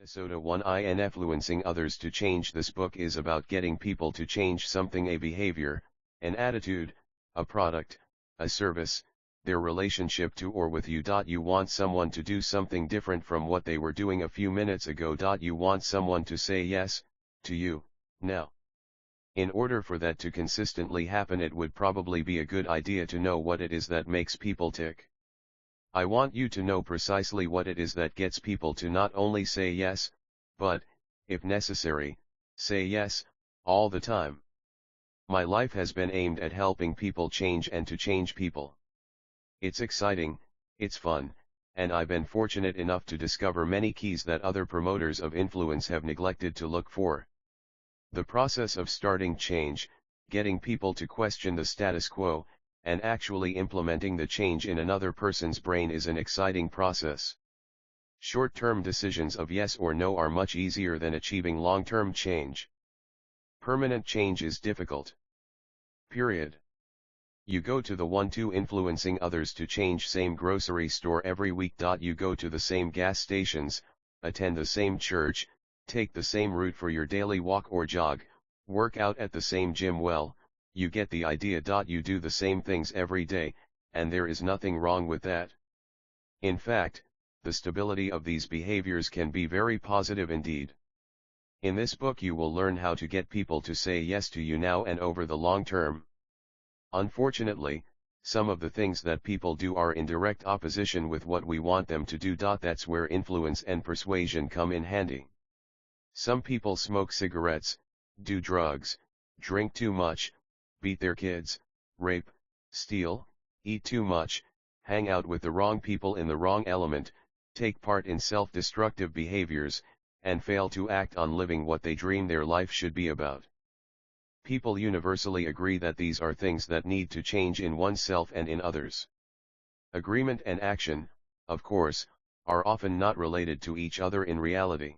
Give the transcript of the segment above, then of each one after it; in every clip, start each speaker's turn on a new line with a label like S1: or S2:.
S1: Episode 1 in Influencing Others to Change. This book is about getting people to change something, a behavior, an attitude, a product, a service, their relationship to or with you. You want someone to do something different from what they were doing a few minutes ago. You want someone to say yes to you now. In order for that to consistently happen, it would probably be a good idea to know what it is that makes people tick. I want you to know precisely what it is that gets people to not only say yes, but, if necessary, say yes, all the time. My life has been aimed at helping people change and to change people. It's exciting, it's fun, and I've been fortunate enough to discover many keys that other promoters of influence have neglected to look for. The process of starting change, getting people to question the status quo, and actually implementing the change in another person's brain is an exciting process. Short-term decisions of yes or no are much easier than achieving long-term change. Permanent change is difficult. Period. You go to the 1-2 influencing others to change same grocery store every week. You go to the same gas stations, attend the same church, take the same route for your daily walk or jog, work out at the same gym. Well, you get the idea. You do the same things every day, and there is nothing wrong with that. In fact, the stability of these behaviors can be very positive indeed. In this book you will learn how to get people to say yes to you now and over the long term. Unfortunately, some of the things that people do are in direct opposition with what we want them to do. That's where influence and persuasion come in handy. Some people smoke cigarettes, do drugs, drink too much, beat their kids, rape, steal, eat too much, hang out with the wrong people in the wrong element, take part in self-destructive behaviors, and fail to act on living what they dream their life should be about. People universally agree that these are things that need to change in oneself and in others. Agreement and action, of course, are often not related to each other in reality.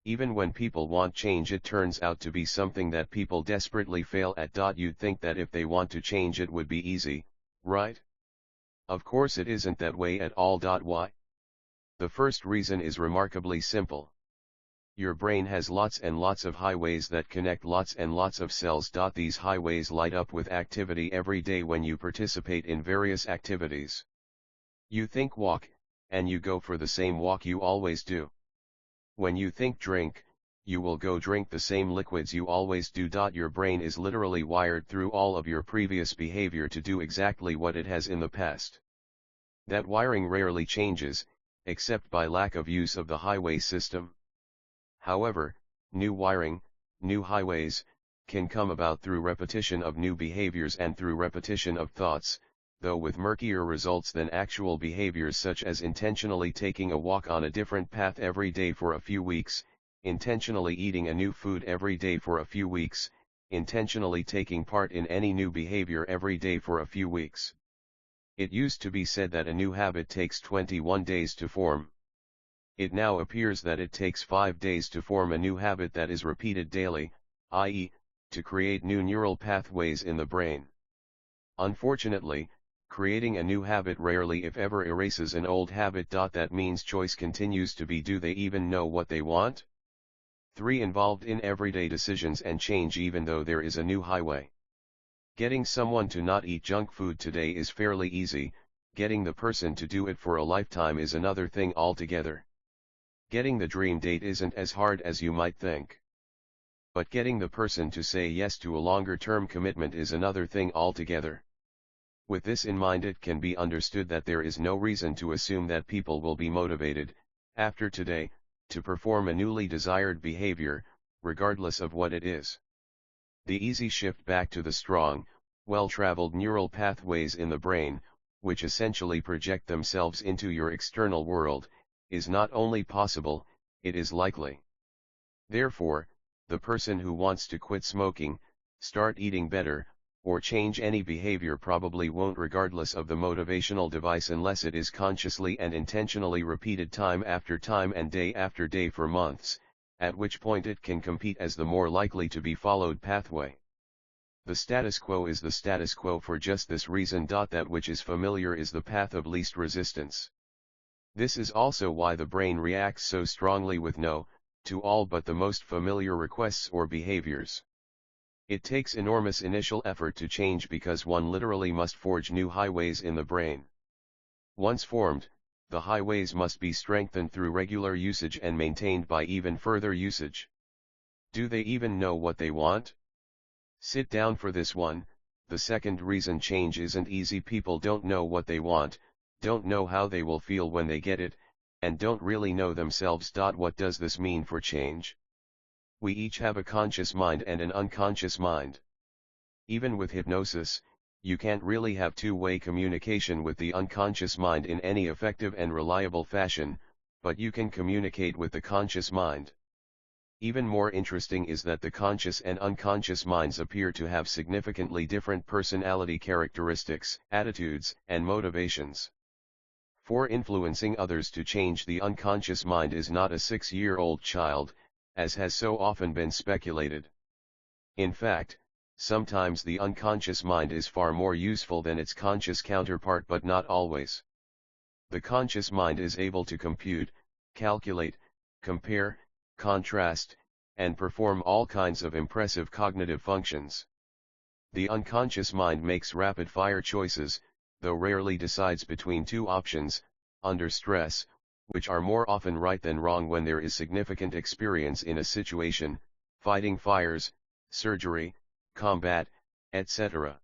S1: Even when people want change, it turns out to be something that people desperately fail at. You'd think that if they want to change it would be easy, right? Of course it isn't that way at all. Why? The first reason is remarkably simple. Your brain has lots and lots of highways that connect lots and lots of cells. These highways light up with activity every day when you participate in various activities. You think walk, and you go for the same walk you always do. When you think drink, you will go drink the same liquids you always do. Your brain is literally wired through all of your previous behavior to do exactly what it has in the past. That wiring rarely changes, except by lack of use of the highway system. However, new wiring, new highways, can come about through repetition of new behaviors and through repetition of thoughts, though with murkier results than actual behaviors, such as intentionally taking a walk on a different path every day for a few weeks, intentionally eating a new food every day for a few weeks, intentionally taking part in any new behavior every day for a few weeks. It used to be said that a new habit takes 21 days to form. It now appears that it takes 5 days to form a new habit that is repeated daily, i.e., to create new neural pathways in the brain. Unfortunately, creating a new habit rarely if ever erases an old habit. That means choice continues to be, do they even know what they want? 3. Involved in everyday decisions and change even though there is a new highway. Getting someone to not eat junk food today is fairly easy, getting the person to do it for a lifetime is another thing altogether. Getting the dream date isn't as hard as you might think. But getting the person to say yes to a longer-term commitment is another thing altogether. With this in mind, it can be understood that there is no reason to assume that people will be motivated, after today, to perform a newly desired behavior, regardless of what it is. The easy shift back to the strong, well-traveled neural pathways in the brain, which essentially project themselves into your external world, is not only possible, it is likely. Therefore, the person who wants to quit smoking, start eating better, or change any behavior probably won't, regardless of the motivational device, unless it is consciously and intentionally repeated time after time and day after day for months, at which point it can compete as the more likely to be followed pathway. The status quo is the status quo for just this reason. That which is familiar is the path of least resistance. This is also why the brain reacts so strongly with no, to all but the most familiar requests or behaviors. It takes enormous initial effort to change because one literally must forge new highways in the brain. Once formed, the highways must be strengthened through regular usage and maintained by even further usage. Do they even know what they want? Sit down for this one. The second reason change isn't easy: people don't know what they want, don't know how they will feel when they get it, and don't really know themselves. What does this mean for change? We each have a conscious mind and an unconscious mind. Even with hypnosis, you can't really have two-way communication with the unconscious mind in any effective and reliable fashion, but you can communicate with the conscious mind. Even more interesting is that the conscious and unconscious minds appear to have significantly different personality characteristics, attitudes, and motivations. For influencing others to change, the unconscious mind is not a 6-year-old child, as has so often been speculated. In fact, sometimes the unconscious mind is far more useful than its conscious counterpart, but not always. The conscious mind is able to compute, calculate, compare, contrast, and perform all kinds of impressive cognitive functions. The unconscious mind makes rapid-fire choices, though rarely decides between two options, under stress, which are more often right than wrong when there is significant experience in a situation, fighting fires, surgery, combat, etc.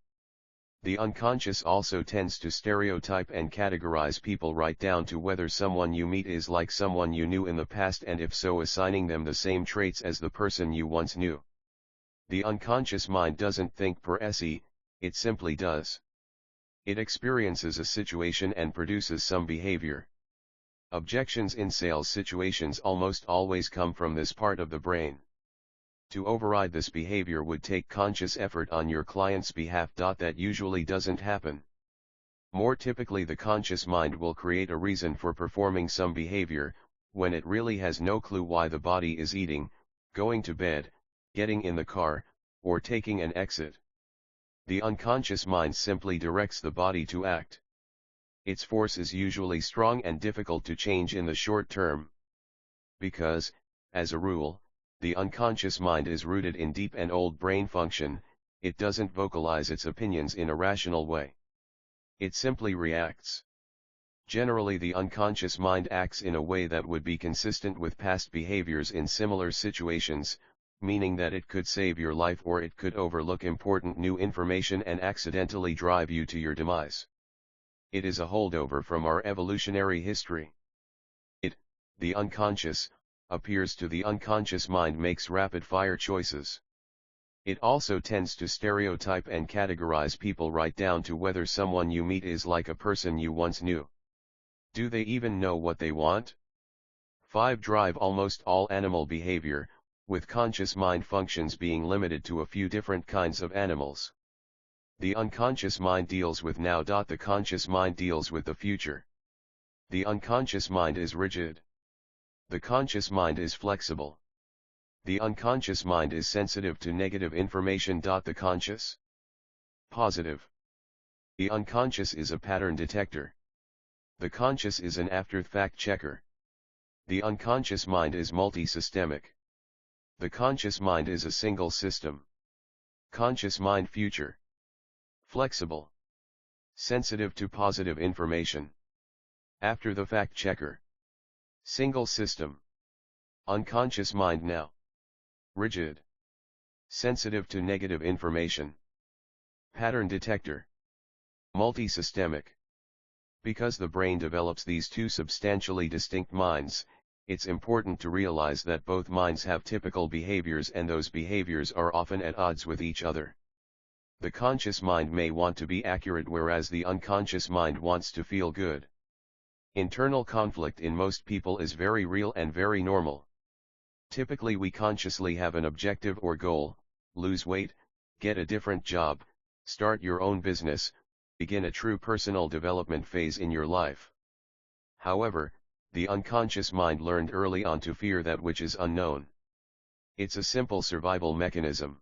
S1: The unconscious also tends to stereotype and categorize people right down to whether someone you meet is like someone you knew in the past, and if so, assigning them the same traits as the person you once knew. The unconscious mind doesn't think per se, it simply does. It experiences a situation and produces some behavior. Objections in sales situations almost always come from this part of the brain. To override this behavior would take conscious effort on your client's behalf. That usually doesn't happen. More typically, the conscious mind will create a reason for performing some behavior, when it really has no clue why the body is eating, going to bed, getting in the car, or taking an exit. The unconscious mind simply directs the body to act. Its force is usually strong and difficult to change in the short term. Because, as a rule, the unconscious mind is rooted in deep and old brain function, it doesn't vocalize its opinions in a rational way. It simply reacts. Generally, the unconscious mind acts in a way that would be consistent with past behaviors in similar situations, meaning that it could save your life or it could overlook important new information and accidentally drive you to your demise. It is a holdover from our evolutionary history. It, the unconscious, appears to the unconscious mind makes rapid-fire choices. It also tends to stereotype and categorize people right down to whether someone you meet is like a person you once knew. Do they even know what they want? 5. Drive almost all animal behavior, with conscious mind functions being limited to a few different kinds of animals. The unconscious mind deals with now. The conscious mind deals with the future. The unconscious mind is rigid. The conscious mind is flexible. The unconscious mind is sensitive to negative information. The conscious? Positive. The unconscious is a pattern detector. The conscious is an after-fact checker. The unconscious mind is multi-systemic. The conscious mind is a single system. Conscious mind future. Flexible. Sensitive to positive information. After the fact checker. Single system. Unconscious mind now. Rigid. Sensitive to negative information. Pattern detector. Multi-systemic. Because the brain develops these two substantially distinct minds, it's important to realize that both minds have typical behaviors, and those behaviors are often at odds with each other. The conscious mind may want to be accurate, whereas the unconscious mind wants to feel good. Internal conflict in most people is very real and very normal. Typically, we consciously have an objective or goal: lose weight, get a different job, start your own business, begin a true personal development phase in your life. However, the unconscious mind learned early on to fear that which is unknown. It's a simple survival mechanism.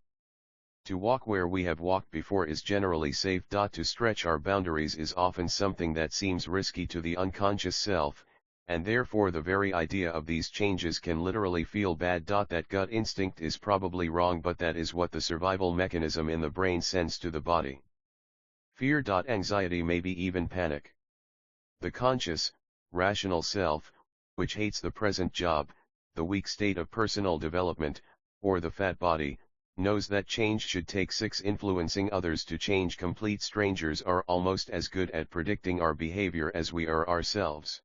S1: To walk where we have walked before is generally safe. To stretch our boundaries is often something that seems risky to the unconscious self, and therefore the very idea of these changes can literally feel bad. That gut instinct is probably wrong, but that is what the survival mechanism in the brain sends to the body. Fear. Anxiety, maybe even panic. The conscious, rational self, which hates the present job, the weak state of personal development, or the fat body, knows that change should take 6. Influencing others to change. Complete strangers are almost as good at predicting our behavior as we are ourselves.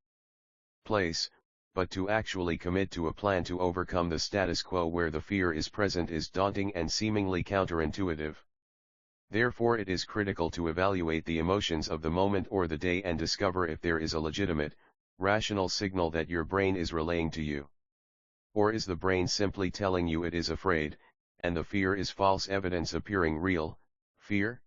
S1: Place, but to actually commit to a plan to overcome the status quo where the fear is present is daunting and seemingly counterintuitive. Therefore it is critical to evaluate the emotions of the moment or the day and discover if there is a legitimate, rational signal that your brain is relaying to you. Or is the brain simply telling you it is afraid, and the fear is false evidence appearing real? Fear?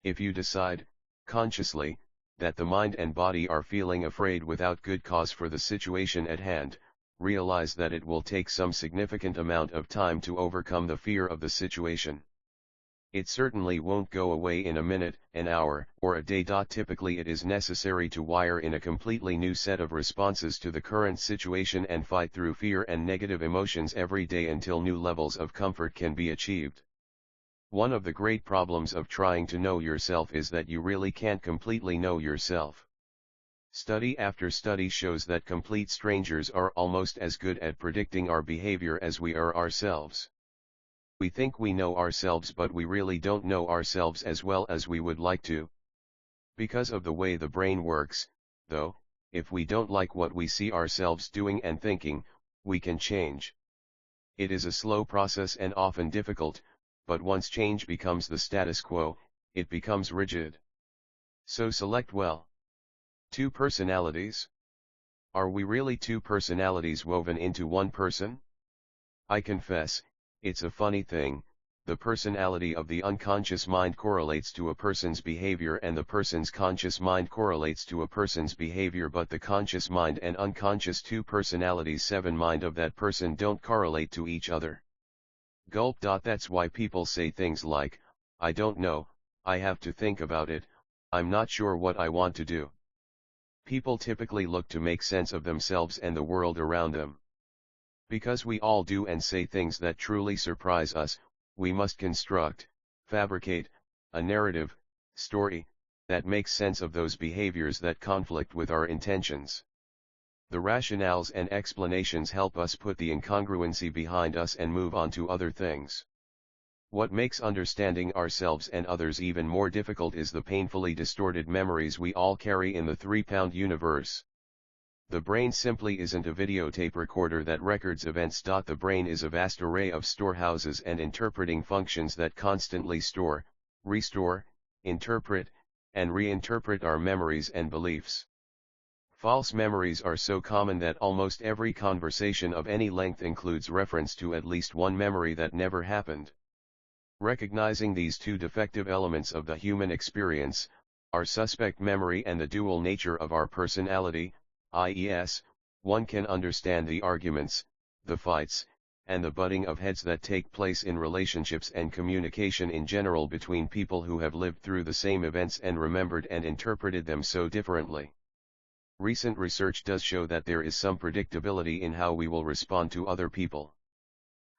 S1: If you decide, consciously, that the mind and body are feeling afraid without good cause for the situation at hand, realize that it will take some significant amount of time to overcome the fear of the situation. It certainly won't go away in a minute, an hour, or a day. Typically it is necessary to wire in a completely new set of responses to the current situation and fight through fear and negative emotions every day until new levels of comfort can be achieved. One of the great problems of trying to know yourself is that you really can't completely know yourself. Study after study shows that complete strangers are almost as good at predicting our behavior as we are ourselves. We think we know ourselves, but we really don't know ourselves as well as we would like to. Because of the way the brain works, though, if we don't like what we see ourselves doing and thinking, we can change. It is a slow process and often difficult, but once change becomes the status quo, it becomes rigid. So select well. 2 personalities? Are we really 2 personalities woven into one person? I confess, it's a funny thing. The personality of the unconscious mind correlates to a person's behavior and the person's conscious mind correlates to a person's behavior, but the conscious mind and unconscious 2 personalities 7 mind of that person don't correlate to each other. Gulp. That's why people say things like, I don't know, I have to think about it, I'm not sure what I want to do. People typically look to make sense of themselves and the world around them. Because we all do and say things that truly surprise us, we must construct, fabricate, a narrative, story, that makes sense of those behaviors that conflict with our intentions. The rationales and explanations help us put the incongruency behind us and move on to other things. What makes understanding ourselves and others even more difficult is the painfully distorted memories we all carry in the 3-pound universe. The brain simply isn't a videotape recorder that records events. The brain is a vast array of storehouses and interpreting functions that constantly store, restore, interpret, and reinterpret our memories and beliefs. False memories are so common that almost every conversation of any length includes reference to at least one memory that never happened. Recognizing these 2 defective elements of the human experience, our suspect memory and the dual nature of our personality, i.e.s., one can understand the arguments, the fights, and the butting of heads that take place in relationships and communication in general between people who have lived through the same events and remembered and interpreted them so differently. Recent research does show that there is some predictability in how we will respond to other people.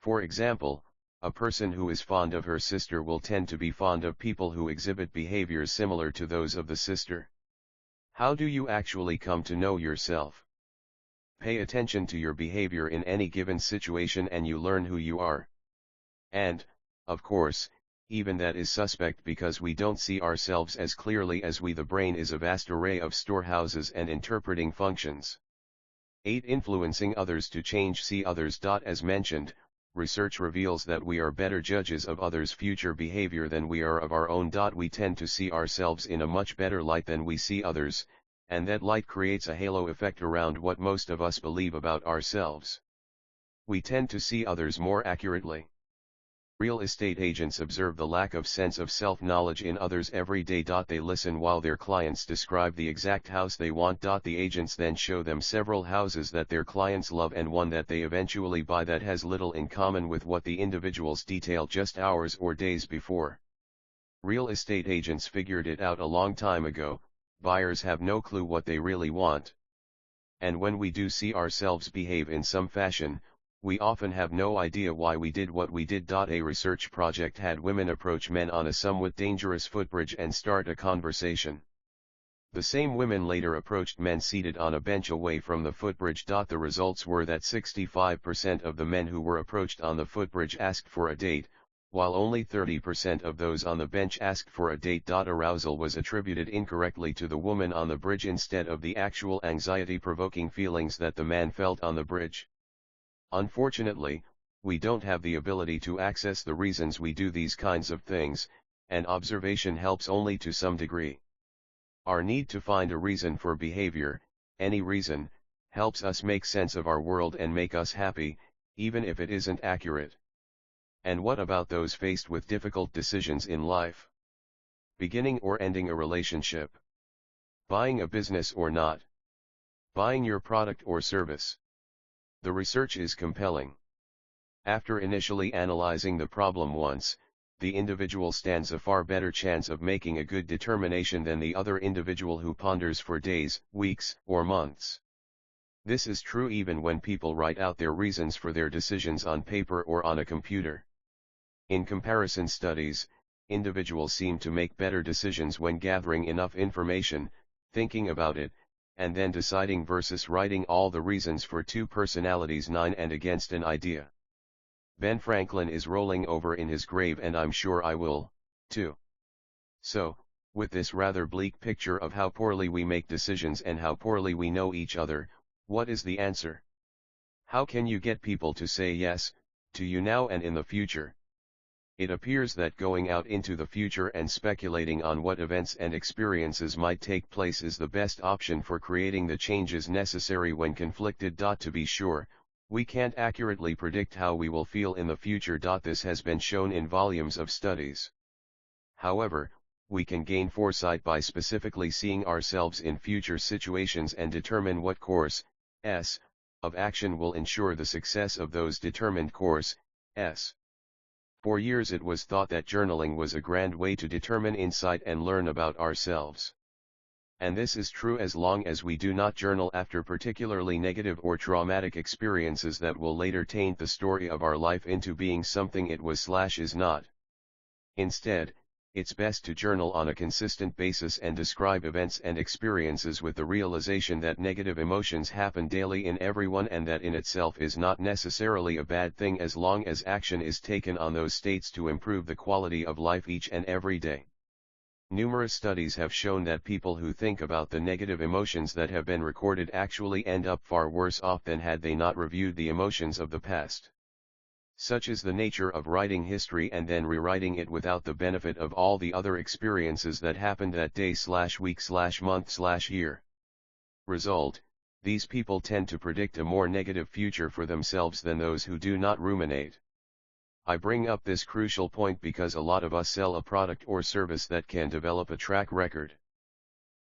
S1: For example, a person who is fond of her sister will tend to be fond of people who exhibit behaviors similar to those of the sister. How do you actually come to know yourself? Pay attention to your behavior in any given situation and you learn who you are. And, of course, even that is suspect because we don't see ourselves as clearly as we. The brain is a vast array of storehouses and interpreting functions. 8. Influencing others to change. See others. As mentioned, research reveals that we are better judges of others' future behavior than we are of our own. We tend to see ourselves in a much better light than we see others, and that light creates a halo effect around what most of us believe about ourselves. We tend to see others more accurately. Real estate agents observe the lack of sense of self-knowledge in others every day. They listen while their clients describe the exact house they want. The agents then show them several houses that their clients love and one that they eventually buy that has little in common with what the individuals detailed just hours or days before. Real estate agents figured it out a long time ago. Buyers have no clue what they really want. And when we do see ourselves behave in some fashion, we often have no idea why we did what we did. A research project had women approach men on a somewhat dangerous footbridge and start a conversation. The same women later approached men seated on a bench away from the footbridge. The results were that 65% of the men who were approached on the footbridge asked for a date, while only 30% of those on the bench asked for a date. Arousal was attributed incorrectly to the woman on the bridge instead of the actual anxiety-provoking feelings that the man felt on the bridge. Unfortunately, we don't have the ability to access the reasons we do these kinds of things, and observation helps only to some degree. Our need to find a reason for behavior, any reason, helps us make sense of our world and make us happy, even if it isn't accurate. And what about those faced with difficult decisions in life? Beginning or ending a relationship? Buying a business or not? Buying your product or service? The research is compelling. After initially analyzing the problem once, the individual stands a far better chance of making a good determination than the other individual who ponders for days, weeks, or months. This is true even when people write out their reasons for their decisions on paper or on a computer. In comparison studies, individuals seem to make better decisions when gathering enough information, thinking about it, and then deciding versus writing all the reasons for two personalities 9 and against an idea. Ben Franklin is rolling over in his grave and I'm sure I will, too. So, with this rather bleak picture of how poorly we make decisions and how poorly we know each other, what is the answer? How can you get people to say yes to you now and in the future? It appears that going out into the future and speculating on what events and experiences might take place is the best option for creating the changes necessary when conflicted. To be sure, we can't accurately predict how we will feel in the future. This has been shown in volumes of studies. However, we can gain foresight by specifically seeing ourselves in future situations and determine what course of action will ensure the success of those determined courses. For years it was thought that journaling was a grand way to determine insight and learn about ourselves. And this is true as long as we do not journal after particularly negative or traumatic experiences that will later taint the story of our life into being something it was/is not. Instead, it's best to journal on a consistent basis and describe events and experiences with the realization that negative emotions happen daily in everyone and that in itself is not necessarily a bad thing as long as action is taken on those states to improve the quality of life each and every day. Numerous studies have shown that people who think about the negative emotions that have been recorded actually end up far worse off than had they not reviewed the emotions of the past. Such is the nature of writing history and then rewriting it without the benefit of all the other experiences that happened that day/week/month/year. Result, these people tend to predict a more negative future for themselves than those who do not ruminate. I bring up this crucial point because a lot of us sell a product or service that can develop a track record.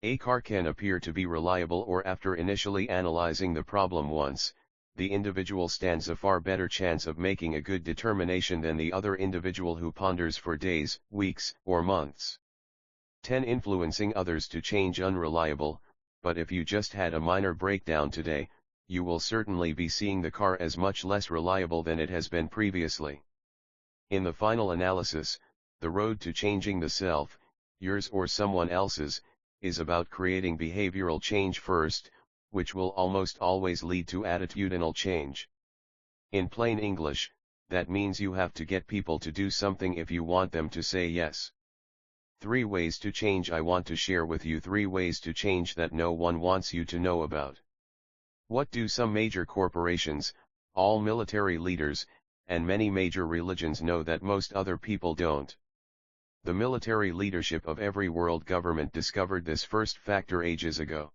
S1: A car can appear to be reliable, or after initially analyzing the problem once, the individual stands a far better chance of making a good determination than the other individual who ponders for days, weeks, or months. 10. Influencing others to change. Unreliable, but if you just had a minor breakdown today, you will certainly be seeing the car as much less reliable than it has been previously. In the final analysis, the road to changing the self, yours or someone else's, is about creating behavioral change first, which will almost always lead to attitudinal change. In plain English, that means you have to get people to do something if you want them to say yes. 3 ways to change. I want to share with you 3 ways to change that no one wants you to know about. What do some major corporations, all military leaders, and many major religions know that most other people don't? The military leadership of every world government discovered this first factor ages ago.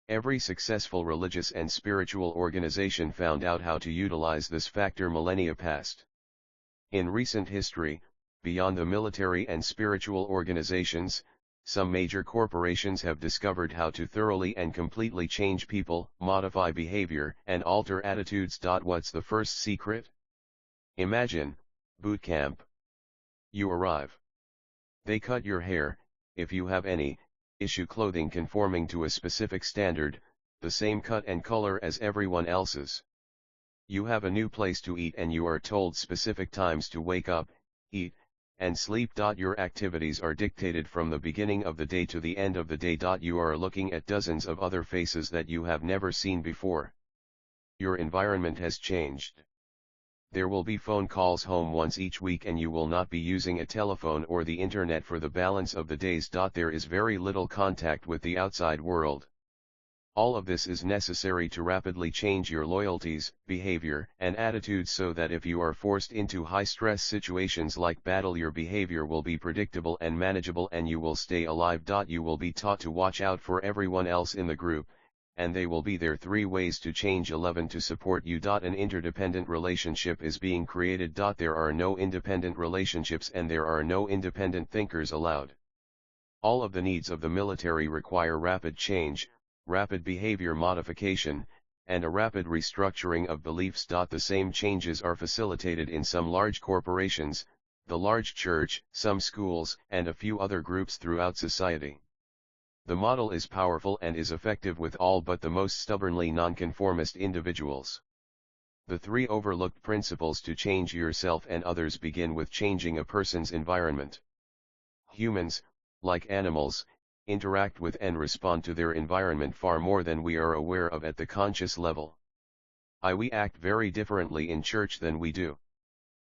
S1: Every successful religious and spiritual organization found out how to utilize this factor millennia past. In recent history, beyond the military and spiritual organizations, some major corporations have discovered how to thoroughly and completely change people, modify behavior, and alter attitudes. What's the first secret? Imagine boot camp. You arrive. They cut your hair, if you have any, issue clothing conforming to a specific standard, the same cut and color as everyone else's. You have a new place to eat and you are told specific times to wake up, eat, and sleep. Your activities are dictated from the beginning of the day to the end of the day. You are looking at dozens of other faces that you have never seen before. Your environment has changed. There will be phone calls home once each week and you will not be using a telephone or the internet for the balance of the days. There is very little contact with the outside world. All of this is necessary to rapidly change your loyalties, behavior, and attitudes so that if you are forced into high-stress situations like battle, your behavior will be predictable and manageable and you will stay alive. You will be taught to watch out for everyone else in the group, and they will be there. 3 ways to change 11 to support you. An interdependent relationship is being created. There are no independent relationships and there are no independent thinkers allowed. All of the needs of the military require rapid change, rapid behavior modification, and a rapid restructuring of beliefs. The same changes are facilitated in some large corporations, the large church, some schools, and a few other groups throughout society. The model is powerful and is effective with all but the most stubbornly nonconformist individuals. The 3 overlooked principles to change yourself and others begin with changing a person's environment. Humans, like animals, interact with and respond to their environment far more than we are aware of at the conscious level. We act very differently in church than we do.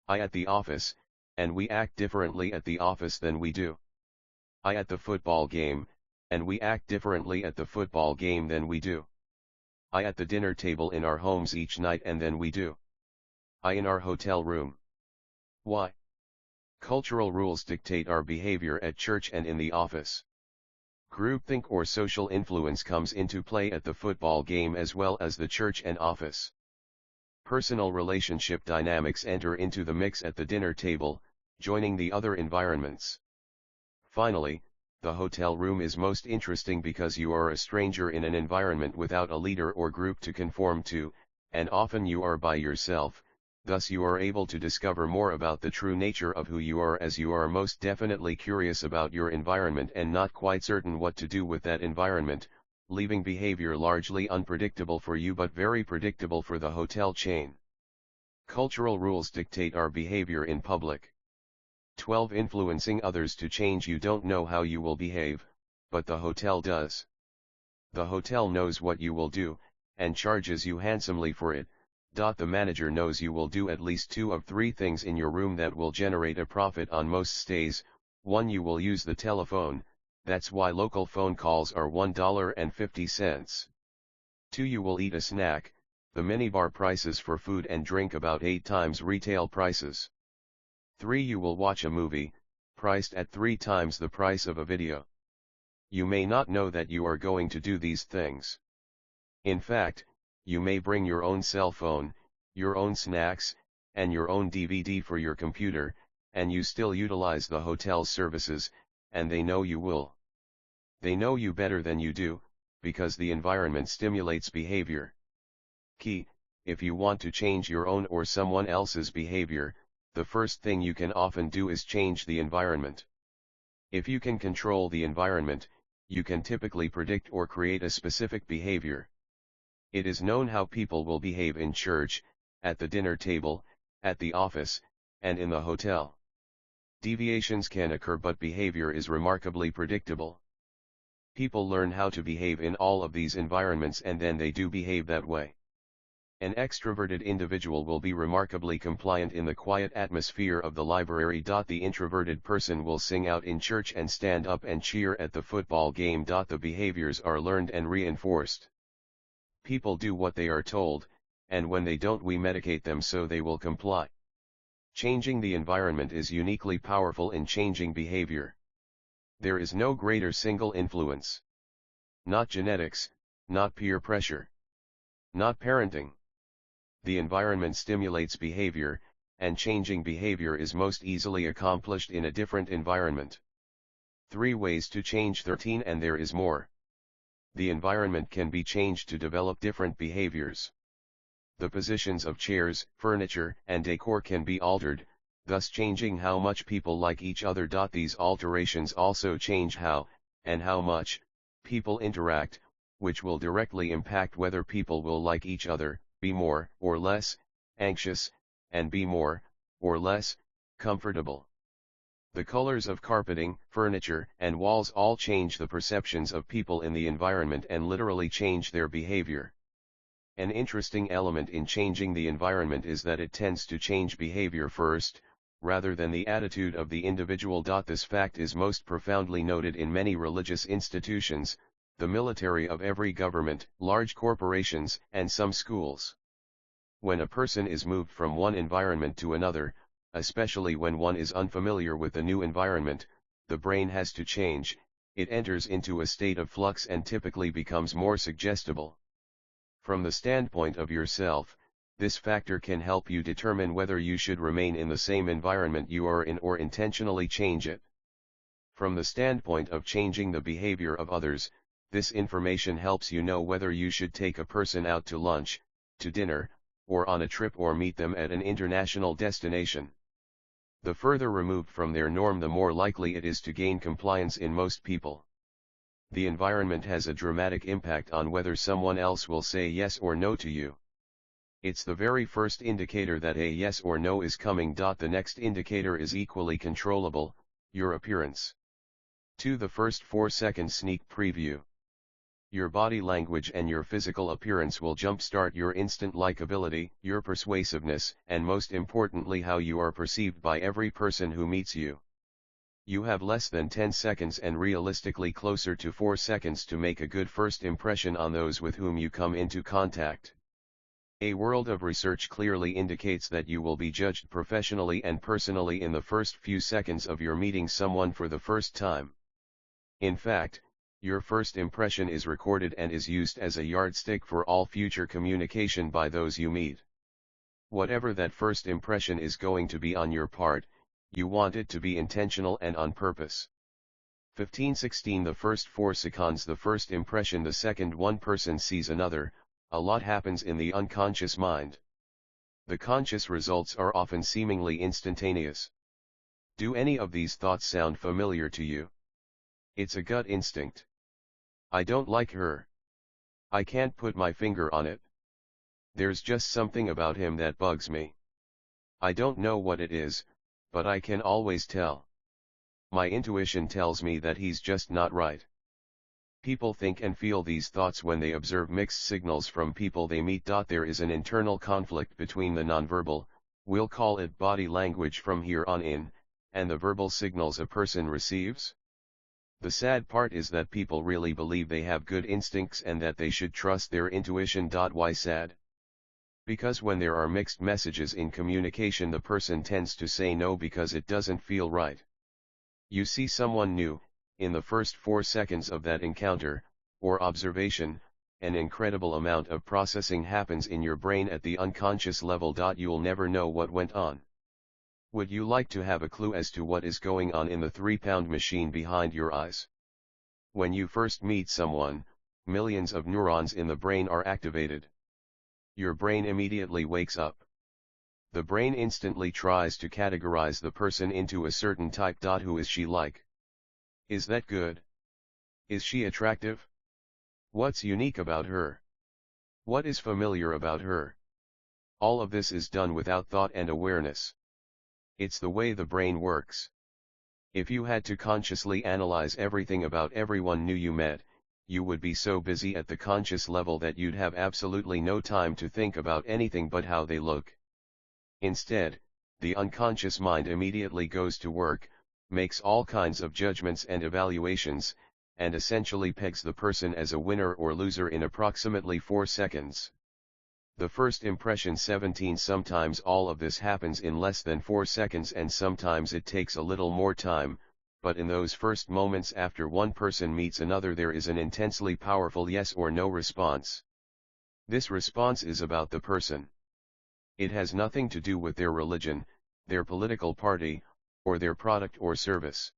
S1: At the office, and we act differently at the office than we do. At the football game, and we act differently at the football game than we do. At the dinner table in our homes each night and then we do. In our hotel room. Why? Cultural rules dictate our behavior at church and in the office. Groupthink or social influence comes into play at the football game as well as the church and office. Personal relationship dynamics enter into the mix at the dinner table, joining the other environments. Finally, the hotel room is most interesting because you are a stranger in an environment without a leader or group to conform to, and often you are by yourself. Thus you are able to discover more about the true nature of who you are, as you are most definitely curious about your environment and not quite certain what to do with that environment, leaving behavior largely unpredictable for you but very predictable for the hotel chain. Cultural rules dictate our behavior in public. 12. Influencing others to change. You don't know how you will behave, but the hotel does. The hotel knows what you will do, and charges you handsomely for it. The manager knows you will do at least 2 of 3 things in your room that will generate a profit on most stays. 1. You will use the telephone, that's why local phone calls are $1.50. 2. You will eat a snack, the minibar prices for food and drink about 8 times retail prices. 3. You will watch a movie, priced at 3 times the price of a video. You may not know that you are going to do these things. In fact, you may bring your own cell phone, your own snacks, and your own DVD for your computer, and you still utilize the hotel's services, and they know you will. They know you better than you do, because the environment stimulates behavior. Key: if you want to change your own or someone else's behavior, the first thing you can often do is change the environment. If you can control the environment, you can typically predict or create a specific behavior. It is known how people will behave in church, at the dinner table, at the office, and in the hotel. Deviations can occur but behavior is remarkably predictable. People learn how to behave in all of these environments and then they do behave that way. An extroverted individual will be remarkably compliant in the quiet atmosphere of the library. The introverted person will sing out in church and stand up and cheer at the football game. The behaviors are learned and reinforced. People do what they are told, and when they don't we medicate them so they will comply. Changing the environment is uniquely powerful in changing behavior. There is no greater single influence. Not genetics, not peer pressure. Not parenting. The environment stimulates behavior, and changing behavior is most easily accomplished in a different environment. 3 ways to change 13 and there is more. The environment can be changed to develop different behaviors. The positions of chairs, furniture, and decor can be altered, thus changing how much people like each other. These alterations also change how, and how much, people interact, which will directly impact whether people will like each other, be more or less anxious, and be more or less comfortable. The colors of carpeting, furniture, and walls all change the perceptions of people in the environment and literally change their behavior. An interesting element in changing the environment is that it tends to change behavior first, rather than the attitude of the individual. This fact is most profoundly noted in many religious institutions, the military of every government, large corporations, and some schools. When a person is moved from one environment to another, especially when one is unfamiliar with the new environment, the brain has to change. It enters into a state of flux and typically becomes more suggestible. From the standpoint of yourself, this factor can help you determine whether you should remain in the same environment you are in or intentionally change it. From the standpoint of changing the behavior of others, this information helps you know whether you should take a person out to lunch, to dinner, or on a trip or meet them at an international destination. The further removed from their norm, the more likely it is to gain compliance in most people. The environment has a dramatic impact on whether someone else will say yes or no to you. It's the very first indicator that a yes or no is coming. The next indicator is equally controllable, your appearance. 2. The first 4-second sneak preview. Your body language and your physical appearance will jumpstart your instant likability, your persuasiveness, and most importantly how you are perceived by every person who meets you. You have less than 10 seconds and realistically closer to 4 seconds to make a good first impression on those with whom you come into contact. A world of research clearly indicates that you will be judged professionally and personally in the first few seconds of your meeting someone for the first time. In fact, your first impression is recorded and is used as a yardstick for all future communication by those you meet. Whatever that first impression is going to be on your part, you want it to be intentional and on purpose. 15-16 The first 4 seconds. The first impression. The second one person sees another, a lot happens in the unconscious mind. The conscious results are often seemingly instantaneous. Do any of these thoughts sound familiar to you? It's a gut instinct. I don't like her. I can't put my finger on it. There's just something about him that bugs me. I don't know what it is, but I can always tell. My intuition tells me that he's just not right. People think and feel these thoughts when they observe mixed signals from people they meet. There is an internal conflict between the nonverbal, we'll call it body language from here on in, and the verbal signals a person receives. The sad part is that people really believe they have good instincts and that they should trust their intuition. Why sad? Because when there are mixed messages in communication, the person tends to say no because it doesn't feel right. You see someone new, in the first 4 seconds of that encounter, or observation, an incredible amount of processing happens in your brain at the unconscious level. You'll never know what went on. Would you like to have a clue as to what is going on in the 3-pound machine behind your eyes? When you first meet someone, millions of neurons in the brain are activated. Your brain immediately wakes up. The brain instantly tries to categorize the person into a certain type. Who is she like? Is that good? Is she attractive? What's unique about her? What is familiar about her? All of this is done without thought and awareness. It's the way the brain works. If you had to consciously analyze everything about everyone new you met, you would be so busy at the conscious level that you'd have absolutely no time to think about anything but how they look. Instead, the unconscious mind immediately goes to work, makes all kinds of judgments and evaluations, and essentially pegs the person as a winner or loser in approximately 4 seconds. The first impression. 17 Sometimes all of this happens in less than 4 seconds and sometimes it takes a little more time, but in those first moments after one person meets another there is an intensely powerful yes or no response. This response is about the person. It has nothing to do with their religion, their political party, or their product or service.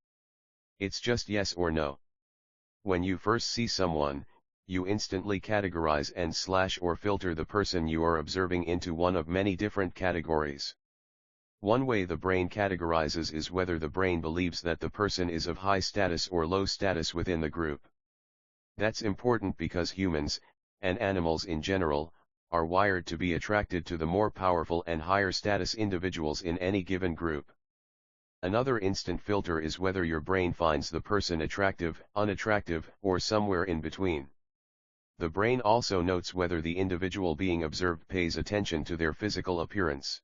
S1: It's just yes or no. When you first see someone, you instantly categorize and or filter the person you are observing into one of many different categories. One way the brain categorizes is whether the brain believes that the person is of high status or low status within the group. That's important because humans, and animals in general, are wired to be attracted to the more powerful and higher status individuals in any given group. Another instant filter is whether your brain finds the person attractive, unattractive, or somewhere in between. The brain also notes whether the individual being observed pays attention to their physical appearance.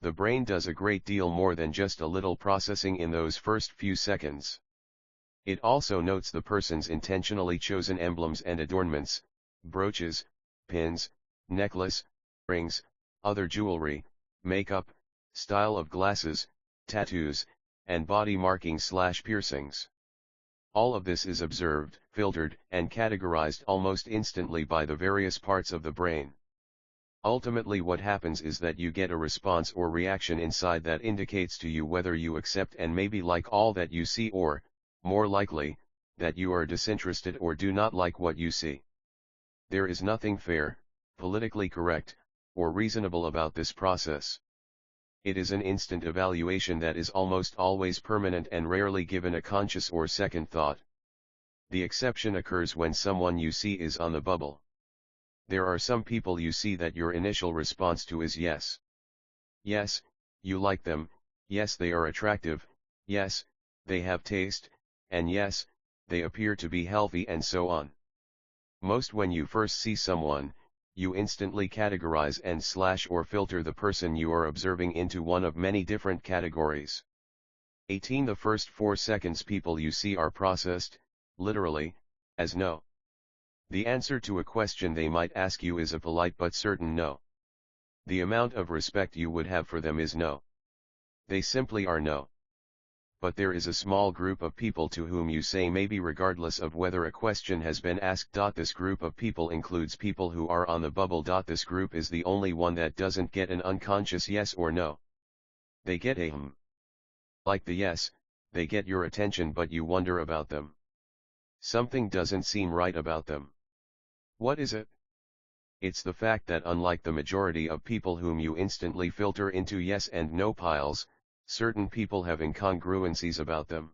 S1: The brain does a great deal more than just a little processing in those first few seconds. It also notes the person's intentionally chosen emblems and adornments, brooches, pins, necklace, rings, other jewelry, makeup, style of glasses, tattoos, and body markings/piercings. All of this is observed, filtered, and categorized almost instantly by the various parts of the brain. Ultimately, what happens is that you get a response or reaction inside that indicates to you whether you accept and maybe like all that you see, or, more likely, that you are disinterested or do not like what you see. There is nothing fair, politically correct, or reasonable about this process. It is an instant evaluation that is almost always permanent and rarely given a conscious or second thought. The exception occurs when someone you see is on the bubble. There are some people you see that your initial response to is yes. Yes, you like them, yes they are attractive, yes, they have taste, and yes, they appear to be healthy, and so on. Most when you first see someone, you instantly categorize and or filter the person you are observing into one of many different categories. 18. The first 4 seconds people you see are processed, literally, as no. The answer to a question they might ask you is a polite but certain no. The amount of respect you would have for them is no. They simply are no. But there is a small group of people to whom you say maybe regardless of whether a question has been asked. This group of people includes people who are on the bubble. This group is the only one that doesn't get an unconscious yes or no. They get a like the yes, they get your attention, but you wonder about them. Something doesn't seem right about them. What is it? It's the fact that unlike the majority of people whom you instantly filter into yes and no piles, certain people have incongruencies about them.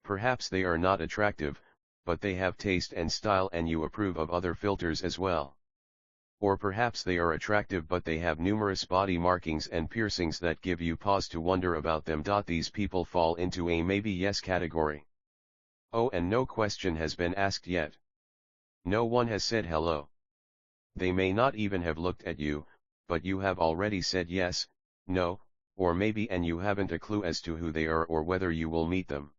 S1: Perhaps they are not attractive, but they have taste and style and you approve of other filters as well. Or perhaps they are attractive but they have numerous body markings and piercings that give you pause to wonder about them. These people fall into a maybe yes category. Oh, and no question has been asked yet. No one has said hello. They may not even have looked at you, but you have already said yes, no, or maybe, and you haven't a clue as to who they are or whether you will meet them.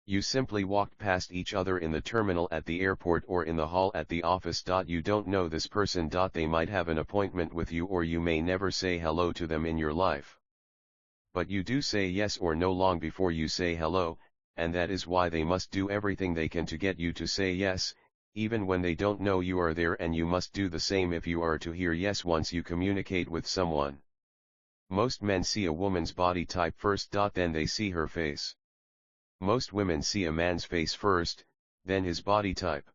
S1: You simply walked past each other in the terminal at the airport or in the hall at the office. You don't know this person. They might have an appointment with you, or you may never say hello to them in your life. But you do say yes or no long before you say hello, and that is why they must do everything they can to get you to say yes, even when they don't know you are there, and you must do the same if you are to hear yes once you communicate with someone. Most men see a woman's body type first. Then they see her face. Most women see a man's face first, then his body type.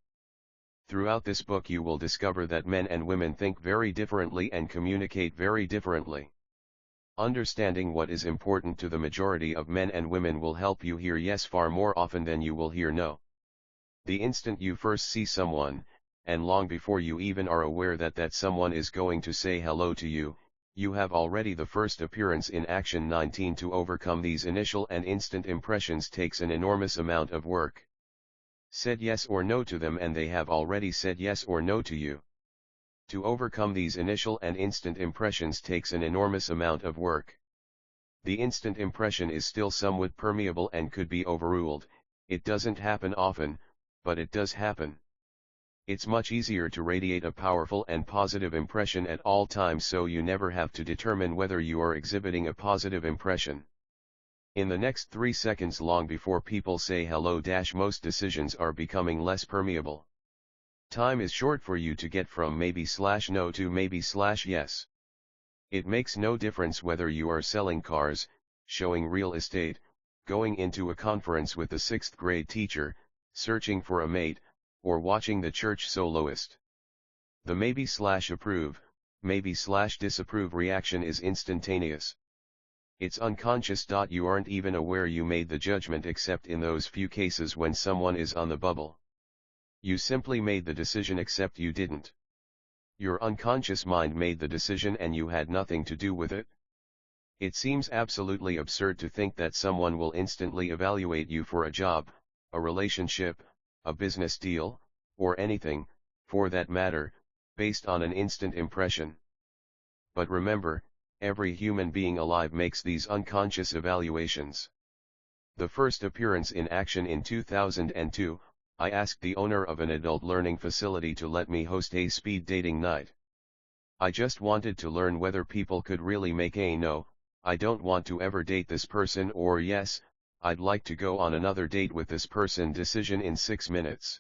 S1: Throughout this book you will discover that men and women think very differently and communicate very differently. Understanding what is important to the majority of men and women will help you hear yes far more often than you will hear no. The instant you first see someone, and long before you even are aware that that someone is going to say hello to you, you have already the first appearance in action. 19. To overcome these initial and instant impressions takes an enormous amount of work. Said yes or no to them and they have already said yes or no to you. To overcome these initial and instant impressions takes an enormous amount of work. The instant impression is still somewhat permeable and could be overruled. It doesn't happen often, but it does happen. It's much easier to radiate a powerful and positive impression at all times, so you never have to determine whether you are exhibiting a positive impression. In the next 3 seconds long before people say hello, most decisions are becoming less permeable. Time is short for you to get from maybe/no to maybe/yes. It makes no difference whether you are selling cars, showing real estate, going into a conference with a 6th grade teacher, searching for a mate, or watching the church soloist. The maybe/approve, maybe/disapprove reaction is instantaneous. It's unconscious. You aren't even aware you made the judgment except in those few cases when someone is on the bubble. You simply made the decision, except you didn't. Your unconscious mind made the decision and you had nothing to do with it. It seems absolutely absurd to think that someone will instantly evaluate you for a job, a relationship, a business deal, or anything, for that matter, based on an instant impression. But remember, every human being alive makes these unconscious evaluations. The first appearance in action in 2002, I asked the owner of an adult learning facility to let me host a speed dating night. I just wanted to learn whether people could really make a "no, I don't want to ever date this person," or "yes, I'd like to go on another date with this person" decision in 6 minutes.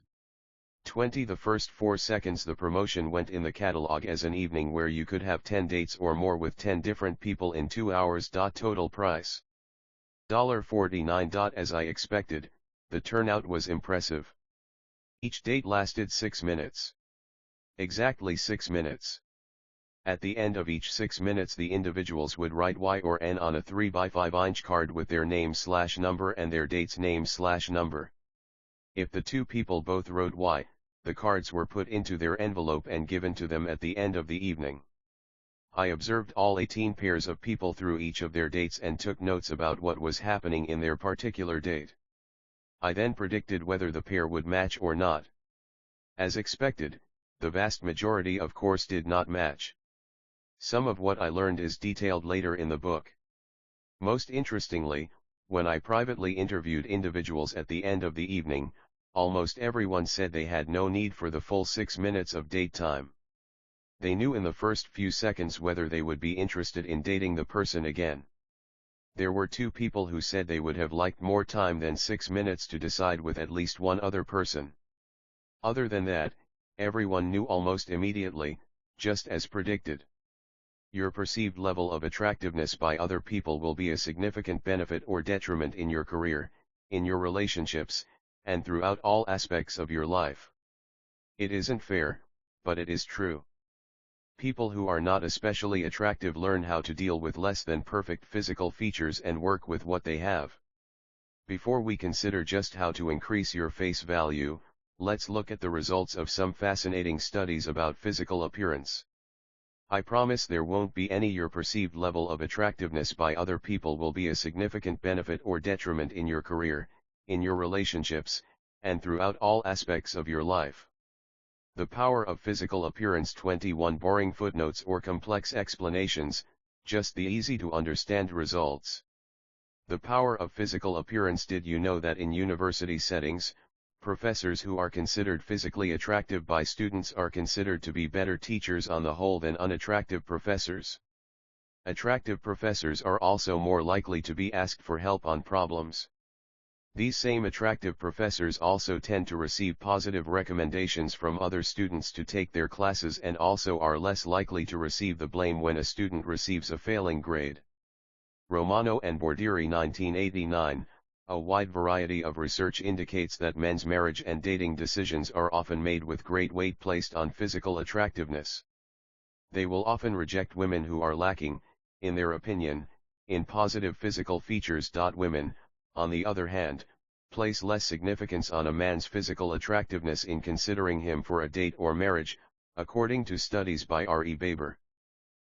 S1: The first 4 seconds the promotion went in the catalog as an evening where you could have 10 dates or more with 10 different people in 2 hours. Total price $49. As I expected, the turnout was impressive. Each date lasted 6 minutes. Exactly 6 minutes. At the end of each 6 minutes the individuals would write Y or N on a 3x5-inch card with their name/number and their date's name/number. If the two people both wrote Y, the cards were put into their envelope and given to them at the end of the evening. I observed all 18 pairs of people through each of their dates and took notes about what was happening in their particular date. I then predicted whether the pair would match or not. As expected, the vast majority of course did not match. Some of what I learned is detailed later in the book. Most interestingly, when I privately interviewed individuals at the end of the evening, almost everyone said they had no need for the full 6 minutes of date time. They knew in the first few seconds whether they would be interested in dating the person again. There were 2 people who said they would have liked more time than 6 minutes to decide with at least one other person. Other than that, everyone knew almost immediately, just as predicted. Your perceived level of attractiveness by other people will be a significant benefit or detriment in your career, in your relationships, and throughout all aspects of your life. It isn't fair, but it is true. People who are not especially attractive learn how to deal with less than perfect physical features and work with what they have. Before we consider just how to increase your face value, let's look at the results of some fascinating studies about physical appearance. I promise there won't be any. Your perceived level of attractiveness by other people will be a significant benefit or detriment in your career, in your relationships, and throughout all aspects of your life. The power of physical appearance. 21 boring footnotes or complex explanations, just the easy to understand results. The power of physical appearance. Did you know that in university settings, professors who are considered physically attractive by students are considered to be better teachers on the whole than unattractive professors? Attractive professors are also more likely to be asked for help on problems. These same attractive professors also tend to receive positive recommendations from other students to take their classes and also are less likely to receive the blame when a student receives a failing grade. Romano and Bordieri 1989. A wide variety of research indicates that men's marriage and dating decisions are often made with great weight placed on physical attractiveness. They will often reject women who are lacking, in their opinion, in positive physical features. Women, on the other hand, place less significance on a man's physical attractiveness in considering him for a date or marriage, according to studies by R.E. Baber.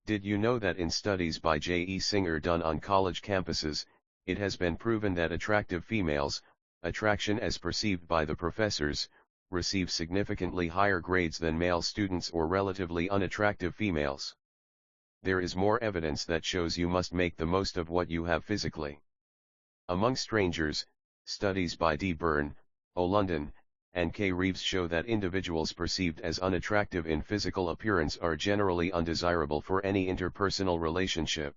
S1: Did you know that in studies by J.E. Singer done on college campuses, it has been proven that attractive females, attraction as perceived by the professors, receive significantly higher grades than male students or relatively unattractive females? There is more evidence that shows you must make the most of what you have physically. Among strangers, studies by D. Byrne, O. London, and K. Reeves show that individuals perceived as unattractive in physical appearance are generally undesirable for any interpersonal relationship.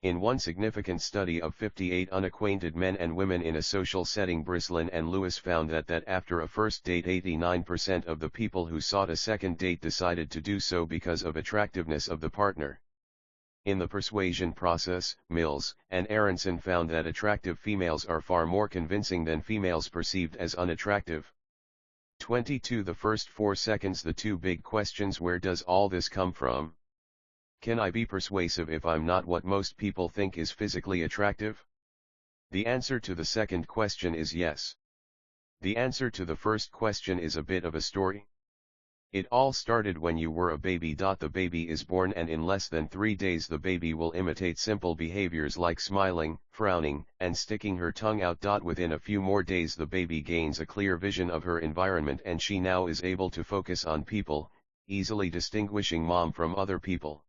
S1: In one significant study of 58 unacquainted men and women in a social setting, Brislin and Lewis found that after a first date 89% of the people who sought a second date decided to do so because of attractiveness of the partner. In the persuasion process, Mills and Aronson found that attractive females are far more convincing than females perceived as unattractive. 22. The first 4 seconds. The 2 big questions. Where does all this come from? Can I be persuasive if I'm not what most people think is physically attractive? The answer to the second question is yes. The answer to the first question is a bit of a story. It all started when you were a baby. The baby is born, and in less than 3 days the baby will imitate simple behaviors like smiling, frowning, and sticking her tongue out. Within a few more days the baby gains a clear vision of her environment, and she now is able to focus on people, easily distinguishing mom from other people.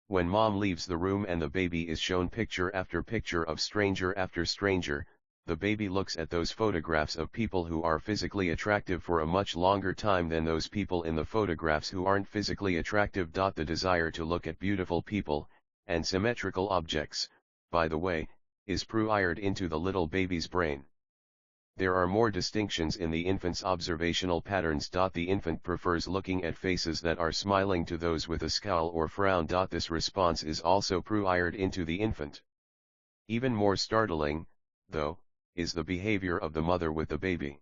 S1: When mom leaves the room and the baby is shown picture after picture of stranger after stranger, the baby looks at those photographs of people who are physically attractive for a much longer time than those people in the photographs who aren't physically attractive. The desire to look at beautiful people, and symmetrical objects, by the way, is pre-wired into the little baby's brain. There are more distinctions in the infant's observational patterns. The infant prefers looking at faces that are smiling to those with a scowl or frown. This response is also pre-wired into the infant. Even more startling, though, is the behavior of the mother with the baby.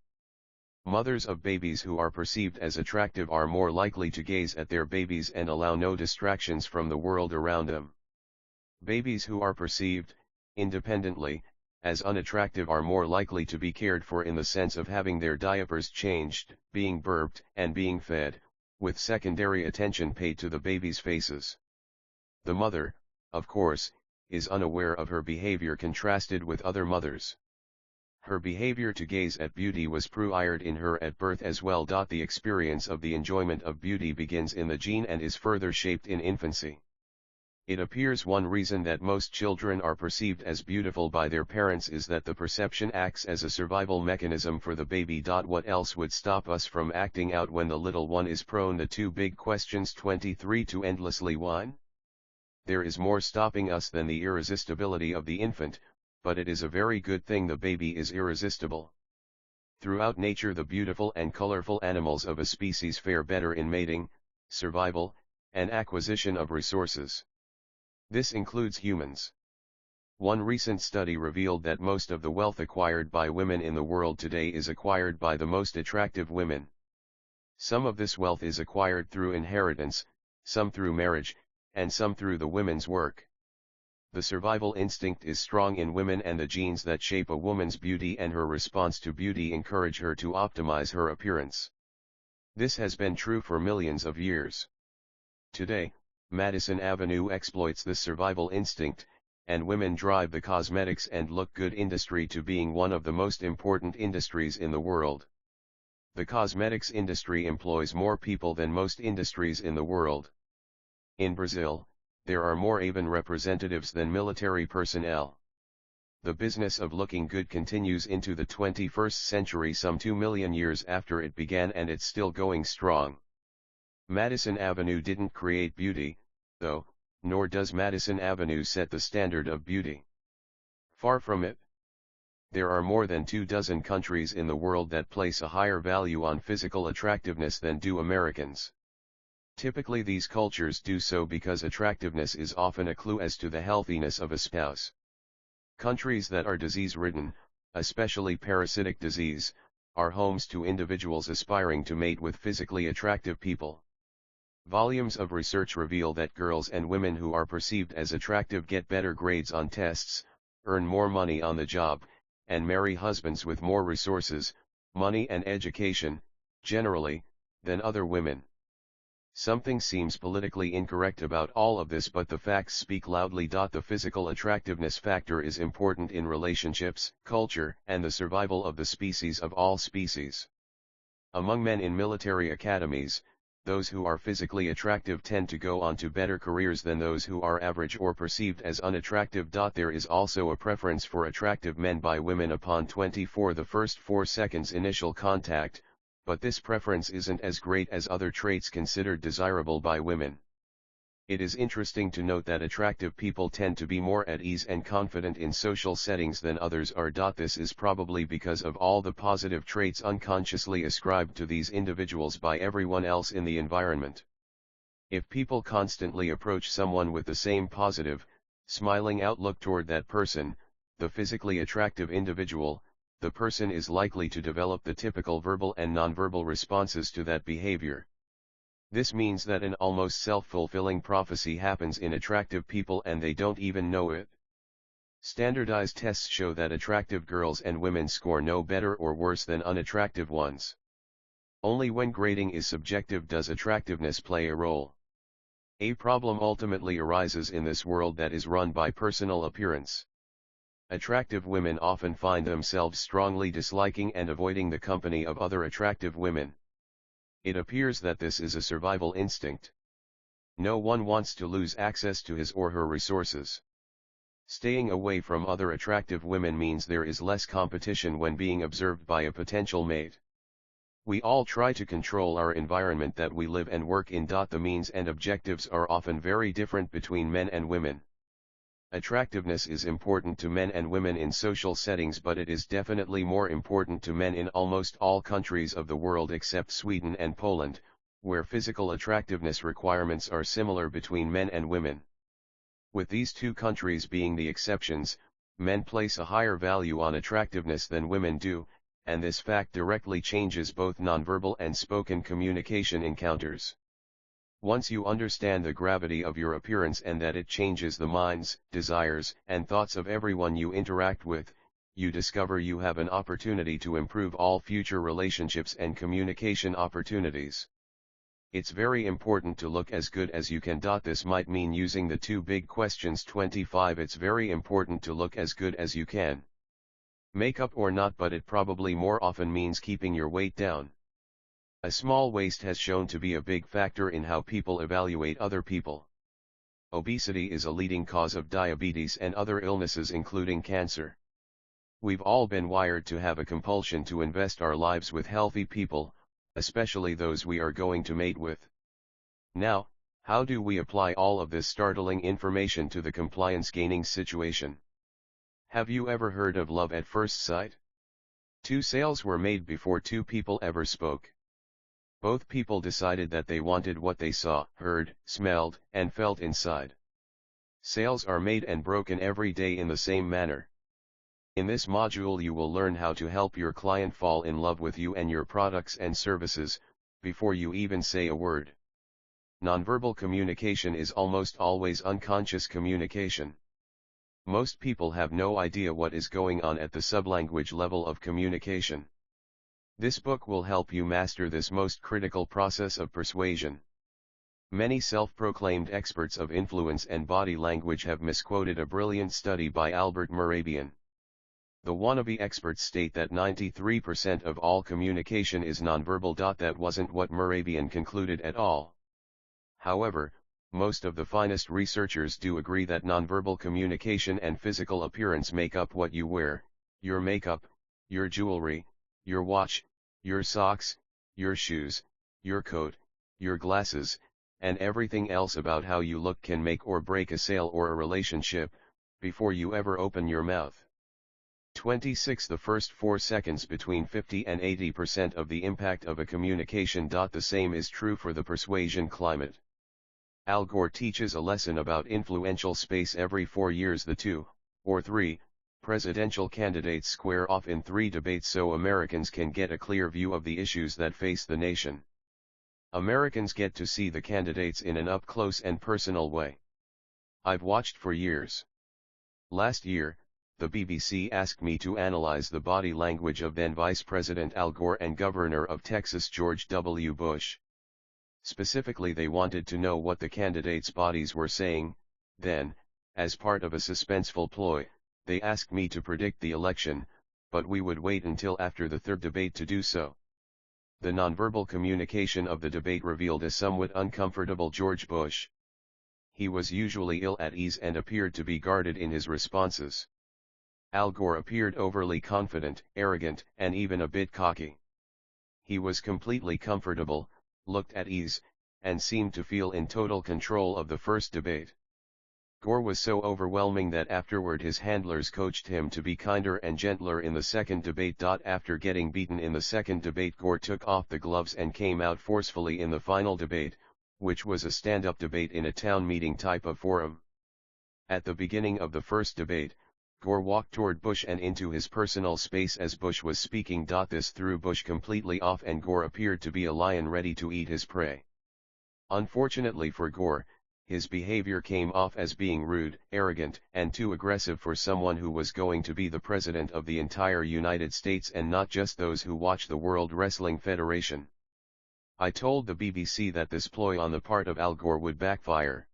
S1: Mothers of babies who are perceived as attractive are more likely to gaze at their babies and allow no distractions from the world around them. Babies who are perceived, independently, as unattractive are more likely to be cared for in the sense of having their diapers changed, being burped, and being fed, with secondary attention paid to the baby's faces. The mother, of course, is unaware of her behavior contrasted with other mothers. Her behavior to gaze at beauty was pre-wired in her at birth as well. The experience of the enjoyment of beauty begins in the gene and is further shaped in infancy. It appears one reason that most children are perceived as beautiful by their parents is that the perception acts as a survival mechanism for the baby. What else would stop us from acting out when the little one is prone to 2 big questions 23 to endlessly whine? There is more stopping us than the irresistibility of the infant, but it is a very good thing the baby is irresistible. Throughout nature the beautiful and colorful animals of a species fare better in mating, survival, and acquisition of resources. This includes humans. One recent study revealed that most of the wealth acquired by women in the world today is acquired by the most attractive women. Some of this wealth is acquired through inheritance, some through marriage, and some through the women's work. The survival instinct is strong in women, and the genes that shape a woman's beauty and her response to beauty encourage her to optimize her appearance. This has been true for millions of years. Today, Madison Avenue exploits this survival instinct, and women drive the cosmetics and look good industry to being one of the most important industries in the world. The cosmetics industry employs more people than most industries in the world. In Brazil, there are more Avon representatives than military personnel. The business of looking good continues into the 21st century, some 2 million years after it began, and it's still going strong. Madison Avenue didn't create beauty, though, nor does Madison Avenue set the standard of beauty. Far from it. There are more than 24 countries in the world that place a higher value on physical attractiveness than do Americans. Typically these cultures do so because attractiveness is often a clue as to the healthiness of a spouse. Countries that are disease-ridden, especially parasitic disease, are homes to individuals aspiring to mate with physically attractive people. Volumes of research reveal that girls and women who are perceived as attractive get better grades on tests, earn more money on the job, and marry husbands with more resources, money and education, generally, than other women. Something seems politically incorrect about all of this, but the facts speak loudly. The physical attractiveness factor is important in relationships, culture, and the survival of the species of all species. Among men in military academies, those who are physically attractive tend to go on to better careers than those who are average or perceived as unattractive. There is also a preference for attractive men by women upon 24 the first 4 seconds initial contact, but this preference isn't as great as other traits considered desirable by women. It is interesting to note that attractive people tend to be more at ease and confident in social settings than others are. This is probably because of all the positive traits unconsciously ascribed to these individuals by everyone else in the environment. If people constantly approach someone with the same positive, smiling outlook toward that person, the physically attractive individual, the person is likely to develop the typical verbal and nonverbal responses to that behavior. This means that an almost self-fulfilling prophecy happens in attractive people and they don't even know it. Standardized tests show that attractive girls and women score no better or worse than unattractive ones. Only when grading is subjective does attractiveness play a role. A problem ultimately arises in this world that is run by personal appearance. Attractive women often find themselves strongly disliking and avoiding the company of other attractive women. It appears that this is a survival instinct. No one wants to lose access to his or her resources. Staying away from other attractive women means there is less competition when being observed by a potential mate. We all try to control our environment that we live and work in. The means and objectives are often very different between men and women. Attractiveness is important to men and women in social settings, but it is definitely more important to men in almost all countries of the world except Sweden and Poland, where physical attractiveness requirements are similar between men and women. With these two countries being the exceptions, men place a higher value on attractiveness than women do, and this fact directly changes both nonverbal and spoken communication encounters. Once you understand the gravity of your appearance and that it changes the minds, desires, and thoughts of everyone you interact with, you discover you have an opportunity to improve all future relationships and communication opportunities. It's very important to look as good as you can. This might mean using the two big questions 25. It's very important to look as good as you can. Makeup or not, but it probably more often means keeping your weight down. A small waist has shown to be a big factor in how people evaluate other people. Obesity is a leading cause of diabetes and other illnesses including cancer. We've all been wired to have a compulsion to invest our lives with healthy people, especially those we are going to mate with. Now, how do we apply all of this startling information to the compliance-gaining situation? Have you ever heard of love at first sight? Two sales were made before two people ever spoke. Both people decided that they wanted what they saw, heard, smelled, and felt inside. Sales are made and broken every day in the same manner. In this module you will learn how to help your client fall in love with you and your products and services, before you even say a word. Nonverbal communication is almost always unconscious communication. Most people have no idea what is going on at the sublanguage level of communication. This book will help you master this most critical process of persuasion. Many self-proclaimed experts of influence and body language have misquoted a brilliant study by Albert Mehrabian. The wannabe experts state that 93% of all communication is nonverbal. That wasn't what Mehrabian concluded at all. However, most of the finest researchers do agree that nonverbal communication and physical appearance make up what you wear, your makeup, your jewelry, your watch, your socks, your shoes, your coat, your glasses, and everything else about how you look can make or break a sale or a relationship, before you ever open your mouth. 26. The first 4 seconds between 50 and 80% of the impact of a communication. The same is true for the persuasion climate. Al Gore teaches a lesson about influential space every 4 years. The 2, or 3, presidential candidates square off in 3 debates so Americans can get a clear view of the issues that face the nation. Americans get to see the candidates in an up-close and personal way. I've watched for years. Last year, the BBC asked me to analyze the body language of then Vice President Al Gore and Governor of Texas George W. Bush. Specifically, they wanted to know what the candidates' bodies were saying. Then, as part of a suspenseful ploy, they asked me to predict the election, but we would wait until after the third debate to do so. The nonverbal communication of the debate revealed a somewhat uncomfortable George Bush. He was usually ill at ease and appeared to be guarded in his responses. Al Gore appeared overly confident, arrogant, and even a bit cocky. He was completely comfortable, looked at ease, and seemed to feel in total control of the first debate. Gore was so overwhelming that afterward his handlers coached him to be kinder and gentler in the second debate. After getting beaten in the second debate, Gore took off the gloves and came out forcefully in the final debate, which was a stand-up debate in a town meeting type of forum. At the beginning of the first debate, Gore walked toward Bush and into his personal space as Bush was speaking. This threw Bush completely off and Gore appeared to be a lion ready to eat his prey. Unfortunately for Gore, his behavior came off as being rude, arrogant, and too aggressive for someone who was going to be the president of the entire United States and not just those who watch the World Wrestling Federation. I told the BBC that this ploy on the part of Al Gore would backfire.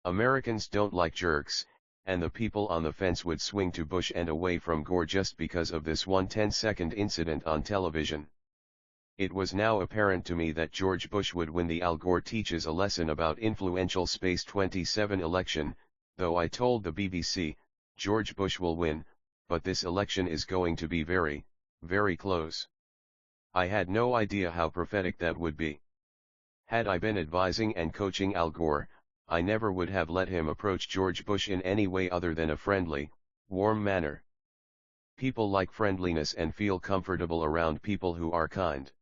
S1: Americans don't like jerks, and the people on the fence would swing to Bush and away from Gore just because of this one 10-second incident on television. It was now apparent to me that George Bush would win the Al Gore teaches a lesson about influential Space 27 election, though I told the BBC, George Bush will win, but this election is going to be very, very close. I had no idea how prophetic that would be. Had I been advising and coaching Al Gore, I never would have let him approach George Bush in any way other than a friendly, warm manner. People like friendliness and feel comfortable around people who are kind.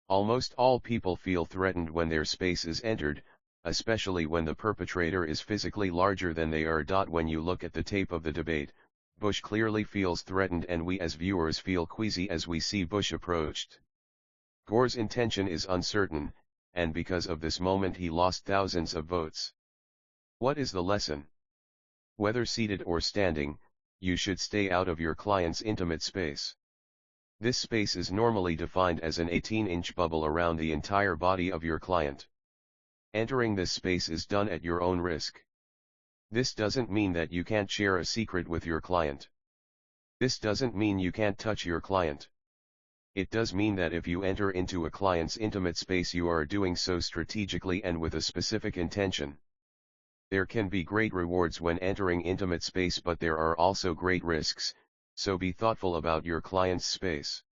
S1: Almost all people feel threatened when their space is entered, especially when the perpetrator is physically larger than they are. When you look at the tape of the debate, Bush clearly feels threatened and we as viewers feel queasy as we see Bush approached. Gore's intention is uncertain, and because of this moment he lost thousands of votes. What is the lesson? Whether seated or standing, you should stay out of your client's intimate space. This space is normally defined as an 18-inch bubble around the entire body of your client. Entering this space is done at your own risk. This doesn't mean that you can't share a secret with your client. This doesn't mean you can't touch your client. It does mean that if you enter into a client's intimate space you are doing so strategically and with a specific intention. There can be great rewards when entering intimate space, but there are also great risks, so be thoughtful about your client's space.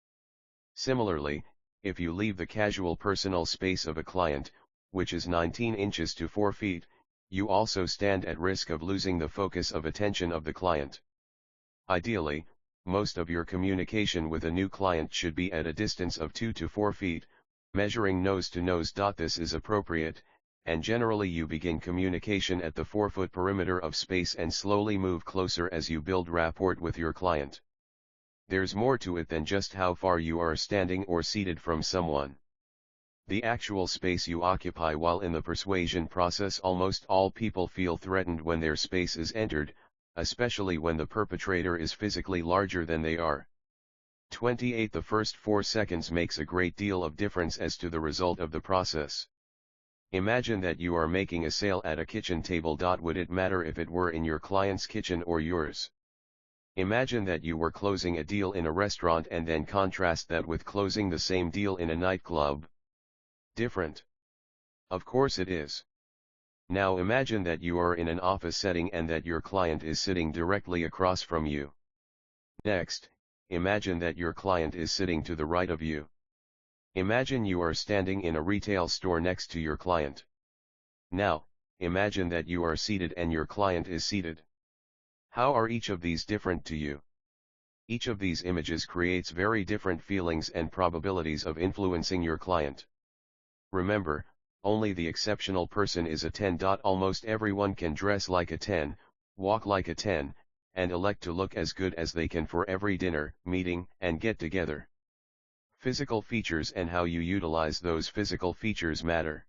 S1: Similarly, if you leave the casual personal space of a client, which is 19 inches to 4 feet, you also stand at risk of losing the focus of attention of the client. Ideally, most of your communication with a new client should be at a distance of 2 to 4 feet, measuring nose to nose. This is appropriate, and generally you begin communication at the 4-foot perimeter of space and slowly move closer as you build rapport with your client. There's more to it than just how far you are standing or seated from someone. The actual space you occupy while in the persuasion process. Almost all people feel threatened when their space is entered, especially when the perpetrator is physically larger than they are. 28 The first 4 seconds makes a great deal of difference as to the result of the process. Imagine that you are making a sale at a kitchen table. Would it matter if it were in your client's kitchen or yours? Imagine that you were closing a deal in a restaurant and then contrast that with closing the same deal in a nightclub. Different? Of course it is. Now imagine that you are in an office setting and that your client is sitting directly across from you. Next, imagine that your client is sitting to the right of you. Imagine you are standing in a retail store next to your client. Now, imagine that you are seated and your client is seated. How are each of these different to you? Each of these images creates very different feelings and probabilities of influencing your client. Remember, only the exceptional person is a 10. Almost everyone can dress like a 10, walk like a 10, and elect to look as good as they can for every dinner, meeting, and get-together. Physical features and how you utilize those physical features matter.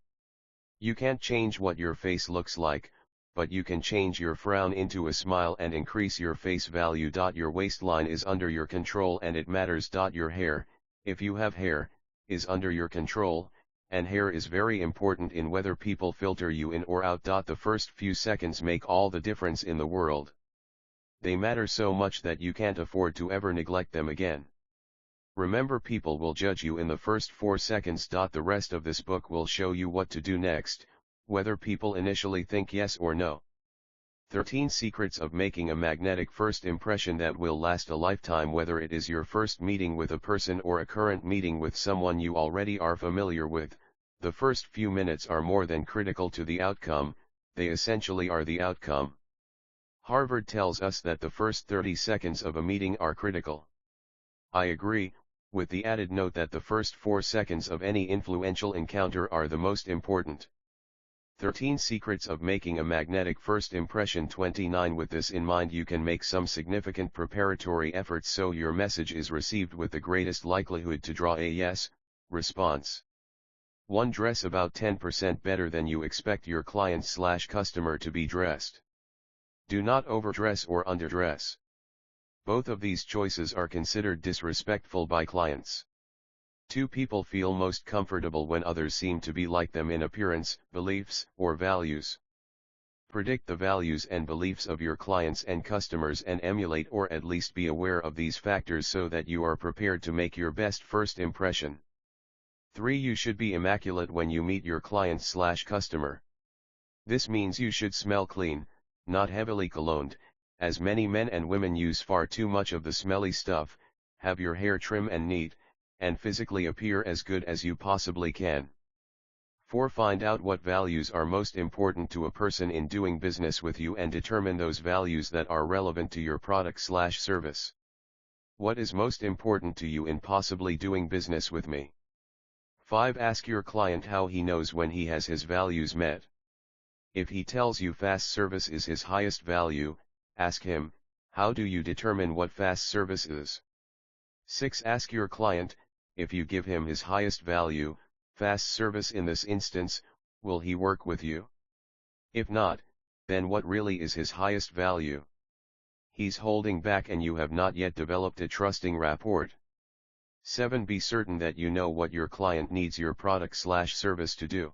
S1: You can't change what your face looks like, but you can change your frown into a smile and increase your face value. Your waistline is under your control and it matters. Your hair, if you have hair, is under your control, and hair is very important in whether people filter you in or out. The first few seconds make all the difference in the world. They matter so much that you can't afford to ever neglect them again. Remember, people will judge you in the first 4 seconds. The rest of this book will show you what to do next, whether people initially think yes or no. 13 Secrets of Making a Magnetic First Impression That Will Last a Lifetime. Whether it is your first meeting with a person or a current meeting with someone you already are familiar with, the first few minutes are more than critical to the outcome, they essentially are the outcome. Harvard tells us that the first 30 seconds of a meeting are critical. I agree, with the added note that the first 4 seconds of any influential encounter are the most important. 13 Secrets of Making a Magnetic First Impression. 29 With this in mind, you can make some significant preparatory efforts so your message is received with the greatest likelihood to draw a yes response. 1. Dress about 10% better than you expect your client/customer to be dressed. Do not overdress or underdress. Both of these choices are considered disrespectful by clients. 2. People feel most comfortable when others seem to be like them in appearance, beliefs, or values. Predict the values and beliefs of your clients and customers and emulate or at least be aware of these factors so that you are prepared to make your best first impression. 3. You should be immaculate when you meet your client/customer. This means you should smell clean, not heavily cologned, as many men and women use far too much of the smelly stuff. Have your hair trim and neat, and physically appear as good as you possibly can. 4. Find out what values are most important to a person in doing business with you and determine those values that are relevant to your product/service. What is most important to you in possibly doing business with me? 5. Ask your client how he knows when he has his values met. If he tells you fast service is his highest value, ask him, how do you determine what fast service is? 6. Ask your client, if you give him his highest value, fast service in this instance, will he work with you? If not, then what really is his highest value? He's holding back and you have not yet developed a trusting rapport. 7. Be certain that you know what your client needs your product/service to do.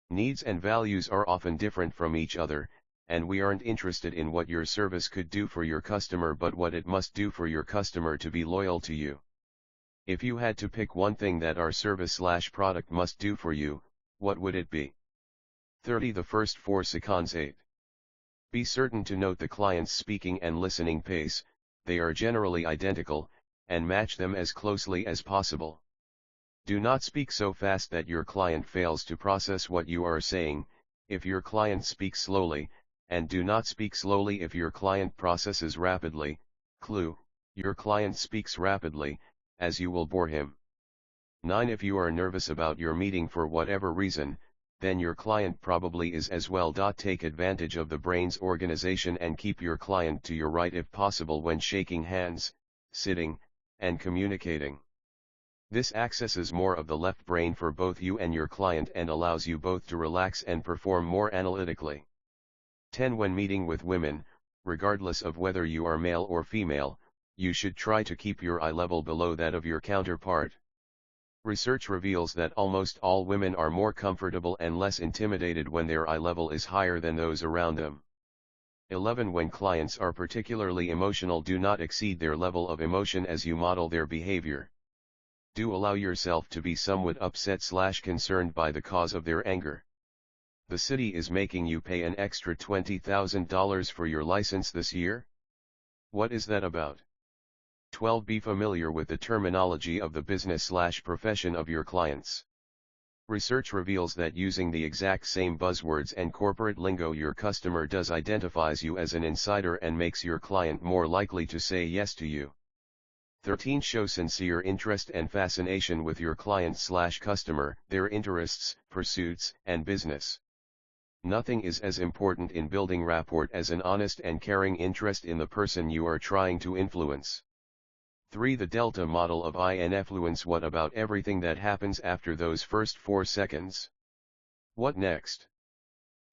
S1: Needs and values are often different from each other, and we aren't interested in what your service could do for your customer but what it must do for your customer to be loyal to you. If you had to pick one thing that our service/product must do for you, what would it be? 30. The first 4 seconds. 8. Be certain to note the client's speaking and listening pace, they are generally identical, and match them as closely as possible. Do not speak so fast that your client fails to process what you are saying, if your client speaks slowly, and do not speak slowly if your client processes rapidly. Clue: your client speaks rapidly, as you will bore him. 9. If you are nervous about your meeting for whatever reason, then your client probably is as well. Take advantage of the brain's organization and keep your client to your right if possible when shaking hands, sitting, and communicating. This accesses more of the left brain for both you and your client and allows you both to relax and perform more analytically. 10. When meeting with women, regardless of whether you are male or female, you should try to keep your eye level below that of your counterpart. Research reveals that almost all women are more comfortable and less intimidated when their eye level is higher than those around them. 11. When clients are particularly emotional, do not exceed their level of emotion as you model their behavior. Do allow yourself to be somewhat upset/concerned by the cause of their anger. The city is making you pay an extra $20,000 for your license this year? What is that about? 12. Be familiar with the terminology of the business/profession of your clients. Research reveals that using the exact same buzzwords and corporate lingo your customer does identifies you as an insider and makes your client more likely to say yes to you. 13. Show sincere interest and fascination with your client/customer, their interests, pursuits, and business. Nothing is as important in building rapport as an honest and caring interest in the person you are trying to influence. 3. The Delta model of influence. What about everything that happens after those first 4 seconds? What next?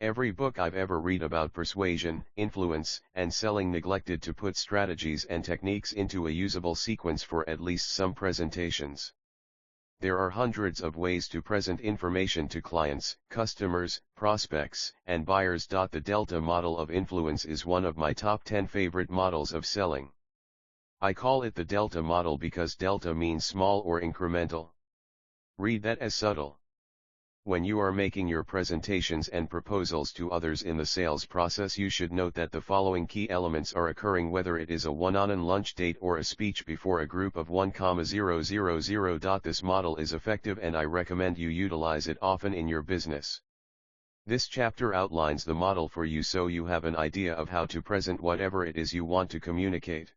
S1: Every book I've ever read about persuasion, influence, and selling neglected to put strategies and techniques into a usable sequence for at least some presentations. There are hundreds of ways to present information to clients, customers, prospects, and buyers. The Delta model of influence is one of my top 10 favorite models of selling. I call it the Delta model because Delta means small or incremental. Read that as subtle. When you are making your presentations and proposals to others in the sales process, you should note that the following key elements are occurring whether it is a one-on-one lunch date or a speech before a group of 1,000. This model is effective and I recommend you utilize it often in your business. This chapter outlines the model for you so you have an idea of how to present whatever it is you want to communicate.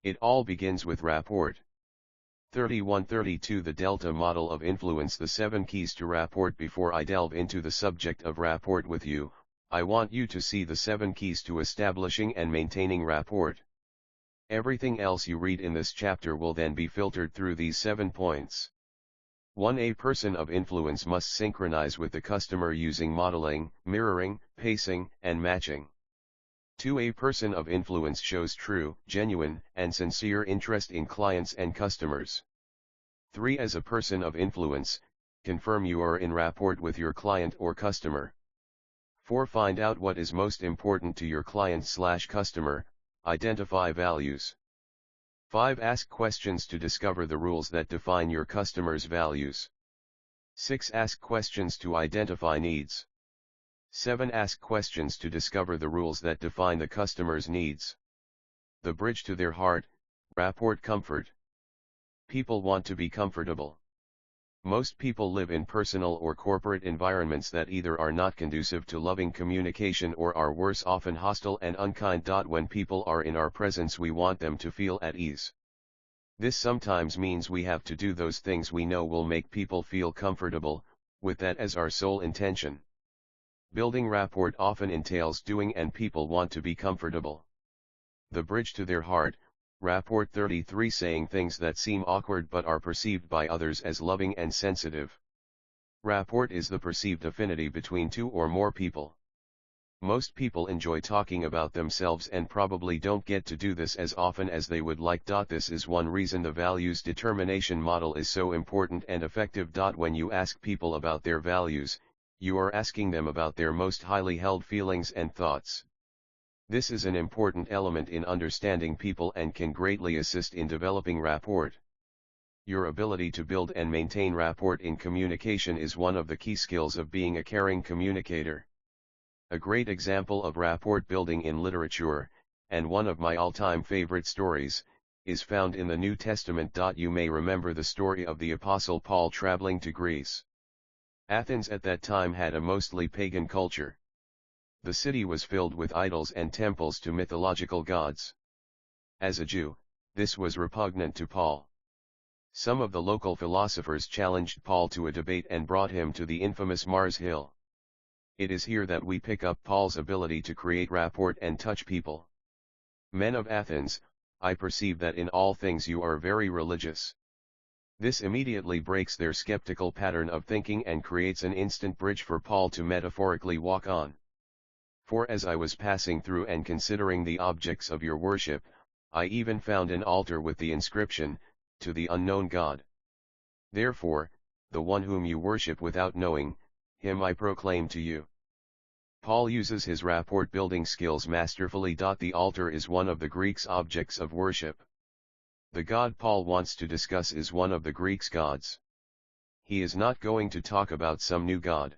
S1: It all begins with rapport. 31-32 The Delta model of influence. The 7 keys to rapport. Before I delve into the subject of rapport with you, I want you to see the 7 keys to establishing and maintaining rapport. Everything else you read in this chapter will then be filtered through these 7 points. 1. A person of influence must synchronize with the customer using modeling, mirroring, pacing, and matching. 2. A person of influence shows true, genuine, and sincere interest in clients and customers. 3. As a person of influence, confirm you are in rapport with your client or customer. 4. Find out what is most important to your client/customer, identify values. 5. Ask questions to discover the rules that define your customer's values. 6. Ask questions to identify needs. 7. Ask questions to discover the rules that define the customer's needs. The bridge to their heart, rapport comfort. People want to be comfortable. Most people live in personal or corporate environments that either are not conducive to loving communication or are worse often hostile and unkind. When people are in our presence, we want them to feel at ease. This sometimes means we have to do those things we know will make people feel comfortable, with that as our sole intention. Building rapport often entails doing, and people want to be comfortable. The bridge to their heart, rapport 33. Saying things that seem awkward but are perceived by others as loving and sensitive. Rapport is the perceived affinity between two or more people. Most people enjoy talking about themselves and probably don't get to do this as often as they would like. This is one reason the values determination model is so important and effective. When you ask people about their values, you are asking them about their most highly held feelings and thoughts. This is an important element in understanding people and can greatly assist in developing rapport. Your ability to build and maintain rapport in communication is one of the key skills of being a caring communicator. A great example of rapport building in literature, and one of my all-time favorite stories, is found in the New Testament. You may remember the story of the Apostle Paul traveling to Greece. Athens at that time had a mostly pagan culture. The city was filled with idols and temples to mythological gods. As a Jew, this was repugnant to Paul. Some of the local philosophers challenged Paul to a debate and brought him to the infamous Mars Hill. It is here that we pick up Paul's ability to create rapport and touch people. Men of Athens, I perceive that in all things you are very religious. This immediately breaks their skeptical pattern of thinking and creates an instant bridge for Paul to metaphorically walk on. For as I was passing through and considering the objects of your worship, I even found an altar with the inscription, "To the unknown God." Therefore, the one whom you worship without knowing, him I proclaim to you. Paul uses his rapport building skills masterfully. The altar is one of the Greeks' objects of worship. The God Paul wants to discuss is one of the Greeks' gods. He is not going to talk about some new god.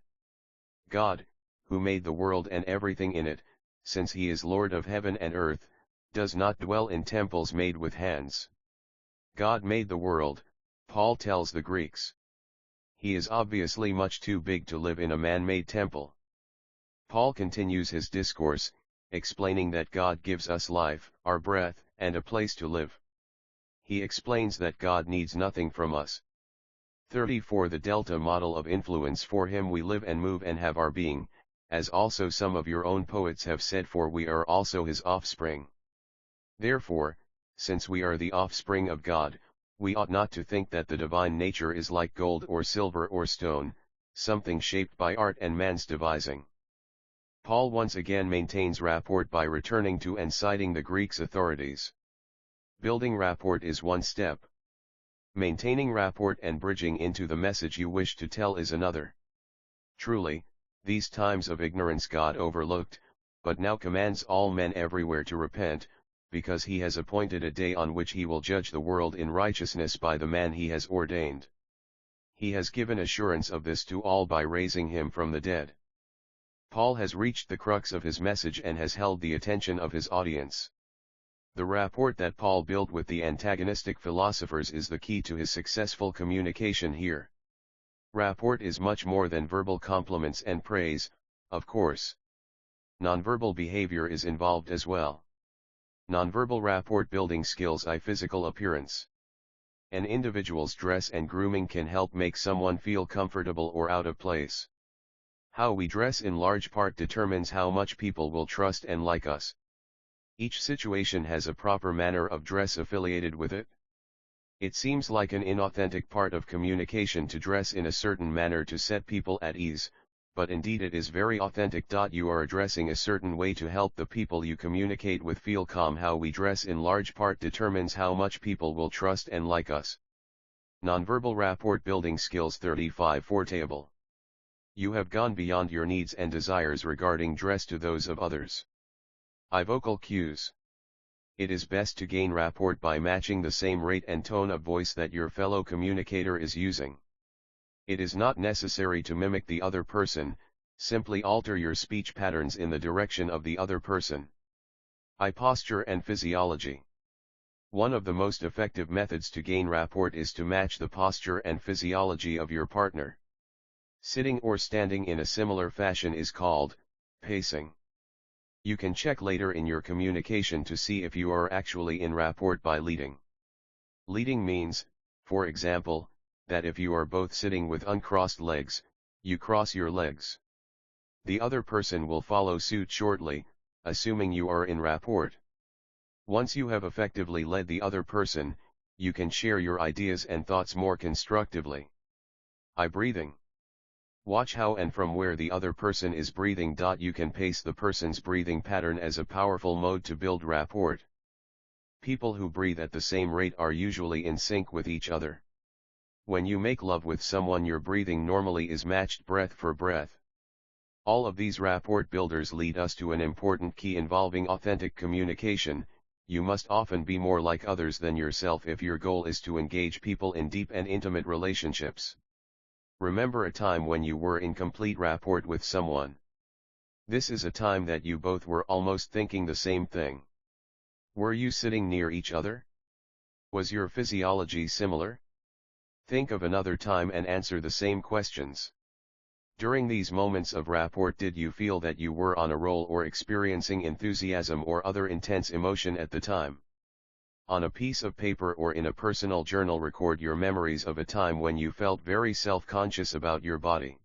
S1: God, who made the world and everything in it, since he is Lord of heaven and earth, does not dwell in temples made with hands. God made the world, Paul tells the Greeks. He is obviously much too big to live in a man-made temple. Paul continues his discourse, explaining that God gives us life, our breath, and a place to live. He explains that God needs nothing from us. 34. The Delta model of influence. For him we live and move and have our being, as also some of your own poets have said, for we are also his offspring. Therefore, since we are the offspring of God, we ought not to think that the divine nature is like gold or silver or stone, something shaped by art and man's devising. Paul once again maintains rapport by returning to and citing the Greeks' authorities. Building rapport is one step. Maintaining rapport and bridging into the message you wish to tell is another. Truly, these times of ignorance God overlooked, but now commands all men everywhere to repent, because he has appointed a day on which he will judge the world in righteousness by the man he has ordained. He has given assurance of this to all by raising him from the dead. Paul has reached the crux of his message and has held the attention of his audience. The rapport that Paul built with the antagonistic philosophers is the key to his successful communication here. Rapport is much more than verbal compliments and praise, of course. Nonverbal behavior is involved as well. Nonverbal rapport building skills. Physical appearance. An individual's dress and grooming can help make someone feel comfortable or out of place. How we dress in large part determines how much people will trust and like us. Each situation has a proper manner of dress affiliated with it. It seems like an inauthentic part of communication to dress in a certain manner to set people at ease, but indeed it is very authentic. You are addressing a certain way to help the people you communicate with feel calm. How we dress in large part determines how much people will trust and like us. Nonverbal rapport building skills 35 Fortable. You have gone beyond your needs and desires regarding dress to those of others. Vocal cues. It is best to gain rapport by matching the same rate and tone of voice that your fellow communicator is using. It is not necessary to mimic the other person, simply alter your speech patterns in the direction of the other person. Eye posture and physiology. One of the most effective methods to gain rapport is to match the posture and physiology of your partner. Sitting or standing in a similar fashion is called pacing. You can check later in your communication to see if you are actually in rapport by leading. Leading means, for example, that if you are both sitting with uncrossed legs, you cross your legs. The other person will follow suit shortly, assuming you are in rapport. Once you have effectively led the other person, you can share your ideas and thoughts more constructively. Eye breathing. Watch how and from where the other person is breathing. You can pace the person's breathing pattern as a powerful mode to build rapport. People who breathe at the same rate are usually in sync with each other. When you make love with someone, your breathing normally is matched breath for breath. All of these rapport builders lead us to an important key involving authentic communication. You must often be more like others than yourself if your goal is to engage people in deep and intimate relationships. Remember a time when you were in complete rapport with someone. This is a time that you both were almost thinking the same thing. Were you sitting near each other? Was your physiology similar? Think of another time and answer the same questions. During these moments of rapport, did you feel that you were on a roll or experiencing enthusiasm or other intense emotion at the time? On a piece of paper or in a personal journal, record your memories of a time when you felt very self-conscious about your body.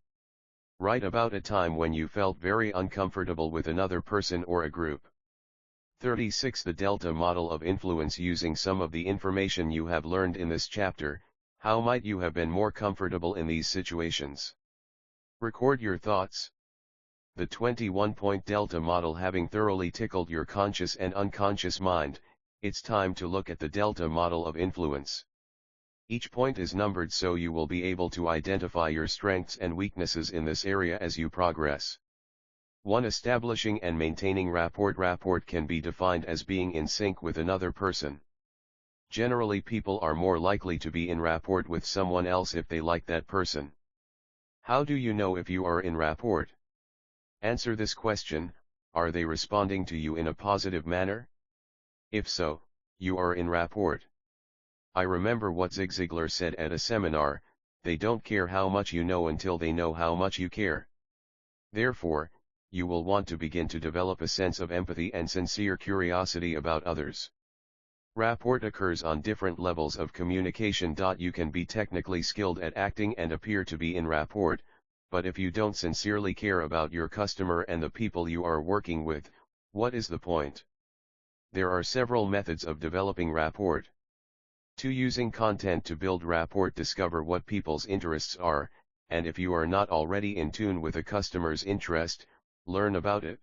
S1: Write about a time when you felt very uncomfortable with another person or a group. 36. The Delta Model of Influence. Using some of the information you have learned in this chapter, how might you have been more comfortable in these situations? Record your thoughts. The 21-point Delta Model. Having thoroughly tickled your conscious and unconscious mind, it's time to look at the Delta Model of Influence. Each point is numbered so you will be able to identify your strengths and weaknesses in this area as you progress. 1. Establishing and maintaining rapport. Rapport can be defined as being in sync with another person. Generally, people are more likely to be in rapport with someone else if they like that person. How do you know if you are in rapport? Answer this question: are they responding to you in a positive manner? If so, you are in rapport. I remember what Zig Ziglar said at a seminar: they don't care how much you know until they know how much you care. Therefore, you will want to begin to develop a sense of empathy and sincere curiosity about others. Rapport occurs on different levels of communication. You can be technically skilled at acting and appear to be in rapport, but if you don't sincerely care about your customer and the people you are working with, what is the point? There are several methods of developing rapport. 2. Using content to build rapport. Discover what people's interests are, and if you are not already in tune with a customer's interest, learn about it.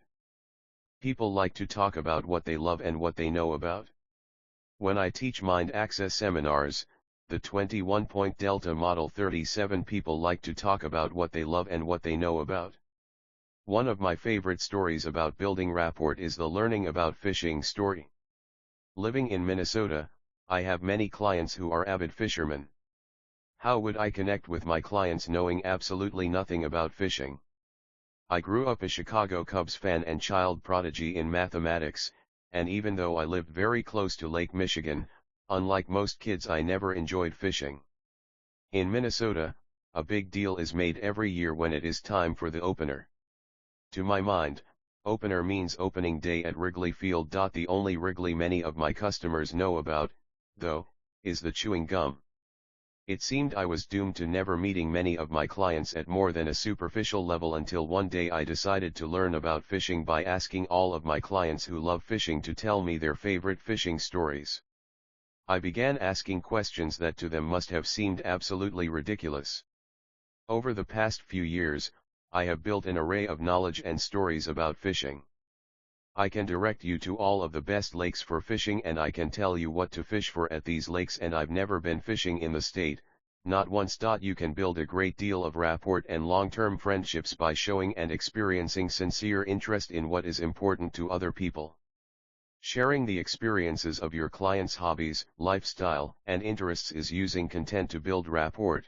S1: People like to talk about what they love and what they know about. When I teach mind access seminars, the 21-point Delta Model, 37 people like to talk about what they love and what they know about. One of my favorite stories about building rapport is the learning about fishing story. Living in Minnesota, I have many clients who are avid fishermen. How would I connect with my clients knowing absolutely nothing about fishing? I grew up a Chicago Cubs fan and child prodigy in mathematics, and even though I lived very close to Lake Michigan, unlike most kids, I never enjoyed fishing. In Minnesota, a big deal is made every year when it is time for the opener. To my mind, opener means opening day at Wrigley Field. The only Wrigley many of my customers know about, though, is the chewing gum. It seemed I was doomed to never meeting many of my clients at more than a superficial level until one day I decided to learn about fishing by asking all of my clients who love fishing to tell me their favorite fishing stories. I began asking questions that to them must have seemed absolutely ridiculous. Over the past few years, I have built an array of knowledge and stories about fishing. I can direct you to all of the best lakes for fishing, and I can tell you what to fish for at these lakes, and I've never been fishing in the state, not once. You can build a great deal of rapport and long-term friendships by showing and experiencing sincere interest in what is important to other people. Sharing the experiences of your client's hobbies, lifestyle, and interests is using content to build rapport.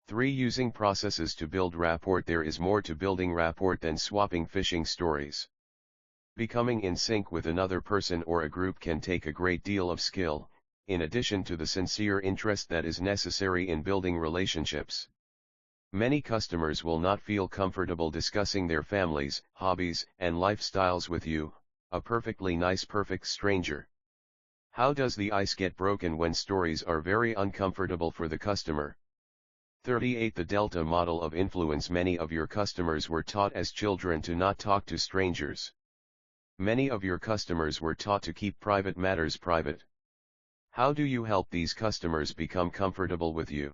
S1: 3. Using processes to build rapport. There is more to building rapport than swapping fishing stories. Becoming in sync with another person or a group can take a great deal of skill, in addition to the sincere interest that is necessary in building relationships. Many customers will not feel comfortable discussing their families, hobbies, and lifestyles with you, a perfectly nice perfect stranger. How does the ice get broken when stories are very uncomfortable for the customer? 38. The Delta model of influence. Many of your customers were taught as children to not talk to strangers. Many of your customers were taught to keep private matters private. How do you help these customers become comfortable with you?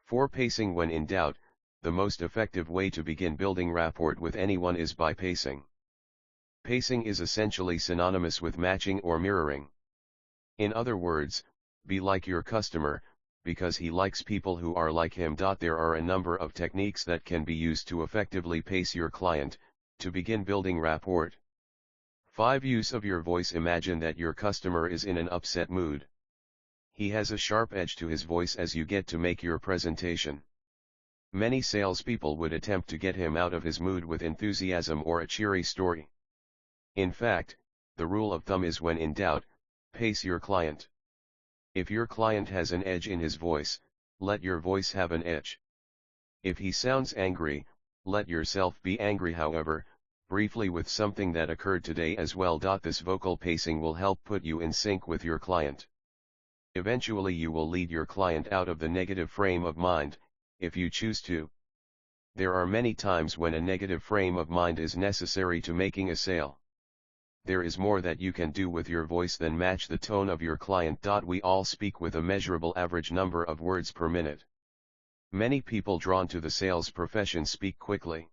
S1: 4. Pacing. When in doubt, the most effective way to begin building rapport with anyone is by pacing. Pacing is essentially synonymous with matching or mirroring. In other words, be like your customer, because he likes people who are like him. There are a number of techniques that can be used to effectively pace your client, to begin building rapport. 5. Use of your voice. Imagine that your customer is in an upset mood. He has a sharp edge to his voice as you get to make your presentation. Many salespeople would attempt to get him out of his mood with enthusiasm or a cheery story. In fact, the rule of thumb is, when in doubt, pace your client. If your client has an edge in his voice, let your voice have an edge. If he sounds angry, let yourself be angry, however, briefly, with something that occurred today as well. This vocal pacing will help put you in sync with your client. Eventually you will lead your client out of the negative frame of mind, if you choose to. There are many times when a negative frame of mind is necessary to making a sale. There is more that you can do with your voice than match the tone of your client. We all speak with a measurable average number of words per minute. Many people drawn to the sales profession speak quickly.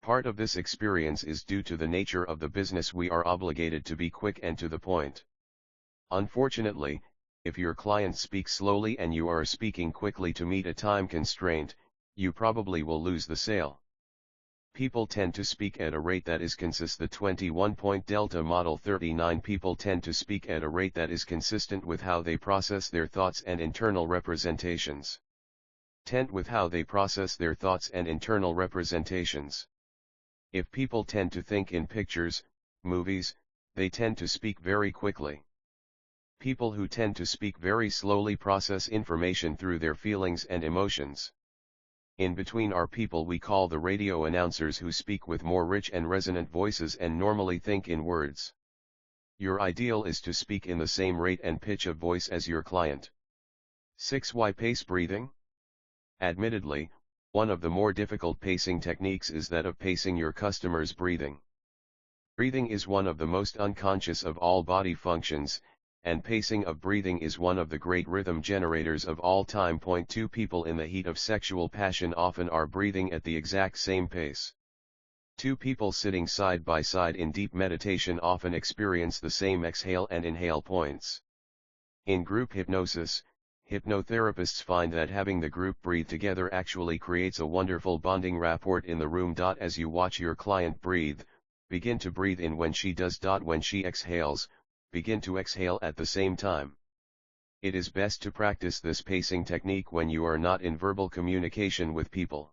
S1: Part of this experience is due to the nature of the business. We are obligated to be quick and to the point. Unfortunately, if your client speaks slowly and you are speaking quickly to meet a time constraint, you probably will lose the sale. People tend to speak at a rate that is consistent. The 21-point Delta model. 39. People tend to speak at a rate that is consistent with how they process their thoughts and internal representations. Tend with how they process their thoughts and internal representations. If people tend to think in pictures, movies, they tend to speak very quickly. People who tend to speak very slowly process information through their feelings and emotions. In between are people we call the radio announcers, who speak with more rich and resonant voices and normally think in words. Your ideal is to speak in the same rate and pitch of voice as your client. 6. Why pace breathing? Admittedly, one of the more difficult pacing techniques is that of pacing your customer's breathing. Breathing is one of the most unconscious of all body functions, and pacing of breathing is one of the great rhythm generators of all time. 2. People in the heat of sexual passion often are breathing at the exact same pace. 2. People sitting side by side in deep meditation often experience the same exhale and inhale points. In group hypnosis, hypnotherapists find that having the group breathe together actually creates a wonderful bonding rapport in the room. As you watch your client breathe, begin to breathe in when she does. When she exhales, begin to exhale at the same time. It is best to practice this pacing technique when you are not in verbal communication with people.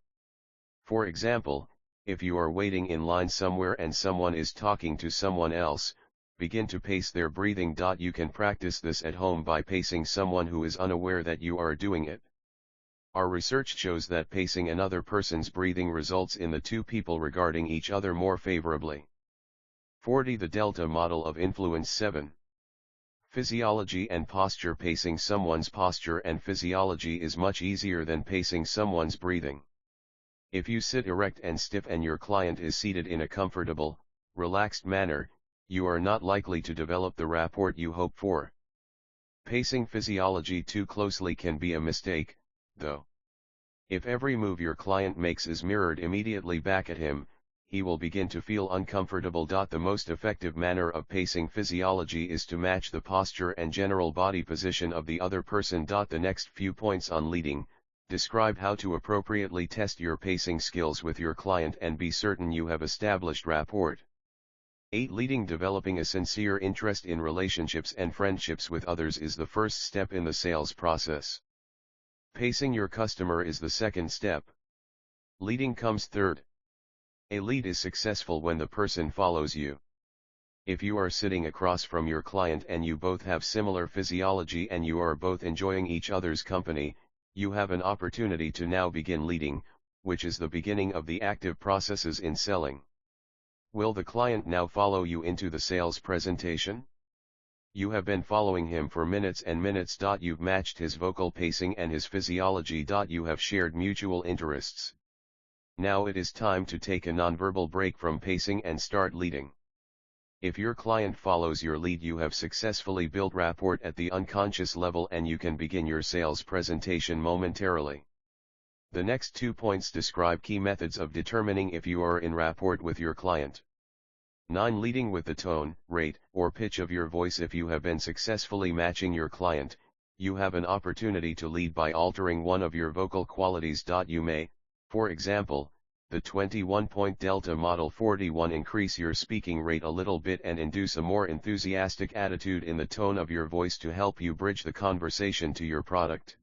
S1: For example, if you are waiting in line somewhere and someone is talking to someone else, begin to pace their breathing. You can practice this at home by pacing someone who is unaware that you are doing it. Our research shows that pacing another person's breathing results in the two people regarding each other more favorably. 40. The Delta model of influence. 7. Physiology and posture. Pacing someone's posture and physiology is much easier than pacing someone's breathing. If you sit erect and stiff and your client is seated in a comfortable, relaxed manner, you are not likely to develop the rapport you hope for. Pacing physiology too closely can be a mistake, though. If every move your client makes is mirrored immediately back at him, he will begin to feel uncomfortable. The most effective manner of pacing physiology is to match the posture and general body position of the other person. The next few points on leading describe how to appropriately test your pacing skills with your client and be certain you have established rapport. 8. Leading. Developing a sincere interest in relationships and friendships with others is the first step in the sales process. Pacing your customer is the second step. Leading comes third. A lead is successful when the person follows you. If you are sitting across from your client and you both have similar physiology and you are both enjoying each other's company, you have an opportunity to now begin leading, which is the beginning of the active processes in selling. Will the client now follow you into the sales presentation? You have been following him for minutes and minutes. You've matched his vocal pacing and his physiology. You have shared mutual interests. Now it is time to take a nonverbal break from pacing and start leading. If your client follows your lead, you have successfully built rapport at the unconscious level and you can begin your sales presentation momentarily. The next 2 points describe key methods of determining if you are in rapport with your client. 9. Leading with the tone, rate, or pitch of your voice. If you have been successfully matching your client, you have an opportunity to lead by altering one of your vocal qualities. You may, for example, the 21-point Delta Model 41, increase your speaking rate a little bit and induce a more enthusiastic attitude in the tone of your voice to help you bridge the conversation to your product.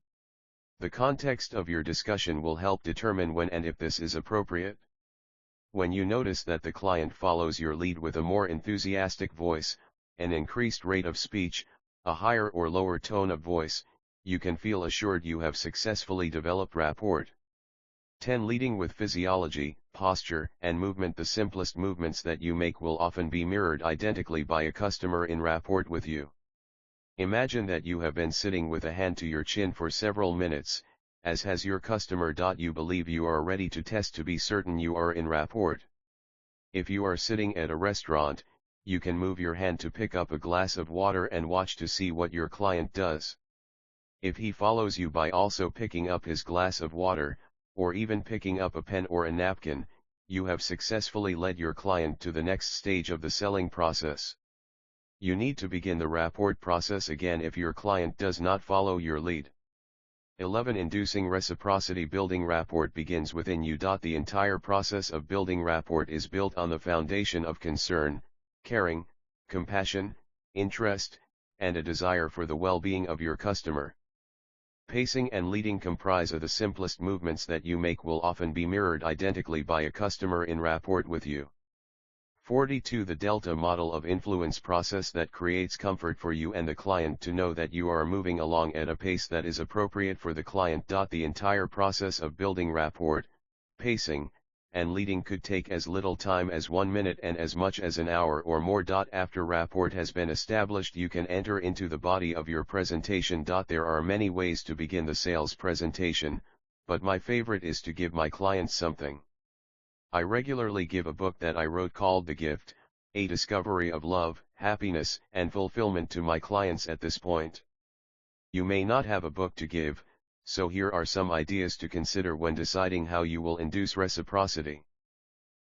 S1: The context of your discussion will help determine when and if this is appropriate. When you notice that the client follows your lead with a more enthusiastic voice, an increased rate of speech, a higher or lower tone of voice, you can feel assured you have successfully developed rapport. 10. Leading with physiology, posture, and movement. The simplest movements that you make will often be mirrored identically by a customer in rapport with you. Imagine that you have been sitting with a hand to your chin for several minutes, as has your customer. You believe you are ready to test to be certain you are in rapport. If you are sitting at a restaurant, you can move your hand to pick up a glass of water and watch to see what your client does. If he follows you by also picking up his glass of water, or even picking up a pen or a napkin, you have successfully led your client to the next stage of the selling process. You need to begin the rapport process again if your client does not follow your lead. 11. Inducing reciprocity. Building rapport begins within you. The entire process of building rapport is built on the foundation of concern, caring, compassion, interest, and a desire for the well-being of your customer. Pacing and leading comprise of the simplest movements that you make will often be mirrored identically by a customer in rapport with you. 42. The Delta model of influence process that creates comfort for you and the client to know that you are moving along at a pace that is appropriate for the client. The entire process of building rapport, pacing, and leading could take as little time as 1 minute and as much as an hour or more. After rapport has been established, you can enter into the body of your presentation. There are many ways to begin the sales presentation, but my favorite is to give my clients something. I regularly give a book that I wrote called The Gift, A Discovery of Love, Happiness, and Fulfillment to my clients at this point. You may not have a book to give, so here are some ideas to consider when deciding how you will induce reciprocity.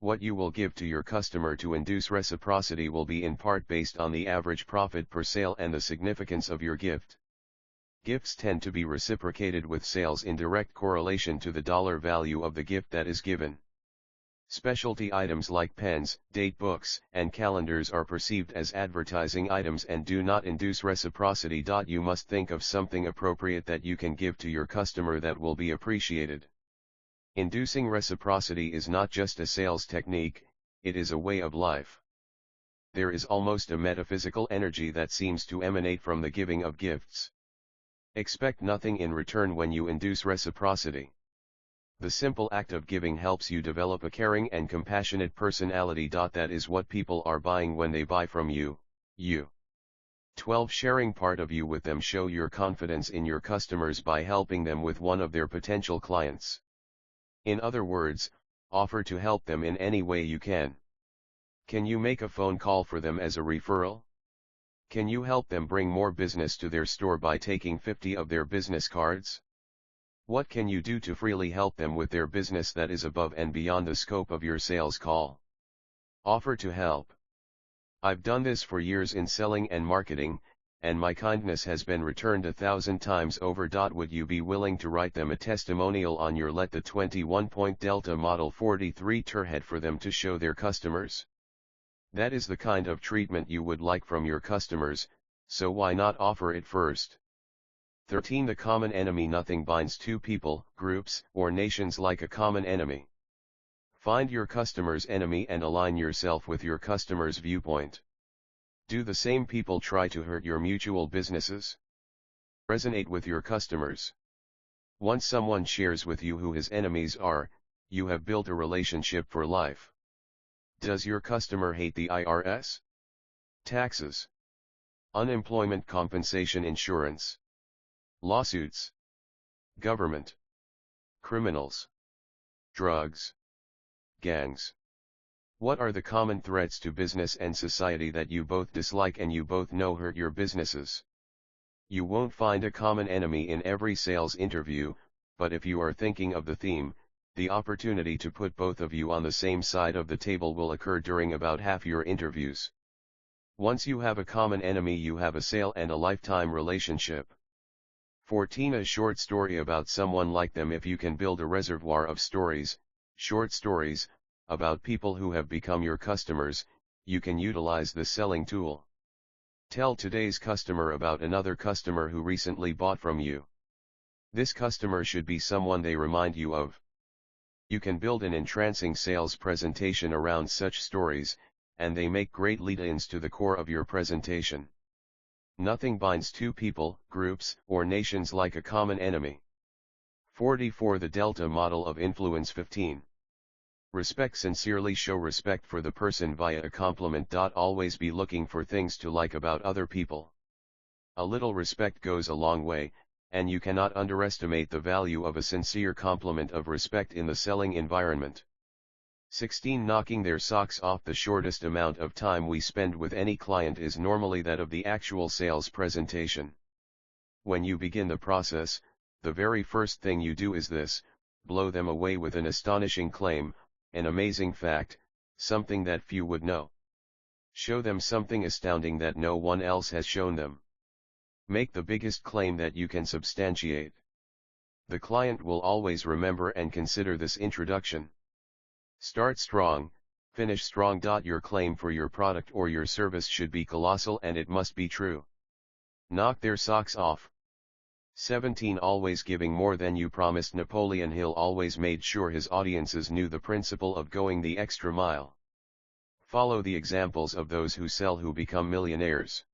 S1: What you will give to your customer to induce reciprocity will be in part based on the average profit per sale and the significance of your gift. Gifts tend to be reciprocated with sales in direct correlation to the dollar value of the gift that is given. Specialty items like pens, date books, and calendars are perceived as advertising items and do not induce reciprocity. You must think of something appropriate that you can give to your customer that will be appreciated. Inducing reciprocity is not just a sales technique, it is a way of life. There is almost a metaphysical energy that seems to emanate from the giving of gifts. Expect nothing in return when you induce reciprocity. The simple act of giving helps you develop a caring and compassionate personality. That is what people are buying when they buy from you. 12. Sharing part of you with them. Show your confidence in your customers by helping them with one of their potential clients. In other words, offer to help them in any way you can. Can you make a phone call for them as a referral? Can you help them bring more business to their store by taking 50 of their business cards? What can you do to freely help them with their business that is above and beyond the scope of your sales call? Offer to help. I've done this for years in selling and marketing, and my kindness has been returned 1,000 times over. Would you be willing to write them a testimonial on your Let the 21-point Delta Model 43 Turhead for them to show their customers? That is the kind of treatment you would like from your customers, so why not offer it first? 13. The common enemy. Nothing binds two people, groups, or nations like a common enemy. Find your customer's enemy and align yourself with your customer's viewpoint. Do the same people try to hurt your mutual businesses? Resonate with your customers. Once someone shares with you who his enemies are, you have built a relationship for life. Does your customer hate the IRS? Taxes? Unemployment compensation insurance? Lawsuits? Government? Criminals? Drugs? Gangs? What are the common threats to business and society that you both dislike and you both know hurt your businesses? You won't find a common enemy in every sales interview, but if you are thinking of the theme, the opportunity to put both of you on the same side of the table will occur during about half your interviews. Once you have a common enemy, you have a sale and a lifetime relationship. 14. A short story about someone like them. If you can build a reservoir of stories, short stories, about people who have become your customers, you can utilize the selling tool. Tell today's customer about another customer who recently bought from you. This customer should be someone they remind you of. You can build an entrancing sales presentation around such stories, and they make great lead-ins to the core of your presentation. Nothing binds two people, groups, or nations like a common enemy. 44. The Delta Model of Influence. 15. Respect. Sincerely show respect for the person via a compliment. Always be looking for things to like about other people. A little respect goes a long way, and you cannot underestimate the value of a sincere compliment of respect in the selling environment. 16. Knocking their socks off. The shortest amount of time we spend with any client is normally that of the actual sales presentation. When you begin the process, the very first thing you do is this: blow them away with an astonishing claim, an amazing fact, something that few would know. Show them something astounding that no one else has shown them. Make the biggest claim that you can substantiate. The client will always remember and consider this introduction. Start strong, finish strong. Your claim for your product or your service should be colossal and it must be true. Knock their socks off. 17. Always giving more than you promised. Napoleon Hill always made sure his audiences knew the principle of going the extra mile. Follow the examples of those who sell who become millionaires.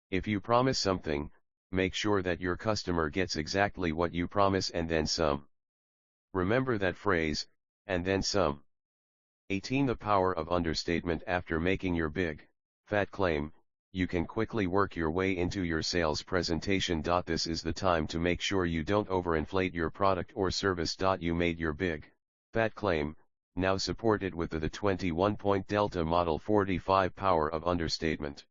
S1: If you promise something, make sure that your customer gets exactly what you promise and then some. Remember that phrase, and then some. 18. The power of understatement. After making your big, fat claim, you can quickly work your way into your sales presentation. This is the time to make sure you don't overinflate your product or service. You made your big, fat claim, now support it with the 21-point Delta Model 45 power of understatement.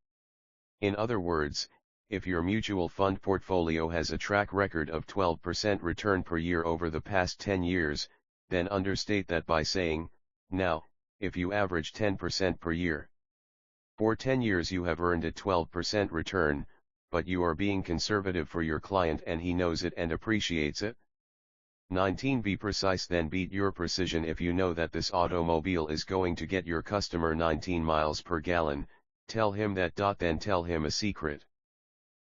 S1: In other words, if your mutual fund portfolio has a track record of 12% return per year over the past 10 years, then understate that by saying, now, if you average 10% per year. For 10 years you have earned a 12% return, but you are being conservative for your client and he knows it and appreciates it. 19. Be precise. Then beat your precision. If you know that this automobile is going to get your customer 19 miles per gallon, tell him that. Then tell him a secret.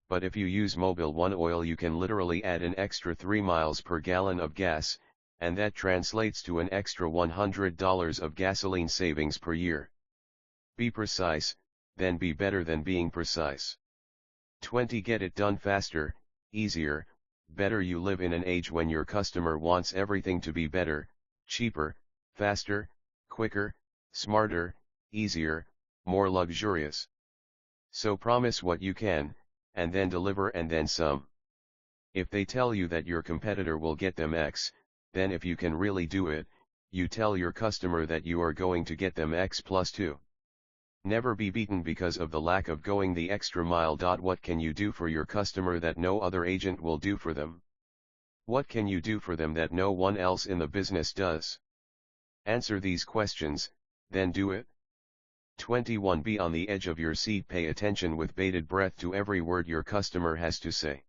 S1: But if you use Mobil 1 oil, you can literally add an extra 3 miles per gallon of gas, and that translates to an extra $100 of gasoline savings per year. Be precise, then be better than being precise. 20. Get it done faster, easier, better. You live in an age when your customer wants everything to be better, cheaper, faster, quicker, smarter, easier, more luxurious. So promise what you can, and then deliver and then some. If they tell you that your competitor will get them X, then if you can really do it, you tell your customer that you are going to get them X plus 2. Never be beaten because of the lack of going the extra mile. What can you do for your customer that no other agent will do for them? What can you do for them that no one else in the business does? Answer these questions, then do it. 21. Be on the edge of your seat. Pay attention with bated breath to every word your customer has to say.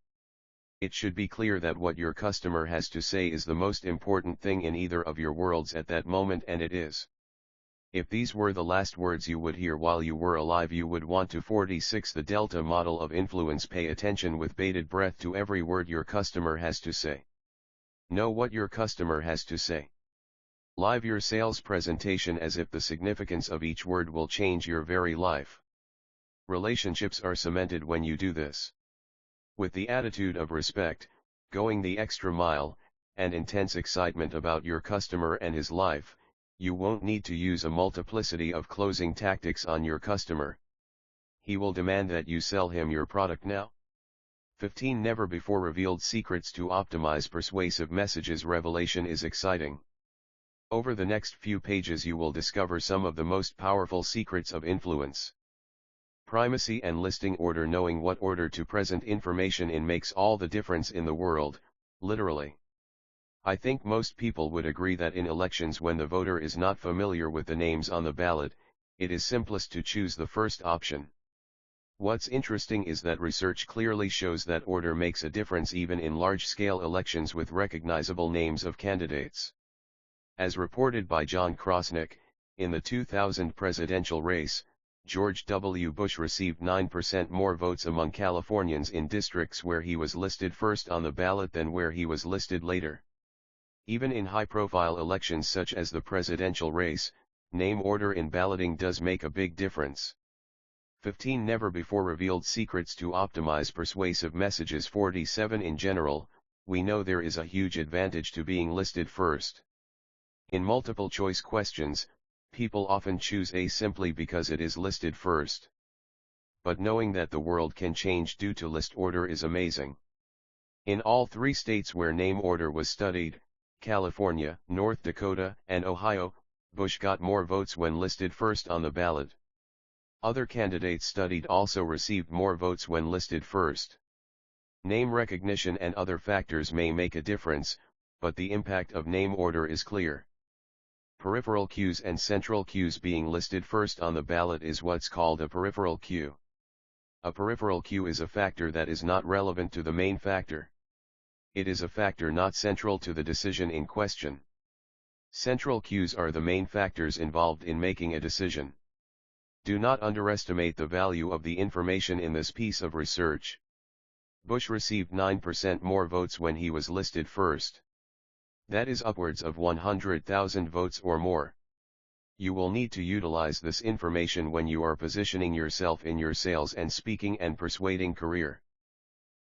S1: It should be clear that what your customer has to say is the most important thing in either of your worlds at that moment, and it is. If these were the last words you would hear while you were alive, you would want to. 46. The Delta model of influence. Pay attention with bated breath to every word your customer has to say. Know what your customer has to say. Live your sales presentation as if the significance of each word will change your very life. Relationships are cemented when you do this. With the attitude of respect, going the extra mile, and intense excitement about your customer and his life, you won't need to use a multiplicity of closing tactics on your customer. He will demand that you sell him your product now. 15. Never before revealed secrets to optimize persuasive messages. Revelation is exciting. Over the next few pages you will discover some of the most powerful secrets of influence. Primacy and listing order. Knowing what order to present information in makes all the difference in the world, literally. I think most people would agree that in elections, when the voter is not familiar with the names on the ballot, it is simplest to choose the first option. What's interesting is that research clearly shows that order makes a difference even in large-scale elections with recognizable names of candidates. As reported by John Krosnick, in the 2000 presidential race, George W. Bush received 9% more votes among Californians in districts where he was listed first on the ballot than where he was listed later. Even in high-profile elections such as the presidential race, name order in balloting does make a big difference. 15. Never before revealed secrets to optimize persuasive messages. 47. In general, we know there is a huge advantage to being listed first. In multiple choice questions, people often choose A simply because it is listed first. But knowing that the world can change due to list order is amazing. In all 3 states where name order was studied, California, North Dakota, and Ohio, Bush got more votes when listed first on the ballot. Other candidates studied also received more votes when listed first. Name recognition and other factors may make a difference, but the impact of name order is clear. Peripheral cues and central cues. Being listed first on the ballot is what's called a peripheral cue. A peripheral cue is a factor that is not relevant to the main factor. It is a factor not central to the decision in question. Central cues are the main factors involved in making a decision. Do not underestimate the value of the information in this piece of research. Bush received 9% more votes when he was listed first. That is upwards of 100,000 votes or more. You will need to utilize this information when you are positioning yourself in your sales and speaking and persuading career.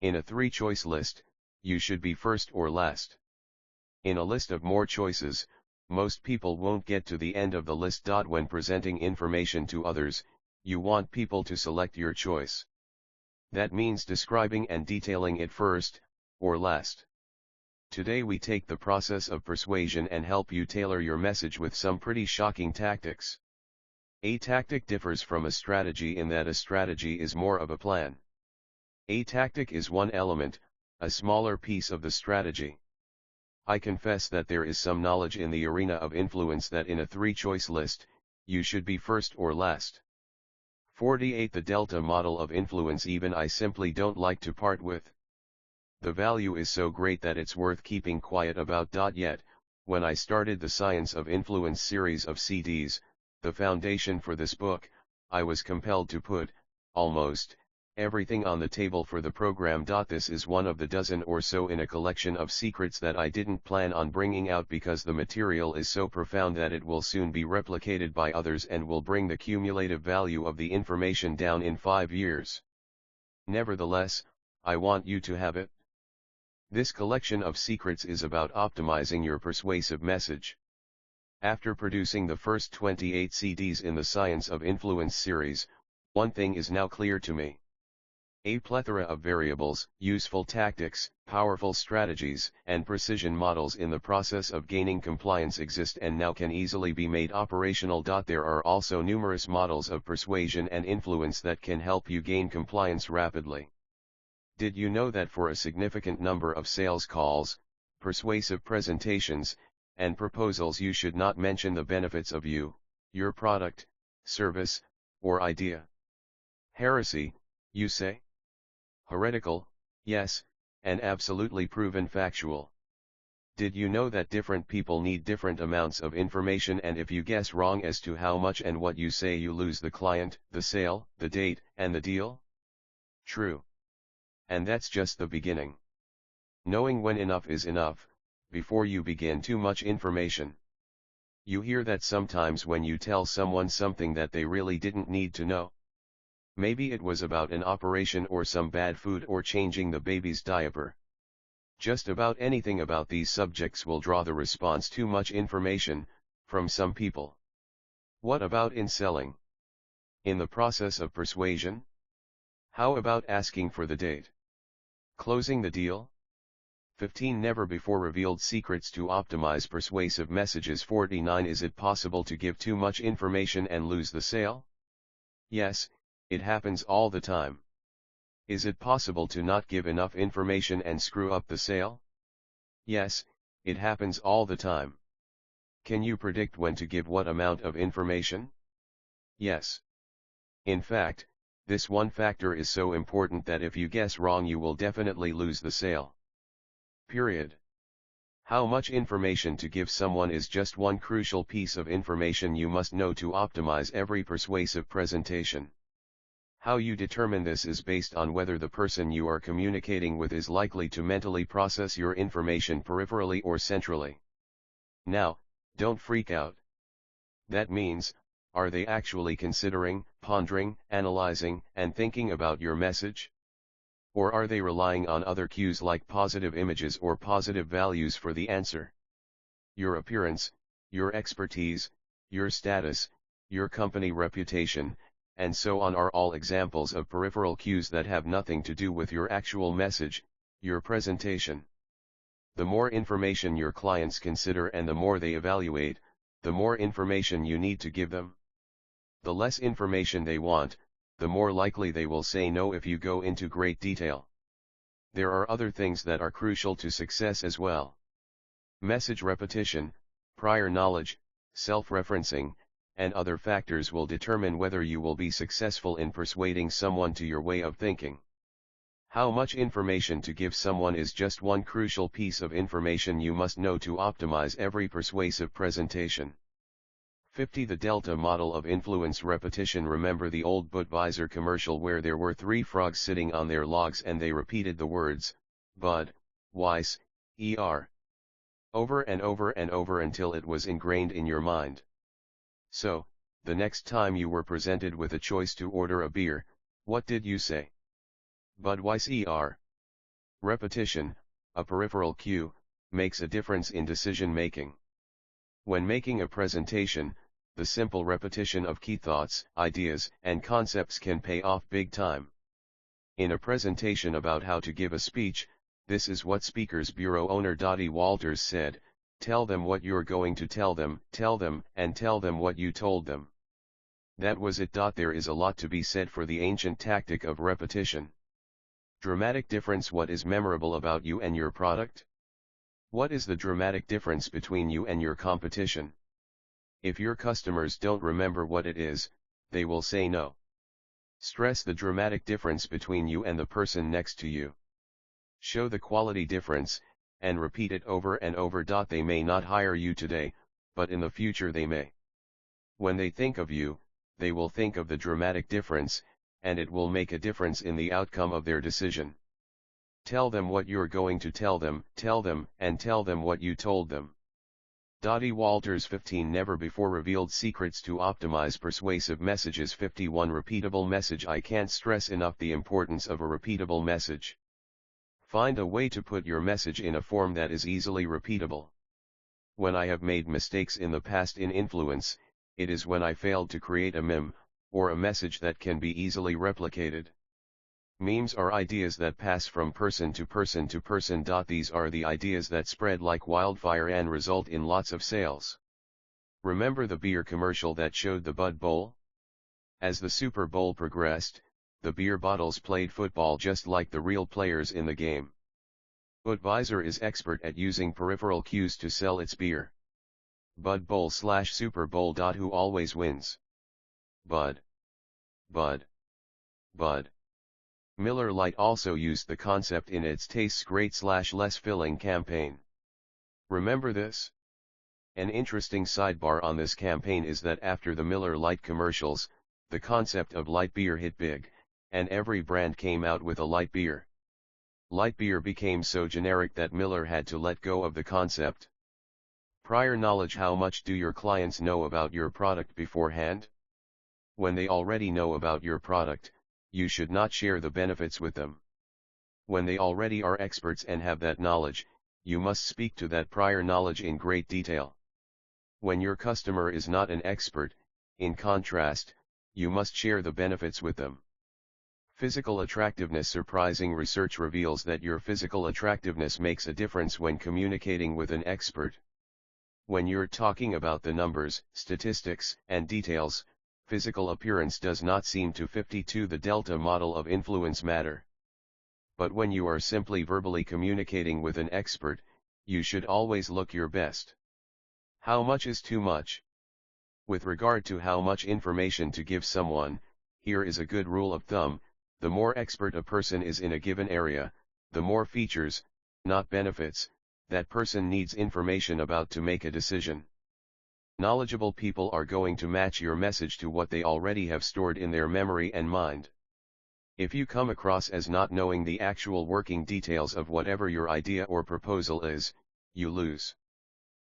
S1: In a 3-choice list, you should be first or last. In a list of more choices, most people won't get to the end of the list. When presenting information to others, you want people to select your choice. That means describing and detailing it first, or last. Today we take the process of persuasion and help you tailor your message with some pretty shocking tactics. A tactic differs from a strategy in that a strategy is more of a plan. A tactic is one element, a smaller piece of the strategy. I confess that there is some knowledge in the arena of influence that in a 3-choice list, you should be first or last. 48. The Delta model of influence. Even I simply don't like to part with. The value is so great that it's worth keeping quiet about. Yet, when I started the Science of Influence series of CDs, the foundation for this book, I was compelled to put, almost, everything on the table for the program. This is one of the dozen or so in a collection of secrets that I didn't plan on bringing out because the material is so profound that it will soon be replicated by others and will bring the cumulative value of the information down in 5 years. Nevertheless, I want you to have it. This collection of secrets is about optimizing your persuasive message. After producing the first 28 CDs in the Science of Influence series, one thing is now clear to me. A plethora of variables, useful tactics, powerful strategies, and precision models in the process of gaining compliance exist and now can easily be made operational. There are also numerous models of persuasion and influence that can help you gain compliance rapidly. Did you know that for a significant number of sales calls, persuasive presentations, and proposals you should not mention the benefits of you, your product, service, or idea? Heresy, you say? Heretical, yes, and absolutely proven factual. Did you know that different people need different amounts of information, and if you guess wrong as to how much and what you say, you lose the client, the sale, the date, and the deal? True. And that's just the beginning. Knowing when enough is enough, before you begin too much information. You hear that sometimes when you tell someone something that they really didn't need to know. Maybe it was about an operation or some bad food or changing the baby's diaper. Just about anything about these subjects will draw the response "too much information" from some people. What about in selling? In the process of persuasion? How about asking for the date? Closing the deal? 15 Never before revealed secrets to optimize persuasive messages. 49 Is it possible to give too much information and lose the sale? Yes, it happens all the time. Is it possible to not give enough information and screw up the sale? Yes, it happens all the time. Can you predict when to give what amount of information? Yes. In fact, this one factor is so important that if you guess wrong, you will definitely lose the sale. Period. How much information to give someone is just one crucial piece of information you must know to optimize every persuasive presentation. How you determine this is based on whether the person you are communicating with is likely to mentally process your information peripherally or centrally. Now, don't freak out. That means, are they actually considering, pondering, analyzing, and thinking about your message? Or are they relying on other cues like positive images or positive values for the answer? Your appearance, your expertise, your status, your company reputation, and so on are all examples of peripheral cues that have nothing to do with your actual message, your presentation. The more information your clients consider and the more they evaluate, the more information you need to give them. The less information they want, the more likely they will say no if you go into great detail. There are other things that are crucial to success as well. Message repetition, prior knowledge, self-referencing, and other factors will determine whether you will be successful in persuading someone to your way of thinking. How much information to give someone is just one crucial piece of information you must know to optimize every persuasive presentation. 50 The Delta Model of Influence Repetition. Remember the old Budweiser commercial where there were 3 frogs sitting on their logs and they repeated the words, Bud, Weiss, ER, over and over and over until it was ingrained in your mind. So, the next time you were presented with a choice to order a beer, what did you say? Budweiser. Repetition, a peripheral cue, makes a difference in decision making. When making a presentation, the simple repetition of key thoughts, ideas, and concepts can pay off big time. In a presentation about how to give a speech, this is what Speakers Bureau owner Dottie Walters said: tell them what you're going to tell them, and tell them what you told them. That was it. There is a lot to be said for the ancient tactic of repetition. Dramatic difference. What is memorable about you and your product? What is the dramatic difference between you and your competition? If your customers don't remember what it is, they will say no. Stress the dramatic difference between you and the person next to you. Show the quality difference, and repeat it over and over. They may not hire you today, but in the future they may. When they think of you, they will think of the dramatic difference, and it will make a difference in the outcome of their decision. Tell them what you're going to tell them, and tell them what you told them. Dottie Walters. 15 Never before revealed secrets to optimize persuasive messages. 51 Repeatable message. I can't stress enough the importance of a repeatable message. Find a way to put your message in a form that is easily repeatable. When I have made mistakes in the past in influence, it is when I failed to create a meme, or a message that can be easily replicated. Memes are ideas that pass from person to person to person. These are the ideas that spread like wildfire and result in lots of sales. Remember the beer commercial that showed the Bud Bowl? As the Super Bowl progressed, the beer bottles played football just like the real players in the game. Budweiser is expert at using peripheral cues to sell its beer. Bud Bowl/Super Bowl. Who always wins? Bud. Bud. Bud. Miller Lite also used the concept in its Tastes Great/Less Filling campaign. Remember this? An interesting sidebar on this campaign is that after the Miller Lite commercials, the concept of light beer hit big, and every brand came out with a light beer. Light beer became so generic that Miller had to let go of the concept. Prior knowledge. How much do your clients know about your product beforehand? When they already know about your product, you should not share the benefits with them. When they already are experts and have that knowledge, you must speak to that prior knowledge in great detail. When your customer is not an expert, in contrast, you must share the benefits with them. Physical attractiveness. Surprising research reveals that your physical attractiveness makes a difference when communicating with an expert. When you're talking about the numbers, statistics, and details, physical appearance does not seem to fit into the Delta model of influence matter. But when you are simply verbally communicating with an expert, you should always look your best. How much is too much? With regard to how much information to give someone, here is a good rule of thumb: the more expert a person is in a given area, the more features, not benefits, that person needs information about to make a decision. Knowledgeable people are going to match your message to what they already have stored in their memory and mind. If you come across as not knowing the actual working details of whatever your idea or proposal is, you lose.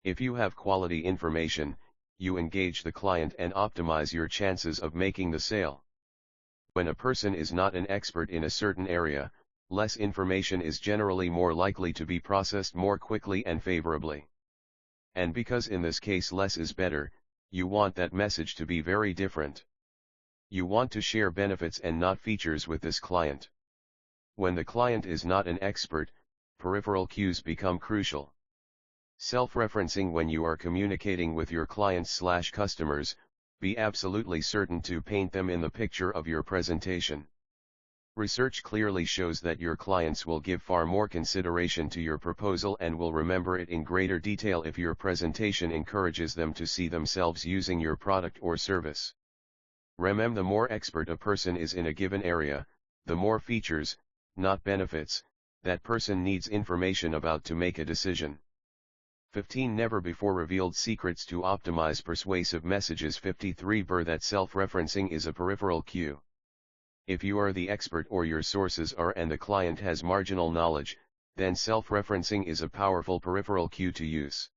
S1: If you have quality information, you engage the client and optimize your chances of making the sale. When a person is not an expert in a certain area, less information is generally more likely to be processed more quickly and favorably. And because in this case less is better, you want that message to be very different. You want to share benefits and not features with this client. When the client is not an expert, peripheral cues become crucial. Self-referencing. When you are communicating with your clients/customers, be absolutely certain to paint them in the picture of your presentation. Research clearly shows that your clients will give far more consideration to your proposal and will remember it in greater detail if your presentation encourages them to see themselves using your product or service. Remember, the more expert a person is in a given area, the more features, not benefits, that person needs information about to make a decision. 15 Never before revealed secrets to optimize persuasive messages. 53 That self-referencing is a peripheral cue. If you are the expert or your sources are and the client has marginal knowledge, then self-referencing is a powerful peripheral cue to use.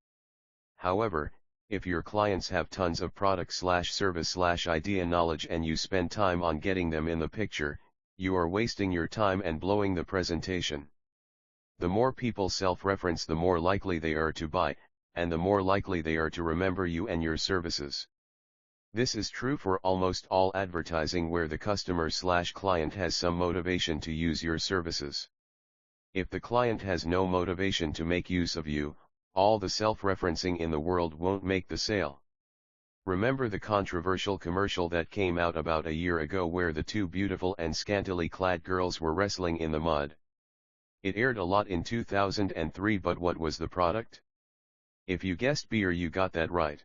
S1: However, if your clients have tons of product/service/idea knowledge and you spend time on getting them in the picture, you are wasting your time and blowing the presentation. The more people self-reference, the more likely they are to buy, and the more likely they are to remember you and your services. This is true for almost all advertising where the customer/client has some motivation to use your services. If the client has no motivation to make use of you, all the self-referencing in the world won't make the sale. Remember the controversial commercial that came out about a year ago where the two beautiful and scantily clad girls were wrestling in the mud? It aired a lot in 2003, but what was the product? If you guessed beer, you got that right.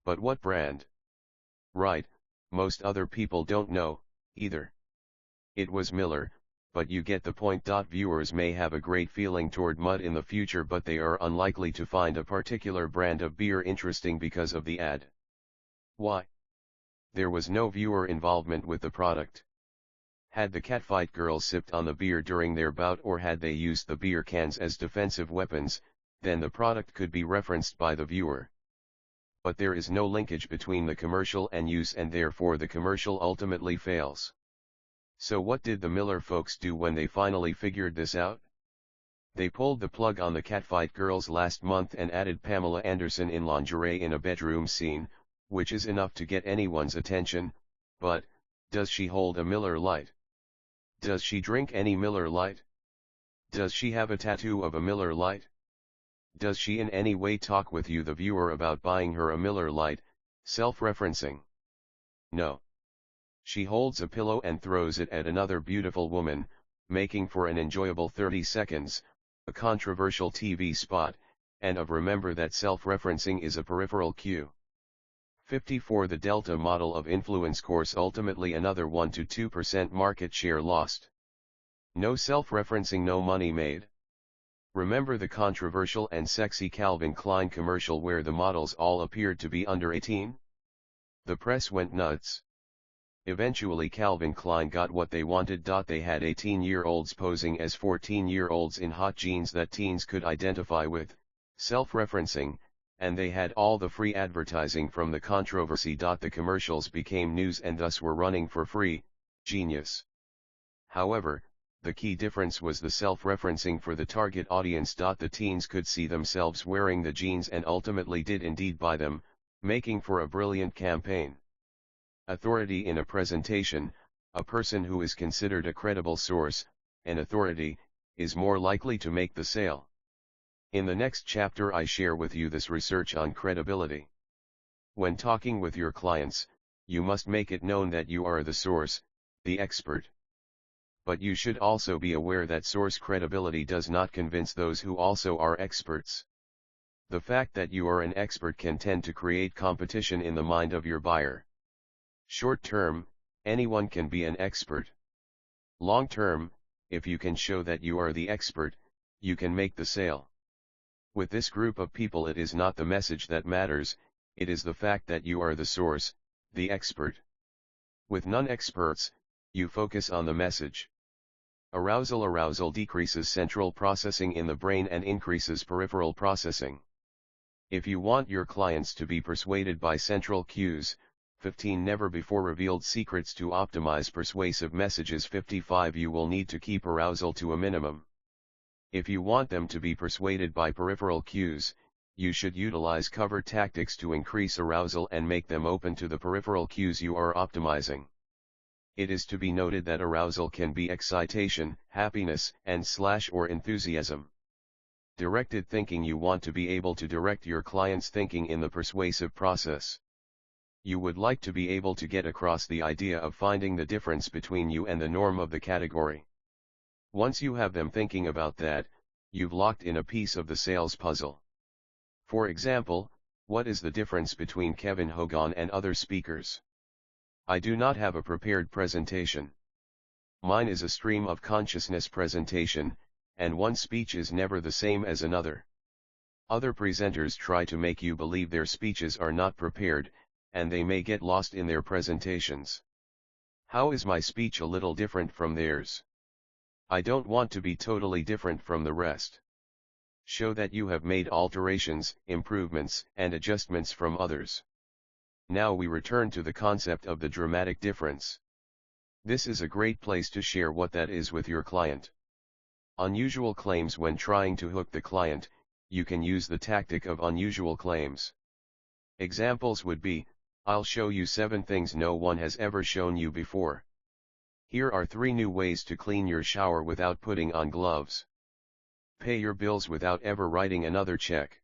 S1: But what brand? Right, most other people don't know, either. It was Miller, but you get the point. Viewers may have a great feeling toward mud in the future, but they are unlikely to find a particular brand of beer interesting because of the ad. Why? There was no viewer involvement with the product. Had the catfight girls sipped on the beer during their bout, or had they used the beer cans as defensive weapons, then the product could be referenced by the viewer. But there is no linkage between the commercial and use, and therefore the commercial ultimately fails. So what did the Miller folks do when they finally figured this out? They pulled the plug on the catfight girls last month and added Pamela Anderson in lingerie in a bedroom scene, which is enough to get anyone's attention, but, does she hold a Miller Lite? Does she drink any Miller Lite? Does she have a tattoo of a Miller Lite? Does she in any way talk with you, the viewer, about buying her a Miller Lite? Self-referencing. No. She holds a pillow and throws it at another beautiful woman, making for an enjoyable 30 seconds, a controversial TV spot, and of remember that self-referencing is a peripheral cue. 54 The Delta model of influence course, ultimately another 1 to 2% market share lost. No self-referencing, no money made. Remember the controversial and sexy Calvin Klein commercial where the models all appeared to be under 18? The press went nuts. Eventually Calvin Klein got what they wanted. They had 18-year-olds posing as 14-year-olds in hot jeans that teens could identify with, self-referencing, and they had all the free advertising from the controversy. The commercials became news and thus were running for free. Genius. However, the key difference was the self-referencing for the target audience. The teens could see themselves wearing the jeans and ultimately did indeed buy them, making for a brilliant campaign. Authority in a presentation. A person who is considered a credible source, an authority, is more likely to make the sale. In the next chapter I share with you this research on credibility. When talking with your clients, you must make it known that you are the source, the expert. But you should also be aware that source credibility does not convince those who also are experts. The fact that you are an expert can tend to create competition in the mind of your buyer. Short term, anyone can be an expert. Long term, if you can show that you are the expert, you can make the sale. With this group of people, it is not the message that matters, it is the fact that you are the source, the expert. With non-experts, you focus on the message. Arousal decreases central processing in the brain and increases peripheral processing. If you want your clients to be persuaded by central cues, 15 never before revealed secrets to optimize persuasive messages. 55 You will need to keep arousal to a minimum. If you want them to be persuaded by peripheral cues, you should utilize cover tactics to increase arousal and make them open to the peripheral cues you are optimizing. It is to be noted that arousal can be excitation, happiness, and/or enthusiasm. Directed thinking. You want to be able to direct your client's thinking in the persuasive process. You would like to be able to get across the idea of finding the difference between you and the norm of the category. Once you have them thinking about that, you've locked in a piece of the sales puzzle. For example, what is the difference between Kevin Hogan and other speakers? I do not have a prepared presentation. Mine is a stream of consciousness presentation, and one speech is never the same as another. Other presenters try to make you believe their speeches are not prepared, and they may get lost in their presentations. How is my speech a little different from theirs? I don't want to be totally different from the rest. Show that you have made alterations, improvements, and adjustments from others. Now we return to the concept of the dramatic difference. This is a great place to share what that is with your client. Unusual claims. When trying to hook the client, you can use the tactic of unusual claims. Examples would be, I'll show you 7 things no one has ever shown you before. Here are 3 new ways to clean your shower without putting on gloves. Pay your bills without ever writing another check.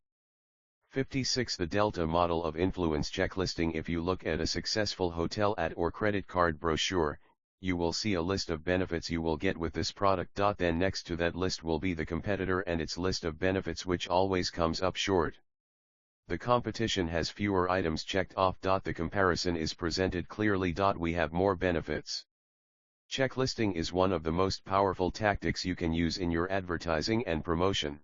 S1: 56 The Delta model of influence checklisting. If you look at a successful hotel ad or credit card brochure, you will see a list of benefits you will get with this product. Then next to that list will be the competitor and its list of benefits, which always comes up short. The competition has fewer items checked off. The comparison is presented clearly. We have more benefits. Checklisting is one of the most powerful tactics you can use in your advertising and promotion.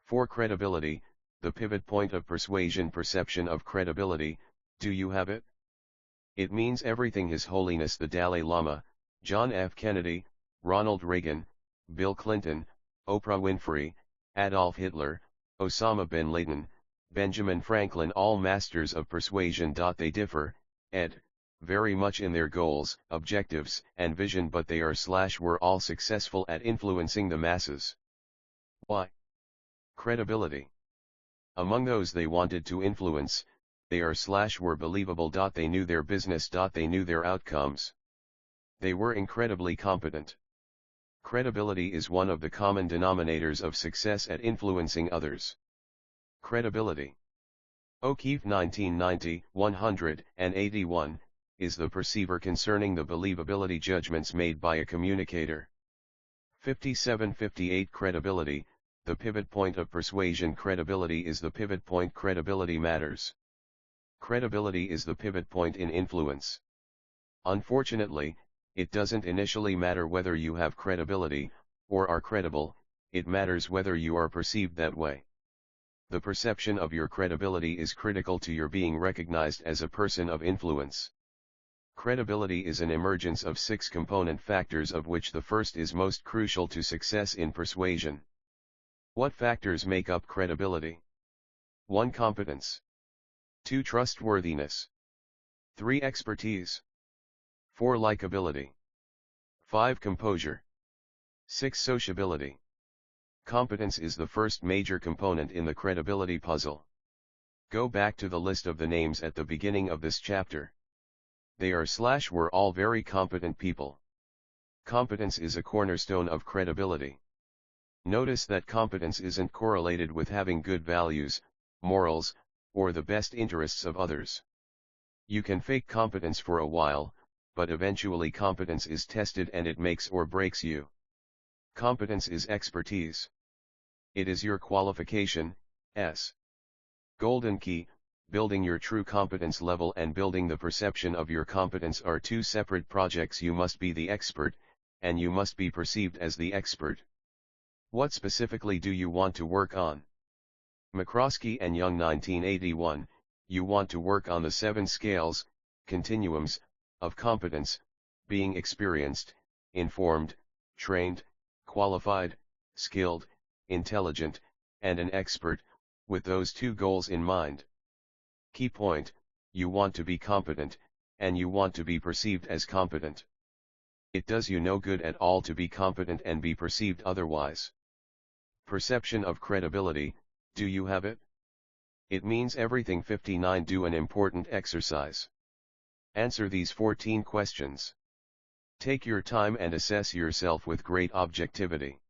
S1: For credibility, the pivot point of persuasion. Perception of credibility. Do you have it? It means everything. His Holiness the Dalai Lama, John F. Kennedy, Ronald Reagan, Bill Clinton, Oprah Winfrey, Adolf Hitler, Osama bin Laden, Benjamin Franklin, all masters of persuasion. They differ, very much in their goals, objectives, and vision, but they were all successful at influencing the masses. Why? Credibility. Among those they wanted to influence, they were believable. They knew their business. They knew their outcomes. They were incredibly competent. Credibility is one of the common denominators of success at influencing others. Credibility. O'Keefe 1990, 181, is the perceiver concerning the believability judgments made by a communicator. 5758 Credibility, the pivot point of persuasion. Credibility is the pivot point. Credibility matters. Credibility is the pivot point in influence. Unfortunately, it doesn't initially matter whether you have credibility, or are credible, it matters whether you are perceived that way. The perception of your credibility is critical to your being recognized as a person of influence. Credibility is an emergence of 6 component factors, of which the first is most crucial to success in persuasion. What factors make up credibility? 1. Competence. 2. Trustworthiness. 3. Expertise. 4. Likability. 5. Composure. 6. Sociability. Competence is the first major component in the credibility puzzle. Go back to the list of the names at the beginning of this chapter. They were all very competent people. Competence is a cornerstone of credibility. Notice that competence isn't correlated with having good values, morals, or the best interests of others. You can fake competence for a while, but eventually competence is tested and it makes or breaks you. Competence is expertise. It is your qualification, golden key. Building your true competence level and building the perception of your competence are 2 separate projects. You must be the expert, and you must be perceived as the expert. What specifically do you want to work on? McCroskey and Young 1981, you want to work on the 7 scales, continuums, of competence, being experienced, informed, trained, qualified, skilled, intelligent, and an expert, with those 2 goals in mind. Key point, you want to be competent, and you want to be perceived as competent. It does you no good at all to be competent and be perceived otherwise. Perception of credibility, do you have it? It means everything. 59 Do an important exercise. Answer these 14 questions. Take your time and assess yourself with great objectivity.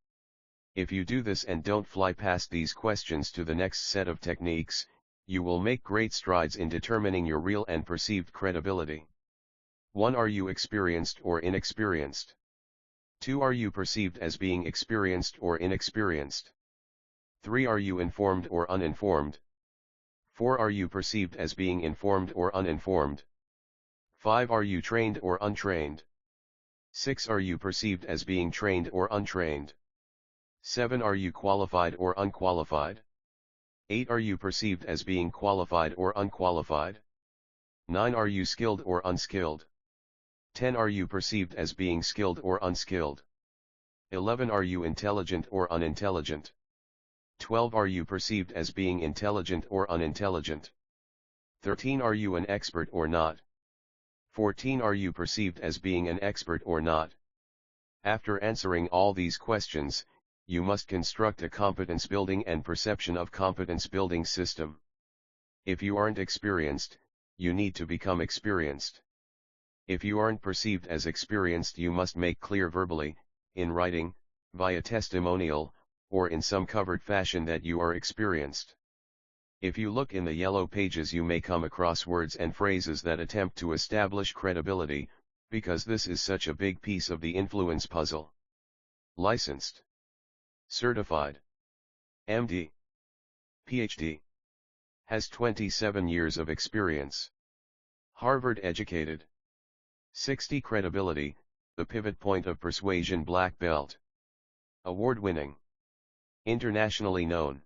S1: If you do this and don't fly past these questions to the next set of techniques, you will make great strides in determining your real and perceived credibility. 1. Are you experienced or inexperienced? 2. Are you perceived as being experienced or inexperienced? 3. Are you informed or uninformed? 4. Are you perceived as being informed or uninformed? 5. Are you trained or untrained? 6. Are you perceived as being trained or untrained? 7. Are you qualified or unqualified? 8. Are you perceived as being qualified or unqualified? 9. Are you skilled or unskilled? 10. Are you perceived as being skilled or unskilled? 11. Are you intelligent or unintelligent? 12. Are you perceived as being intelligent or unintelligent? 13. Are you an expert or not? 14. Are you perceived as being an expert or not? After answering all these questions, you must construct a competence building and perception of competence building system. If you aren't experienced, you need to become experienced. If you aren't perceived as experienced, you must make clear verbally, in writing, via testimonial, or in some covered fashion that you are experienced. If you look in the yellow pages, you may come across words and phrases that attempt to establish credibility, because this is such a big piece of the influence puzzle. Licensed. Certified. MD. PhD. Has 27 years of experience. Harvard educated. 60 Credibility, the pivot point of persuasion. Black belt. Award-winning. Internationally known.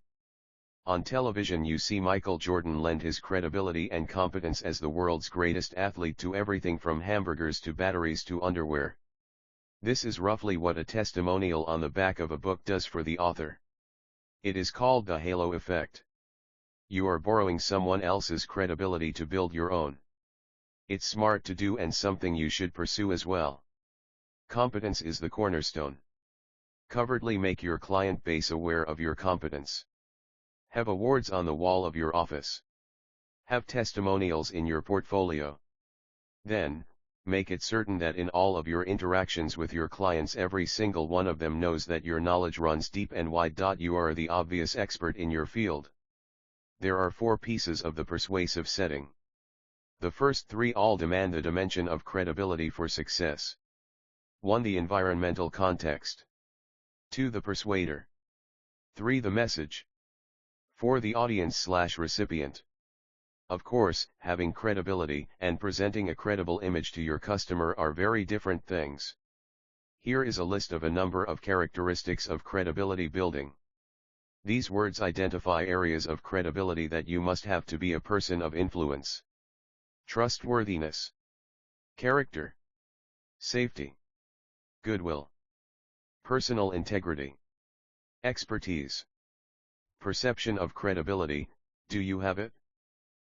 S1: On television you see Michael Jordan lend his credibility and competence as the world's greatest athlete to everything from hamburgers to batteries to underwear. This is roughly what a testimonial on the back of a book does for the author. It is called the halo effect. You are borrowing someone else's credibility to build your own. It's smart to do and something you should pursue as well. Competence is the cornerstone. Covertly make your client base aware of your competence. Have awards on the wall of your office. Have testimonials in your portfolio. Then, Make it certain that in all of your interactions with your clients every single one of them knows that your knowledge runs deep and wide. You are the obvious expert in your field. There are 4 pieces of the persuasive setting. The first 3 all demand the dimension of credibility for success. 1. The environmental context. 2. The persuader. 3. The message. 4. The audience/recipient. Of course, having credibility and presenting a credible image to your customer are very different things. Here is a list of a number of characteristics of credibility building. These words identify areas of credibility that you must have to be a person of influence. Trustworthiness, character, safety, goodwill, personal integrity, expertise. Perception of credibility, do you have it?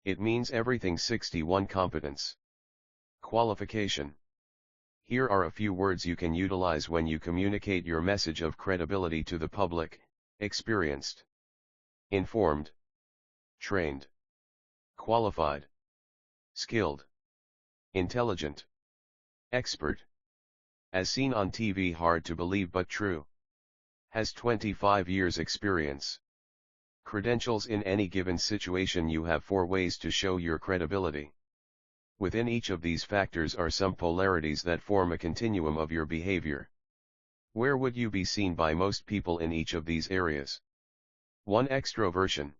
S1: It means everything. 61. Competence. Qualification. Here are a few words you can utilize when you communicate your message of credibility to the public: experienced, informed, trained, qualified, skilled, intelligent, expert. As seen on TV, hard to believe but true. Has 25 years experience. Credentials. In any given situation you have 4 ways to show your credibility. Within each of these factors are some polarities that form a continuum of your behavior. Where would you be seen by most people in each of these areas? 1. Extroversion.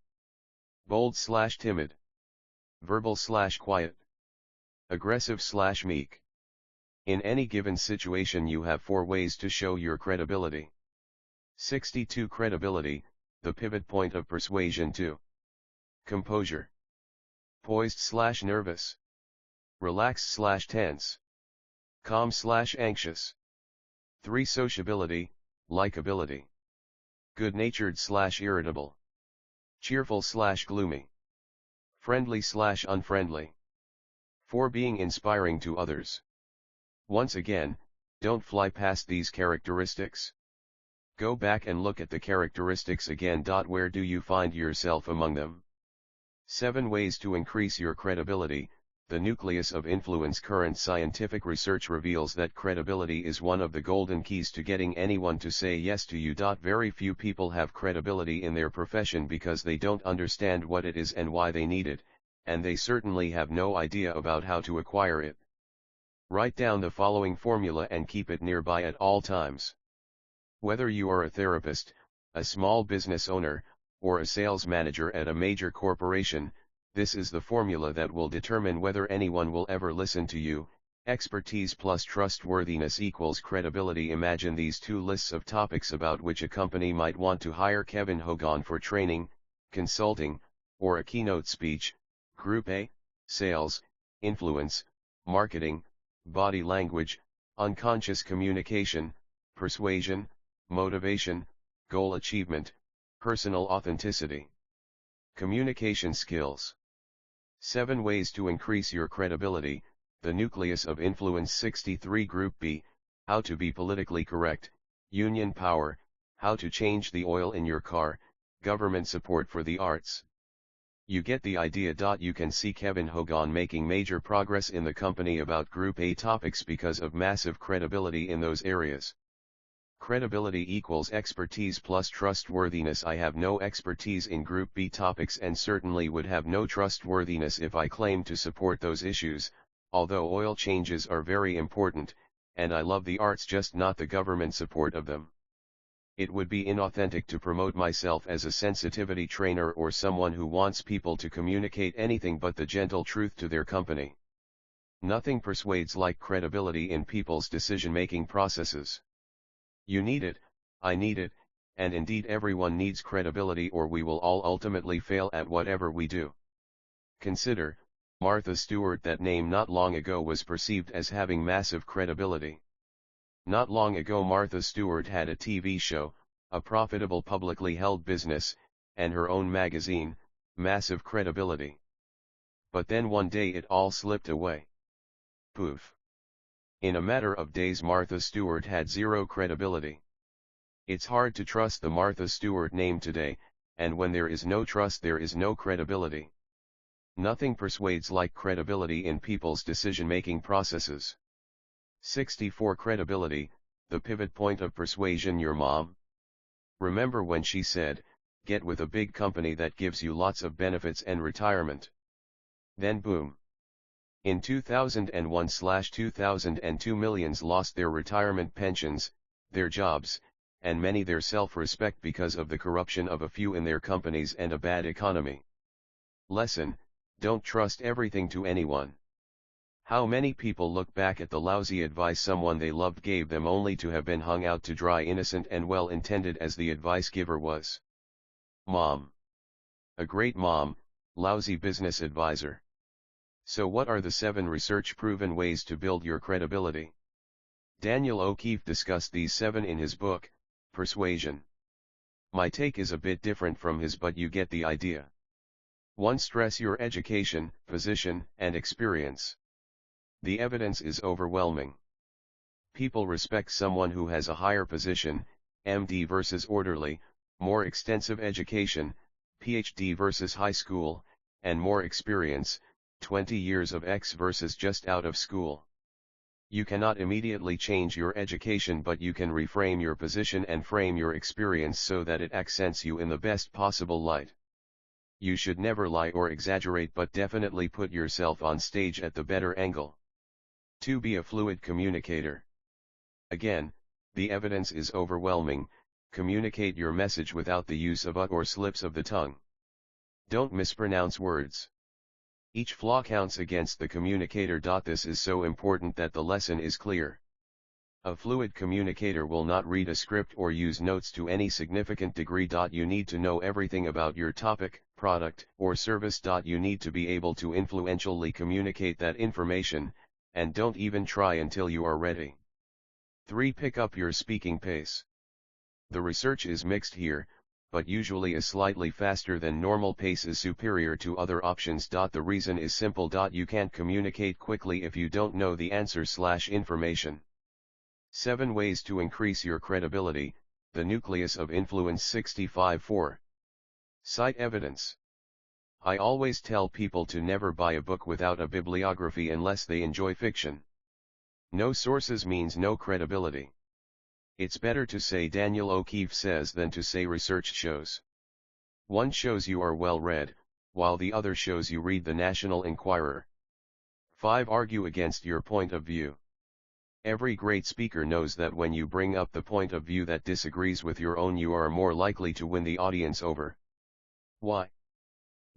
S1: Bold/timid. Verbal/quiet. Aggressive/meek. In any given situation you have 4 ways to show your credibility. 62. Credibility, the pivot point of persuasion. 2. Composure. Poised/nervous. Relaxed/tense. Calm/anxious. 3. Sociability, likability. Good-natured/irritable. Cheerful/gloomy. Friendly/unfriendly. 4. Being inspiring to others. Once again, don't fly past these characteristics. Go back and look at the characteristics again. Where do you find yourself among them? 7 ways to increase your credibility, the nucleus of influence. Current scientific research reveals that credibility is one of the golden keys to getting anyone to say yes to you. Very few people have credibility in their profession because they don't understand what it is and why they need it, and they certainly have no idea about how to acquire it. Write down the following formula and keep it nearby at all times. Whether you are a therapist, a small business owner, or a sales manager at a major corporation, this is the formula that will determine whether anyone will ever listen to you. Expertise plus trustworthiness equals credibility. Imagine these 2 lists of topics about which a company might want to hire Kevin Hogan for training, consulting, or a keynote speech. Group A: sales, influence, marketing, body language, unconscious communication, persuasion, motivation, goal achievement, personal authenticity. Communication skills. 7 ways to increase your credibility, the nucleus of influence. 63. Group B: how to be politically correct, union power, how to change the oil in your car, government support for the arts. You get the idea. You can see Kevin Hogan making major progress in the company about Group A topics because of massive credibility in those areas. Credibility equals expertise plus trustworthiness. I have no expertise in Group B topics and certainly would have no trustworthiness if I claimed to support those issues, although oil changes are very important, and I love the arts, just not the government support of them. It would be inauthentic to promote myself as a sensitivity trainer or someone who wants people to communicate anything but the gentle truth to their company. Nothing persuades like credibility in people's decision-making processes. You need it, I need it, and indeed everyone needs credibility, or we will all ultimately fail at whatever we do. Consider, Martha Stewart. That name not long ago was perceived as having massive credibility. Not long ago Martha Stewart had a TV show, a profitable publicly held business, and her own magazine, massive credibility. But then one day it all slipped away. Poof. In a matter of days Martha Stewart had zero credibility. It's hard to trust the Martha Stewart name today, and when there is no trust there is no credibility. Nothing persuades like credibility in people's decision-making processes. 64. Credibility, the pivot point of persuasion. Your mom? Remember when she said, "Get with a big company that gives you lots of benefits and retirement." Then boom. In 2001/2002 millions lost their retirement pensions, their jobs, and many their self-respect because of the corruption of a few in their companies and a bad economy. Lesson: don't trust everything to anyone. How many people look back at the lousy advice someone they loved gave them only to have been hung out to dry, innocent and well-intended as the advice giver was? Mom. A great mom, lousy business advisor. So what are the 7 research-proven ways to build your credibility? Daniel O'Keefe discussed these 7 in his book, Persuasion. My take is a bit different from his, but you get the idea. 1. Stress your education, position, and experience. The evidence is overwhelming. People respect someone who has a higher position, MD versus orderly, more extensive education, PhD versus high school, and more experience, 20 years of X versus just out of school. You cannot immediately change your education, but you can reframe your position and frame your experience so that it accents you in the best possible light. You should never lie or exaggerate, but definitely put yourself on stage at the better angle. 2. Be a fluid communicator. Again, the evidence is overwhelming. Communicate your message without the use of or slips of the tongue. Don't mispronounce words. Each flaw counts against the communicator. This is so important that the lesson is clear. A fluid communicator will not read a script or use notes to any significant degree. You need to know everything about your topic, product, or service. You need to be able to influentially communicate that information, and don't even try until you are ready. 3. Pick up your speaking pace. The research is mixed here, but usually a slightly faster than normal pace is superior to other options. The reason is simple. You can't communicate quickly if you don't know the answer/information. 7 ways to increase your credibility, the nucleus of influence. 65.4. Cite evidence. I always tell people to never buy a book without a bibliography unless they enjoy fiction. No sources means no credibility. It's better to say Daniel O'Keefe says than to say research shows. One shows you are well read, while the other shows you read the National Enquirer. 5. Argue against your point of view. Every great speaker knows that when you bring up the point of view that disagrees with your own, you are more likely to win the audience over. Why?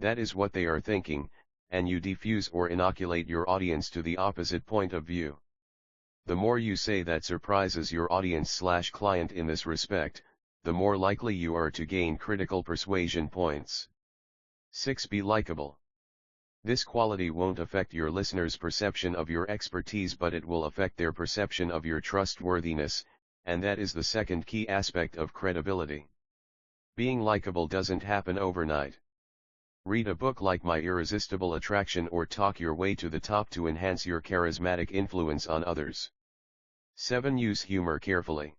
S1: That is what they are thinking, and you diffuse or inoculate your audience to the opposite point of view. The more you say that surprises your audience/client in this respect, the more likely you are to gain critical persuasion points. 6. Be likable. This quality won't affect your listeners' perception of your expertise, but it will affect their perception of your trustworthiness, and that is the second key aspect of credibility. Being likable doesn't happen overnight. Read a book like My Irresistible Attraction or Talk Your Way to the Top to enhance your charismatic influence on others. 7. Use humor carefully.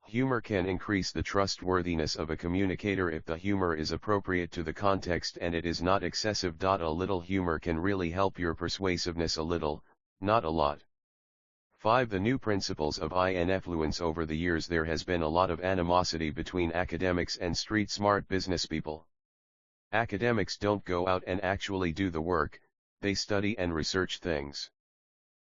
S1: Humor can increase the trustworthiness of a communicator if the humor is appropriate to the context and it is not excessive. A little humor can really help your persuasiveness, a little, not a lot. 5. The new principles of influence. Over the years there has been a lot of animosity between academics and street smart business people. Academics don't go out and actually do the work, they study and research things.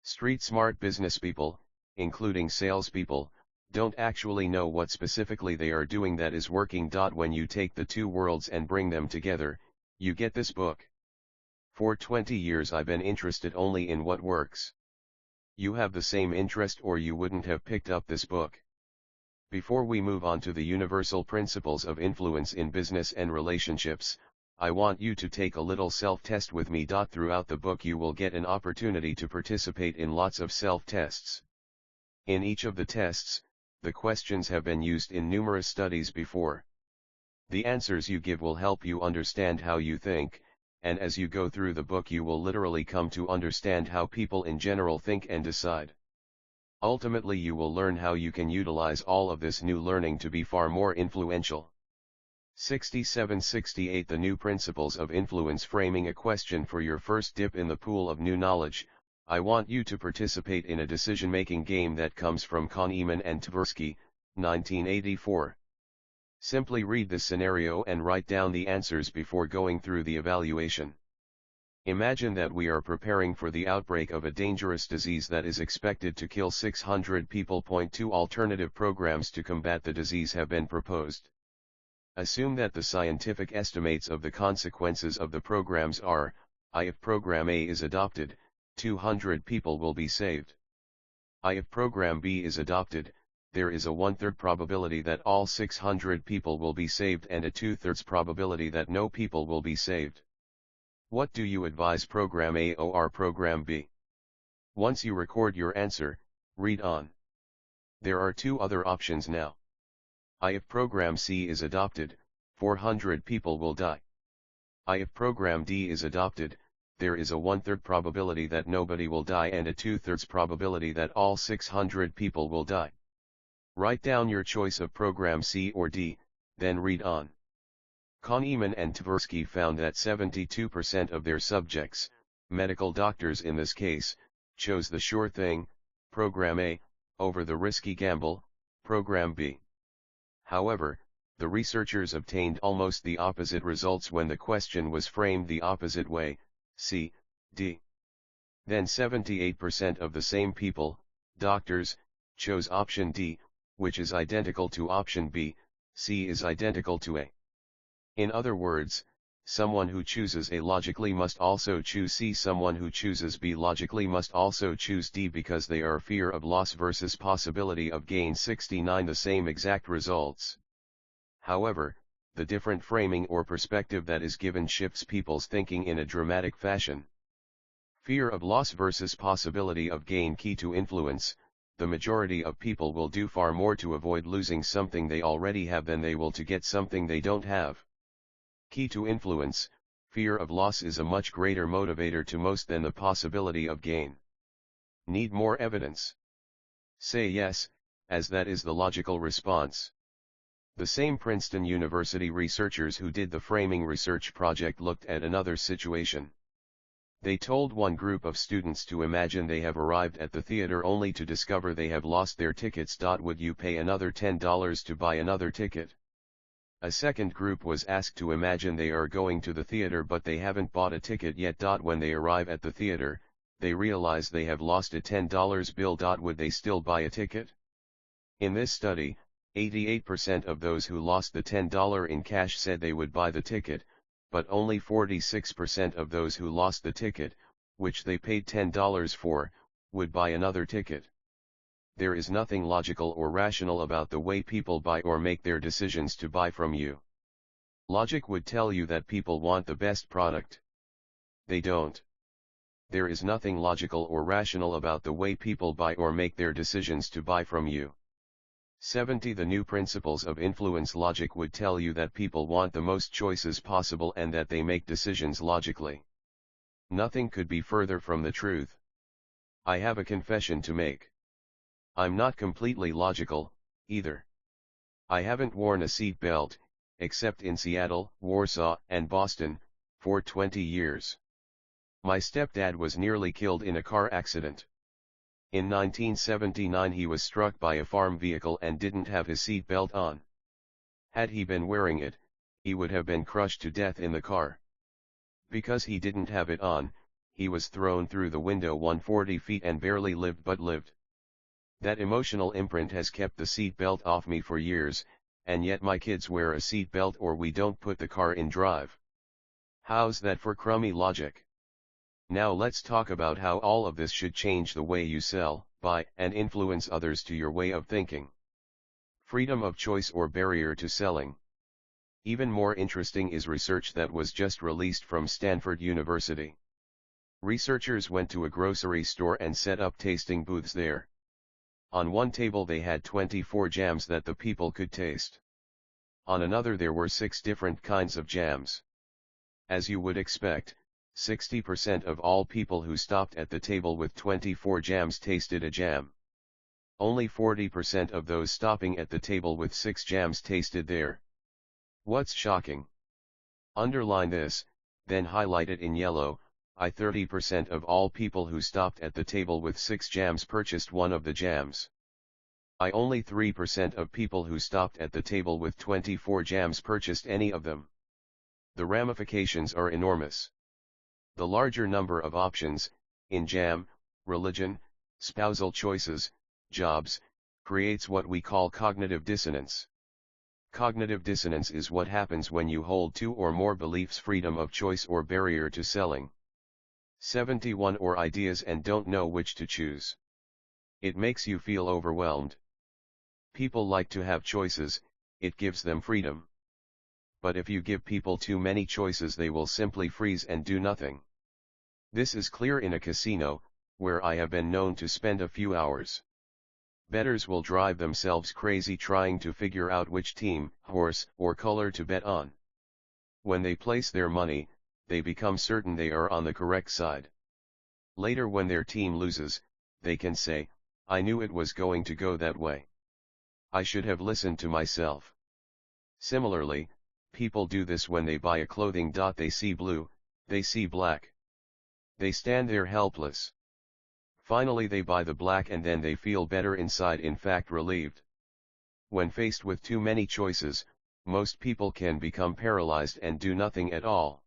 S1: Street smart business people, including salespeople, don't actually know what specifically they are doing that is working. When you take the two worlds and bring them together, you get this book. For 20 years I've been interested only in what works. You have the same interest or you wouldn't have picked up this book. Before we move on to the universal principles of influence in business and relationships, I want you to take a little self-test with me. Throughout the book you will get an opportunity to participate in lots of self-tests. In each of the tests, the questions have been used in numerous studies before. The answers you give will help you understand how you think, and as you go through the book you will literally come to understand how people in general think and decide. Ultimately you will learn how you can utilize all of this new learning to be far more influential. 67-68 The New Principles of Influence. Framing a question. For your first dip in the pool of new knowledge, I want you to participate in a decision-making game that comes from Kahneman and Tversky, 1984. Simply read the scenario and write down the answers before going through the evaluation. Imagine that we are preparing for the outbreak of a dangerous disease that is expected to kill 600 people. 2 Alternative programs to combat the disease have been proposed. Assume that the scientific estimates of the consequences of the programs are, if program A is adopted, 200 people will be saved. If program B is adopted, there is a 1/3 probability that all 600 people will be saved and a 2/3 probability that no people will be saved. What do you advise, program A or program B? Once you record your answer, read on. There are 2 other options now. If program C is adopted, 400 people will die. If program D is adopted, there is a 1/3 probability that nobody will die and a 2/3 probability that all 600 people will die. Write down your choice of program C or D, then read on. Kahneman and Tversky found that 72% of their subjects, medical doctors in this case, chose the sure thing, program A, over the risky gamble, program B. However, the researchers obtained almost the opposite results when the question was framed the opposite way, C, D. Then 78% of the same people, doctors, chose option D, which is identical to option B. C is identical to A. In other words, someone who chooses A logically must also choose C. Someone who chooses B logically must also choose D because they are fear of loss versus possibility of gain. 69 The same exact results. However, the different framing or perspective that is given shifts people's thinking in a dramatic fashion. Fear of loss versus possibility of gain. Key to influence. The majority of people will do far more to avoid losing something they already have than they will to get something they don't have. Key to influence. Fear of loss is a much greater motivator to most than the possibility of gain. Need more evidence? Say yes, as that is the logical response. The same Princeton University researchers who did the framing research project looked at another situation. They told one group of students to imagine they have arrived at the theater only to discover they have lost their tickets. Would you pay another $10 to buy another ticket? A second group was asked to imagine they are going to the theater but they haven't bought a ticket yet. When they arrive at the theater, they realize they have lost a $10 bill. Would they still buy a ticket? In this study, 88% of those who lost the $10 in cash said they would buy the ticket, but only 46% of those who lost the ticket, which they paid $10 for, would buy another ticket. There is nothing logical or rational about the way people buy or make their decisions to buy from you. Logic would tell you that people want the best product. They don't. There is nothing logical or rational about the way people buy or make their decisions to buy from you. 70 The New Principles of Influence. Logic would tell you that people want the most choices possible and that they make decisions logically. Nothing could be further from the truth. I have a confession to make. I'm not completely logical, either. I haven't worn a seat belt, except in Seattle, Warsaw, and Boston, for 20 years. My stepdad was nearly killed in a car accident. In 1979 he was struck by a farm vehicle and didn't have his seat belt on. Had he been wearing it, he would have been crushed to death in the car. Because he didn't have it on, he was thrown through the window 140 feet and barely lived but lived. That emotional imprint has kept the seat belt off me for years, and yet my kids wear a seat belt or we don't put the car in drive. How's that for crummy logic? Now let's talk about how all of this should change the way you sell, buy, and influence others to your way of thinking. Freedom of choice or barrier to selling. Even more interesting is research that was just released from Stanford University. Researchers went to a grocery store and set up tasting booths there. On one table they had 24 jams that the people could taste. On another there were 6 different kinds of jams. As you would expect, 60% of all people who stopped at the table with 24 jams tasted a jam. Only 40% of those stopping at the table with 6 jams tasted their What's shocking? Underline this, then highlight it in yellow. 30% of all people who stopped at the table with 6 jams purchased one of the jams. Only 3% of people who stopped at the table with 24 jams purchased any of them. The ramifications are enormous. The larger number of options, in jam, religion, spousal choices, jobs, creates what we call cognitive dissonance. Cognitive dissonance is what happens when you hold 2 or more beliefs, freedom of choice or barrier to selling. 71 or ideas and don't know which to choose. It makes you feel overwhelmed. People like to have choices, it gives them freedom. But if you give people too many choices, they will simply freeze and do nothing. This is clear in a casino, where I have been known to spend a few hours. Bettors will drive themselves crazy trying to figure out which team, horse, or color to bet on. When they place their money, they become certain they are on the correct side. Later, when their team loses, they can say, "I knew it was going to go that way. I should have listened to myself." Similarly, people do this when they buy a clothing. They see blue, they see black. They stand there helpless. Finally they buy the black and then they feel better inside, in fact relieved. When faced with too many choices, most people can become paralyzed and do nothing at all.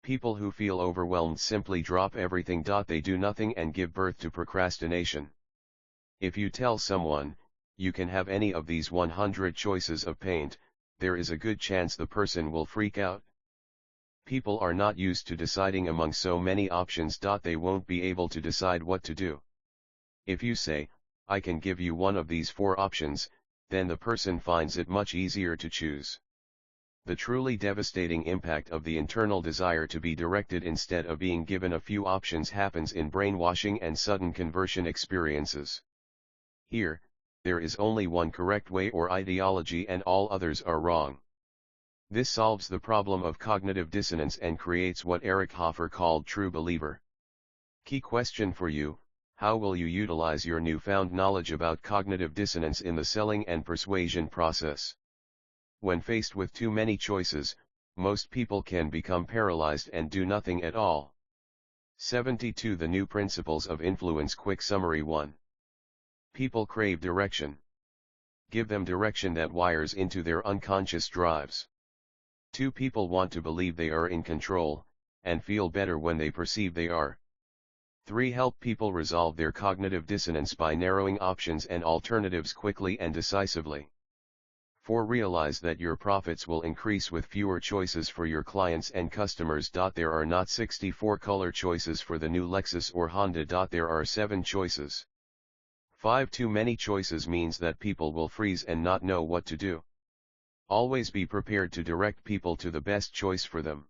S1: People who feel overwhelmed simply drop everything. They do nothing and give birth to procrastination. If you tell someone, "You can have any of these 100 choices of paint," there is a good chance the person will freak out. People are not used to deciding among so many options. They won't be able to decide what to do. If you say, "I can give you one of these 4 options," then the person finds it much easier to choose. The truly devastating impact of the internal desire to be directed instead of being given a few options happens in brainwashing and sudden conversion experiences. Here, there is only one correct way or ideology and all others are wrong. This solves the problem of cognitive dissonance and creates what Eric Hoffer called true believer. Key question for you: how will you utilize your newfound knowledge about cognitive dissonance in the selling and persuasion process? When faced with too many choices, most people can become paralyzed and do nothing at all. 72 The New Principles of Influence. Quick summary. 1. People crave direction. Give them direction that wires into their unconscious drives. 2. People want to believe they are in control, and feel better when they perceive they are. 3. Help people resolve their cognitive dissonance by narrowing options and alternatives quickly and decisively. 4. Realize that your profits will increase with fewer choices for your clients and customers. There are not 64 color choices for the new Lexus or Honda. There are 7 choices. 5. Too many choices means that people will freeze and not know what to do. Always be prepared to direct people to the best choice for them.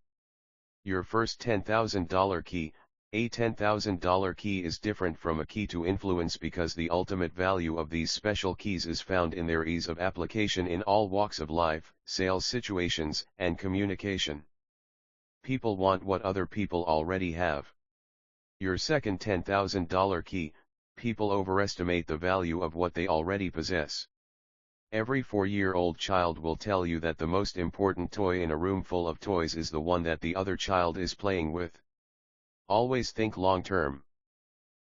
S1: Your first $10,000 key. A $10,000 key is different from a key to influence because the ultimate value of these special keys is found in their ease of application in all walks of life, sales situations, and communication. People want what other people already have. Your second $10,000 key. People overestimate the value of what they already possess. Every 4-year-old child will tell you that the most important toy in a room full of toys is the one that the other child is playing with. Always think long-term.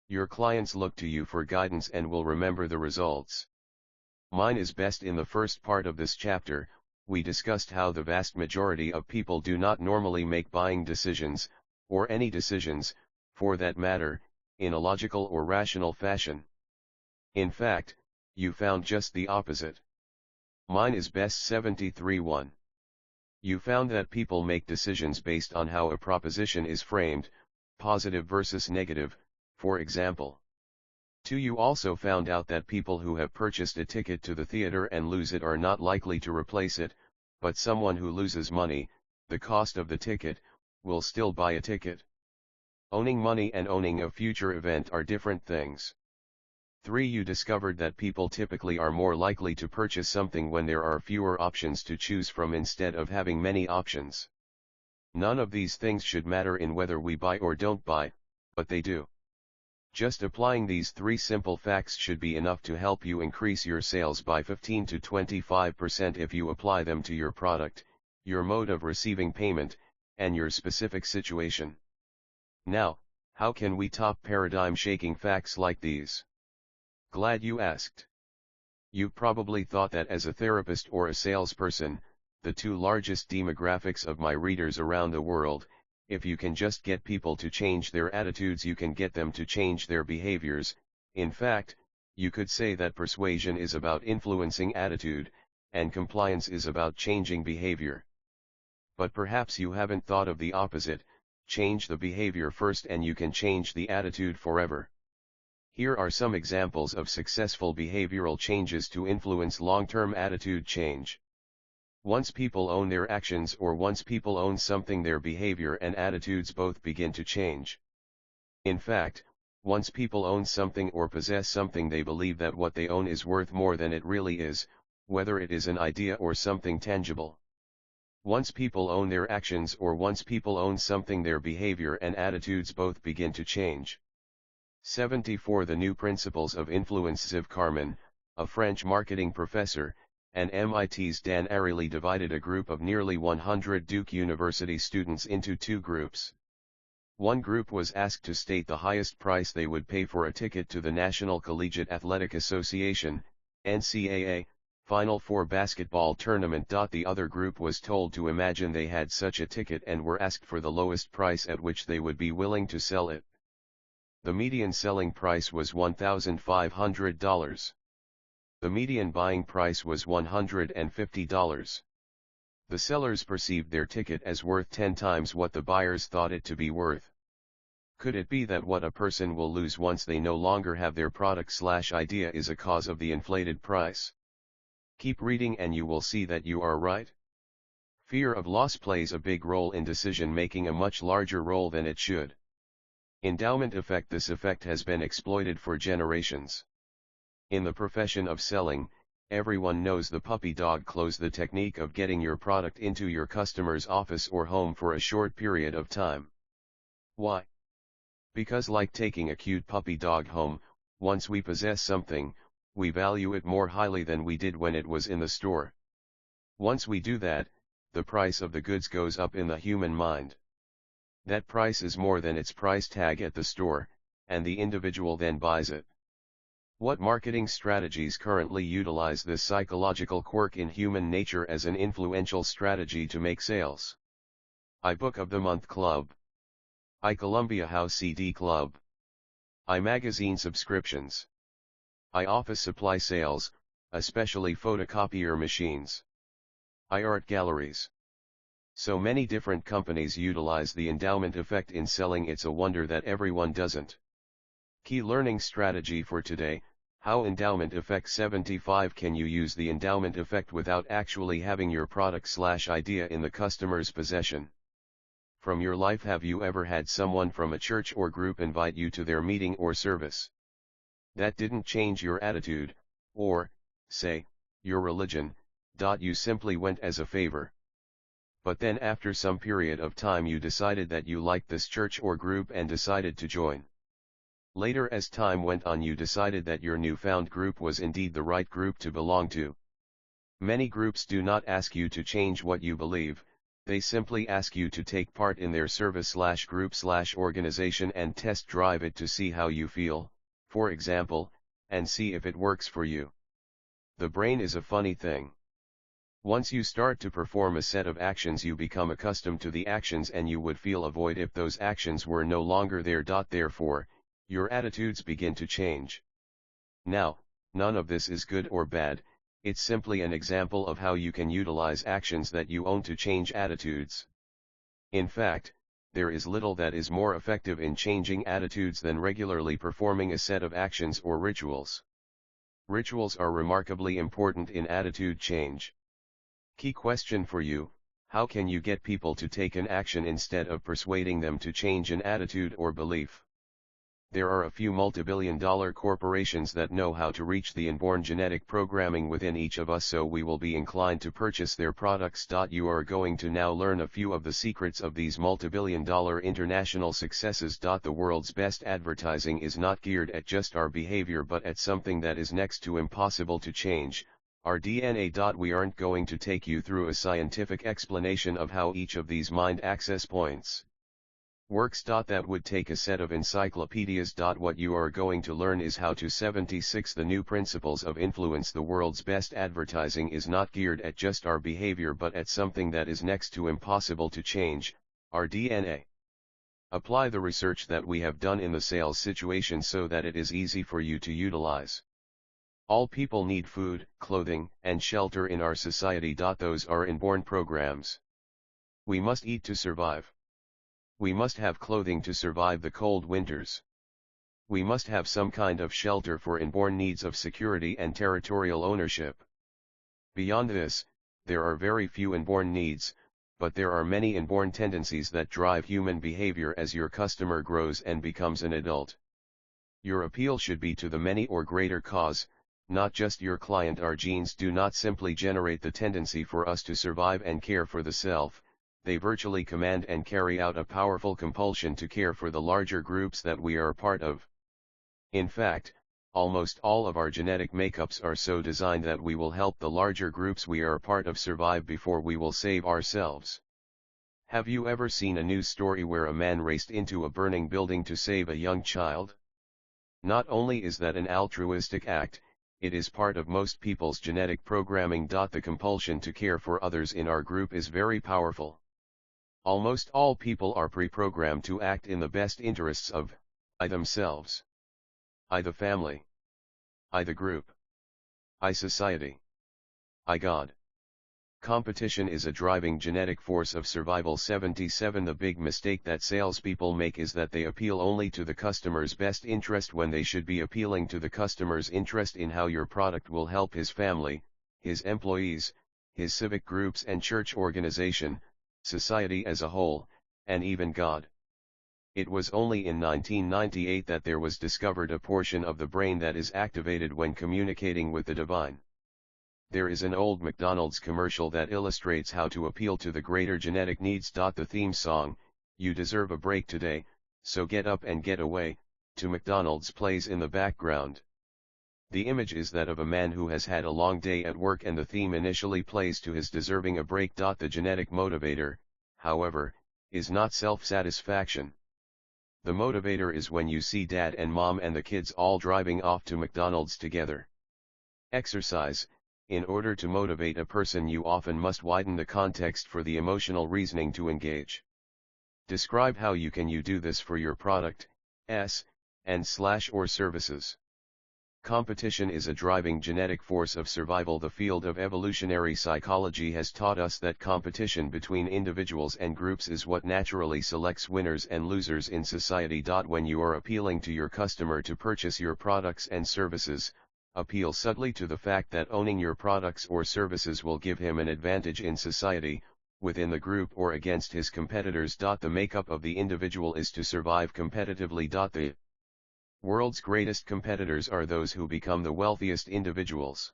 S1: Your clients look to you for guidance and will remember the results. Mine is best. In the first part of this chapter, we discussed how the vast majority of people do not normally make buying decisions, or any decisions, for that matter, in a logical or rational fashion. In fact, you found just the opposite. Mine is best. 73. 1. You found that people make decisions based on how a proposition is framed, positive versus negative, for example. 2. You also found out that people who have purchased a ticket to the theater and lose it are not likely to replace it, but someone who loses money, the cost of the ticket, will still buy a ticket. Owning money and owning a future event are different things. 3. You discovered that people typically are more likely to purchase something when there are fewer options to choose from instead of having many options. None of these things should matter in whether we buy or don't buy, but they do. Just applying these 3 simple facts should be enough to help you increase your sales by 15 to 25% if you apply them to your product, your mode of receiving payment, and your specific situation. Now, how can we top paradigm-shaking facts like these? Glad you asked. You probably thought that as a therapist or a salesperson, the two largest demographics of my readers around the world, if you can just get people to change their attitudes, you can get them to change their behaviors. In fact, you could say that persuasion is about influencing attitude, and compliance is about changing behavior. But perhaps you haven't thought of the opposite: change the behavior first and you can change the attitude forever. Here are some examples of successful behavioral changes to influence long-term attitude change. Once people own their actions, or once people own something, their behavior and attitudes both begin to change. In fact, once people own something or possess something, they believe that what they own is worth more than it really is, whether it is an idea or something tangible. Once people own their actions, or once people own something, their behavior and attitudes both begin to change. 74. The New Principles of Influence. Ziv Carman, a French marketing professor, and MIT's Dan Ariely divided a group of nearly 100 Duke University students into two groups. One group was asked to state the highest price they would pay for a ticket to the National Collegiate Athletic Association, NCAA, Final Four basketball tournament. The other group was told to imagine they had such a ticket and were asked for the lowest price at which they would be willing to sell it. The median selling price was $1,500. The median buying price was $150. The sellers perceived their ticket as worth 10 times what the buyers thought it to be worth. Could it be that what a person will lose once they no longer have their product/idea is a cause of the inflated price? Keep reading and you will see that you are right. Fear of loss plays a big role in decision making, a much larger role than it should. Endowment effect. This effect has been exploited for generations. In the profession of selling, everyone knows the puppy dog close, the technique of getting your product into your customer's office or home for a short period of time. Why? Because, like taking a cute puppy dog home, once we possess something, we value it more highly than we did when it was in the store. Once we do that, the price of the goods goes up in the human mind. That price is more than its price tag at the store, and the individual then buys it. What marketing strategies currently utilize this psychological quirk in human nature as an influential strategy to make sales? I Book of the Month Club. I Columbia House CD Club. I Magazine subscriptions. I Office supply sales, especially photocopier machines. I Art galleries. So many different companies utilize the endowment effect in selling. It's a wonder that everyone doesn't. Key learning strategy for today: how endowment effect. 75. Can you use the endowment effect without actually having your product/idea in the customer's possession? From your life, have you ever had someone from a church or group invite you to their meeting or service? That didn't change your attitude, or, say, your religion. You simply went as a favor. But then after some period of time you decided that you liked this church or group and decided to join. Later, as time went on, you decided that your newfound group was indeed the right group to belong to. Many groups do not ask you to change what you believe, they simply ask you to take part in their service/group/organization and test drive it to see how you feel, for example, and see if it works for you. The brain is a funny thing. Once you start to perform a set of actions, you become accustomed to the actions and you would feel a void if those actions were no longer there. Therefore, your attitudes begin to change. Now, none of this is good or bad, it's simply an example of how you can utilize actions that you own to change attitudes. In fact, there is little that is more effective in changing attitudes than regularly performing a set of actions or rituals. Rituals are remarkably important in attitude change. Key question for you: how can you get people to take an action instead of persuading them to change an attitude or belief? There are a few multibillion-dollar corporations that know how to reach the inborn genetic programming within each of us, so we will be inclined to purchase their products. You are going to now learn a few of the secrets of these multibillion-dollar international successes. The world's best advertising is not geared at just our behavior but at something that is next to impossible to change: our DNA. We aren't going to take you through a scientific explanation of how each of these mind access points works. That would take a set of encyclopedias. What you are going to learn is how to 76 the new principles of influence. The world's best advertising is not geared at just our behavior but at something that is next to impossible to change, our DNA. Apply the research that we have done in the sales situation so that it is easy for you to utilize. All people need food, clothing, and shelter in our society. Those are inborn programs. We must eat to survive. We must have clothing to survive the cold winters. We must have some kind of shelter for inborn needs of security and territorial ownership. Beyond this, there are very few inborn needs, but there are many inborn tendencies that drive human behavior as your customer grows and becomes an adult. Your appeal should be to the many or greater cause, not just your client. Our genes do not simply generate the tendency for us to survive and care for the self, they virtually command and carry out a powerful compulsion to care for the larger groups that we are a part of. In fact, almost all of our genetic makeups are so designed that we will help the larger groups we are a part of survive before we will save ourselves. Have you ever seen a news story where a man raced into a burning building to save a young child? Not only is that an altruistic act, it is part of most people's genetic programming. The compulsion to care for others in our group is very powerful. Almost all people are pre-programmed to act in the best interests of I themselves, I the family, I the group, I society, I God. Competition is a driving genetic force of survival. 77 The big mistake that salespeople make is that they appeal only to the customer's best interest when they should be appealing to the customer's interest in how your product will help his family, his employees, his civic groups and church organization, society as a whole, and even God. It was only in 1998 that there was discovered a portion of the brain that is activated when communicating with the divine. There is an old McDonald's commercial that illustrates how to appeal to the greater genetic needs. The theme song, "You Deserve a Break Today, So Get Up and Get Away," to McDonald's plays in the background. The image is that of a man who has had a long day at work and the theme initially plays to his deserving a break. The genetic motivator, however, is not self-satisfaction. The motivator is when you see dad and mom and the kids all driving off to McDonald's together. Exercise. In order to motivate a person, you often must widen the context for the emotional reasoning to engage. Describe how you do this for your product, or services. Competition is a driving genetic force of survival. The field of evolutionary psychology has taught us that competition between individuals and groups is what naturally selects winners and losers in society. When you are appealing to your customer to purchase your products and services, appeal subtly to the fact that owning your products or services will give him an advantage in society, within the group or against his competitors. The makeup of the individual is to survive competitively. The world's greatest competitors are those who become the wealthiest individuals.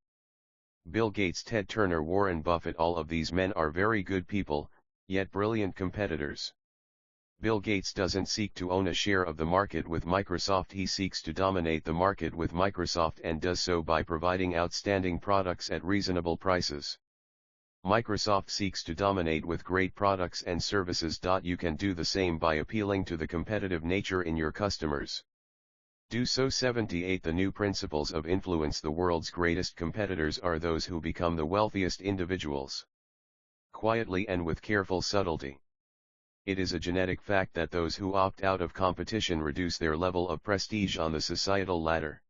S1: Bill Gates, Ted Turner, Warren Buffett, all of these men are very good people, yet brilliant competitors. Bill Gates doesn't seek to own a share of the market with Microsoft, he seeks to dominate the market with Microsoft and does so by providing outstanding products at reasonable prices. Microsoft seeks to dominate with great products and services. You can do the same by appealing to the competitive nature in your customers. Do so. 78 The new principles of influence. The world's greatest competitors are those who become the wealthiest individuals. Quietly and with careful subtlety. It is a genetic fact that those who opt out of competition reduce their level of prestige on the societal ladder.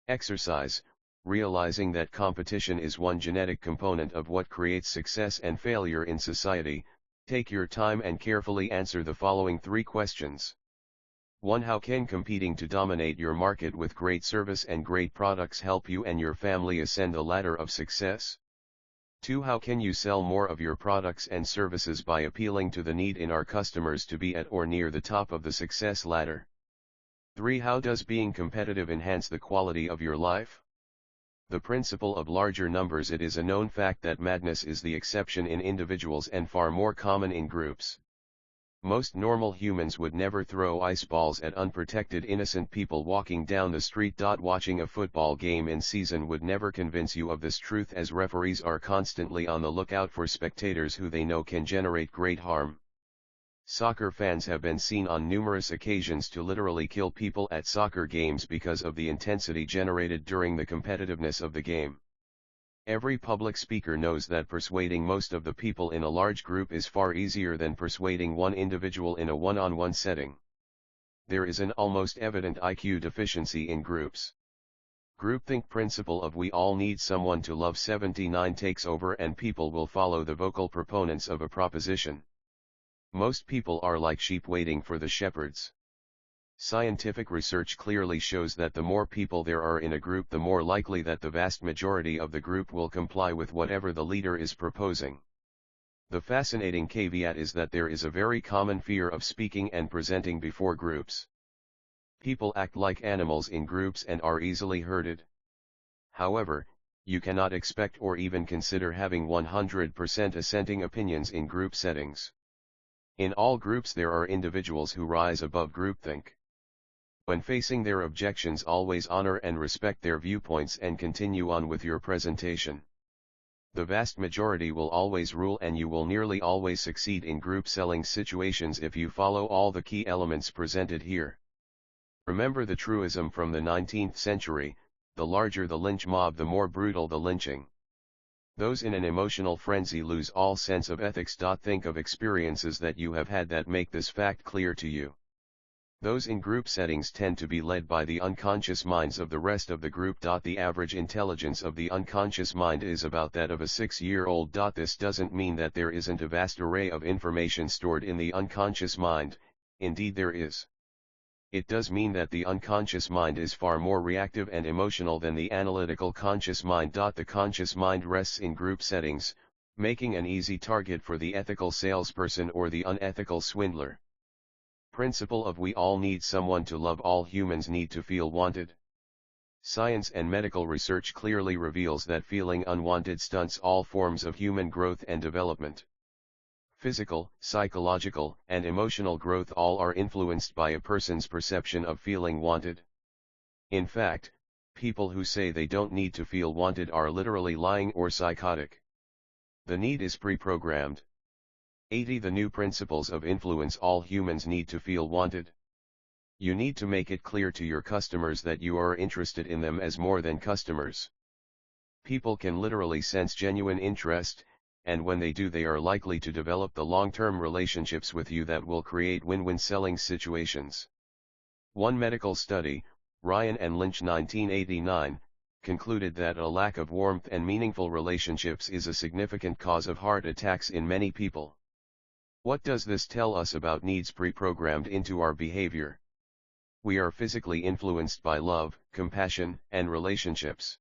S1: Exercise. Realizing that competition is one genetic component of what creates success and failure in society, take your time and carefully answer the following 3 questions. 1. How can competing to dominate your market with great service and great products help you and your family ascend the ladder of success? 2. How can you sell more of your products and services by appealing to the need in our customers to be at or near the top of the success ladder? 3. How does being competitive enhance the quality of your life? The principle of larger numbers. It is a known fact that madness is the exception in individuals and far more common in groups. Most normal humans would never throw ice balls at unprotected innocent people walking down the street. Watching a football game in season would never convince you of this truth, as referees are constantly on the lookout for spectators who they know can generate great harm. Soccer fans have been seen on numerous occasions to literally kill people at soccer games because of the intensity generated during the competitiveness of the game. Every public speaker knows that persuading most of the people in a large group is far easier than persuading one individual in a one-on-one setting. There is an almost evident IQ deficiency in groups. Groupthink principle of we all need someone to love 79 takes over, and people will follow the vocal proponents of a proposition. Most people are like sheep waiting for the shepherds. Scientific research clearly shows that the more people there are in a group, the more likely that the vast majority of the group will comply with whatever the leader is proposing. The fascinating caveat is that there is a very common fear of speaking and presenting before groups. People act like animals in groups and are easily herded. However, you cannot expect or even consider having 100% assenting opinions in group settings. In all groups there are individuals who rise above groupthink. When facing their objections, always honor and respect their viewpoints and continue on with your presentation. The vast majority will always rule, and you will nearly always succeed in group selling situations if you follow all the key elements presented here. Remember the truism from the 19th century, the larger the lynch mob, the more brutal the lynching. Those in an emotional frenzy lose all sense of ethics. Think of experiences that you have had that make this fact clear to you. Those in group settings tend to be led by the unconscious minds of the rest of the group. The average intelligence of the unconscious mind is about that of a 6-year-old. This doesn't mean that there isn't a vast array of information stored in the unconscious mind, indeed there is. It does mean that the unconscious mind is far more reactive and emotional than the analytical conscious mind. The conscious mind rests in group settings, making an easy target for the ethical salesperson or the unethical swindler. Principle of we all need someone to love. All humans need to feel wanted. Science and medical research clearly reveals that feeling unwanted stunts all forms of human growth and development. Physical, psychological, and emotional growth all are influenced by a person's perception of feeling wanted. In fact, people who say they don't need to feel wanted are literally lying or psychotic. The need is pre-programmed. 80. The new principles of influence. All humans need to feel wanted. You need to make it clear to your customers that you are interested in them as more than customers. People can literally sense genuine interest, and when they do, they are likely to develop the long-term relationships with you that will create win-win selling situations. One medical study, Ryan and Lynch 1989, concluded that a lack of warmth and meaningful relationships is a significant cause of heart attacks in many people. What does this tell us about needs pre-programmed into our behavior? We are physically influenced by love, compassion, and relationships.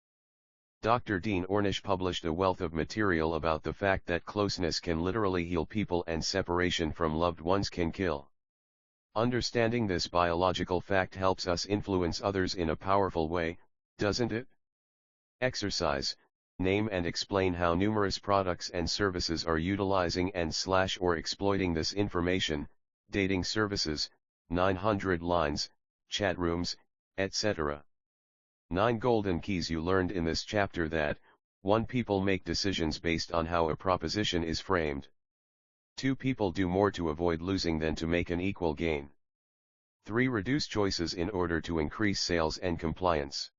S1: Dr. Dean Ornish published a wealth of material about the fact that closeness can literally heal people and separation from loved ones can kill. Understanding this biological fact helps us influence others in a powerful way, doesn't it? Exercise. Name and explain how numerous products and services are utilizing and/or exploiting this information: dating services, 900 lines, chat rooms, etc. 9 golden keys you learned in this chapter. That 1. People make decisions based on how a proposition is framed. 2. People do more to avoid losing than to make an equal gain. 3. Reduce choices in order to increase sales and compliance.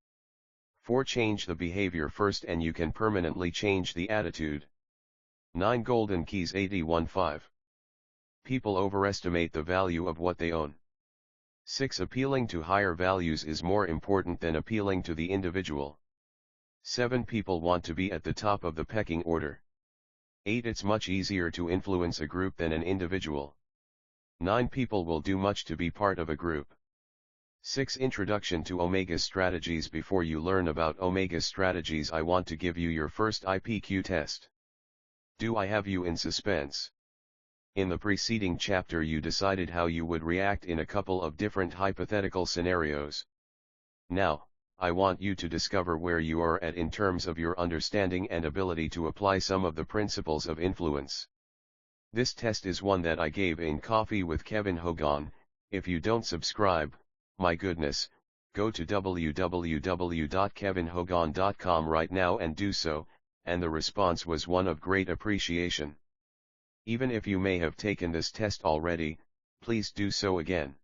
S1: 4. Change the behavior first and you can permanently change the attitude. 9 golden keys. 81.5. People overestimate the value of what they own. 6. Appealing to higher values is more important than appealing to the individual. 7. People want to be at the top of the pecking order. 8. It's much easier to influence a group than an individual. 9. People will do much to be part of a group. 6. Introduction to Omega Strategies. Before you learn about Omega Strategies, I want to give you your first IPQ test. Do I have you in suspense? In the preceding chapter you decided how you would react in a couple of different hypothetical scenarios. Now, I want you to discover where you are at in terms of your understanding and ability to apply some of the principles of influence. This test is one that I gave in Coffee with Kevin Hogan. If you don't subscribe, my goodness, go to www.kevinhogan.com right now and do so, and the response was one of great appreciation. Even if you may have taken this test already, please do so again.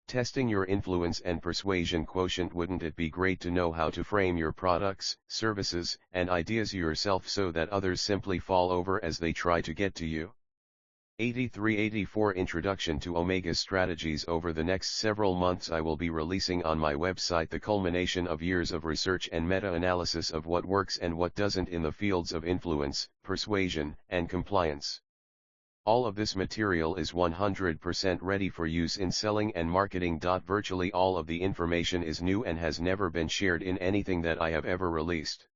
S1: Testing your influence and persuasion quotient. Wouldn't it be great to know how to frame your products, services, and ideas yourself so that others simply fall over as they try to get to you? 83-84 Introduction to Omega Strategies. Over the next several months I will be releasing on my website the culmination of years of research and meta-analysis of what works and what doesn't in the fields of influence, persuasion, and compliance. All of this material is 100% ready for use in selling and marketing. Virtually all of the information is new and has never been shared in anything that I have ever released.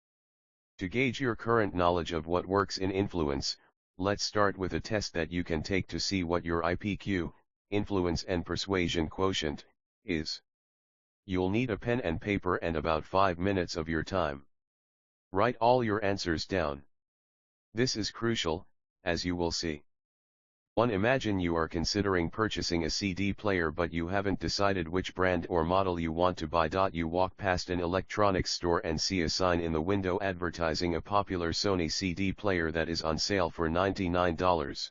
S1: To gauge your current knowledge of what works in influence, let's start with a test that you can take to see what your IPQ, influence and persuasion quotient, is. You'll need a pen and paper and about 5 minutes of your time. Write all your answers down. This is crucial, as you will see. 1. Imagine you are considering purchasing a CD player but you haven't decided which brand or model you want to buy. You walk past an electronics store and see a sign in the window advertising a popular Sony CD player that is on sale for $99.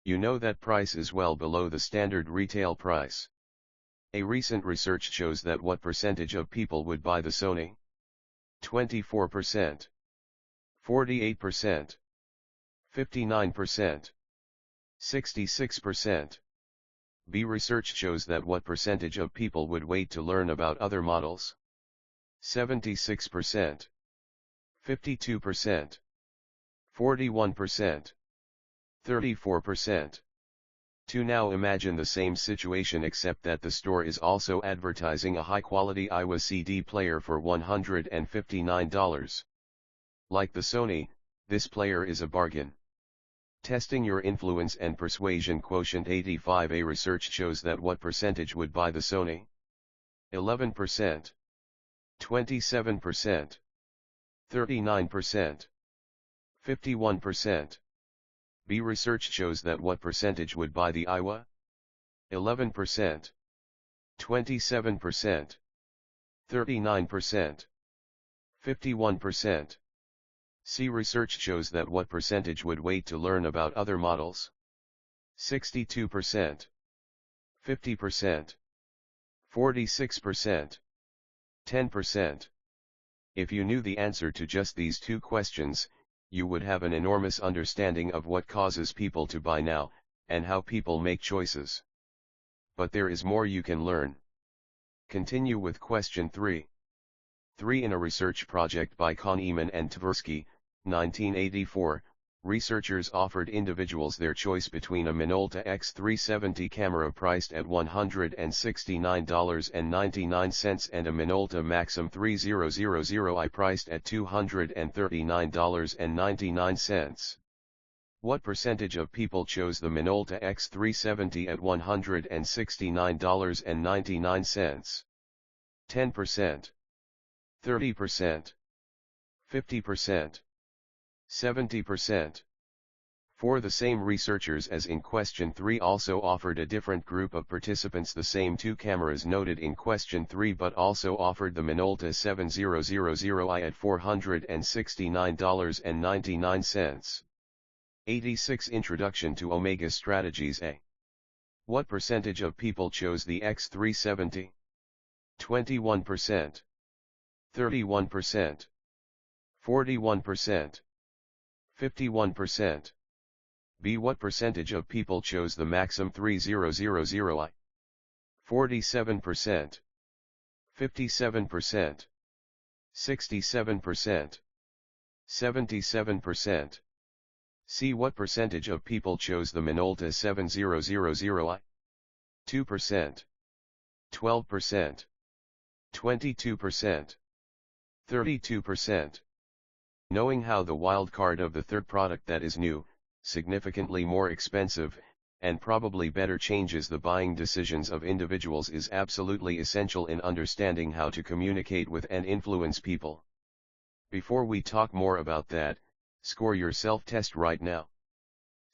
S1: You know that price is well below the standard retail price. A recent research shows that what percentage of people would buy the Sony? 24%, 48%, 59%. 66%. B. Research shows that what percentage of people would wait to learn about other models? 76%, 52%, 41%, 34%. 2. Now imagine the same situation except that the store is also advertising a high-quality Iowa CD player for $159. Like the Sony, this player is a bargain. Testing your influence and persuasion quotient. 85. A research shows that what percentage would buy the Sony? 11%, 27%, 39%, 51%. B. Research shows that what percentage would buy the Iowa? 11%, 27%, 39%, 51%. C. Research shows that what percentage would wait to learn about other models? 62%, 50%, 46%, 10%. If you knew the answer to just these 2 questions, you would have an enormous understanding of what causes people to buy now, and how people make choices. But there is more you can learn. Continue with question 3. 3. In a research project by Kahneman and Tversky, 1984, researchers offered individuals their choice between a Minolta X370 camera priced at $169.99 and a Minolta Maxim 3000i priced at $239.99. What percentage of people chose the Minolta X370 at $169.99? 10%, 30%, 50%, 70%. 4. The same researchers as in question 3 also offered a different group of participants the same 2 cameras noted in question 3 but also offered the Minolta 7000i at $469.99. 86. Introduction to Omega Strategies. A. What percentage of people chose the X370? 21%, 31%, 41%, 51%. B. What percentage of people chose the Maxim 3000i? 47%, 57%, 67%, 77%. C. What percentage of people chose the Minolta 7000i? 2%, 12%, 22%, 32%. Knowing how the wild card of the third product that is new, significantly more expensive, and probably better changes the buying decisions of individuals is absolutely essential in understanding how to communicate with and influence people. Before we talk more about that, score your self-test right now.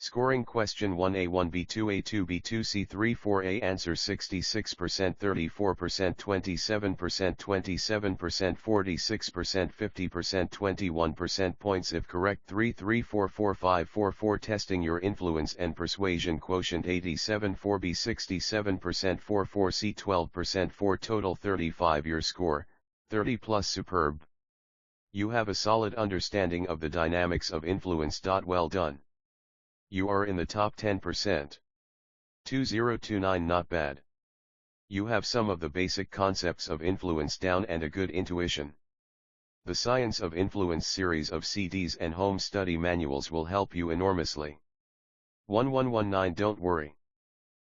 S1: Scoring question 1A 1B 2A 2B 2C 3 4A answer 66% 34% 27% 27% 46% 50% 21% points if correct 3 3 4 4 5 4 4 testing your influence and persuasion quotient 87 4B 67% 4 4C 12% 4 total 35 your score 30 plus superb. You have a solid understanding of the dynamics of influence. Well done. You are in the top 10%. 2029 not bad. You have some of the basic concepts of influence down and a good intuition. The Science of Influence series of CDs and home study manuals will help you enormously. 1119 Don't worry.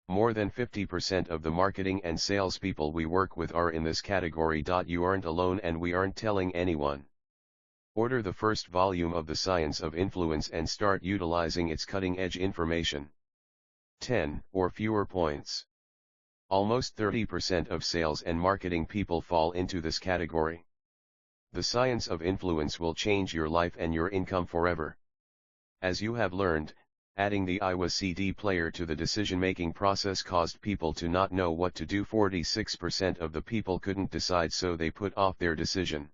S1: More than 50% of the marketing and salespeople we work with are in this category. You aren't alone and we aren't telling anyone. Order the first volume of The Science of Influence and start utilizing its cutting-edge information. 10 or fewer points. Almost 30% of sales and marketing people fall into this category. The Science of Influence will change your life and your income forever. As you have learned, adding the Iowa CD player to the decision-making process caused people to not know what to do. 46% of the people couldn't decide, so they put off their decision.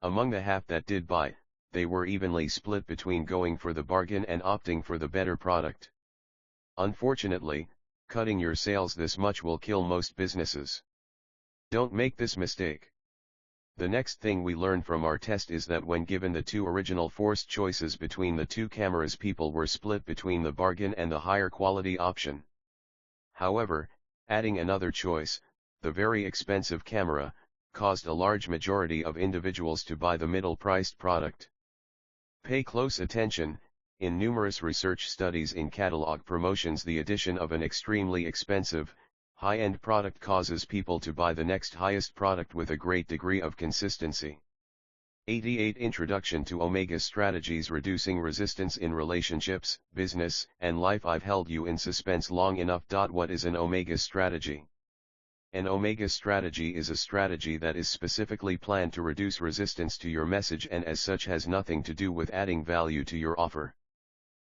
S1: Among the half that did buy, they were evenly split between going for the bargain and opting for the better product. Unfortunately, cutting your sales this much will kill most businesses. Don't make this mistake. The next thing we learned from our test is that when given the two original forced choices between the two cameras, people were split between the bargain and the higher quality option. However, adding another choice, the very expensive camera, caused a large majority of individuals to buy the middle-priced product. Pay close attention. In numerous research studies in catalog promotions, the addition of an extremely expensive, high-end product causes people to buy the next highest product with a great degree of consistency. 88 Introduction to Omega Strategies. Reducing resistance in relationships, business, and life. I've held you in suspense long enough. What is an Omega strategy? An Omega strategy is a strategy that is specifically planned to reduce resistance to your message and as such has nothing to do with adding value to your offer.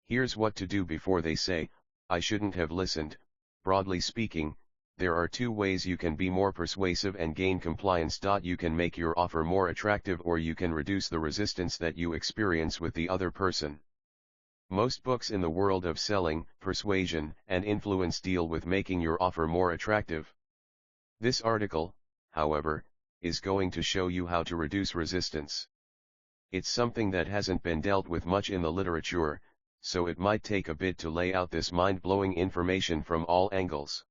S1: Here's what to do before they say, "I shouldn't have listened." Broadly speaking, there are two ways you can be more persuasive and gain compliance. You can make your offer more attractive, or you can reduce the resistance that you experience with the other person. Most books in the world of selling, persuasion, and influence deal with making your offer more attractive. This article, however, is going to show you how to reduce resistance. It's something that hasn't been dealt with much in the literature, so it might take a bit to lay out this mind-blowing information from all angles.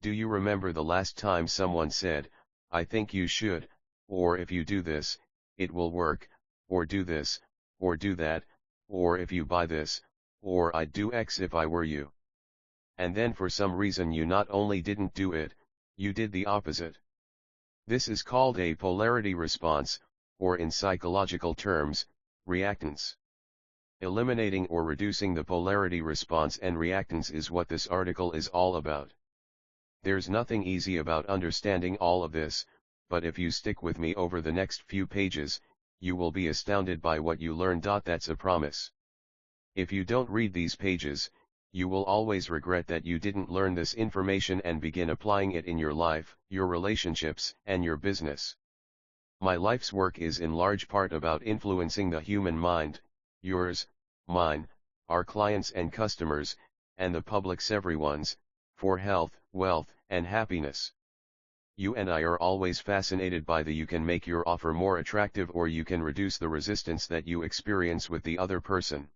S1: Do you remember the last time someone said, "I think you should," or "if you do this, it will work," or "do this, or do that," or "if you buy this," or "I'd do X if I were you"? And then for some reason you not only didn't do it, you did the opposite. This is called a polarity response, or in psychological terms, reactance. Eliminating or reducing the polarity response and reactance is what this article is all about. There's nothing easy about understanding all of this, but if you stick with me over the next few pages, you will be astounded by what you learn. That's a promise. If you don't read these pages, you will always regret that you didn't learn this information and begin applying it in your life, your relationships, and your business. My life's work is in large part about influencing the human mind, yours, mine, our clients and customers, and the public's, everyone's, for health, wealth, and happiness. You and I are always fascinated by the you can make your offer more attractive or you can reduce the resistance that you experience with the other person.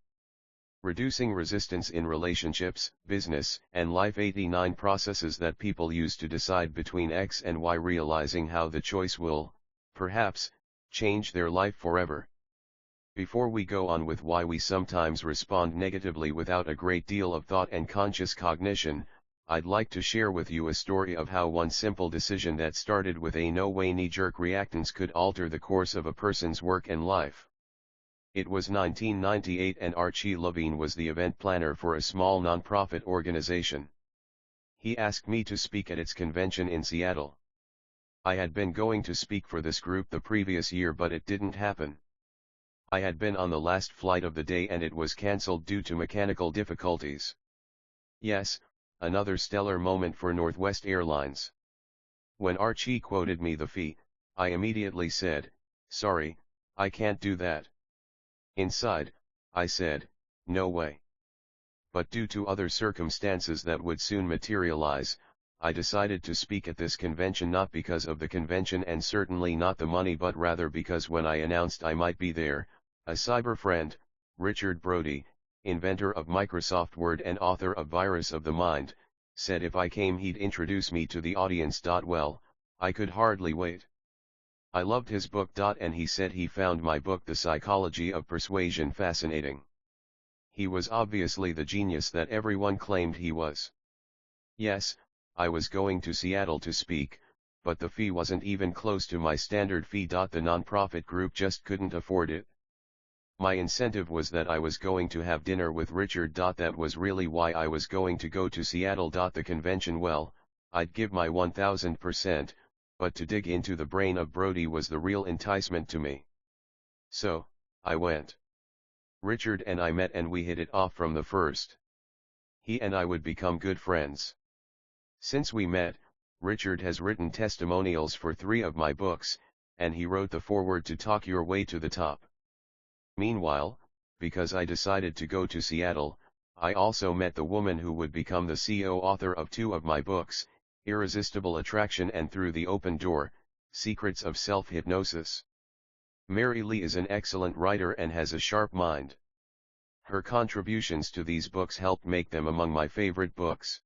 S1: Reducing resistance in relationships, business, and life. 89 processes that people use to decide between X and Y, realizing how the choice will, perhaps, change their life forever. Before we go on with why we sometimes respond negatively without a great deal of thought and conscious cognition, I'd like to share with you a story of how one simple decision that started with a no-way knee-jerk reactance could alter the course of a person's work and life. It was 1998 and Archie Levine was the event planner for a small nonprofit organization. He asked me to speak at its convention in Seattle. I had been going to speak for this group the previous year, but it didn't happen. I had been on the last flight of the day and it was cancelled due to mechanical difficulties. Yes, another stellar moment for Northwest Airlines. When Archie quoted me the fee, I immediately said, "Sorry, I can't do that." Inside, I said, "No way." But due to other circumstances that would soon materialize, I decided to speak at this convention not because of the convention and certainly not the money but rather because when I announced I might be there, a cyber friend, Richard Brody, inventor of Microsoft Word and author of Virus of the Mind, said if I came he'd introduce me to the audience. Well, I could hardly wait. I loved his book. And he said he found my book The Psychology of Persuasion fascinating. He was obviously the genius that everyone claimed he was. Yes, I was going to Seattle to speak, but the fee wasn't even close to my standard fee. The nonprofit group just couldn't afford it. My incentive was that I was going to have dinner with Richard. That was really why I was going to go to Seattle. The convention, well, I'd give my 1000%, but to dig into the brain of Brody was the real enticement to me. So, I went. Richard and I met and we hit it off from the first. He and I would become good friends. Since we met, Richard has written testimonials for 3 of my books, and he wrote the foreword to Talk Your Way to the Top. Meanwhile, because I decided to go to Seattle, I also met the woman who would become the CEO author of 2 of my books, Irresistible Attraction and Through the Open Door, Secrets of Self-Hypnosis. Mary Lee is an excellent writer and has a sharp mind. Her contributions to these books helped make them among my favorite books.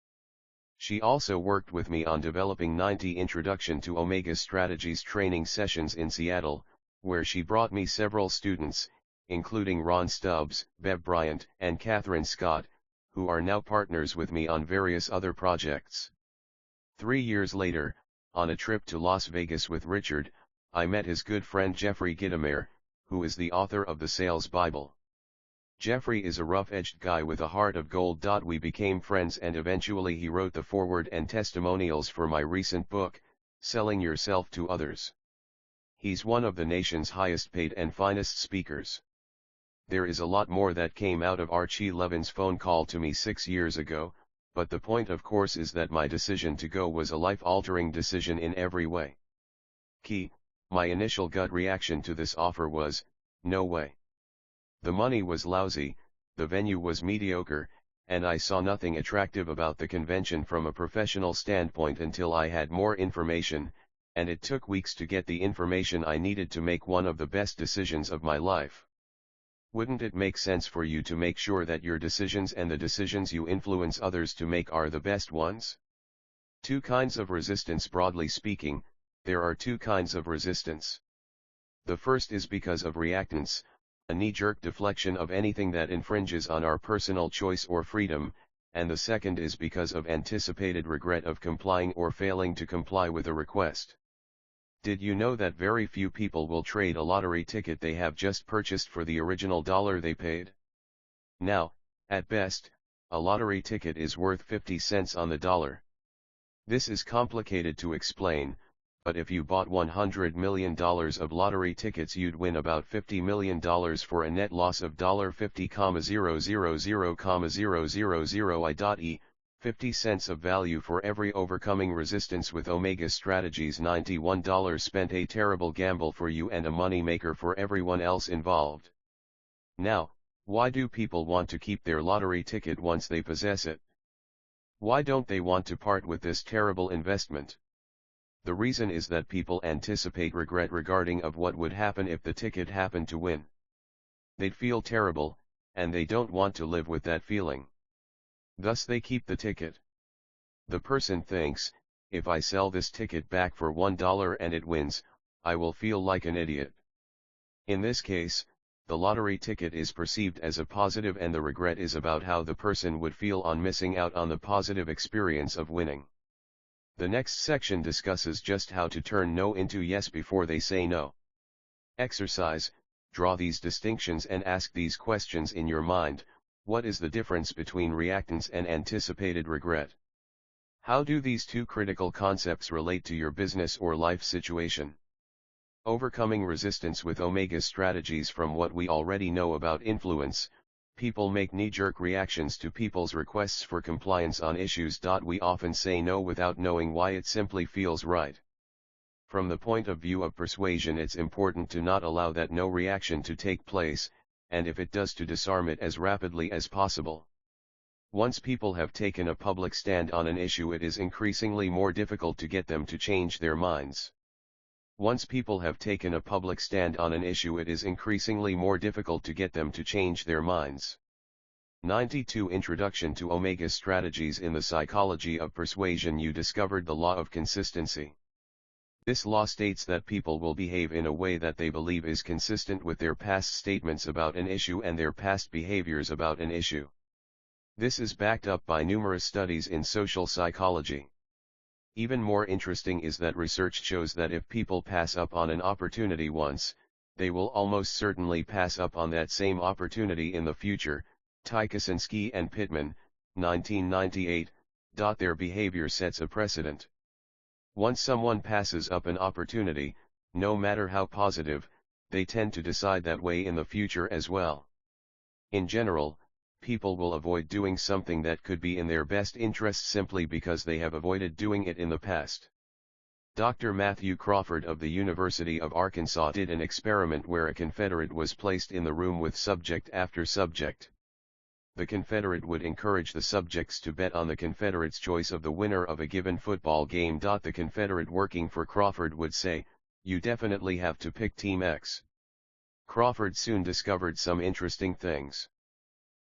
S1: She also worked with me on developing 90 Introduction to Omega Strategies training sessions in Seattle, where she brought me several students, including Ron Stubbs, Bev Bryant, and Catherine Scott, who are now partners with me on various other projects. 3 years later, on a trip to Las Vegas with Richard, I met his good friend Jeffrey Gitomer, who is the author of the Sales Bible. Jeffrey is a rough-edged guy with a heart of gold. We became friends and eventually he wrote the foreword and testimonials for my recent book, Selling Yourself to Others. He's one of the nation's highest paid and finest speakers. There is a lot more that came out of Archie Levin's phone call to me 6 years ago, but the point of course is that my decision to go was a life-altering decision in every way. Key, my initial gut reaction to this offer was, no way. The money was lousy, the venue was mediocre, and I saw nothing attractive about the convention from a professional standpoint until I had more information, and it took weeks to get the information I needed to make one of the best decisions of my life. Wouldn't it make sense for you to make sure that your decisions and the decisions you influence others to make are the best ones? 2 kinds of resistance. Broadly speaking, there are 2 kinds of resistance. The first is because of reactance, a knee-jerk deflection of anything that infringes on our personal choice or freedom, and the second is because of anticipated regret of complying or failing to comply with a request. Did you know that very few people will trade a lottery ticket they have just purchased for the original dollar they paid? Now, at best, a lottery ticket is worth 50 cents on the dollar. This is complicated to explain, but if you bought $100 million of lottery tickets you'd win about $50 million for a net loss of $50,000,000,000 50 cents of value for every overcoming resistance with Omega Strategies. $91 spent, a terrible gamble for you and a money maker for everyone else involved. Now, why do people want to keep their lottery ticket once they possess it? Why don't they want to part with this terrible investment? The reason is that people anticipate regret regarding of what would happen if the ticket happened to win. They'd feel terrible, and they don't want to live with that feeling. Thus they keep the ticket. The person thinks, if I sell this ticket back for $1 and it wins, I will feel like an idiot. In this case, the lottery ticket is perceived as a positive and the regret is about how the person would feel on missing out on the positive experience of winning. The next section discusses just how to turn no into yes before they say no. Exercise, draw these distinctions and ask these questions in your mind. What is the difference between reactance and anticipated regret? How do these 2 critical concepts relate to your business or life situation? Overcoming resistance with Omega strategies. From what we already know about influence, people make knee-jerk reactions to people's requests for compliance on issues. We often say no without knowing why. It simply feels right. From the point of view of persuasion, it's important to not allow that no reaction to take place, and if it does, to disarm it as rapidly as possible. Once people have taken a public stand on an issue, it is increasingly more difficult to get them to change their minds. Once people have taken a public stand on an issue, it is increasingly more difficult to get them to change their minds. 92 Introduction to Omega Strategies. In the psychology of persuasion, you discovered the law of consistency. This law states that people will behave in a way that they believe is consistent with their past statements about an issue and their past behaviors about an issue. This is backed up by numerous studies in social psychology. Even more interesting is that research shows that if people pass up on an opportunity once, they will almost certainly pass up on that same opportunity in the future. Tykosinski and Pittman, 1998. Their behavior sets a precedent. Once someone passes up an opportunity, no matter how positive, they tend to decide that way in the future as well. In general, people will avoid doing something that could be in their best interest simply because they have avoided doing it in the past. Dr. Matthew Crawford of the University of Arkansas did an experiment where a Confederate was placed in the room with subject after subject. The Confederate would encourage the subjects to bet on the Confederate's choice of the winner of a given football game. The Confederate working for Crawford would say, "You definitely have to pick Team X." Crawford soon discovered some interesting things.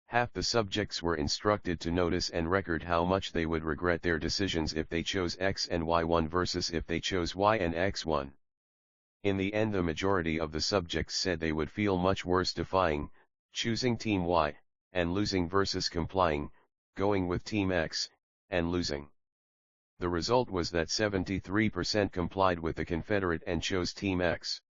S1: Half the subjects were instructed to notice and record how much they would regret their decisions if they chose X and Y one versus if they chose Y and X one. In the end, the majority of the subjects said they would feel much worse defying, choosing Team Y, and losing versus complying, going with Team X, and losing. The result was that 73% complied with the Confederate and chose Team X.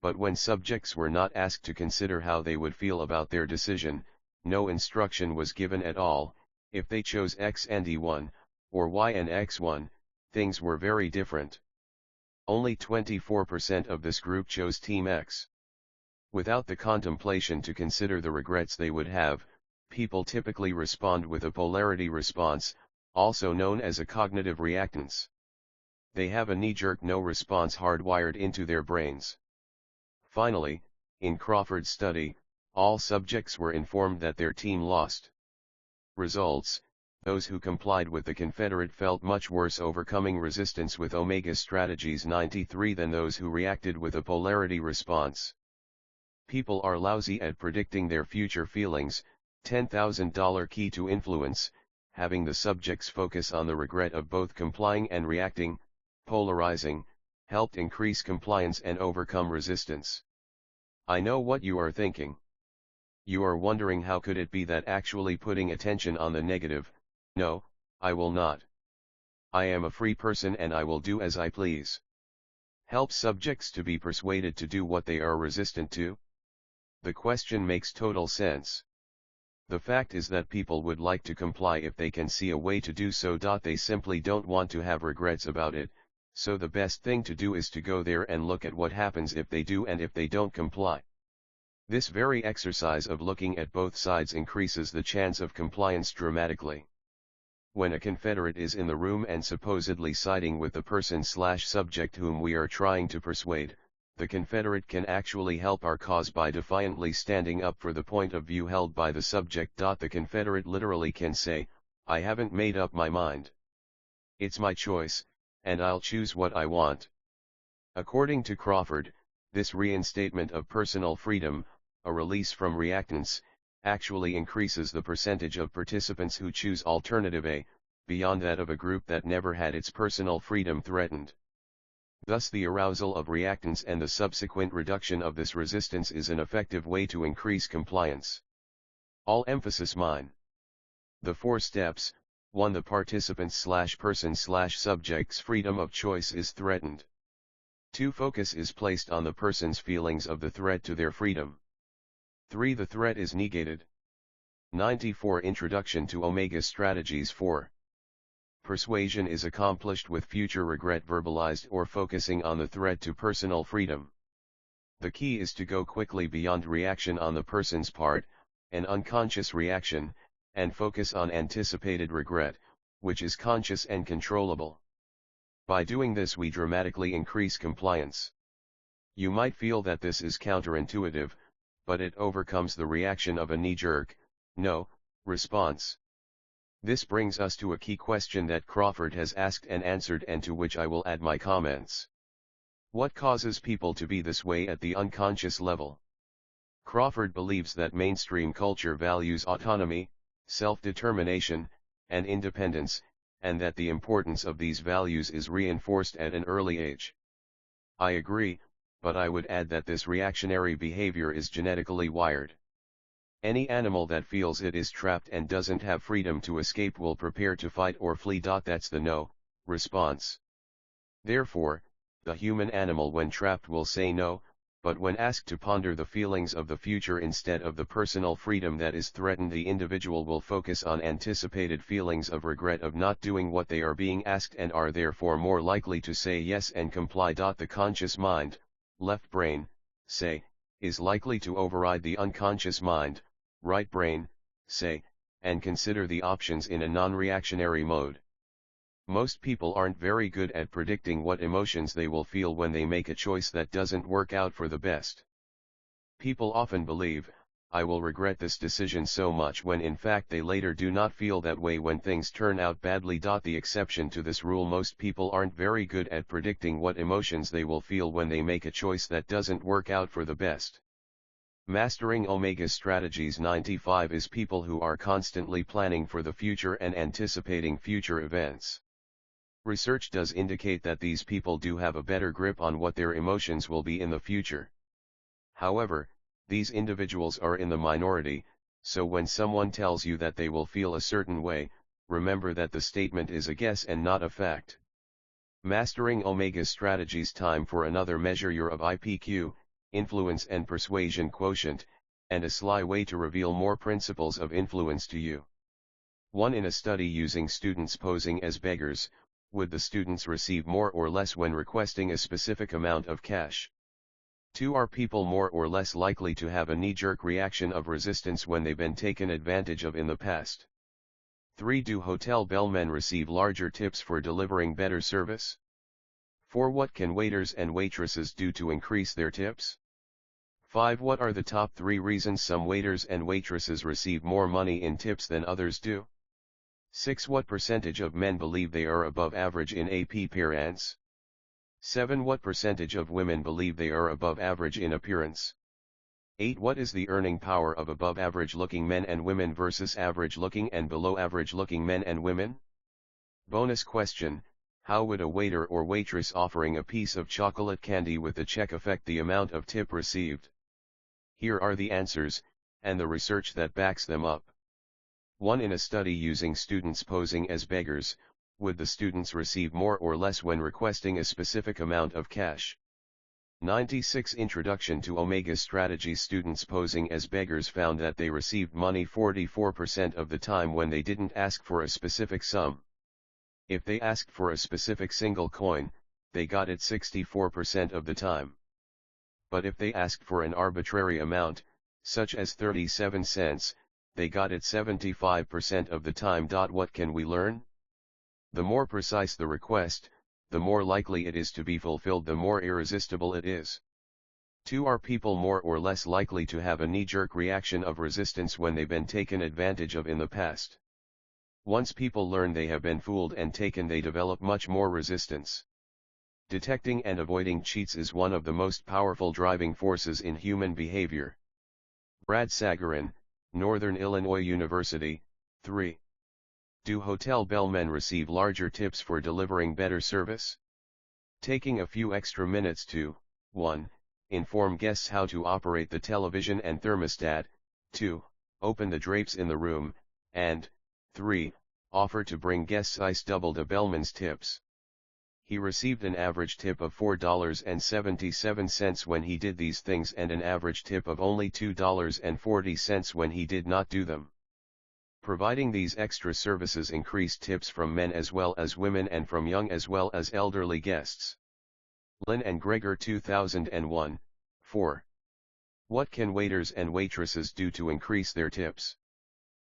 S1: But when subjects were not asked to consider how they would feel about their decision, no instruction was given at all. If they chose X and E1, or Y and X1, things were very different. Only 24% of this group chose Team X. Without the contemplation to consider the regrets they would have, people typically respond with a polarity response, also known as a cognitive reactance. They have a knee-jerk no response hardwired into their brains. Finally, in Crawford's study, all subjects were informed that their team lost. Results: those who complied with the Confederate felt much worse overcoming resistance with Omega strategies 93 than those who reacted with a polarity response. People are lousy at predicting their future feelings. $10,000 Key to Influence: having the subjects focus on the regret of both complying and reacting, polarizing, helped increase compliance and overcome resistance. I know what you are thinking. You are wondering, how could it be that actually putting attention on the negative, "No, I will not. I am a free person and I will do as I please," helps subjects to be persuaded to do what they are resistant to? The question makes total sense. The fact is that people would like to comply if they can see a way to do so. They simply don't want to have regrets about it, so the best thing to do is to go there and look at what happens if they do and if they don't comply. This very exercise of looking at both sides increases the chance of compliance dramatically. When a Confederate is in the room and supposedly siding with the person/subject whom we are trying to persuade, the Confederate can actually help our cause by defiantly standing up for the point of view held by the subject. The Confederate literally can say, "I haven't made up my mind. It's my choice, and I'll choose what I want." According to Crawford, this reinstatement of personal freedom, a release from reactance, actually increases the percentage of participants who choose alternative A, beyond that of a group that never had its personal freedom threatened. Thus the arousal of reactance and the subsequent reduction of this resistance is an effective way to increase compliance. All emphasis mine. The 4 steps: 1. The participant/person/subject's freedom of choice is threatened. 2. Focus is placed on the person's feelings of the threat to their freedom. 3. The threat is negated. 94 Introduction to Omega Strategies 4. Persuasion is accomplished with future regret verbalized or focusing on the threat to personal freedom. The key is to go quickly beyond reaction on the person's part, an unconscious reaction, and focus on anticipated regret, which is conscious and controllable. By doing this we dramatically increase compliance. You might feel that this is counterintuitive, but it overcomes the reaction of a knee-jerk, no, response. This brings us to a key question that Crawford has asked and answered and to which I will add my comments. What causes people to be this way at the unconscious level? Crawford believes that mainstream culture values autonomy, self-determination, and independence, and that the importance of these values is reinforced at an early age. I agree, but I would add that this reactionary behavior is genetically wired. Any animal that feels it is trapped and doesn't have freedom to escape will prepare to fight or flee. That's the no response. Therefore, the human animal when trapped will say no, but when asked to ponder the feelings of the future instead of the personal freedom that is threatened, the individual will focus on anticipated feelings of regret of not doing what they are being asked and are therefore more likely to say yes and comply. The conscious mind, left brain, say, is likely to override the unconscious mind, right brain, say, and consider the options in a non-reactionary mode. Most people aren't very good at predicting what emotions they will feel when they make a choice that doesn't work out for the best. People often believe, I will regret this decision so much, when in fact they later do not feel that way when things turn out badly. The exception to this rule: most people aren't very good at predicting what emotions they will feel when they make a choice that doesn't work out for the best. Mastering Omega Strategies 95 is people who are constantly planning for the future and anticipating future events. Research does indicate that these people do have a better grip on what their emotions will be in the future. However, these individuals are in the minority, so when someone tells you that they will feel a certain way, remember that the statement is a guess and not a fact. Mastering Omega Strategies. Time for another measure of IPQ, influence and persuasion quotient, and a sly way to reveal more principles of influence to you. 1. In a study using students posing as beggars, would the students receive more or less when requesting a specific amount of cash? 2. Are people more or less likely to have a knee-jerk reaction of resistance when they've been taken advantage of in the past? 3. Do hotel bellmen receive larger tips for delivering better service? 4. What can waiters and waitresses do to increase their tips? 5. What are the top 3 reasons some waiters and waitresses receive more money in tips than others do? 6. What percentage of men believe they are above average in appearance? 7. What percentage of women believe they are above average in appearance? 8. What is the earning power of above average looking men and women versus average looking and below average looking men and women? Bonus question: how would a waiter or waitress offering a piece of chocolate candy with the check affect the amount of tip received? Here are the answers, and the research that backs them up. 1. In a study using students posing as beggars, would the students receive more or less when requesting a specific amount of cash? 96. Introduction to Omega Strategies. Students posing as beggars found that they received money 44% of the time when they didn't ask for a specific sum. If they asked for a specific single coin, they got it 64% of the time. But if they asked for an arbitrary amount, such as 37 cents, they got it 75% of the time. What can we learn? The more precise the request, the more likely it is to be fulfilled, the more irresistible it is. 2. Are people more or less likely to have a knee-jerk reaction of resistance when they've been taken advantage of in the past? Once people learn they have been fooled and taken, they develop much more resistance. Detecting and avoiding cheats is one of the most powerful driving forces in human behavior. Brad Sagarin, Northern Illinois University. 3. Do hotel bellmen receive larger tips for delivering better service? Taking a few extra minutes to 1. Inform guests how to operate the television and thermostat, 2. Open the drapes in the room, and 3. Offer to bring guests ice doubled a bellman's tips. He received an average tip of $4.77 when he did these things and an average tip of only $2.40 when he did not do them. Providing these extra services increased tips from men as well as women and from young as well as elderly guests. Lynn and Gregor 2001, 4. What can waiters and waitresses do to increase their tips?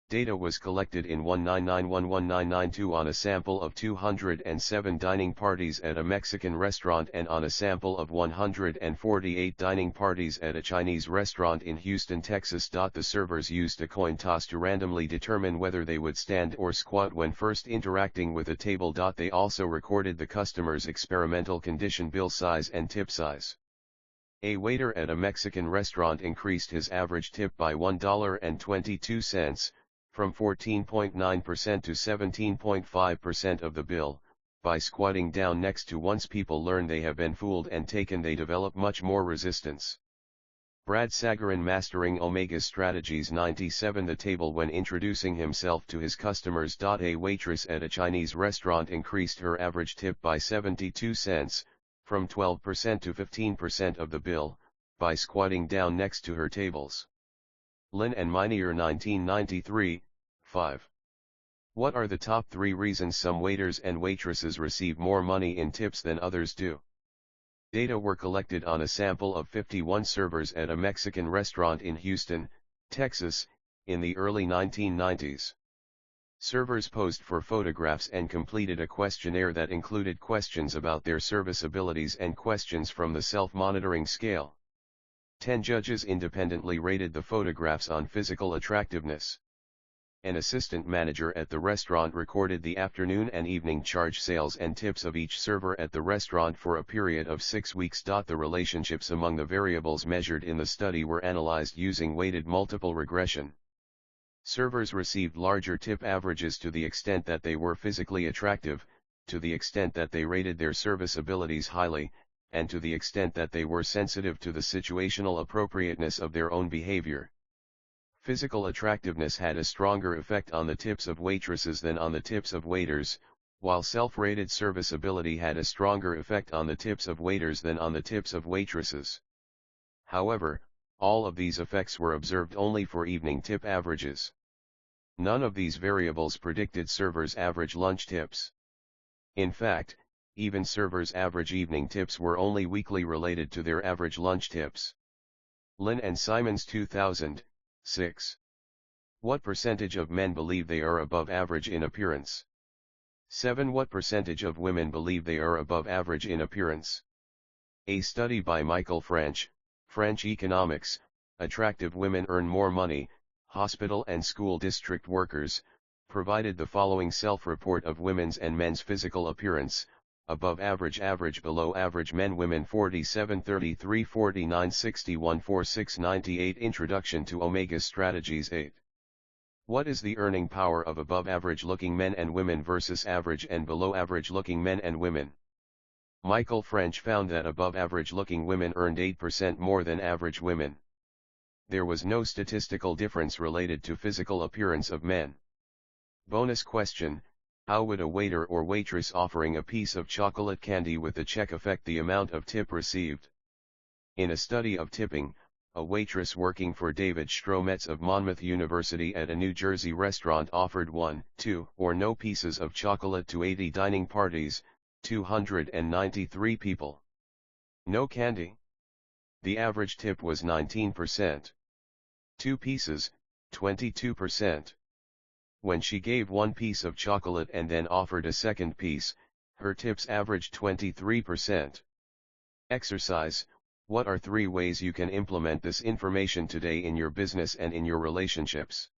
S1: Data was collected in 1991192 on a sample of 207 dining parties at a Mexican restaurant and on a sample of 148 dining parties at a Chinese restaurant in Houston, Texas. The servers used a coin toss to randomly determine whether they would stand or squat when first interacting with a table. They also recorded the customer's experimental condition bill size and tip size. A waiter at a Mexican restaurant increased his average tip by $1.22, from 14.9% to 17.5% of the bill, by squatting down next to. Once people learn they have been fooled and taken, they develop much more resistance. Brad Sagarin, Mastering Omega's Strategies 97. The table when introducing himself to his customers. A waitress at a Chinese restaurant increased her average tip by 72 cents, from 12% to 15% of the bill, by squatting down next to her tables. Lynn and Minier 1993, 5. What are the top 3 reasons some waiters and waitresses receive more money in tips than others do? Data were collected on a sample of 51 servers at a Mexican restaurant in Houston, Texas, in the early 1990s. Servers posed for photographs and completed a questionnaire that included questions about their service abilities and questions from the self-monitoring scale. 10 judges independently rated the photographs on physical attractiveness. An assistant manager at the restaurant recorded the afternoon and evening charge sales and tips of each server at the restaurant for a period of 6 weeks. The relationships among the variables measured in the study were analyzed using weighted multiple regression. Servers received larger tip averages to the extent that they were physically attractive, to the extent that they rated their service abilities highly, and to the extent that they were sensitive to the situational appropriateness of their own behavior. Physical attractiveness had a stronger effect on the tips of waitresses than on the tips of waiters, while self-rated service ability had a stronger effect on the tips of waiters than on the tips of waitresses. However, all of these effects were observed only for evening tip averages. None of these variables predicted servers' average lunch tips. In fact, even servers' average evening tips were only weakly related to their average lunch tips. Lynn and Simons 2000, 6. What percentage of men believe they are above average in appearance? 7. What percentage of women believe they are above average in appearance? A study by Michael French, French Economics, Attractive Women Earn More Money, Hospital and School District Workers, provided the following self-report of women's and men's physical appearance: above average, average, below average. Men, women 47, 33, 49, 61, 46, 98. Introduction to Omega's Strategies 8. What is the earning power of above average looking men and women versus average and below average looking men and women? Michael French found that above average looking women earned 8% more than average women. There was no statistical difference related to physical appearance of men. Bonus question: how would a waiter or waitress offering a piece of chocolate candy with the check affect the amount of tip received? In a study of tipping, a waitress working for David Strometz of Monmouth University at a New Jersey restaurant offered 1, 2, or no pieces of chocolate to 80 dining parties, 293 people. No candy? The average tip was 19%. 2 pieces, 22%. When she gave 1 piece of chocolate and then offered a second piece, her tips averaged 23%. Exercise: what are 3 ways you can implement this information today in your business and in your relationships?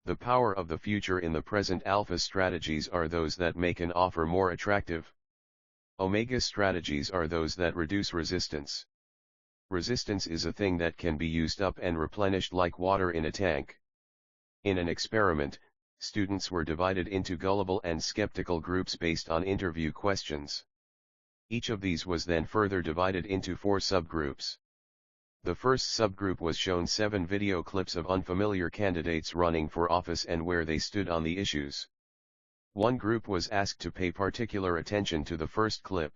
S1: The power of the future in the present. Alpha strategies are those that make an offer more attractive. Omega strategies are those that reduce resistance. Resistance is a thing that can be used up and replenished like water in a tank. In an experiment, students were divided into gullible and skeptical groups based on interview questions. Each of these was then further divided into 4 subgroups. The first subgroup was shown 7 video clips of unfamiliar candidates running for office and where they stood on the issues. One group was asked to pay particular attention to the first clip.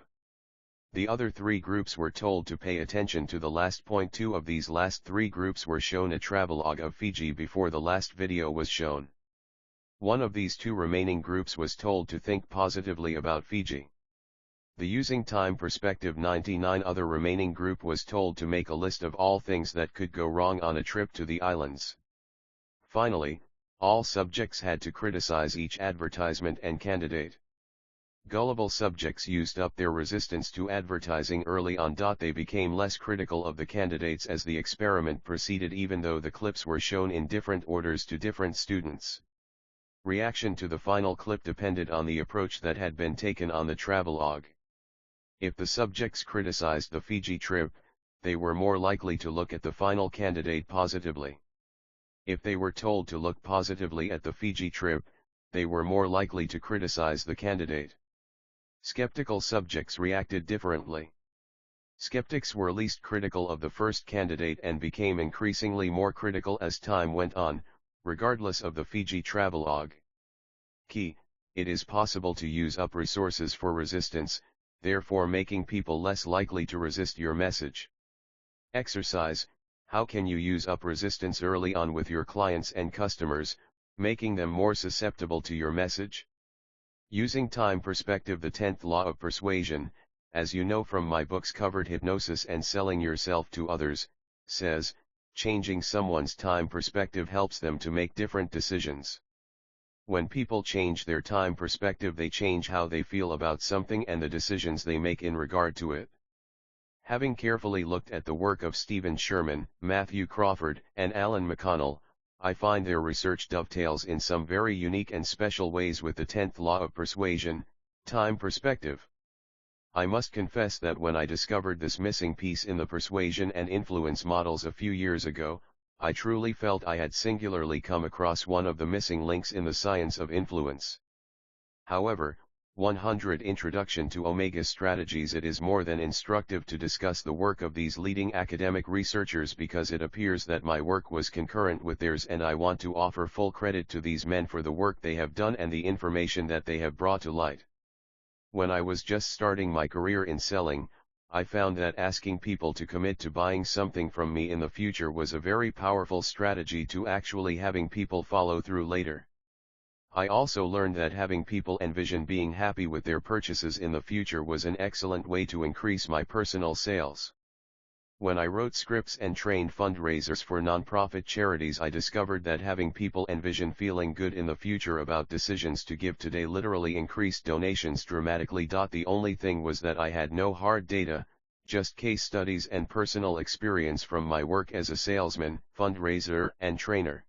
S1: The other 3 groups were told to pay attention to the last point. 2 of these last 3 groups were shown a travelogue of Fiji before the last video was shown. One of these two remaining groups was told to think positively about Fiji. The using time perspective 99 other remaining group was told to make a list of all things that could go wrong on a trip to the islands. Finally, all subjects had to criticize each advertisement and candidate. Gullible subjects used up their resistance to advertising early on. They became less critical of the candidates as the experiment proceeded, even though the clips were shown in different orders to different students. Reaction to the final clip depended on the approach that had been taken on the travelogue. If the subjects criticized the Fiji trip, they were more likely to look at the final candidate positively. If they were told to look positively at the Fiji trip, they were more likely to criticize the candidate. Skeptical subjects reacted differently. Skeptics were least critical of the first candidate and became increasingly more critical as time went on, regardless of the Fiji travelogue. Key: it is possible to use up resources for resistance, therefore making people less likely to resist your message. Exercise: how can you use up resistance early on with your clients and customers, making them more susceptible to your message? Using time perspective. The 10th law of persuasion, as you know from my books covered Hypnosis and Selling Yourself to Others, says, changing someone's time perspective helps them to make different decisions. When people change their time perspective, they change how they feel about something and the decisions they make in regard to it. Having carefully looked at the work of Stephen Sherman, Matthew Crawford, and Alan McConnell, I find their research dovetails in some very unique and special ways with the 10th law of persuasion, time perspective. I must confess that when I discovered this missing piece in the persuasion and influence models a few years ago, I truly felt I had singularly come across one of the missing links in the science of influence. However, 100 Introduction to Omega Strategies. It is more than instructive to discuss the work of these leading academic researchers because it appears that my work was concurrent with theirs, and I want to offer full credit to these men for the work they have done and the information that they have brought to light. When I was just starting my career in selling, I found that asking people to commit to buying something from me in the future was a very powerful strategy to actually having people follow through later. I also learned that having people envision being happy with their purchases in the future was an excellent way to increase my personal sales. When I wrote scripts and trained fundraisers for nonprofit charities, I discovered that having people envision feeling good in the future about decisions to give today literally increased donations dramatically. The only thing was that I had no hard data, just case studies and personal experience from my work as a salesman, fundraiser, and trainer.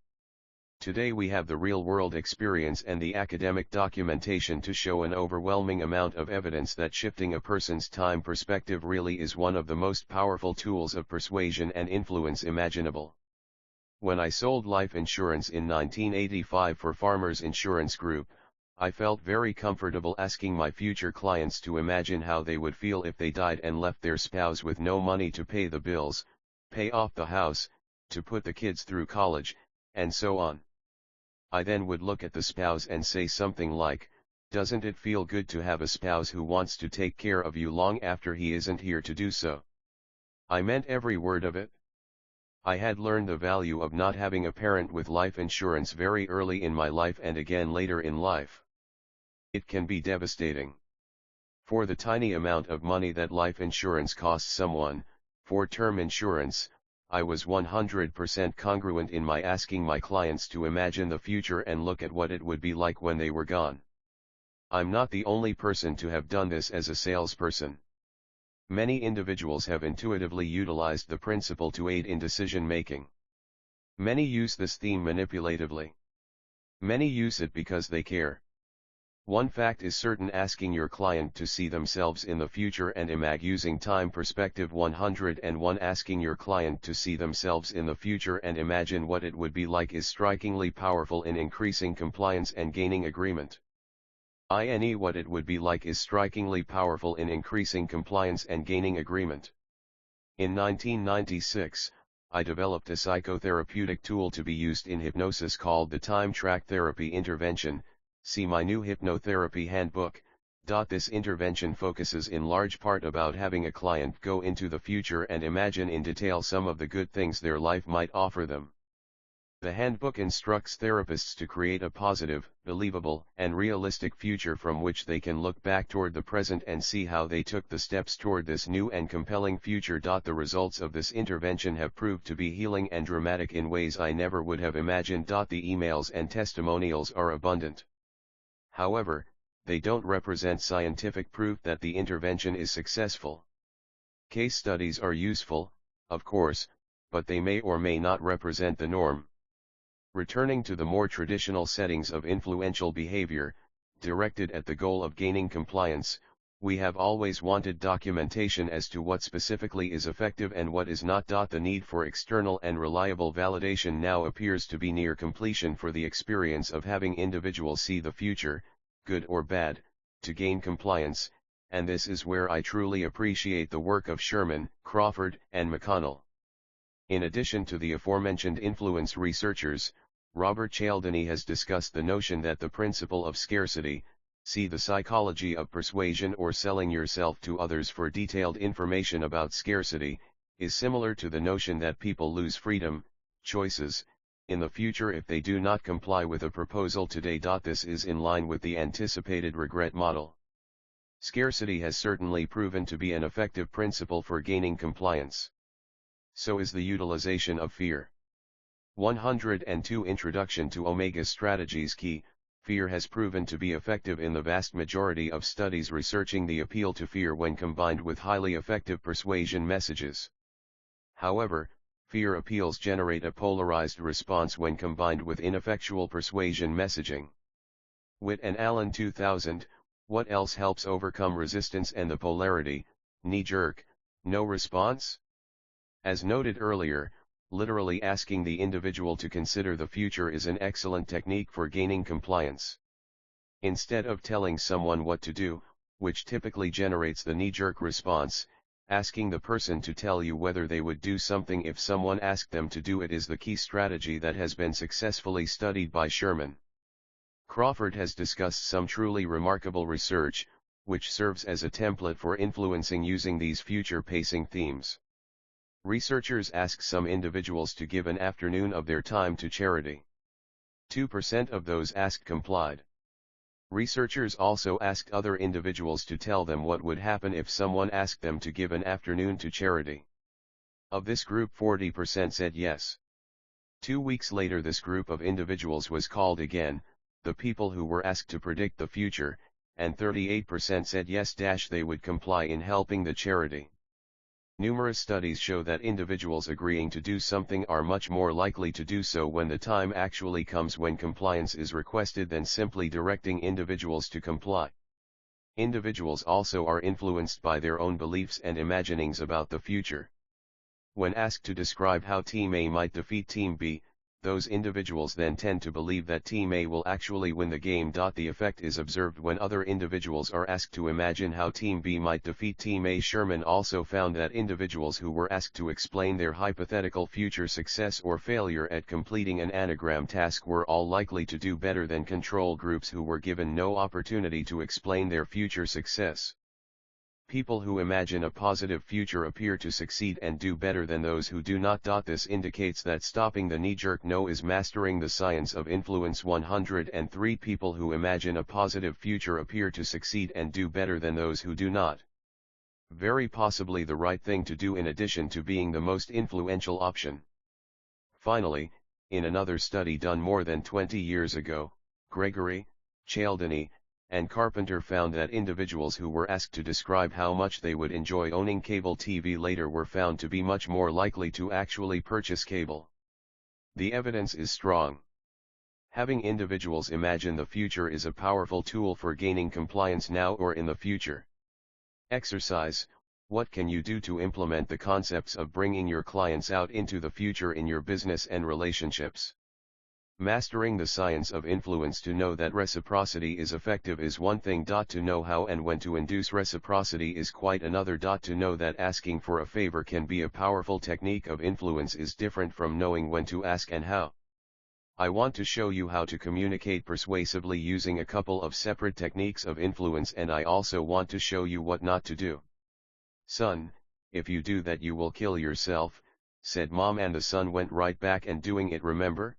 S1: Today we have the real-world experience and the academic documentation to show an overwhelming amount of evidence that shifting a person's time perspective really is one of the most powerful tools of persuasion and influence imaginable. When I sold life insurance in 1985 for Farmers Insurance Group, I felt very comfortable asking my future clients to imagine how they would feel if they died and left their spouse with no money to pay the bills, pay off the house, to put the kids through college, and so on. I then would look at the spouse and say something like, "Doesn't it feel good to have a spouse who wants to take care of you long after he isn't here to do so?" I meant every word of it. I had learned the value of not having a parent with life insurance very early in my life and again later in life. It can be devastating. For the tiny amount of money that life insurance costs someone, for term insurance, I was 100% congruent in my asking my clients to imagine the future and look at what it would be like when they were gone. I'm not the only person to have done this as a salesperson. Many individuals have intuitively utilized the principle to aid in decision making. Many use this theme manipulatively. Many use it because they care. One fact is certain: asking your client to see themselves in the future and using time perspective 101. Asking your client to see themselves in the future and imagine what it would be like is strikingly powerful in increasing compliance and gaining agreement. What it would be like is strikingly powerful in increasing compliance and gaining agreement. In 1996, I developed a psychotherapeutic tool to be used in hypnosis called the Time Track Therapy Intervention. See my new hypnotherapy handbook. This intervention focuses in large part about having a client go into the future and imagine in detail some of the good things their life might offer them. The handbook instructs therapists to create a positive, believable, and realistic future from which they can look back toward the present and see how they took the steps toward this new and compelling future. The results of this intervention have proved to be healing and dramatic in ways I never would have imagined. The emails and testimonials are abundant. However, they don't represent scientific proof that the intervention is successful. Case studies are useful, of course, but they may or may not represent the norm. Returning to the more traditional settings of influential behavior, directed at the goal of gaining compliance, we have always wanted documentation as to what specifically is effective and what is not. The need for external and reliable validation now appears to be near completion for the experience of having individuals see the future, good or bad, to gain compliance, and this is where I truly appreciate the work of Sherman, Crawford, and McConnell. In addition to the aforementioned influence researchers, Robert Cialdini has discussed the notion that the principle of scarcity, see the psychology of persuasion or selling yourself to others for detailed information about scarcity, is similar to the notion that people lose freedom, choices, in the future if they do not comply with a proposal today. This is in line with the anticipated regret model. Scarcity has certainly proven to be an effective principle for gaining compliance. So is the utilization of fear. 102 Introduction to Omega Strategies. Key: fear has proven to be effective in the vast majority of studies researching the appeal to fear when combined with highly effective persuasion messages. However, fear appeals generate a polarized response when combined with ineffectual persuasion messaging. Witt and Allen 2000, What else helps overcome resistance and the polarity, knee-jerk, no response? As noted earlier, literally asking the individual to consider the future is an excellent technique for gaining compliance. Instead of telling someone what to do, which typically generates the knee-jerk response, asking the person to tell you whether they would do something if someone asked them to do it is the key strategy that has been successfully studied by Sherman. Crawford has discussed some truly remarkable research, which serves as a template for influencing using these future-pacing themes. Researchers asked some individuals to give an afternoon of their time to charity. 2% of those asked complied. Researchers also asked other individuals to tell them what would happen if someone asked them to give an afternoon to charity. Of this group, 40% said yes. 2 weeks later, this group of individuals was called again, the people who were asked to predict the future, and 38% said yes, they would comply in helping the charity. Numerous studies show that individuals agreeing to do something are much more likely to do so when the time actually comes when compliance is requested than simply directing individuals to comply. Individuals also are influenced by their own beliefs and imaginings about the future. When asked to describe how Team A might defeat Team B, those individuals then tend to believe that Team A will actually win the game. The effect is observed when other individuals are asked to imagine how Team B might defeat Team A. Sherman also found that individuals who were asked to explain their hypothetical future success or failure at completing an anagram task were all likely to do better than control groups who were given no opportunity to explain their future success. People who imagine a positive future appear to succeed and do better than those who do not. This indicates that stopping the knee-jerk no is mastering the science of influence. 103 People who imagine a positive future appear to succeed and do better than those who do not. Very possibly the right thing to do in addition to being the most influential option. Finally, in another study done more than 20 years ago, Gregory, Cialdini, and Carpenter found that individuals who were asked to describe how much they would enjoy owning cable TV later were found to be much more likely to actually purchase cable. The evidence is strong. Having individuals imagine the future is a powerful tool for gaining compliance now or in the future. Exercise: what can you do to implement the concepts of bringing your clients out into the future in your business and relationships? Mastering the science of influence. To know that reciprocity is effective is one thing. To know how and when to induce reciprocity is quite another. To know that asking for a favor can be a powerful technique of influence is different from knowing when to ask and how. I want to show you how to communicate persuasively using a couple of separate techniques of influence, and I also want to show you what not to do. Son, if you do that you will kill yourself, said Mom, and the son went right back and doing it. Remember?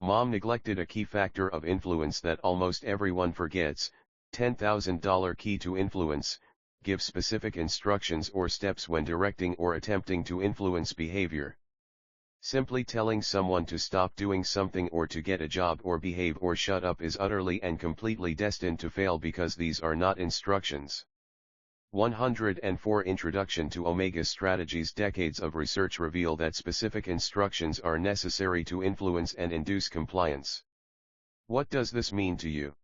S1: Mom neglected a key factor of influence that almost everyone forgets: $10,000 key to influence. Give specific instructions or steps when directing or attempting to influence behavior. Simply telling someone to stop doing something or to get a job or behave or shut up is utterly and completely destined to fail, because these are not instructions. 104 Introduction to Omega Strategies. Decades of research reveal that specific instructions are necessary to influence and induce compliance. What does this mean to you?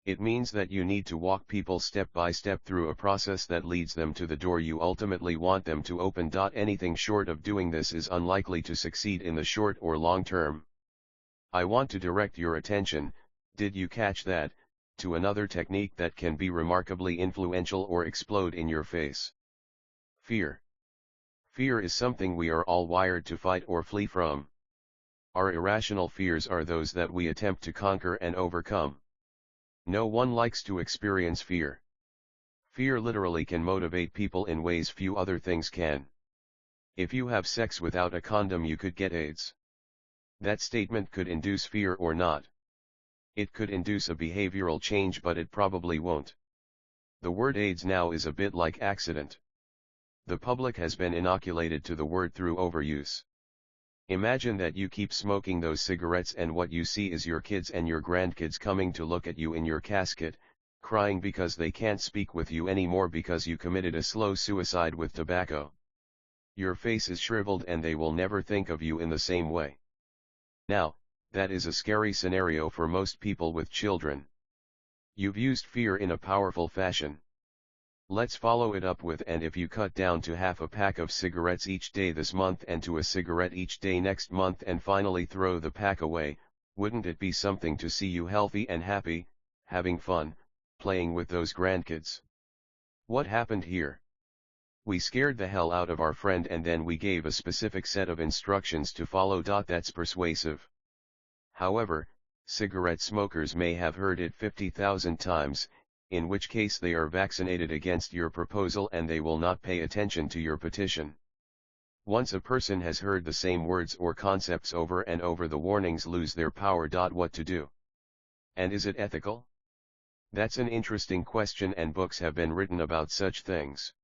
S1: It means that you need to walk people step by step through a process that leads them to the door you ultimately want them to open. Anything short of doing this is unlikely to succeed in the short or long term. I want to direct your attention, did you catch that, to another technique that can be remarkably influential or explode in your face. Fear. Fear is something we are all wired to fight or flee from. Our irrational fears are those that we attempt to conquer and overcome. No one likes to experience fear. Fear literally can motivate people in ways few other things can. If you have sex without a condom, you could get AIDS. That statement could induce fear or not. It could induce a behavioral change, but it probably won't. The word AIDS now is a bit like accident. The public has been inoculated to the word through overuse. Imagine that you keep smoking those cigarettes and what you see is your kids and your grandkids coming to look at you in your casket, crying because they can't speak with you anymore because you committed a slow suicide with tobacco. Your face is shriveled and they will never think of you in the same way. Now, that is a scary scenario for most people with children. You've used fear in a powerful fashion. Let's follow it up with, and if you cut down to half a pack of cigarettes each day this month and to a cigarette each day next month and finally throw the pack away, wouldn't it be something to see you healthy and happy, having fun, playing with those grandkids? What happened here? We scared the hell out of our friend and then we gave a specific set of instructions to follow. That's persuasive. However, cigarette smokers may have heard it 50,000 times, in which case they are vaccinated against your proposal and they will not pay attention to your petition. Once a person has heard the same words or concepts over and over, the warnings lose their power. What to do? And is it ethical? That's an interesting question, and books have been written about such things.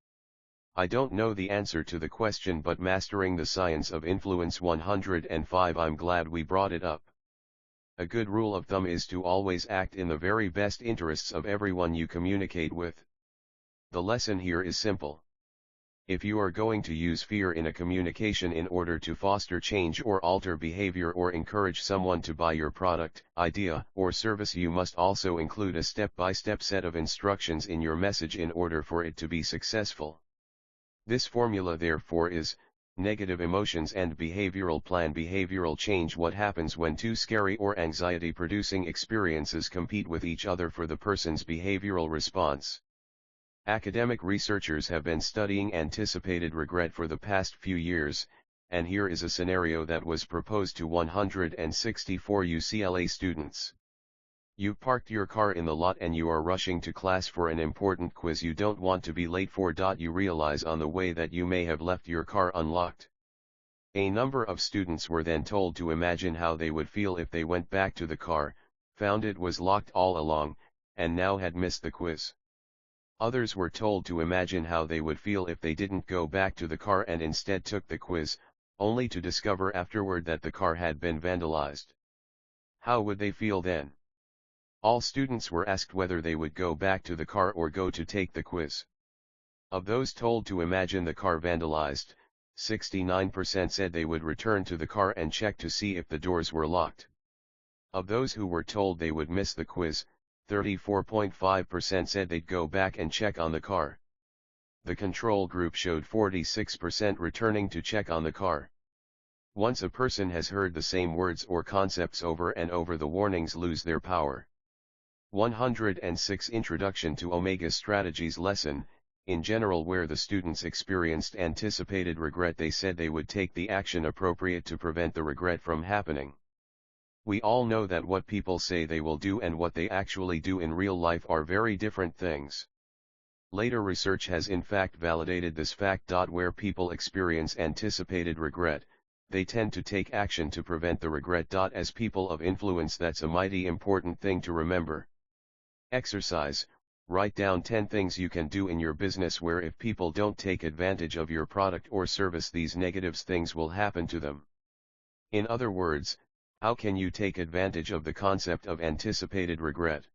S1: I don't know the answer to the question, but Mastering the Science of Influence 105. I'm glad we brought it up. A good rule of thumb is to always act in the very best interests of everyone you communicate with. The lesson here is simple. If you are going to use fear in a communication in order to foster change or alter behavior or encourage someone to buy your product, idea, or service, you must also include a step-by-step set of instructions in your message in order for it to be successful. This formula therefore is: negative emotions and behavioral plan. Behavioral change: what happens when two scary or anxiety-producing experiences compete with each other for the person's behavioral response. Academic researchers have been studying anticipated regret for the past few years, and here is a scenario that was proposed to 164 UCLA students. You parked your car in the lot and you are rushing to class for an important quiz you don't want to be late for. You realize on the way that you may have left your car unlocked. A number of students were then told to imagine how they would feel if they went back to the car, found it was locked all along, and now had missed the quiz. Others were told to imagine how they would feel if they didn't go back to the car and instead took the quiz, only to discover afterward that the car had been vandalized. How would they feel then? All students were asked whether they would go back to the car or go to take the quiz. Of those told to imagine the car vandalized, 69% said they would return to the car and check to see if the doors were locked. Of those who were told they would miss the quiz, 34.5% said they'd go back and check on the car. The control group showed 46% returning to check on the car. Once a person has heard the same words or concepts over and over, the warnings lose their power. 106 Introduction to Omega Strategies lesson. In general, where the students experienced anticipated regret, they said they would take the action appropriate to prevent the regret from happening. We all know that what people say they will do and what they actually do in real life are very different things. Later research has in fact validated this fact. Where people experience anticipated regret, they tend to take action to prevent the regret. As people of influence, that's a mighty important thing to remember. Exercise. Write down 10 things you can do in your business where if people don't take advantage of your product or service, these negative things will happen to them. In other words, how can you take advantage of the concept of anticipated regret?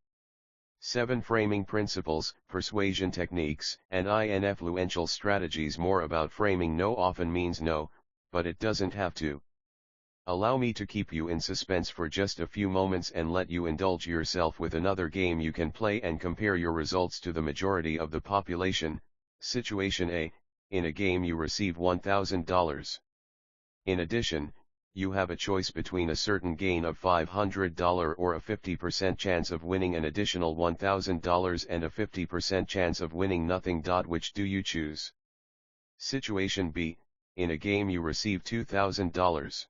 S1: 7 Framing principles, persuasion techniques, and influential strategies. More about framing. No often means no, but it doesn't have to. Allow me to keep you in suspense for just a few moments and let you indulge yourself with another game you can play and compare your results to the majority of the population. Situation A. In a game you receive $1,000. In addition, you have a choice between a certain gain of $500 or a 50% chance of winning an additional $1,000 and a 50% chance of winning nothing. Which do you choose? Situation B. In a game you receive $2,000.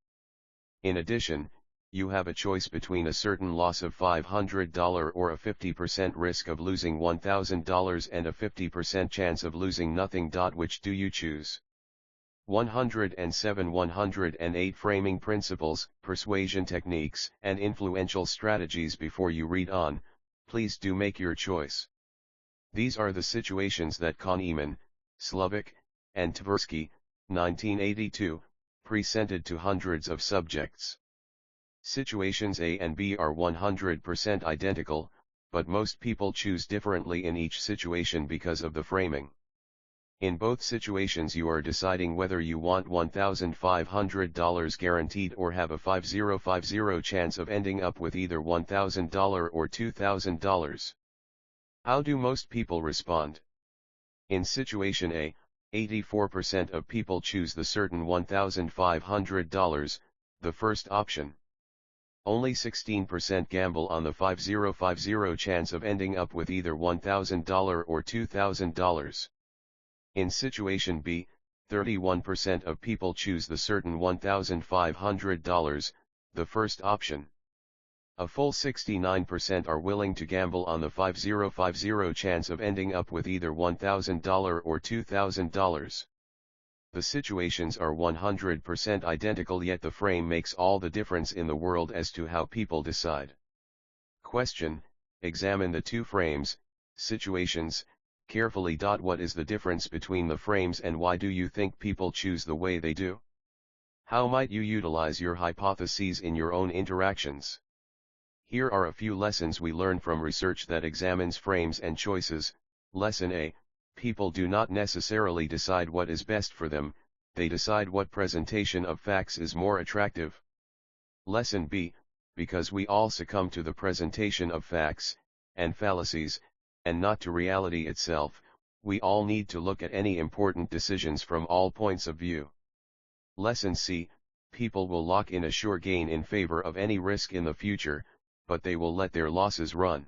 S1: In addition, you have a choice between a certain loss of $500 or a 50% risk of losing $1,000 and a 50% chance of losing nothing. Which do you choose? 107 108 Framing principles, persuasion techniques, and influential strategies. Before you read on, please do make your choice. These are the situations that Kahneman, Slovic, and Tversky, 1982, presented to hundreds of subjects. Situations A and B are 100% identical, but most people choose differently in each situation because of the framing. In both situations you are deciding whether you want $1,500 guaranteed or have a 50/50 chance of ending up with either $1,000 or $2,000. How do most people respond? In situation A, 84% of people choose the certain $1,500, the first option. Only 16% gamble on the 50/50 chance of ending up with either $1,000 or $2,000. In situation B, 31% of people choose the certain $1,500, the first option. A full 69% are willing to gamble on the 50/50 chance of ending up with either $1,000 or $2,000. The situations are 100% identical, yet the frame makes all the difference in the world as to how people decide. Question: examine the two frames, situations, carefully. What is the difference between the frames and why do you think people choose the way they do? How might you utilize your hypotheses in your own interactions? Here are a few lessons we learned from research that examines frames and choices. Lesson A: people do not necessarily decide what is best for them, they decide what presentation of facts is more attractive. Lesson B: because we all succumb to the presentation of facts, and fallacies, and not to reality itself, we all need to look at any important decisions from all points of view. Lesson C: people will lock in a sure gain in favor of any risk in the future, but they will let their losses run.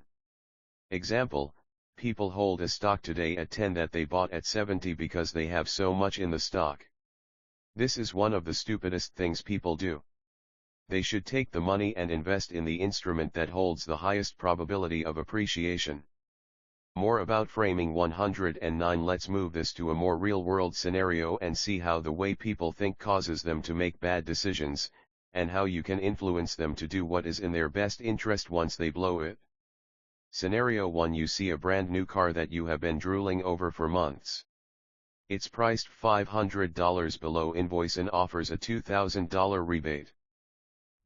S1: Example: people hold a stock today at 10 that they bought at 70 because they have so much in the stock. This is one of the stupidest things people do. They should take the money and invest in the instrument that holds the highest probability of appreciation. More about framing 109. Let's move this to a more real-world scenario and see how the way people think causes them to make bad decisions, and how you can influence them to do what is in their best interest once they blow it. Scenario 1: you see a brand new car that you have been drooling over for months. It's priced $500 below invoice and offers a $2,000 rebate.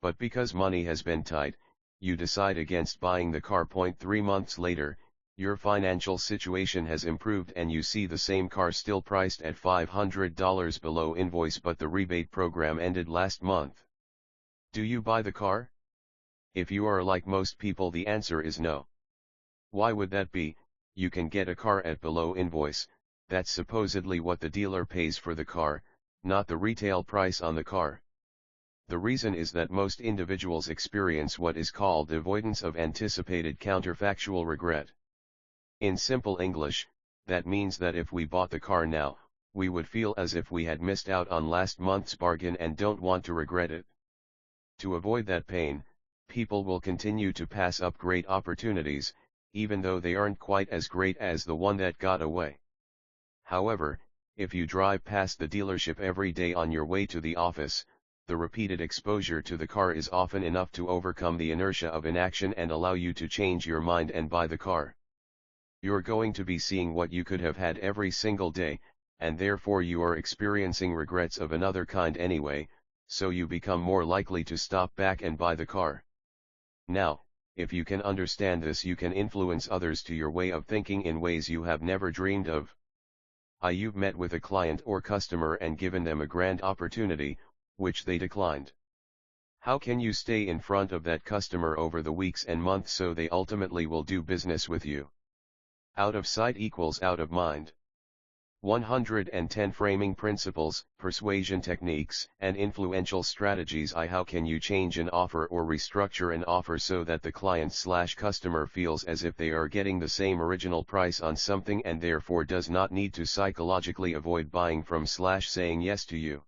S1: But because money has been tight, you decide against buying the car. 3 months later, your financial situation has improved and you see the same car still priced at $500 below invoice, but the rebate program ended last month. Do you buy the car? If you are like most people, the answer is no. Why would that be? You can get a car at below invoice, that's supposedly what the dealer pays for the car, not the retail price on the car. The reason is that most individuals experience what is called avoidance of anticipated counterfactual regret. In simple English, that means that if we bought the car now, we would feel as if we had missed out on last month's bargain and don't want to regret it. To avoid that pain, people will continue to pass up great opportunities, even though they aren't quite as great as the one that got away. However, if you drive past the dealership every day on your way to the office, the repeated exposure to the car is often enough to overcome the inertia of inaction and allow you to change your mind and buy the car. You're going to be seeing what you could have had every single day, and therefore you are experiencing regrets of another kind anyway, so you become more likely to stop back and buy the car. Now, if you can understand this, you can influence others to your way of thinking in ways you have never dreamed of. You've met with a client or customer and given them a grand opportunity, which they declined. How can you stay in front of that customer over the weeks and months so they ultimately will do business with you? Out of sight equals out of mind. 110 Framing Principles, Persuasion Techniques, and Influential Strategies. How can you change an offer or restructure an offer so that the client/customer feels as if they are getting the same original price on something and therefore does not need to psychologically avoid buying from/saying yes to you?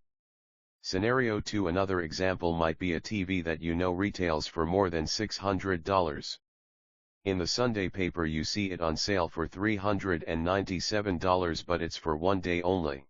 S1: Scenario 2. Another example might be a TV that you know retails for more than $600. In the Sunday paper you see it on sale for $397, but it's for one day only.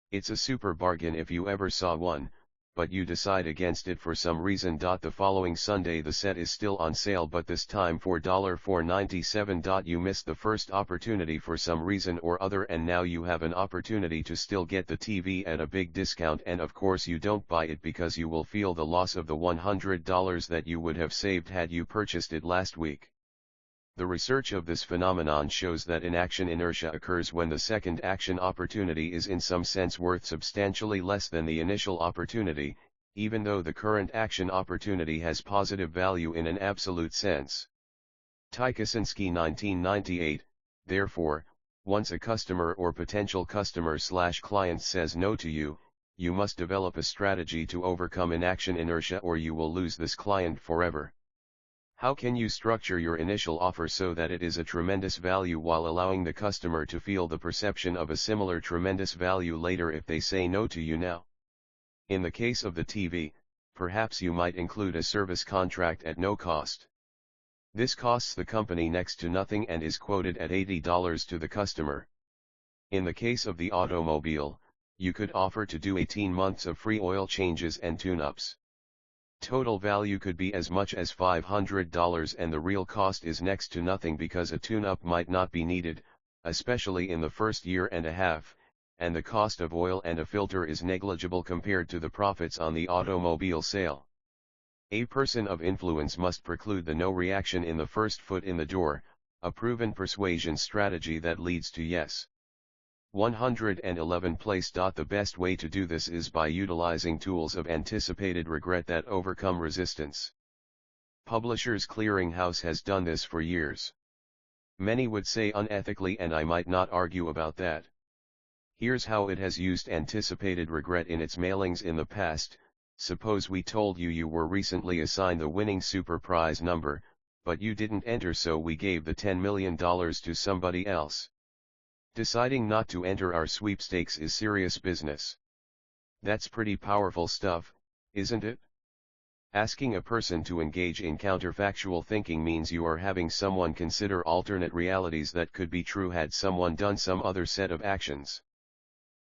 S1: It's a super bargain if you ever saw one, but you decide against it for some reason. The following Sunday the set is still on sale, but this time for $497. You missed the first opportunity for some reason or other, and now you have an opportunity to still get the TV at a big discount, and of course you don't buy it because you will feel the loss of the $100 that you would have saved had you purchased it last week. The research of this phenomenon shows that inaction inertia occurs when the second action opportunity is in some sense worth substantially less than the initial opportunity, even though the current action opportunity has positive value in an absolute sense. Tykasinski 1998. Therefore, once a customer or potential customer/client says no to you, you must develop a strategy to overcome inaction inertia or you will lose this client forever. How can you structure your initial offer so that it is a tremendous value while allowing the customer to feel the perception of a similar tremendous value later if they say no to you now? In the case of the TV, perhaps you might include a service contract at no cost. This costs the company next to nothing and is quoted at $80 to the customer. In the case of the automobile, you could offer to do 18 months of free oil changes and tune-ups. Total value could be as much as $500, and the real cost is next to nothing because a tune-up might not be needed, especially in the first year and a half, and the cost of oil and a filter is negligible compared to the profits on the automobile sale. A person of influence must preclude the no reaction in the first foot in the door, a proven persuasion strategy that leads to yes. 111 Place. The best way to do this is by utilizing tools of anticipated regret that overcome resistance. Publishers Clearinghouse has done this for years. Many would say unethically, and I might not argue about that. Here's how it has used anticipated regret in its mailings in the past. Suppose we told you you were recently assigned the winning super prize number, but you didn't enter, so we gave the $10 million to somebody else. Deciding not to enter our sweepstakes is serious business. That's pretty powerful stuff, isn't it? Asking a person to engage in counterfactual thinking means you are having someone consider alternate realities that could be true had someone done some other set of actions.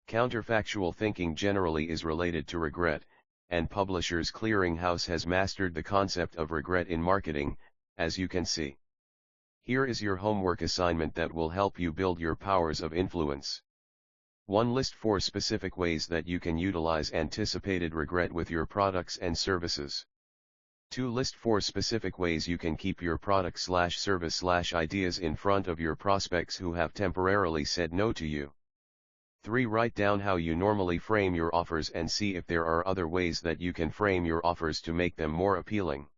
S1: Counterfactual thinking generally is related to regret, and Publishers Clearinghouse has mastered the concept of regret in marketing, as you can see. Here is your homework assignment that will help you build your powers of influence. 1. List 4 specific ways that you can utilize anticipated regret with your products and services. 2. List 4 specific ways you can keep your product/service/ideas in front of your prospects who have temporarily said no to you. 3. Write down how you normally frame your offers and see if there are other ways that you can frame your offers to make them more appealing.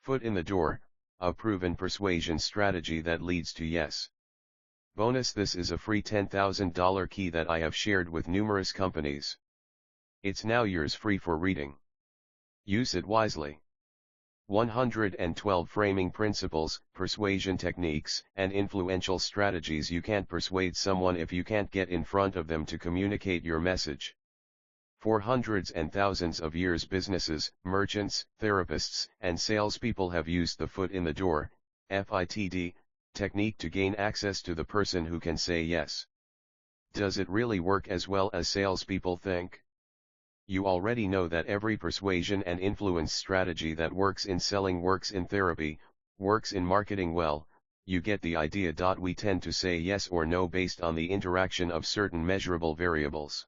S1: Foot in the door, a proven persuasion strategy that leads to yes. Bonus: this is a free $10,000 key that I have shared with numerous companies. It's now yours free for reading. Use it wisely. 112 Framing Principles, Persuasion Techniques, and Influential Strategies. You can't persuade someone if you can't get in front of them to communicate your message. For hundreds and thousands of years, businesses, merchants, therapists, and salespeople have used the foot in the door, FITD, technique to gain access to the person who can say yes. Does it really work as well as salespeople think? You already know that every persuasion and influence strategy that works in selling works in therapy, works in marketing well. You get the idea. We tend to say yes or no based on the interaction of certain measurable variables.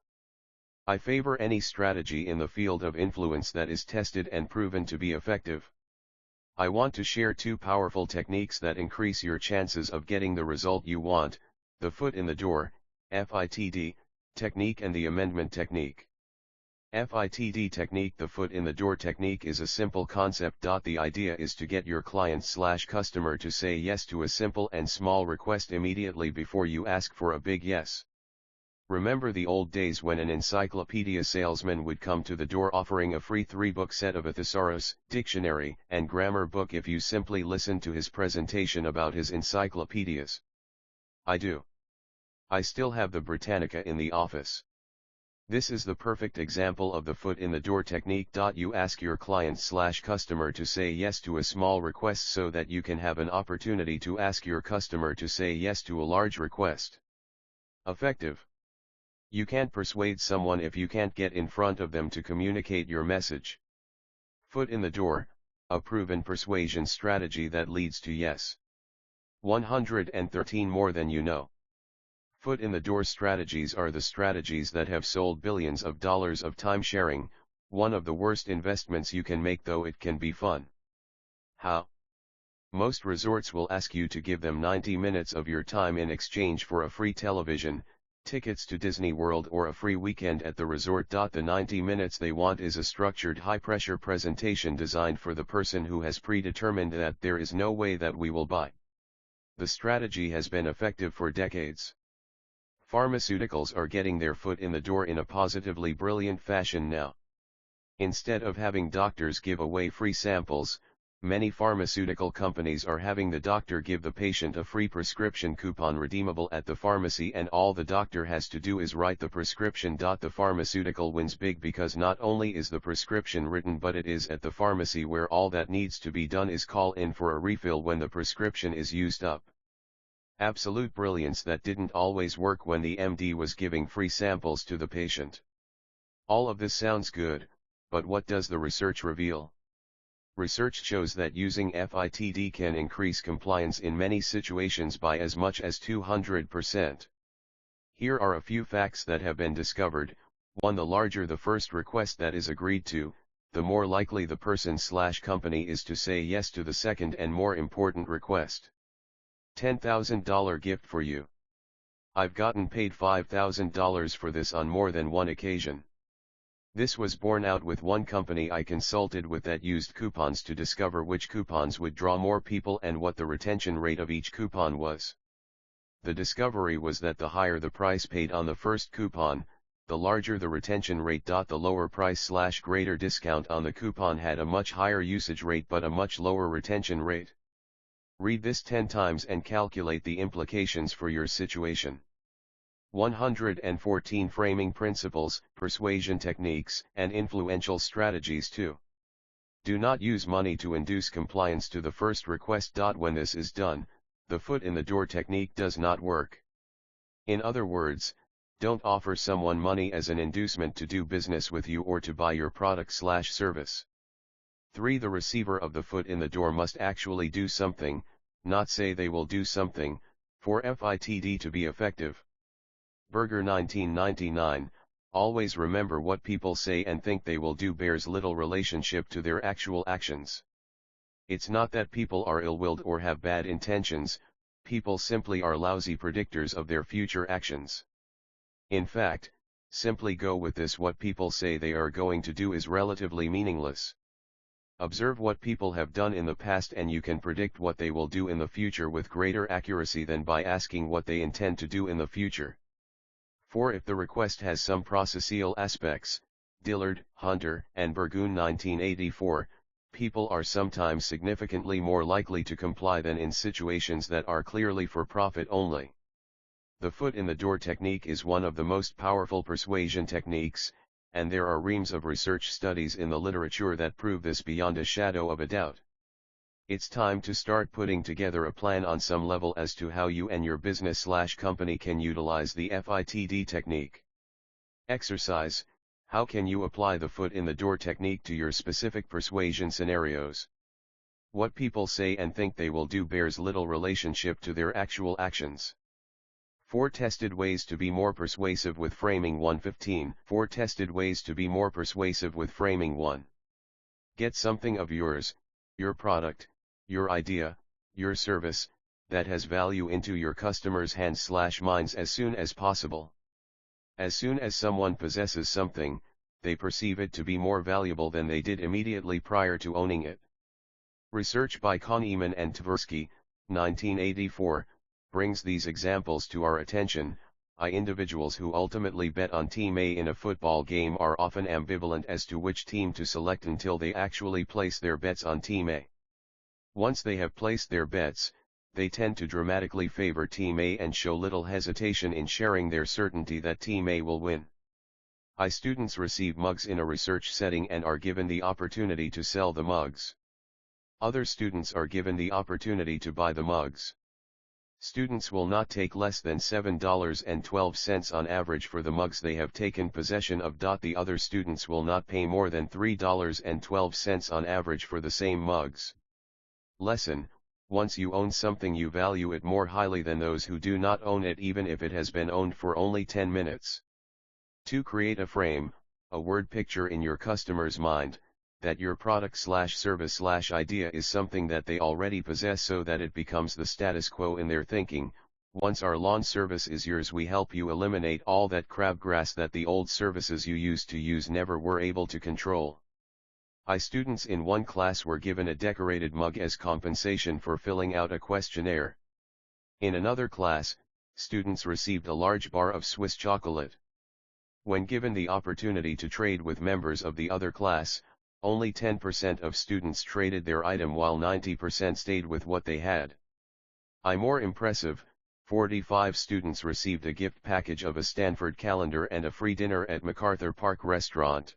S1: I favor any strategy in the field of influence that is tested and proven to be effective. I want to share two powerful techniques that increase your chances of getting the result you want: the foot in the door, FITD, technique, and the amendment technique. FITD technique. The foot in the door technique is a simple concept. The idea is to get your client/customer to say yes to a simple and small request immediately before you ask for a big yes. Remember the old days when an encyclopedia salesman would come to the door offering a free 3-book set of a thesaurus, dictionary, and grammar book if you simply listened to his presentation about his encyclopedias? I do. I still have the Britannica in the office. This is the perfect example of the foot in the door technique. You ask your client/customer to say yes to a small request so that you can have an opportunity to ask your customer to say yes to a large request. Effective. You can't persuade someone if you can't get in front of them to communicate your message. Foot in the door, a proven persuasion strategy that leads to yes. 113 more than you know. Foot in the door strategies are the strategies that have sold billions of dollars of time sharing, one of the worst investments you can make, though it can be fun. How? Most resorts will ask you to give them 90 minutes of your time in exchange for a free television, tickets to Disney World, or a free weekend at the resort. The 90 minutes they want is a structured high-pressure presentation designed for the person who has predetermined that there is no way that we will buy. The strategy has been effective for decades. Pharmaceuticals are getting their foot in the door in a positively brilliant fashion now. Instead of having doctors give away free samples, many pharmaceutical companies are having the doctor give the patient a free prescription coupon redeemable at the pharmacy, and all the doctor has to do is write the prescription. The pharmaceutical wins big because not only is the prescription written, but it is at the pharmacy where all that needs to be done is call in for a refill when the prescription is used up. Absolute brilliance that didn't always work when the MD was giving free samples to the patient. All of this sounds good, but what does the research reveal? Research shows that using FITD can increase compliance in many situations by as much as 200%. Here are a few facts that have been discovered. 1. The larger the first request that is agreed to, the more likely the person/company is to say yes to the second and more important request. $10,000 gift for you. I've gotten paid $5,000 for this on more than one occasion. This was borne out with one company I consulted with that used coupons to discover which coupons would draw more people and what the retention rate of each coupon was. The discovery was that the higher the price paid on the first coupon, the larger the retention rate. The lower price/greater discount on the coupon had a much higher usage rate but a much lower retention rate. Read this 10 times and calculate the implications for your situation. 114 Framing principles, persuasion techniques, and influential strategies. 2. Do not use money to induce compliance to the first request. When this is done, the foot in the door technique does not work. In other words, don't offer someone money as an inducement to do business with you or to buy your product/service. 3. The receiver of the foot in the door must actually do something, not say they will do something, for FITD to be effective. Berger 1999, always remember what people say and think they will do bears little relationship to their actual actions. It's not that people are ill-willed or have bad intentions, people simply are lousy predictors of their future actions. In fact, simply go with this: what people say they are going to do is relatively meaningless. Observe what people have done in the past and you can predict what they will do in the future with greater accuracy than by asking what they intend to do in the future. 4. If the request has some processual aspects, Dillard, Hunter, and Burgoon 1984, people are sometimes significantly more likely to comply than in situations that are clearly for profit only. The foot in the door technique is one of the most powerful persuasion techniques, and there are reams of research studies in the literature that prove this beyond a shadow of a doubt. It's time to start putting together a plan on some level as to how you and your business/company can utilize the FITD technique. Exercise: How can you apply the foot in the door technique to your specific persuasion scenarios? What people say and think they will do bears little relationship to their actual actions. 4 tested ways to be more persuasive with framing. 115. 4 tested ways to be more persuasive with framing. 1. Get something of yours, your product, your idea, your service, that has value into your customers' hands/minds as soon as possible. As soon as someone possesses something, they perceive it to be more valuable than they did immediately prior to owning it. Research by Kahneman and Tversky, 1984, brings these examples to our attention. Individuals who ultimately bet on Team A in a football game are often ambivalent as to which team to select until they actually place their bets on Team A. Once they have placed their bets, they tend to dramatically favor Team A and show little hesitation in sharing their certainty that Team A will win. Students receive mugs in a research setting and are given the opportunity to sell the mugs. Other students are given the opportunity to buy the mugs. Students will not take less than $7.12 on average for the mugs they have taken possession of. The other students will not pay more than $3.12 on average for the same mugs. Lesson: once you own something, you value it more highly than those who do not own it, even if it has been owned for only 10 minutes. 2. Create a frame, a word picture in your customer's mind, that your product/service/idea is something that they already possess so that it becomes the status quo in their thinking. Once our lawn service is yours, we help you eliminate all that crabgrass that the old services you used to use never were able to control. Students in one class were given a decorated mug as compensation for filling out a questionnaire. In another class, students received a large bar of Swiss chocolate. When given the opportunity to trade with members of the other class, only 10% of students traded their item while 90% stayed with what they had. More impressive, 45 students received a gift package of a Stanford calendar and a free dinner at MacArthur Park Restaurant.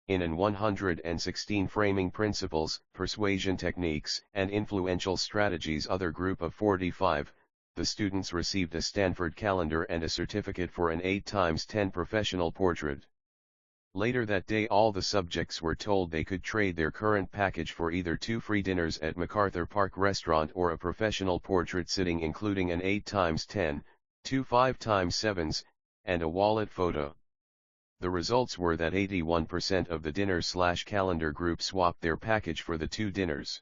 S1: In an 116 Framing Principles, Persuasion Techniques, and Influential Strategies other group of 45, the students received a Stanford calendar and a certificate for an 8x10 professional portrait. Later that day, all the subjects were told they could trade their current package for either 2 free dinners at MacArthur Park Restaurant or a professional portrait sitting including an 8x10, 2 5x7s, and a wallet photo. The results were that 81% of the dinner/calendar group swapped their package for the 2 dinners.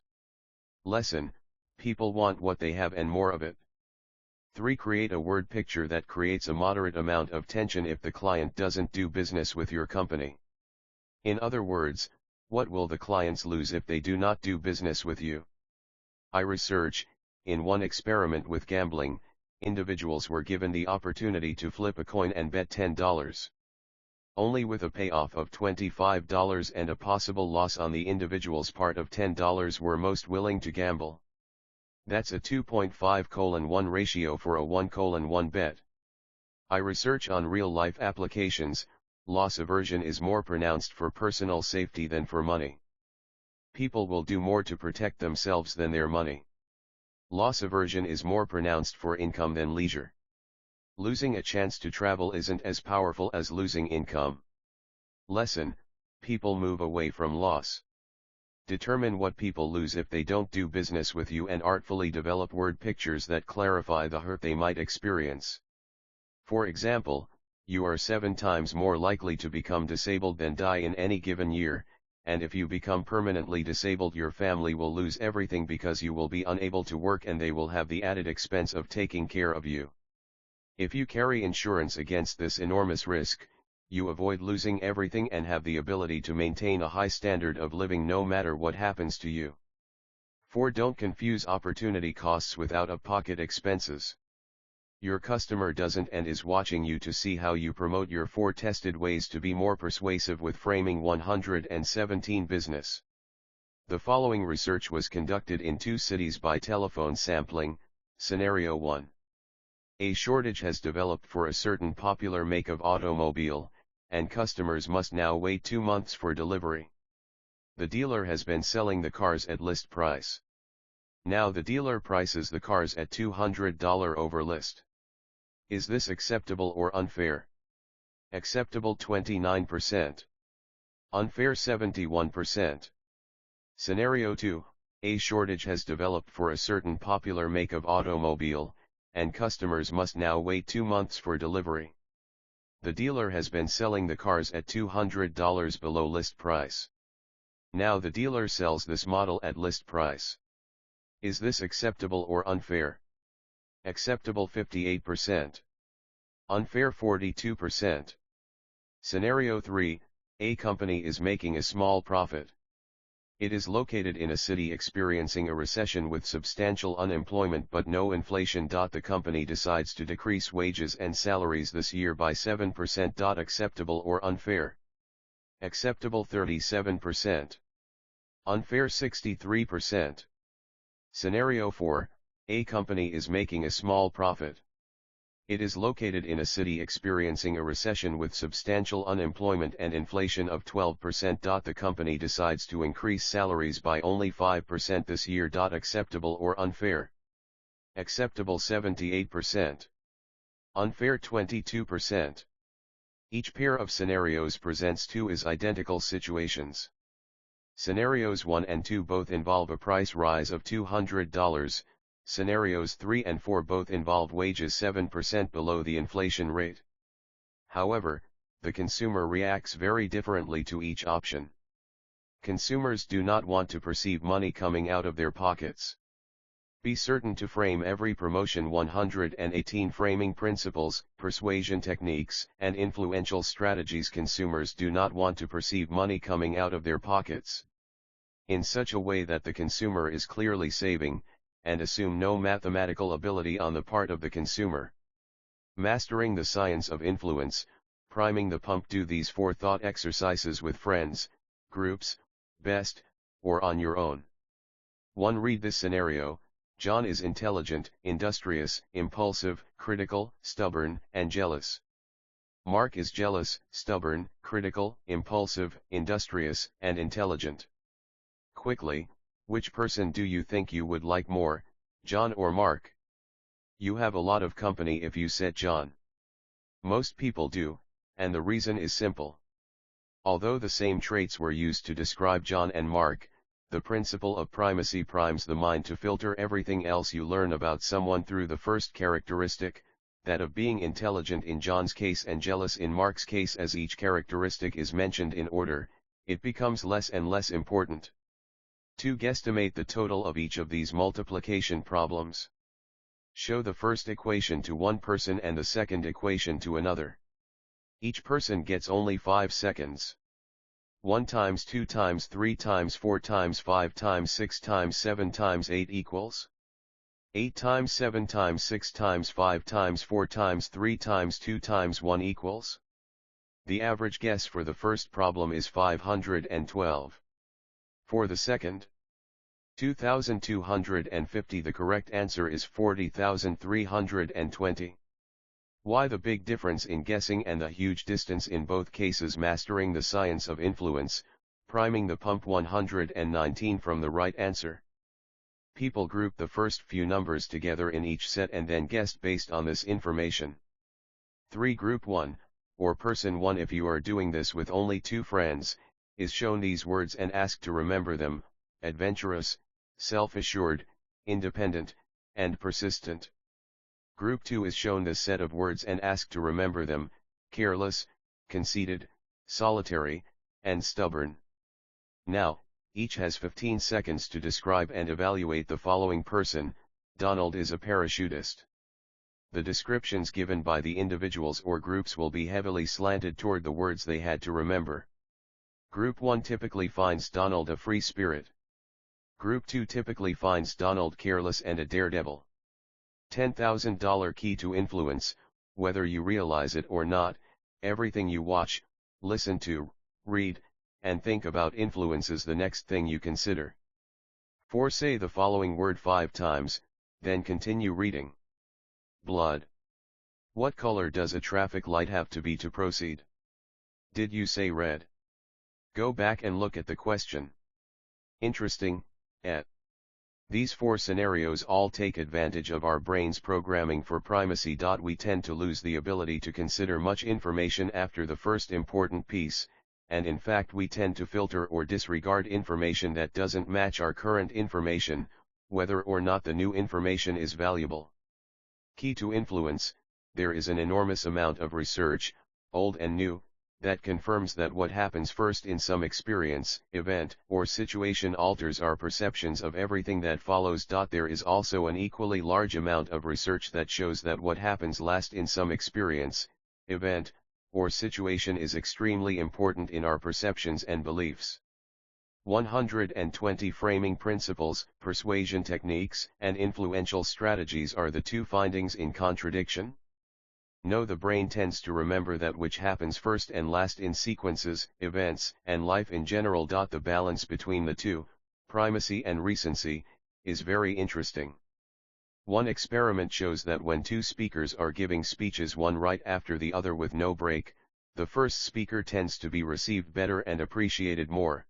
S1: Lesson: people want what they have and more of it. 3. Create a word picture that creates a moderate amount of tension if the client doesn't do business with your company. In other words, what will the clients lose if they do not do business with you? Research: in one experiment with gambling, individuals were given the opportunity to flip a coin and bet $10. Only with a payoff of $25 and a possible loss on the individual's part of $10 were most willing to gamble. That's a 2.5:1 ratio for a 1:1 bet. Research on real-life applications: loss aversion is more pronounced for personal safety than for money. People will do more to protect themselves than their money. Loss aversion is more pronounced for income than leisure. Losing a chance to travel isn't as powerful as losing income. Lesson: people move away from loss. Determine what people lose if they don't do business with you and artfully develop word pictures that clarify the hurt they might experience. For example, you are 7 times more likely to become disabled than die in any given year, and if you become permanently disabled, your family will lose everything because you will be unable to work and they will have the added expense of taking care of you. If you carry insurance against this enormous risk, you avoid losing everything and have the ability to maintain a high standard of living no matter what happens to you. 4. Don't confuse opportunity costs with out-of-pocket expenses. Your customer doesn't and is watching you to see how you promote your 4 tested ways to be more persuasive with framing 117 business. The following research was conducted in 2 cities by telephone sampling. Scenario 1. A shortage has developed for a certain popular make of automobile, and customers must now wait 2 months for delivery. The dealer has been selling the cars at list price. Now the dealer prices the cars at $200 over list. Is this acceptable or unfair? Acceptable 29%. Unfair 71%. Scenario 2, a shortage has developed for a certain popular make of automobile, and customers must now wait 2 months for delivery. The dealer has been selling the cars at $200 below list price. Now the dealer sells this model at list price. Is this acceptable or unfair? Acceptable 58%. Unfair 42%. Scenario 3, a company is making a small profit. It is located in a city experiencing a recession with substantial unemployment but no inflation. The company decides to decrease wages and salaries this year by 7%. Acceptable or unfair? Acceptable 37%. Unfair 63%. Scenario 4, a company is making a small profit. It is located in a city experiencing a recession with substantial unemployment and inflation of 12%. The company decides to increase salaries by only 5% this year. Acceptable or unfair? Acceptable 78%. Unfair 22%. Each pair of scenarios presents two identical situations. Scenarios 1 and 2 both involve a price rise of $200. Scenarios 3 and 4 both involve wages 7% below the inflation rate. However, the consumer reacts very differently to each option. Consumers do not want to perceive money coming out of their pockets. Be certain to frame every promotion. 118 Framing principles, persuasion techniques, and influential strategies. Consumers do not want to perceive money coming out of their pockets in such a way that the consumer is clearly saving, and assume no mathematical ability on the part of the consumer. Mastering the science of influence, priming the pump. Do these 4 thought exercises with friends, groups, best, or on your own. 1. Read this scenario. John is intelligent, industrious, impulsive, critical, stubborn, and jealous. Mark is jealous, stubborn, critical, impulsive, industrious, and intelligent. Quickly, which person do you think you would like more, John or Mark? You have a lot of company if you set John. Most people do, and the reason is simple. Although the same traits were used to describe John and Mark, the principle of primacy primes the mind to filter everything else you learn about someone through the first characteristic, that of being intelligent in John's case and jealous in Mark's case. As each characteristic is mentioned in order, it becomes less and less important. 2. Guesstimate the total of each of these multiplication problems. Show the first equation to one person and the second equation to another. Each person gets only 5 seconds. 1 times 2 times 3 times 4 times 5 times 6 times 7 times 8 equals 8 times 7 times 6 times 5 times 4 times 3 times 2 times 1 equals. The average guess for the first problem is 512. For the second, 2,250. The correct answer is 40,320. Why the big difference in guessing and the huge distance in both cases? Mastering the science of influence, priming the pump. 119 from the right answer. People group the first few numbers together in each set and then guessed based on this information. 3. Group 1, or person 1. If you are doing this with only 2 friends, is shown these words and asked to remember them: adventurous, self-assured, independent, and persistent. Group 2 is shown this set of words and asked to remember them: careless, conceited, solitary, and stubborn. Now, each has 15 seconds to describe and evaluate the following person. Donald is a parachutist. The descriptions given by the individuals or groups will be heavily slanted toward the words they had to remember. Group 1 typically finds Donald a free spirit. Group 2 typically finds Donald careless and a daredevil. $10,000 key to influence: whether you realize it or not, everything you watch, listen to, read, and think about influences the next thing you consider. 4. Say the following word 5 times, then continue reading. Blood. What color does a traffic light have to be to proceed? Did you say red? Go back and look at the question. Interesting, et. These four scenarios all take advantage of our brain's programming for primacy. We tend to lose the ability to consider much information after the first important piece, and in fact we tend to filter or disregard information that doesn't match our current information, whether or not the new information is valuable. Key to influence: there is an enormous amount of research, old and new, that confirms that what happens first in some experience, event, or situation alters our perceptions of everything that follows. There is also an equally large amount of research that shows that what happens last in some experience, event, or situation is extremely important in our perceptions and beliefs. 120 Framing principles, persuasion techniques, and influential strategies. Are the two findings in contradiction? No, the brain tends to remember that which happens first and last in sequences, events, and life in general. The balance between the two, primacy and recency, is very interesting. One experiment shows that when two speakers are giving speeches one right after the other with no break, the first speaker tends to be received better and appreciated more.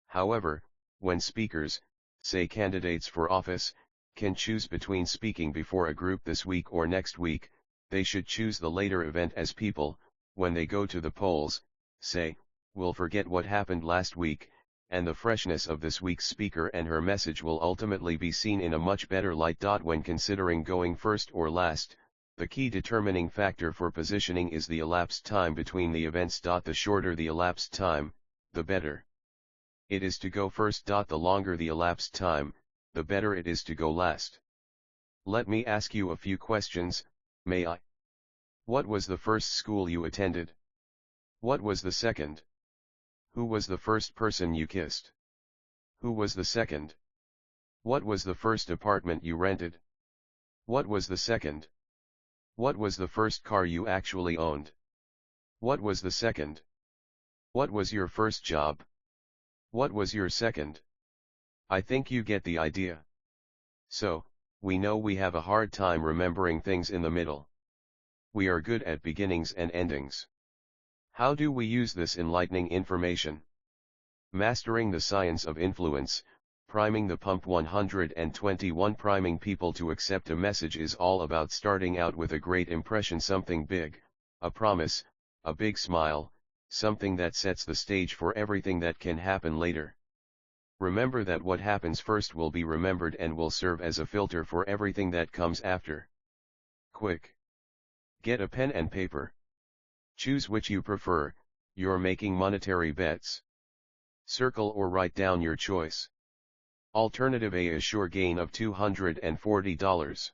S1: However, when speakers, say candidates for office, can choose between speaking before a group this week or next week, they should choose the later event, as people, when they go to the polls, say, will forget what happened last week, and the freshness of this week's speaker and her message will ultimately be seen in a much better light. When considering going first or last, the key determining factor for positioning is the elapsed time between the events. The shorter the elapsed time, the better it is to go first. The longer the elapsed time, the better it is to go last. Let me ask you a few questions, may I? What was the first school you attended? What was the second? Who was the first person you kissed? Who was the second? What was the first apartment you rented? What was the second? What was the first car you actually owned? What was the second? What was your first job? What was your second? I think you get the idea. So, we know we have a hard time remembering things in the middle. We are good at beginnings and endings. How do we use this enlightening information? Mastering the science of influence, priming the pump. 121 Priming people to accept a message is all about starting out with a great impression, something big, a promise, a big smile, something that sets the stage for everything that can happen later. Remember that what happens first will be remembered and will serve as a filter for everything that comes after. Quick. Get a pen and paper. Choose which you prefer. You're making monetary bets. Circle or write down your choice. Alternative A, a sure gain of $240.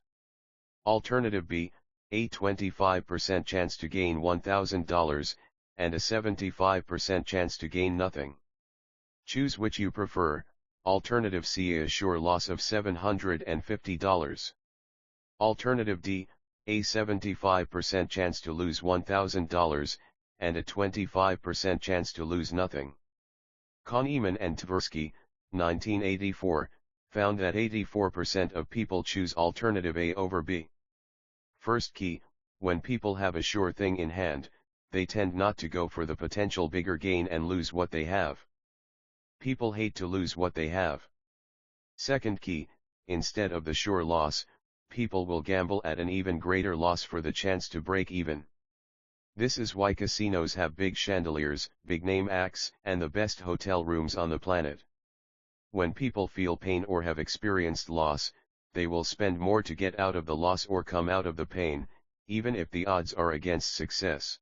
S1: Alternative B, a 25% chance to gain $1,000, and a 75% chance to gain nothing. Choose which you prefer. Alternative C, a sure loss of $750. Alternative D, a 75% chance to lose $1,000, and a 25% chance to lose nothing. Kahneman and Tversky, 1984, found that 84% of people choose alternative A over B. First key: when people have a sure thing in hand, they tend not to go for the potential bigger gain and lose what they have. People hate to lose what they have. Second key: instead of the sure loss, people will gamble at an even greater loss for the chance to break even. This is why casinos have big chandeliers, big name acts, and the best hotel rooms on the planet. When people feel pain or have experienced loss, they will spend more to get out of the loss or come out of the pain, even if the odds are against success.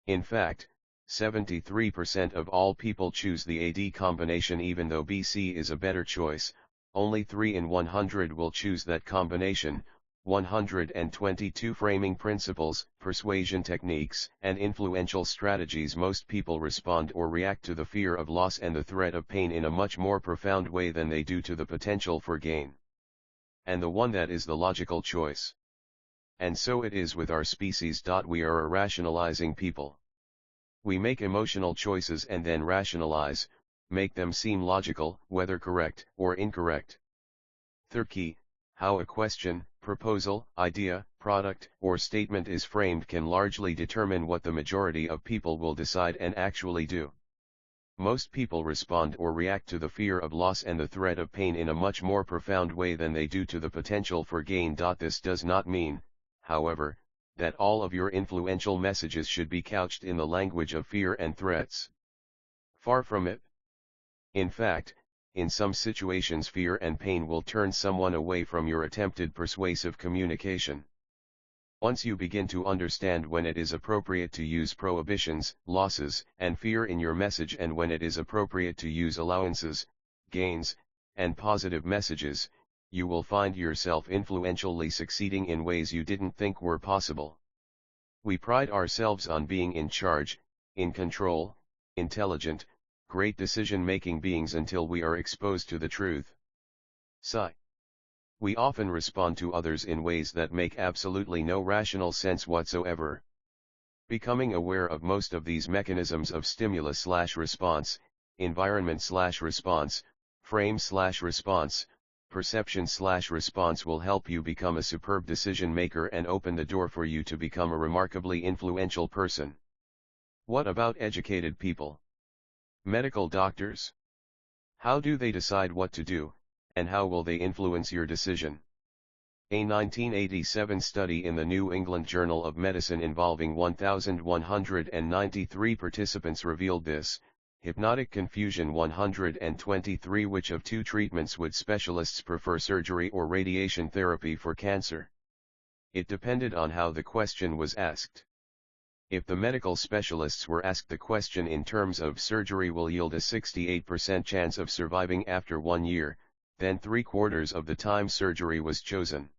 S1: In fact, 73% of all people choose the AD combination, even though BC is a better choice. Only 3 in 100 will choose that combination. 122 Framing principles, persuasion techniques, and influential strategies. Most people respond or react to the fear of loss and the threat of pain in a much more profound way than they do to the potential for gain. And the one that is the logical choice. And so it is with our species. We are a rationalizing people. We make emotional choices and then rationalize, make them seem logical, whether correct or incorrect. Third key: how a question, proposal, idea, product, or statement is framed can largely determine what the majority of people will decide and actually do. Most people respond or react to the fear of loss and the threat of pain in a much more profound way than they do to the potential for gain. This does not mean, however, that all of your influential messages should be couched in the language of fear and threats. Far from it. In fact, in some situations fear and pain will turn someone away from your attempted persuasive communication. Once you begin to understand when it is appropriate to use prohibitions, losses, and fear in your message and when it is appropriate to use allowances, gains, and positive messages, you will find yourself influentially succeeding in ways you didn't think were possible. We pride ourselves on being in charge, in control, intelligent, great decision-making beings until we are exposed to the truth. Sigh. We often respond to others in ways that make absolutely no rational sense whatsoever. Becoming aware of most of these mechanisms of stimulus/response, environment/response, frame/response, perception/response will help you become a superb decision maker and open the door for you to become a remarkably influential person. What about educated people? Medical doctors? How do they decide what to do, and how will they influence your decision? A 1987 study in the New England Journal of Medicine involving 1,193 participants revealed this: hypnotic confusion 123. Which of two treatments would specialists prefer, surgery or radiation therapy for cancer? It depended on how the question was asked. If the medical specialists were asked the question in terms of surgery will yield a 68% chance of surviving after 1 year, then 3/4 of the time surgery was chosen.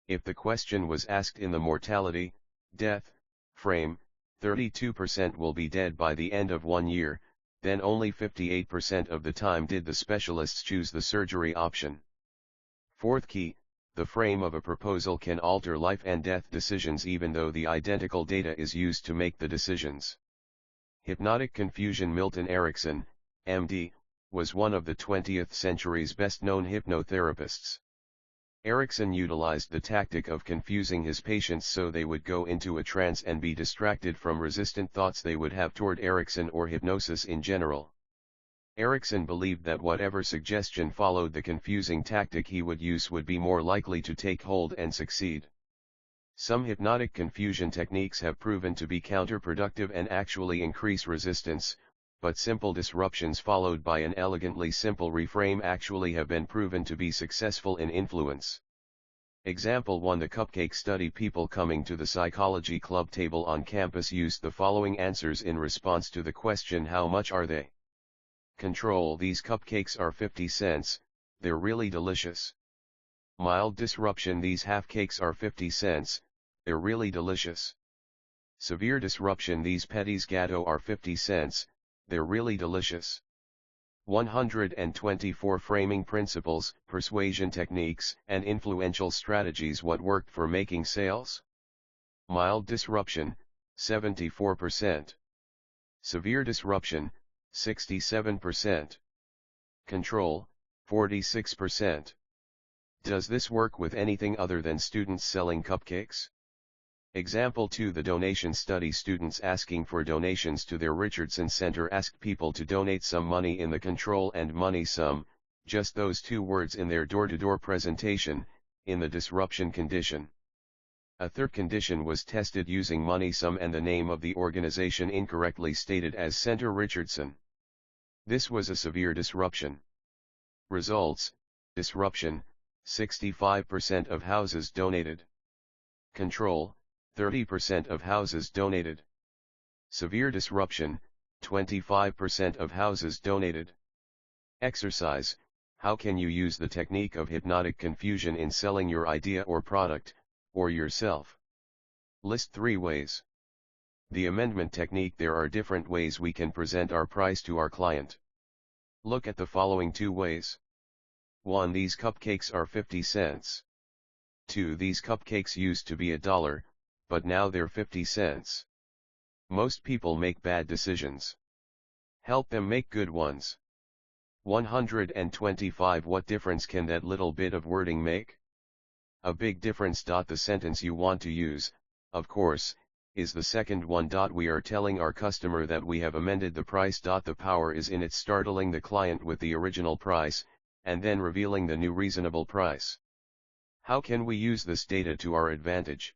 S1: If the question was asked in the mortality, death, frame, 32% will be dead by the end of 1 year, then only 58% of the time did the specialists choose the surgery option. Fourth key, the frame of a proposal can alter life and death decisions even though the identical data is used to make the decisions. Hypnotic confusion. Milton Erickson, MD, was one of the 20th century's best-known hypnotherapists. Erickson utilized the tactic of confusing his patients so they would go into a trance and be distracted from resistant thoughts they would have toward Erickson or hypnosis in general. Erickson believed that whatever suggestion followed the confusing tactic he would use would be more likely to take hold and succeed. Some hypnotic confusion techniques have proven to be counterproductive and actually increase resistance, but simple disruptions followed by an elegantly simple reframe actually have been proven to be successful in influence. Example 1. The cupcake study. People coming to the psychology club table on campus used the following answers in response to the question, how much are they? Control. These cupcakes are 50 cents, they're really delicious. Mild disruption. These half cakes are 50 cents, they're really delicious. Severe disruption. These petits gâteaux are 50 cents, they're really delicious. 124 Framing principles, persuasion techniques, and influential strategies. What worked for making sales? Mild disruption, 74%. Severe disruption, 67%. Control, 46%. Does this work with anything other than students selling cupcakes? Example 2. The donation study. Students asking for donations to their Richardson Center asked people to donate some money in the control and money sum, just those two words in their door-to-door presentation, in the disruption condition. A third condition was tested using money sum and the name of the organization incorrectly stated as Center Richardson. This was a severe disruption. Results: disruption, 65% of houses donated. Control, 30% of houses donated. Severe disruption, 25% of houses donated. Exercise: how can you use the technique of hypnotic confusion in selling your idea or product, or yourself? List 3 ways. The amendment technique. There are different ways we can present our price to our client. Look at the following 2 ways. 1. These cupcakes are 50 cents. 2. These cupcakes used to be $1, but now they're 50 cents. Most people make bad decisions. Help them make good ones. 125 What difference can that little bit of wording make? A big difference. The sentence you want to use, of course, is the second one. We are telling our customer that we have amended the price. The power is in it startling the client with the original price, and then revealing the new reasonable price. How can we use this data to our advantage?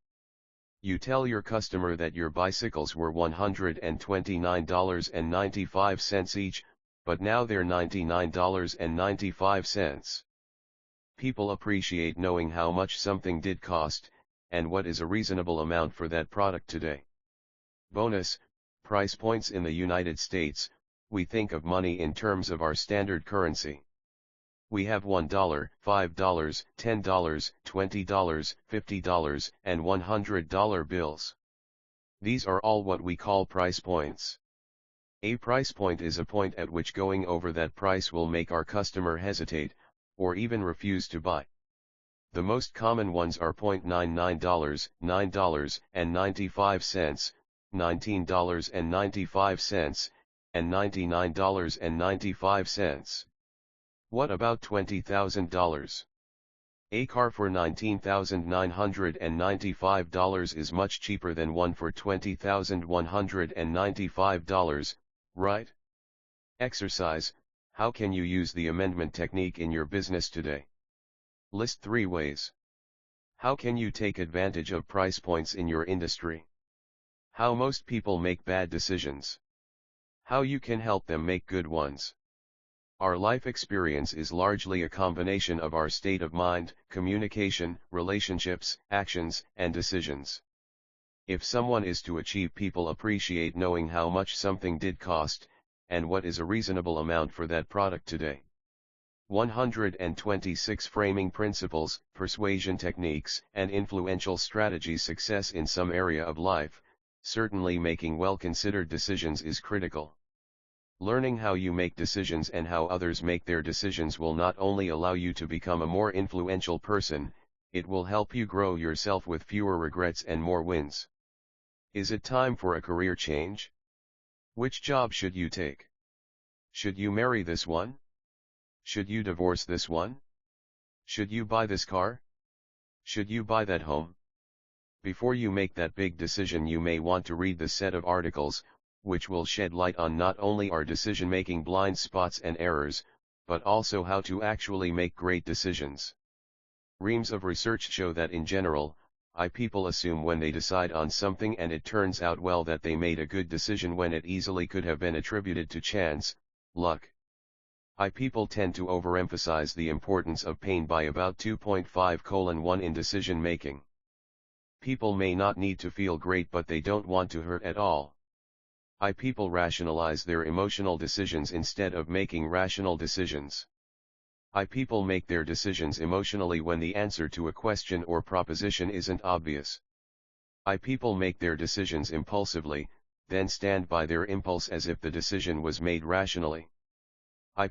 S1: You tell your customer that your bicycles were $129.95 each, but now they're $99.95. People appreciate knowing how much something did cost, and what is a reasonable amount for that product today. Bonus, price points. In the United States, we think of money in terms of our standard currency. We have $1, $5, $10, $20, $50, and $100 bills. These are all what we call price points. A price point is a point at which going over that price will make our customer hesitate, or even refuse to buy. The most common ones are $0.99, $9.95, $19.95, and $99.95. What about $20,000? A car for $19,995 is much cheaper than one for $20,195, right? Exercise: how can you use the amendment technique in your business today? List 3 ways. How can you take advantage of price points in your industry? How most people make bad decisions. How you can help them make good ones. Our life experience is largely a combination of our state of mind, communication, relationships, actions, and decisions. If someone is to achieve, people appreciate knowing how much something did cost, and what is a reasonable amount for that product today. 126 Framing Principles, Persuasion Techniques, and Influential Strategies. Success in some area of life, certainly making well-considered decisions, is critical. Learning how you make decisions and how others make their decisions will not only allow you to become a more influential person, it will help you grow yourself with fewer regrets and more wins. Is it time for a career change? Which job should you take? Should you marry this one? Should you divorce this one? Should you buy this car? Should you buy that home? Before you make that big decision, you may want to read the set of articles, which will shed light on not only our decision-making blind spots and errors, but also how to actually make great decisions. Reams of research show that in general, people assume when they decide on something and it turns out well that they made a good decision when it easily could have been attributed to chance, luck. People tend to overemphasize the importance of pain by about 2.5:1 in decision making. People may not need to feel great, but they don't want to hurt at all. People rationalize their emotional decisions instead of making rational decisions. People make their decisions emotionally when the answer to a question or proposition isn't obvious. People make their decisions impulsively, then stand by their impulse as if the decision was made rationally.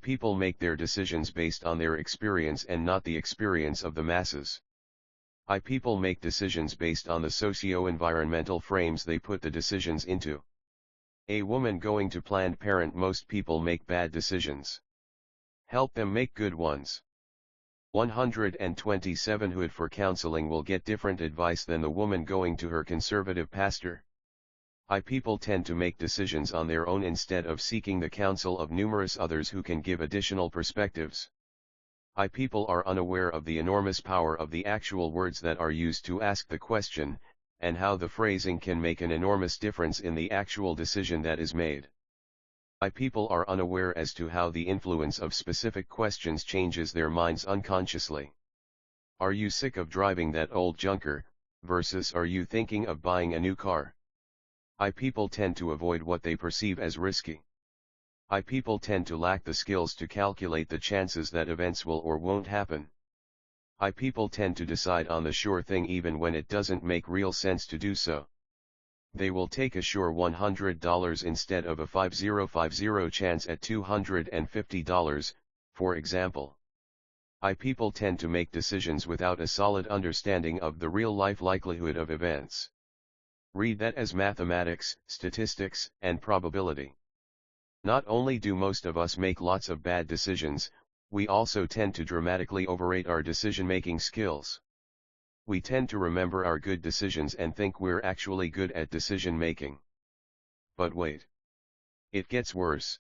S1: People make their decisions based on their experience and not the experience of the masses. People make decisions based on the socio-environmental frames they put the decisions into. A woman going to Planned Parenthood. Most people make bad decisions. Help them make good ones. 127 Hood for counseling will get different advice than the woman going to her conservative pastor. People tend to make decisions on their own instead of seeking the counsel of numerous others who can give additional perspectives. People are unaware of the enormous power of the actual words that are used to ask the question, and how the phrasing can make an enormous difference in the actual decision that is made. People are unaware as to how the influence of specific questions changes their minds unconsciously. Are you sick of driving that old junker, versus are you thinking of buying a new car? People tend to avoid what they perceive as risky. People tend to lack the skills to calculate the chances that events will or won't happen. People tend to decide on the sure thing even when it doesn't make real sense to do so. They will take a sure $100 instead of a 50/50 chance at $250, for example. People tend to make decisions without a solid understanding of the real-life likelihood of events. Read that as mathematics, statistics, and probability. Not only do most of us make lots of bad decisions, we also tend to dramatically overrate our decision-making skills. We tend to remember our good decisions and think we're actually good at decision making. But wait. It gets worse.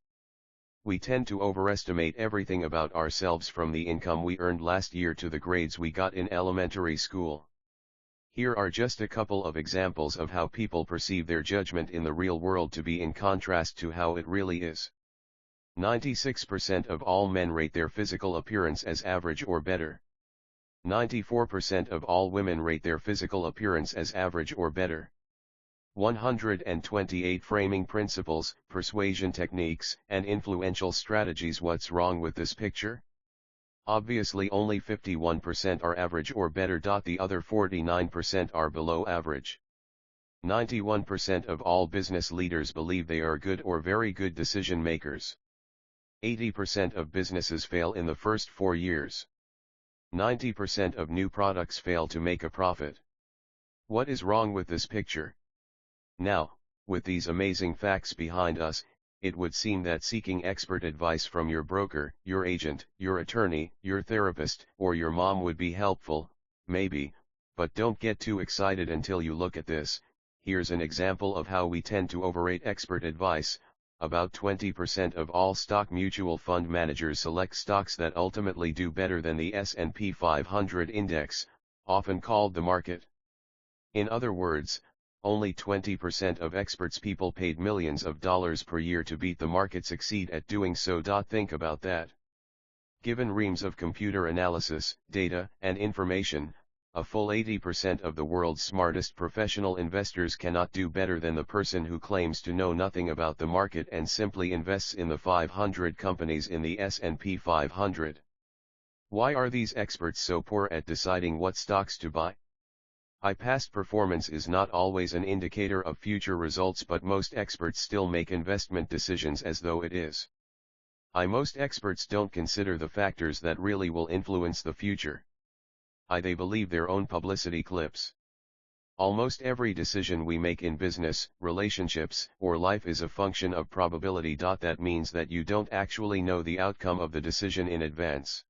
S1: We tend to overestimate everything about ourselves, from the income we earned last year to the grades we got in elementary school. Here are just a couple of examples of how people perceive their judgment in the real world to be in contrast to how it really is. 96% of all men rate their physical appearance as average or better. 94% of all women rate their physical appearance as average or better. 128 framing principles, persuasion techniques, and influential strategies. What's wrong with this picture? Obviously only 51% are average or better. The other 49% are below average. 91% of all business leaders believe they are good or very good decision makers. 80% of businesses fail in the first 4 years. 90% of new products fail to make a profit. What is wrong with this picture? Now, with these amazing facts behind us, it would seem that seeking expert advice from your broker, your agent, your attorney, your therapist, or your mom would be helpful, maybe, but don't get too excited until you look at this. Here's an example of how we tend to overrate expert advice. About 20% of all stock mutual fund managers select stocks that ultimately do better than the S&P 500 index, often called the market. In other words, only 20% of experts, people paid millions of dollars per year to beat the market, succeed at doing so. Think about that. Given reams of computer analysis, data, and information, a full 80% of the world's smartest professional investors cannot do better than the person who claims to know nothing about the market and simply invests in the 500 companies in the S&P 500. Why are these experts so poor at deciding what stocks to buy? Past performance is not always an indicator of future results, but most experts still make investment decisions as though it is. Most experts don't consider the factors that really will influence the future. They believe their own publicity clips. Almost every decision we make in business, relationships, or life is a function of probability. That means that you don't actually know the outcome of the decision in advance.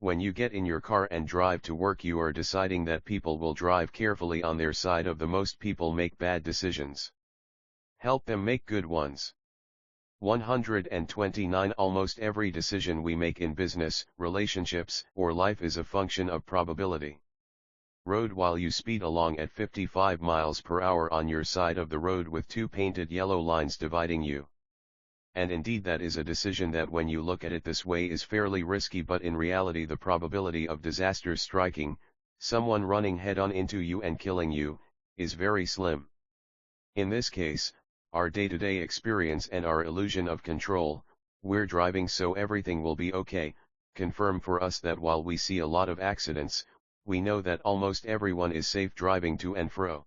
S1: When you get in your car and drive to work, you are deciding that people will drive carefully on their side of the most people make bad decisions. Help them make good ones. 129 Almost every decision we make in business, relationships, or life is a function of probability. Road. While you speed along at 55 miles per hour on your side of the road with 2 painted yellow lines dividing you. And indeed that is a decision that, when you look at it this way, is fairly risky, but in reality the probability of disaster striking, someone running head-on into you and killing you, is very slim. In this case, our day-to-day experience and our illusion of control, we're driving so everything will be okay, confirm for us that while we see a lot of accidents, we know that almost everyone is safe driving to and fro.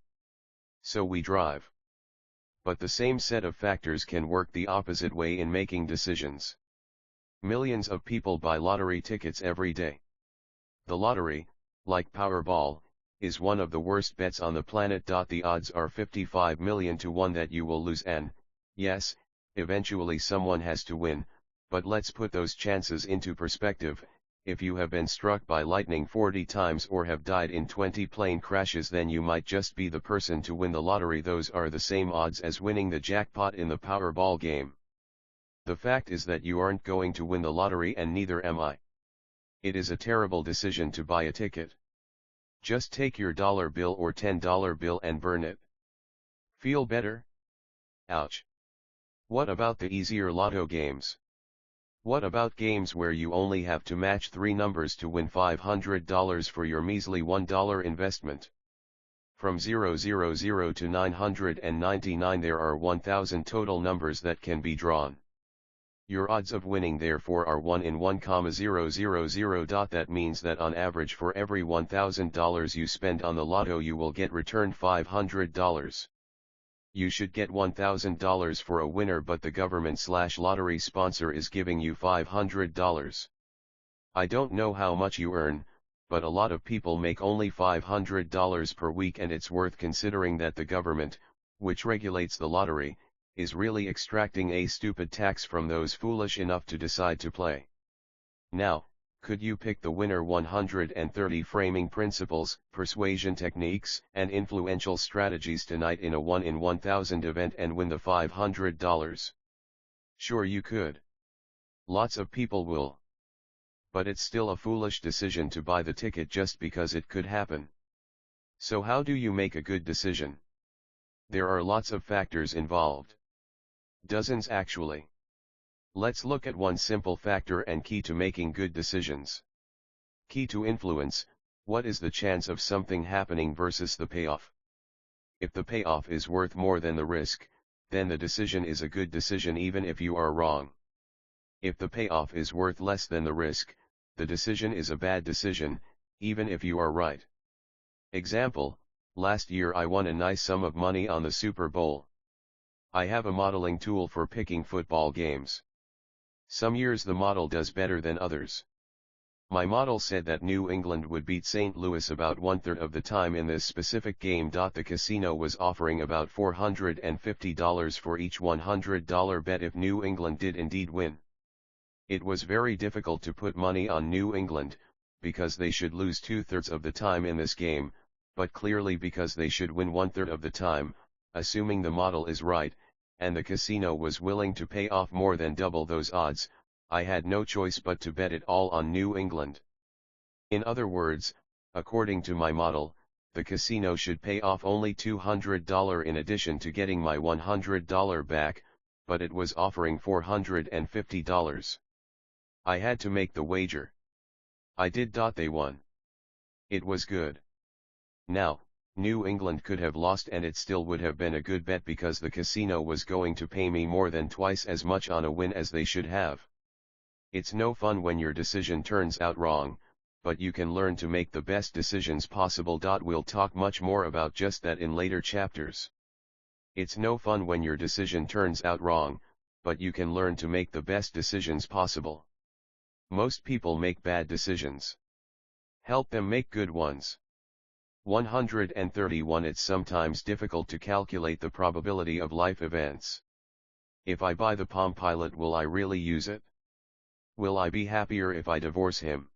S1: So we drive. But the same set of factors can work the opposite way in making decisions. Millions of people buy lottery tickets every day. The lottery, like Powerball, is one of the worst bets on the planet. The odds are 55 million to 1 that you will lose, and, yes, eventually someone has to win, but let's put those chances into perspective. If you have been struck by lightning 40 times or have died in 20 plane crashes, then you might just be the person to win the lottery. Those are the same odds as winning the jackpot in the Powerball game. The fact is that you aren't going to win the lottery, and neither am I. It is a terrible decision to buy a ticket. Just take your dollar bill or $10 bill and burn it. Feel better? Ouch. What about the easier lotto games? What about games where you only have to match 3 numbers to win $500 for your measly $1 investment? From 000 to 999 there are 1,000 total numbers that can be drawn. Your odds of winning therefore are 1 in 1,000. That means that on average for every $1,000 you spend on the lotto you will get returned $500. You should get $1,000 for a winner, but the government/lottery sponsor is giving you $500. I don't know how much you earn, but a lot of people make only $500 per week, and it's worth considering that the government, which regulates the lottery, is really extracting a stupid tax from those foolish enough to decide to play. Now, Could you pick the winner 130 framing principles, persuasion techniques, and influential strategies tonight in a 1 in 1000 event and win the $500? Sure you could. Lots of people will. But it's still a foolish decision to buy the ticket just because it could happen. So how do you make a good decision? There are lots of factors involved. Dozens actually. Let's look at one simple factor and key to making good decisions. Key to influence: what is the chance of something happening versus the payoff? If the payoff is worth more than the risk, then the decision is a good decision even if you are wrong. If the payoff is worth less than the risk, the decision is a bad decision, even if you are right. Example: last year I won a nice sum of money on the Super Bowl. I have a modeling tool for picking football games. Some years the model does better than others. My model said that New England would beat St. Louis about 1/3 of the time in this specific game. The casino was offering about $450 for each $100 bet if New England did indeed win. It was very difficult to put money on New England, because they should lose 2/3 of the time in this game, but clearly because they should win 1/3 of the time, assuming the model is right, and the casino was willing to pay off more than double those odds. I had no choice but to bet it all on New England. In other words, according to my model, the casino should pay off only $200 in addition to getting my $100 back, but it was offering $450. I had to make the wager. I did. They won. It was good. Now, New England could have lost and it still would have been a good bet because the casino was going to pay me more than twice as much on a win as they should have. It's no fun when your decision turns out wrong, but you can learn to make the best decisions possible. We'll talk much more about just that in later chapters. It's no fun when your decision turns out wrong, but you can learn to make the best decisions possible. Most people make bad decisions. Help them make good ones. 131. It's sometimes difficult to calculate the probability of life events. If I buy the Palm Pilot, will I really use it? Will I be happier if I divorce him?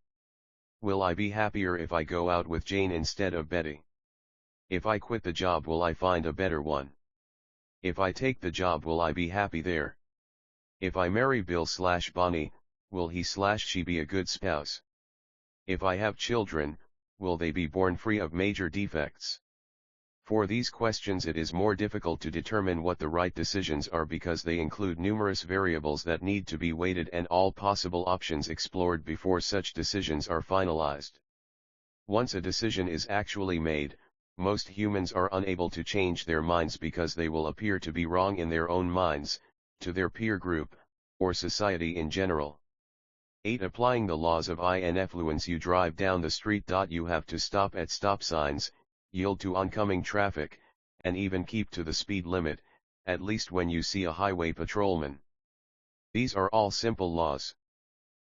S1: Will I be happier if I go out with Jane instead of Betty? If I quit the job, will I find a better one? If I take the job, will I be happy there? If I marry Bill/Bonnie, will he/she be a good spouse? If I have children, will they be born free of major defects? For these questions it is more difficult to determine what the right decisions are because they include numerous variables that need to be weighted and all possible options explored before such decisions are finalized. Once a decision is actually made, most humans are unable to change their minds because they will appear to be wrong in their own minds, to their peer group, or society in general. 8. Applying the laws of influence. You drive down the street. You have to stop at stop signs, yield to oncoming traffic, and even keep to the speed limit, at least when you see a highway patrolman. These are all simple laws.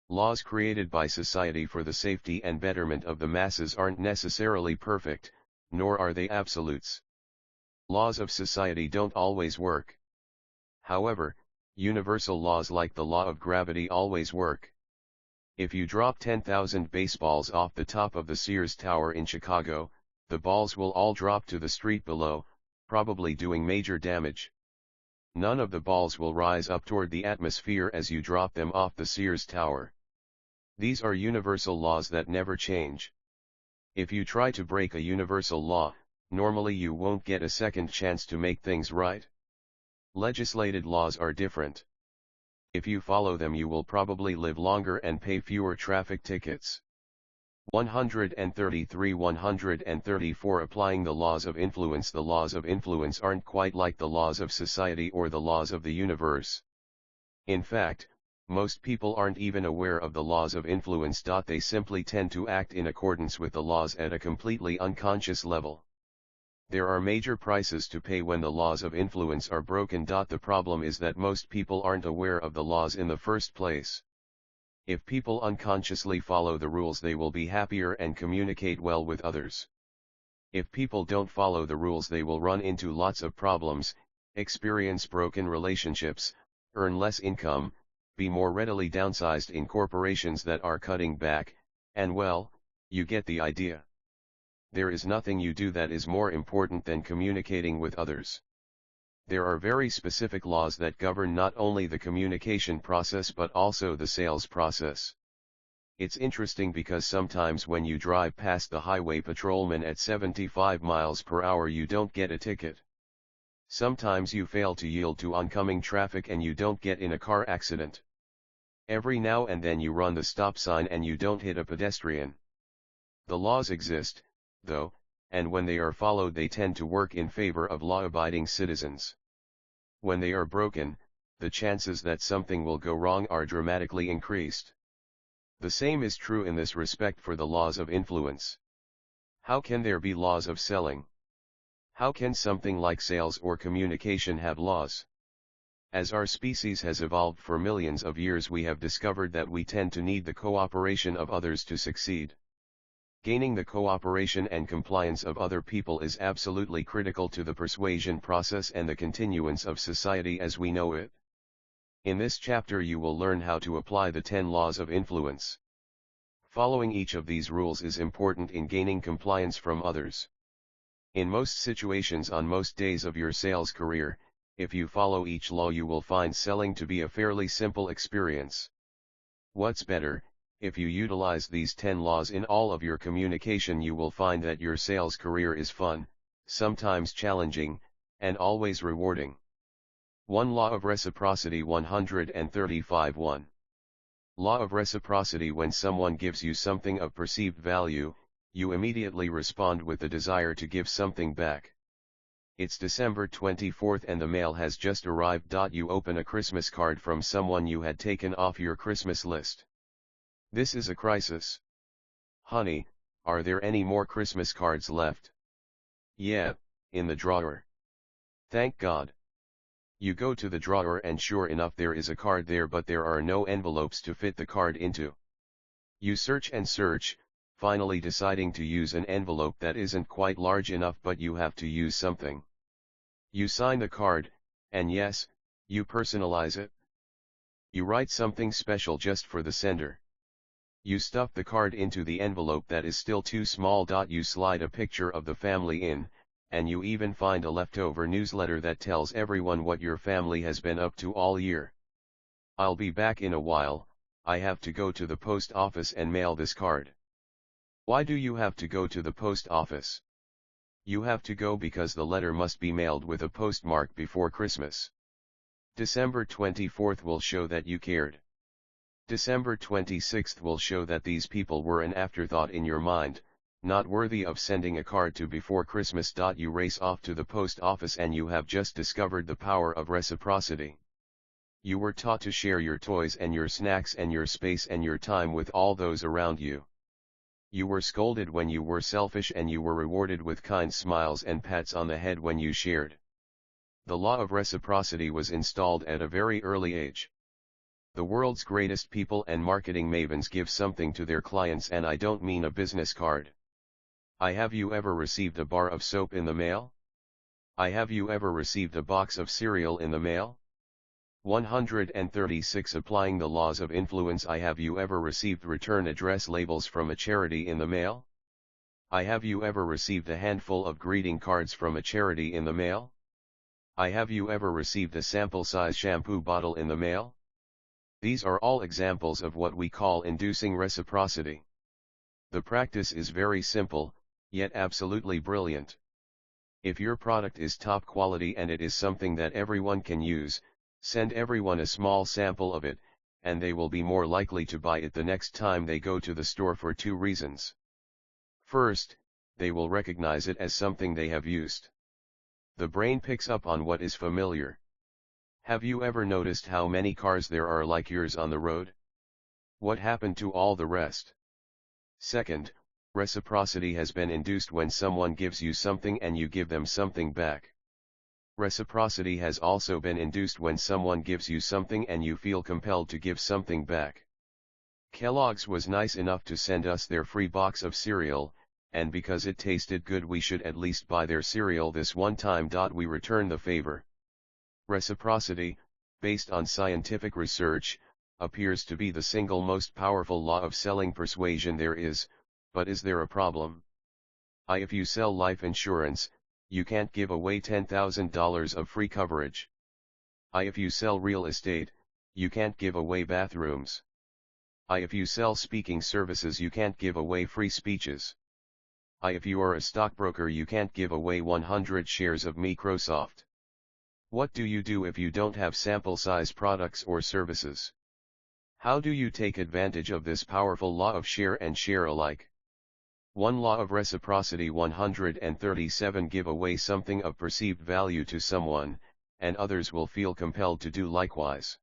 S1: Laws created by society for the safety and betterment of the masses aren't necessarily perfect, nor are they absolutes. Laws of society don't always work. However, universal laws like the law of gravity always work. If you drop 10,000 baseballs off the top of the Sears Tower in Chicago, the balls will all drop to the street below, probably doing major damage. None of the balls will rise up toward the atmosphere as you drop them off the Sears Tower. These are universal laws that never change. If you try to break a universal law, normally you won't get a second chance to make things right. Legislated laws are different. If you follow them, you will probably live longer and pay fewer traffic tickets. 133–134. Applying the laws of influence. The laws of influence aren't quite like the laws of society or the laws of the universe. In fact, most people aren't even aware of the laws of influence. They simply tend to act in accordance with the laws at a completely unconscious level. There are major prices to pay when the laws of influence are broken. The problem is that most people aren't aware of the laws in the first place. If people unconsciously follow the rules, they will be happier and communicate well with others. If people don't follow the rules, they will run into lots of problems, experience broken relationships, earn less income, be more readily downsized in corporations that are cutting back, and well, you get the idea. There is nothing you do that is more important than communicating with others. There are very specific laws that govern not only the communication process but also the sales process. It's interesting because sometimes when you drive past the highway patrolman at 75 miles per hour you don't get a ticket. Sometimes you fail to yield to oncoming traffic and you don't get in a car accident. Every now and then you run the stop sign and you don't hit a pedestrian. The laws exist, though, and when they are followed they tend to work in favor of law-abiding citizens. When they are broken, the chances that something will go wrong are dramatically increased. The same is true in this respect for the laws of influence. How can there be laws of selling? How can something like sales or communication have laws? As our species has evolved for millions of years, we have discovered that we tend to need the cooperation of others to succeed. Gaining the cooperation and compliance of other people is absolutely critical to the persuasion process and the continuance of society as we know it. In this chapter you will learn how to apply the 10 laws of influence. Following each of these rules is important in gaining compliance from others. In most situations on most days of your sales career, if you follow each law you will find selling to be a fairly simple experience. What's better, if you utilize these 10 laws in all of your communication you will find that your sales career is fun, sometimes challenging, and always rewarding. 1 Law of Reciprocity 135 1. Law of Reciprocity: when someone gives you something of perceived value, you immediately respond with the desire to give something back. It's December 24th and the mail has just arrived. You open a Christmas card from someone you had taken off your Christmas list. This is a crisis. Honey, are there any more Christmas cards left? Yeah, in the drawer. Thank God. You go to the drawer and sure enough there is a card there, but there are no envelopes to fit the card into. You search and search, finally deciding to use an envelope that isn't quite large enough, but you have to use something. You sign the card, and yes, you personalize it. You write something special just for the sender. You stuff the card into the envelope that is still too small. You slide a picture of the family in, and you even find a leftover newsletter that tells everyone what your family has been up to all year. I'll be back in a while, I have to go to the post office and mail this card. Why do you have to go to the post office? You have to go because the letter must be mailed with a postmark before Christmas. December 24th will show that you cared. December 26th will show that these people were an afterthought in your mind, not worthy of sending a card to before Christmas. You race off to the post office and you have just discovered the power of reciprocity. You were taught to share your toys and your snacks and your space and your time with all those around you. You were scolded when you were selfish and you were rewarded with kind smiles and pats on the head when you shared. The law of reciprocity was installed at a very early age. The world's greatest people and marketing mavens give something to their clients, and I don't mean a business card. Have you ever received a bar of soap in the mail? Have you ever received a box of cereal in the mail? 136 Applying the laws of influence: have you ever received return address labels from a charity in the mail? Have you ever received a handful of greeting cards from a charity in the mail? Have you ever received a sample-size shampoo bottle in the mail? These are all examples of what we call inducing reciprocity. The practice is very simple, yet absolutely brilliant. If your product is top quality and it is something that everyone can use, send everyone a small sample of it, and they will be more likely to buy it the next time they go to the store for 2 reasons. First, they will recognize it as something they have used. The brain picks up on what is familiar. Have you ever noticed how many cars there are like yours on the road? What happened to all the rest? Second, reciprocity has been induced when someone gives you something and you give them something back. Reciprocity has also been induced when someone gives you something and you feel compelled to give something back. Kellogg's was nice enough to send us their free box of cereal, and because it tasted good we should at least buy their cereal this one time. We return the favor. Reciprocity, based on scientific research, appears to be the single most powerful law of selling persuasion there is, but is there a problem? If you sell life insurance, you can't give away $10,000 of free coverage. If you sell real estate, you can't give away bathrooms. If you sell speaking services, you can't give away free speeches. If you are a stockbroker, you can't give away 100 shares of Microsoft. What do you do if you don't have sample size products or services? How do you take advantage of this powerful law of share and share alike? 1. Law of reciprocity 137. Give away something of perceived value to someone, and others will feel compelled to do likewise.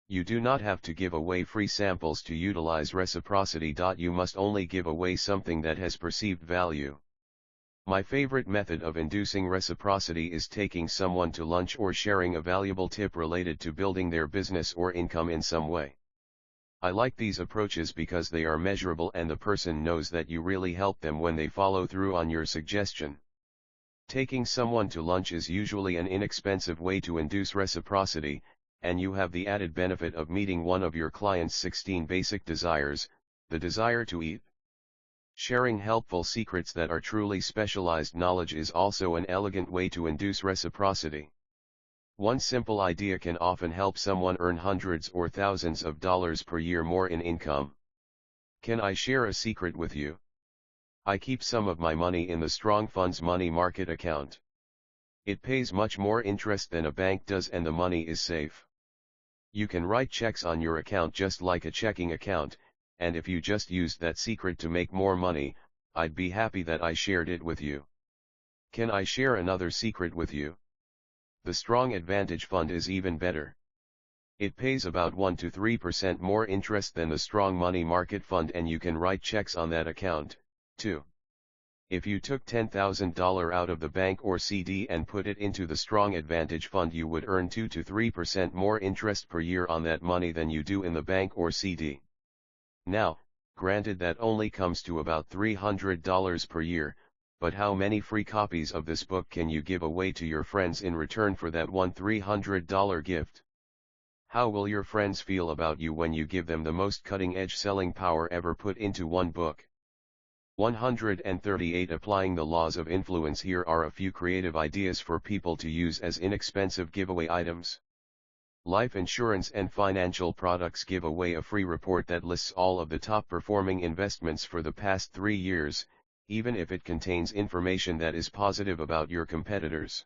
S1: You do not have to give away free samples to utilize reciprocity. You must only give away something that has perceived value. My favorite method of inducing reciprocity is taking someone to lunch or sharing a valuable tip related to building their business or income in some way. I like these approaches because they are measurable and the person knows that you really help them when they follow through on your suggestion. Taking someone to lunch is usually an inexpensive way to induce reciprocity, and you have the added benefit of meeting one of your client's 16 basic desires, the desire to eat. Sharing helpful secrets that are truly specialized knowledge is also an elegant way to induce reciprocity. One simple idea can often help someone earn hundreds or thousands of dollars per year more in income. Can I share a secret with you? I keep some of my money in the Strong Funds money market account. It pays much more interest than a bank does and the money is safe. You can write checks on your account just like a checking account, and if you just used that secret to make more money, I'd be happy that I shared it with you. Can I share another secret with you? The Strong Advantage Fund is even better. It pays about 1 to 3% more interest than the Strong Money Market Fund and you can write checks on that account, too. If you took $10,000 out of the bank or CD and put it into the Strong Advantage Fund, you would earn 2 to 3% more interest per year on that money than you do in the bank or CD. Now, granted that only comes to about $300 per year, but how many free copies of this book can you give away to your friends in return for that one $300 gift? How will your friends feel about you when you give them the most cutting-edge selling power ever put into one book? 138. Applying the laws of influence. Here are a few creative ideas for people to use as inexpensive giveaway items. Life insurance and financial products. Give away a free report that lists all of the top performing investments for the past 3 years, even if it contains information that is positive about your competitors.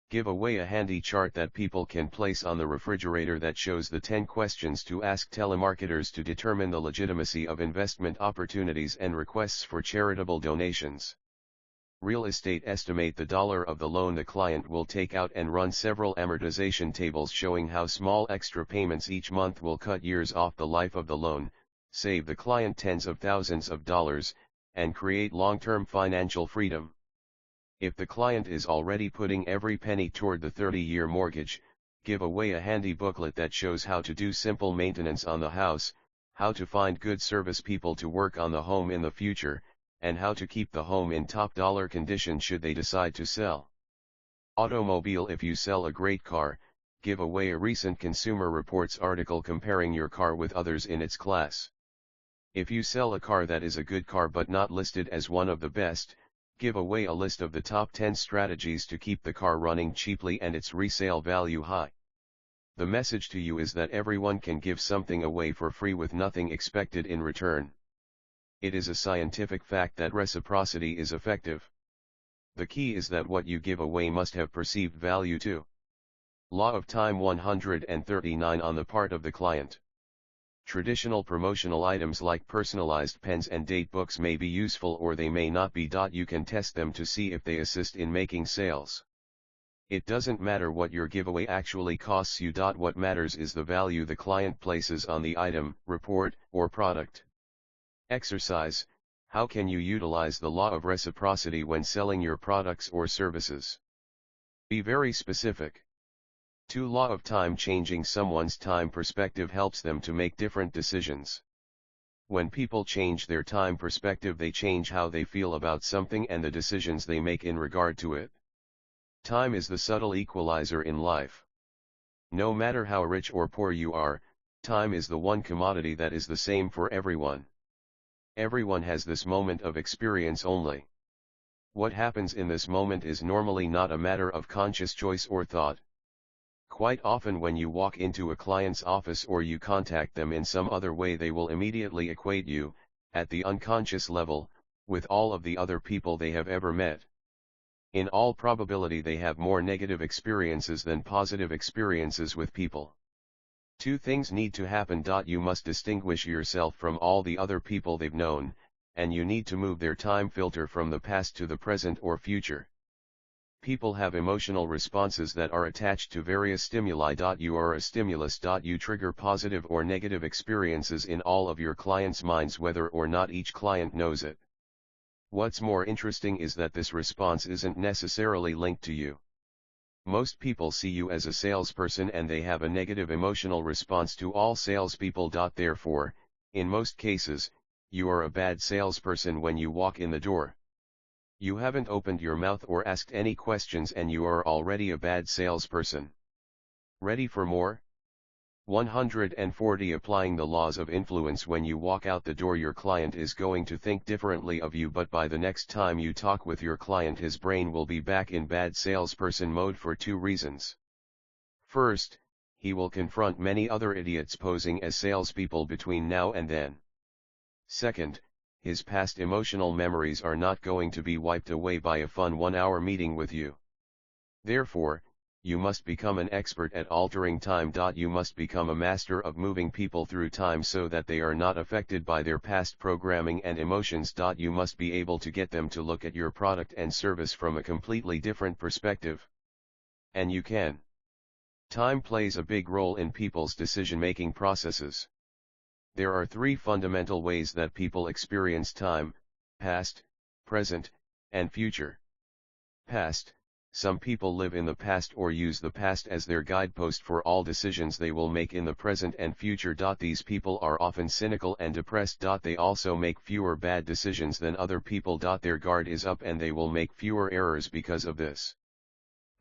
S1: Give away a handy chart that people can place on the refrigerator that shows the 10 questions to ask telemarketers to determine the legitimacy of investment opportunities and requests for charitable donations. Real estate. Estimate the dollar of the loan the client will take out and run several amortization tables showing how small extra payments each month will cut years off the life of the loan, save the client tens of thousands of dollars, and create long-term financial freedom. If the client is already putting every penny toward the 30-year mortgage, give away a handy booklet that shows how to do simple maintenance on the house, how to find good service people to work on the home in the future, and how to keep the home in top dollar condition should they decide to sell. Automobile. If you sell a great car, give away a recent Consumer Reports article comparing your car with others in its class. If you sell a car that is a good car but not listed as one of the best, give away a list of the top 10 strategies to keep the car running cheaply and its resale value high. The message to you is that everyone can give something away for free with nothing expected in return. It is a scientific fact that reciprocity is effective. The key is that what you give away must have perceived value too. Law of time 139. On the part of the client. Traditional promotional items like personalized pens and date books may be useful or they may not be. You can test them to see if they assist in making sales. It doesn't matter what your giveaway actually costs you. What matters is the value the client places on the item, report, or product. Exercise. How can you utilize the law of reciprocity when selling your products or services? Be very specific. 2. Law of time. Changing someone's time perspective helps them to make different decisions. When people change their time perspective, they change how they feel about something and the decisions they make in regard to it. Time is the subtle equalizer in life. No matter how rich or poor you are, Time is the one commodity that is the same for everyone. Everyone has this moment of experience only. What happens in this moment is normally not a matter of conscious choice or thought. Quite often when you walk into a client's office or you contact them in some other way, they will immediately equate you, at the unconscious level, with all of the other people they have ever met. In all probability they have more negative experiences than positive experiences with people. Two things need to happen. You must distinguish yourself from all the other people they've known, and you need to move their time filter from the past to the present or future. People have emotional responses that are attached to various stimuli. You are a stimulus. You trigger positive or negative experiences in all of your clients' minds whether or not each client knows it. What's more interesting is that this response isn't necessarily linked to you. Most people see you as a salesperson and they have a negative emotional response to all salespeople. Therefore, in most cases, you are a bad salesperson when you walk in the door. You haven't opened your mouth or asked any questions and you are already a bad salesperson. Ready for more? 140 Applying the laws of influence. When you walk out the door, your client is going to think differently of you, but by the next time you talk with your client, his brain will be back in bad salesperson mode for two reasons. First, he will confront many other idiots posing as salespeople between now and then. Second, his past emotional memories are not going to be wiped away by a fun 1-hour meeting with you. Therefore, you must become an expert at altering time. You must become a master of moving people through time so that they are not affected by their past programming and emotions. You must be able to get them to look at your product and service from a completely different perspective. And you can. Time plays a big role in people's decision-making processes. There are three fundamental ways that people experience time: past, present, and future. Past. Some people live in the past or use the past as their guidepost for all decisions they will make in the present and future. These people are often cynical and depressed. They also make fewer bad decisions than other people. Their guard is up and they will make fewer errors because of this.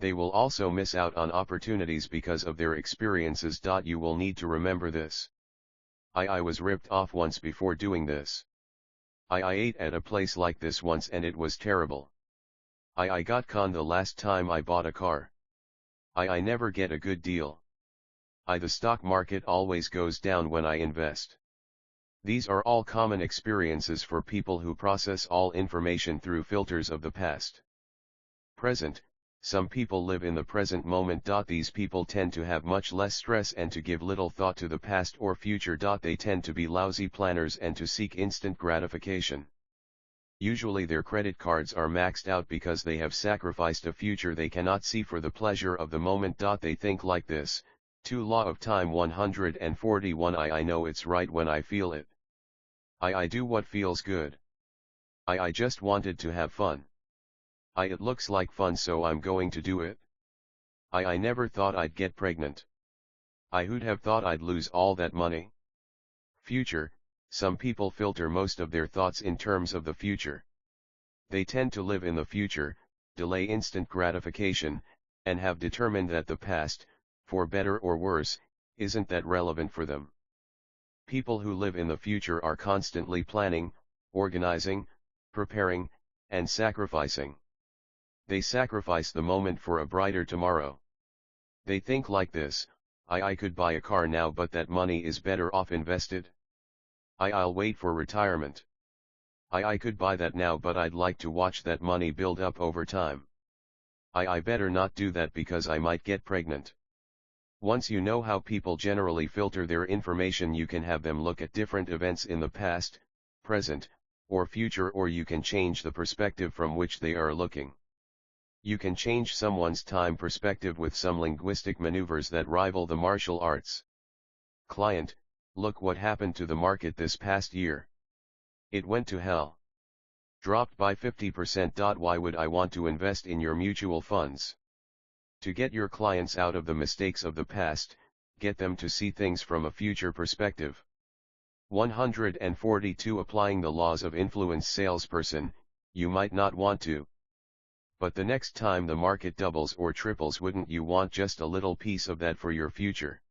S1: They will also miss out on opportunities because of their experiences. You will need to remember this. I was ripped off once before doing this. I ate at a place like this once and it was terrible. I got conned the last time I bought a car. I never get a good deal. The stock market always goes down when I invest. These are all common experiences for people who process all information through filters of the past. Present. Some people live in the present moment. These people tend to have much less stress and to give little thought to the past or future. They tend to be lousy planners and to seek instant gratification. Usually their credit cards are maxed out because they have sacrificed a future they cannot see for the pleasure of the moment. They think like this: 2 Law of Time 141 I know it's right when I feel it. I do what feels good. I just wanted to have fun. It looks like fun so I'm going to do it. I never thought I'd get pregnant. Who'd have thought I'd lose all that money? Future. Some people filter most of their thoughts in terms of the future. They tend to live in the future, delay instant gratification, and have determined that the past, for better or worse, isn't that relevant for them. People who live in the future are constantly planning, organizing, preparing, and sacrificing. They sacrifice the moment for a brighter tomorrow. They think like this: I could buy a car now, but that money is better off invested. I'll wait for retirement. I could buy that now, but I'd like to watch that money build up over time. I better not do that because I might get pregnant. Once you know how people generally filter their information, you can have them look at different events in the past, present, or future, or you can change the perspective from which they are looking. You can change someone's time perspective with some linguistic maneuvers that rival the martial arts. Client: look what happened to the market this past year. It went to hell. Dropped by 50%. Why would I want to invest in your mutual funds? To get your clients out of the mistakes of the past, get them to see things from a future perspective. 142 Applying the laws of influence. Salesperson: you might not want to. But the next time the market doubles or triples, wouldn't you want just a little piece of that for your future?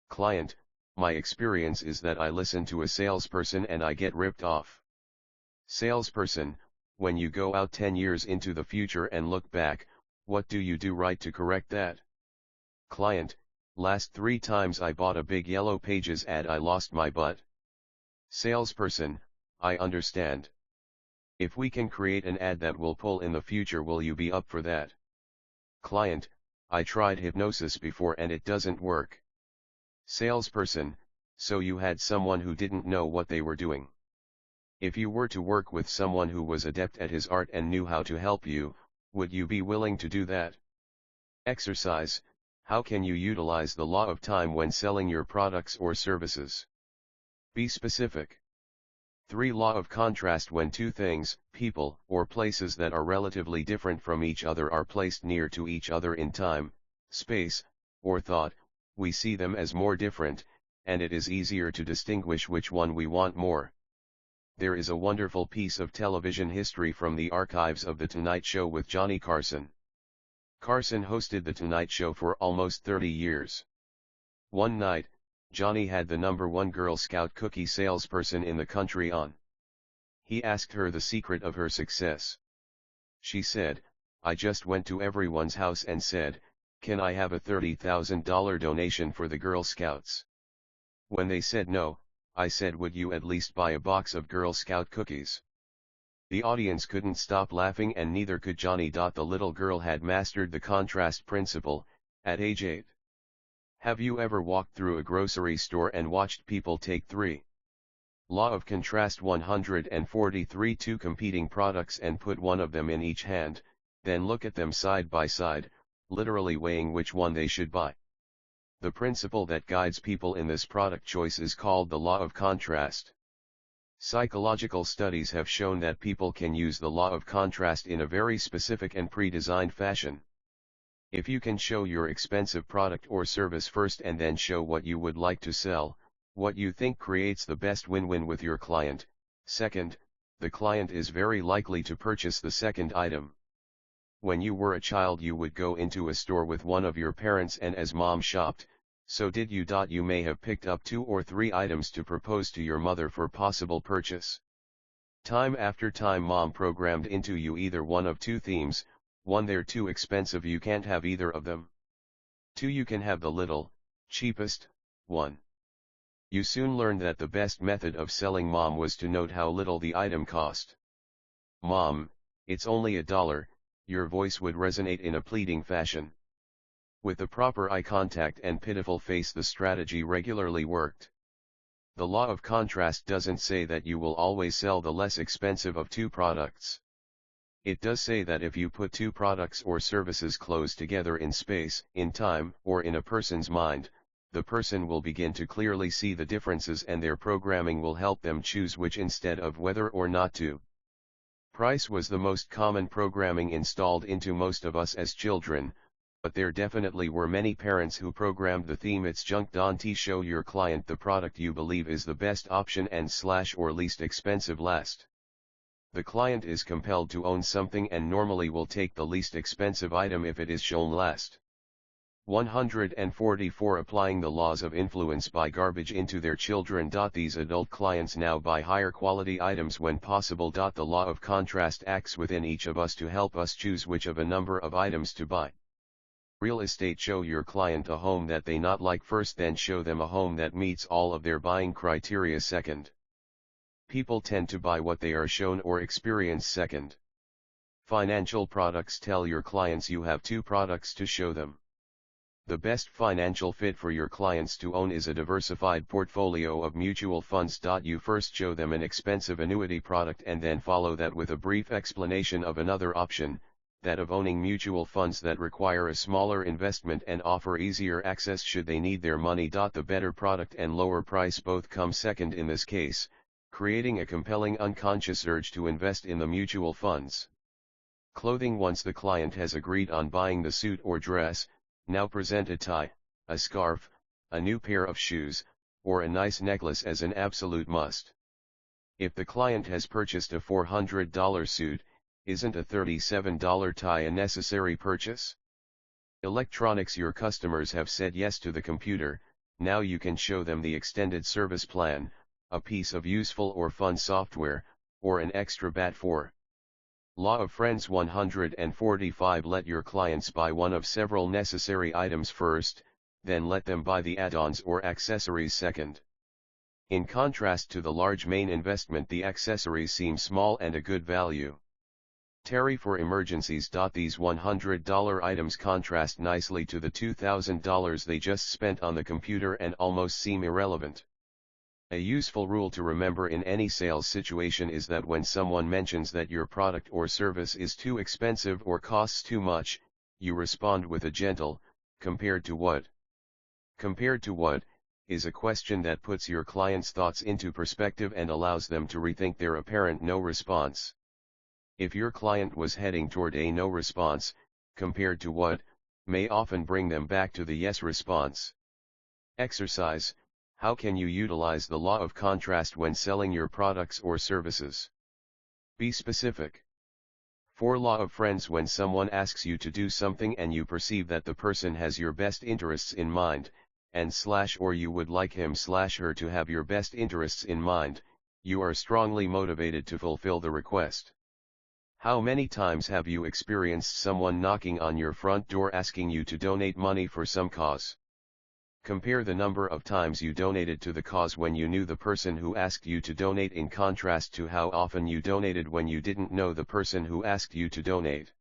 S1: Client: My experience is that I listen to a salesperson and I get ripped off. Salesperson, when you go out 10 years into the future and look back, what do you do right to correct that? Client, last 3 times I bought a big Yellow Pages ad I lost my butt. Salesperson, I understand. If we can create an ad that will pull in the future, will you be up for that? Client, I tried hypnosis before and it doesn't work. Salesperson, so you had someone who didn't know what they were doing. If you were to work with someone who was adept at his art and knew how to help you, would you be willing to do that? Exercise, how can you utilize the law of time when selling your products or services? Be specific. 3. Law of contrast. When two things, people, or places that are relatively different from each other are placed near to each other in time, space, or thought, we see them as more different, and it is easier to distinguish which one we want more. There is a wonderful piece of television history from the archives of The Tonight Show with Johnny Carson. Carson hosted The Tonight Show for almost 30 years. One night, Johnny had the #1 Girl Scout cookie salesperson in the country on. He asked her the secret of her success. She said, I just went to everyone's house and said, can I have a $30,000 donation for the Girl Scouts? When they said no, I said, would you at least buy a box of Girl Scout cookies? The audience couldn't stop laughing and neither could Johnny. The little girl had mastered the contrast principle, at age 8. Have you ever walked through a grocery store and watched people take 3? Law of contrast. 143. 2 competing products and put one of them in each hand, then look at them side by side, literally weighing which one they should buy. The principle that guides people in this product choice is called the law of contrast. Psychological studies have shown that people can use the law of contrast in a very specific and pre-designed fashion. If you can show your expensive product or service first and then show what you would like to sell, what you think creates the best win-win with your client, second, the client is very likely to purchase the second item. When you were a child, you would go into a store with one of your parents, and as mom shopped, so did you. You may have picked up 2 or 3 items to propose to your mother for possible purchase. Time after time, mom programmed into you either one of 2 themes: 1, they're too expensive, you can't have either of them. 2, you can have the little, cheapest one. You soon learned that the best method of selling mom was to note how little the item cost. Mom, it's only $1, your voice would resonate in a pleading fashion. With the proper eye contact and pitiful face, the strategy regularly worked. The law of contrast doesn't say that you will always sell the less expensive of 2 products. It does say that if you put 2 products or services close together in space, in time, or in a person's mind, the person will begin to clearly see the differences and their programming will help them choose which instead of whether or not to. Price was the most common programming installed into most of us as children, but there definitely were many parents who programmed the theme "it's junk." Show your client the product you believe is the best option and / or least expensive last. The client is compelled to own something and normally will take the least expensive item if it is shown last. 144. Applying the laws of influence. Buy garbage into their children. These adult clients now buy higher quality items when possible. The law of contrast acts within each of us to help us choose which of a number of items to buy. Real estate. Show your client a home that they not like first, then show them a home that meets all of their buying criteria second. People tend to buy what they are shown or experience second. Financial products. Tell your clients you have 2 products to show them. The best financial fit for your clients to own is a diversified portfolio of mutual funds. You first show them an expensive annuity product and then follow that with a brief explanation of another option, that of owning mutual funds that require a smaller investment and offer easier access should they need their money. The better product and lower price both come second in this case, creating a compelling unconscious urge to invest in the mutual funds. Clothing. Once the client has agreed on buying the suit or dress, now present a tie, a scarf, a new pair of shoes, or a nice necklace as an absolute must. If the client has purchased a $400 suit, isn't a $37 tie a necessary purchase? Electronics. Your customers have said yes to the computer, Now you can show them the extended service plan, a piece of useful or fun software, or an extra bat for. Law of Friends 145. Let your clients buy one of several necessary items first, then let them buy the add-ons or accessories second. In contrast to the large main investment, the accessories seem small and a good value. Terry for emergencies. These $100 items contrast nicely to the $2,000 they just spent on the computer and almost seem irrelevant. A useful rule to remember in any sales situation is that when someone mentions that your product or service is too expensive or costs too much, you respond with a gentle, "Compared to what?" Compared to what is a question that puts your client's thoughts into perspective and allows them to rethink their apparent no response. If your client was heading toward a no response, compared to what may often bring them back to the yes response. Exercise: how can you utilize the law of contrast when selling your products or services? Be specific. 4. Law of Friends. When someone asks you to do something and you perceive that the person has your best interests in mind, or you would like him/her to have your best interests in mind, you are strongly motivated to fulfill the request. How many times have you experienced someone knocking on your front door asking you to donate money for some cause? Compare the number of times you donated to the cause when you knew the person who asked you to donate in contrast to how often you donated when you didn't know the person who asked you to donate.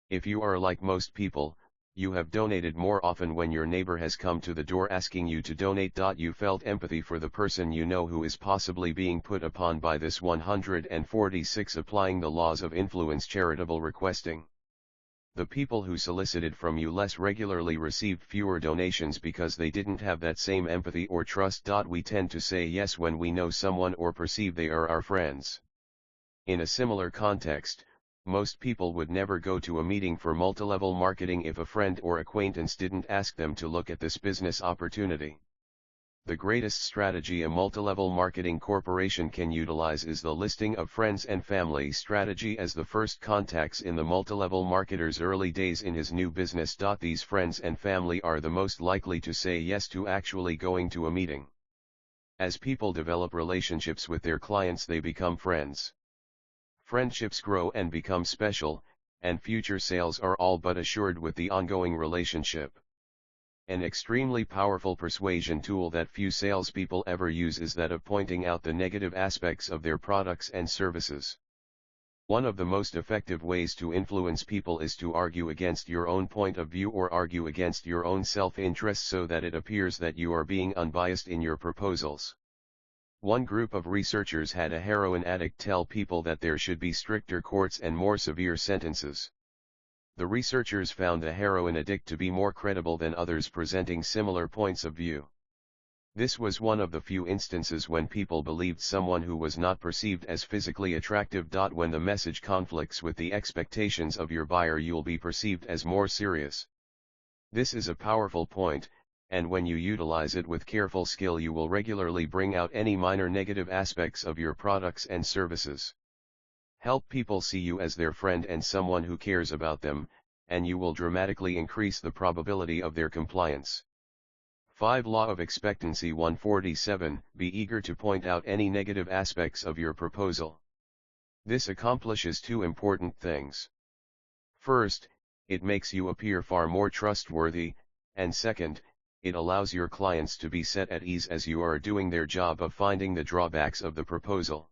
S1: If you are like most people, you have donated more often when your neighbor has come to the door asking you to donate. You felt empathy for the person you know who is possibly being put upon by this. 146. Applying the laws of influence. Charitable requesting. The people who solicited from you less regularly received fewer donations because they didn't have that same empathy or trust. We tend to say yes when we know someone or perceive they are our friends. In a similar context, most people would never go to a meeting for multilevel marketing if a friend or acquaintance didn't ask them to look at this business opportunity. The greatest strategy a multilevel marketing corporation can utilize is the listing of friends and family strategy as the first contacts in the multilevel marketer's early days in his new business. These friends and family are the most likely to say yes to actually going to a meeting. As people develop relationships with their clients, they become friends. Friendships grow and become special, and future sales are all but assured with the ongoing relationship. An extremely powerful persuasion tool that few salespeople ever use is that of pointing out the negative aspects of their products and services. One of the most effective ways to influence people is to argue against your own point of view or argue against your own self-interest so that it appears that you are being unbiased in your proposals. One group of researchers had a heroin addict tell people that there should be stricter courts and more severe sentences. The researchers found the heroin addict to be more credible than others presenting similar points of view. This was one of the few instances when people believed someone who was not perceived as physically attractive. When the message conflicts with the expectations of your buyer, you'll be perceived as more serious. This is a powerful point, and when you utilize it with careful skill, you will regularly bring out any minor negative aspects of your products and services. Help people see you as their friend and someone who cares about them, and you will dramatically increase the probability of their compliance. 5. Law of Expectancy 147. Be eager to point out any negative aspects of your proposal. This accomplishes two important things. First, it makes you appear far more trustworthy, and second, it allows your clients to be set at ease as you are doing their job of finding the drawbacks of the proposal.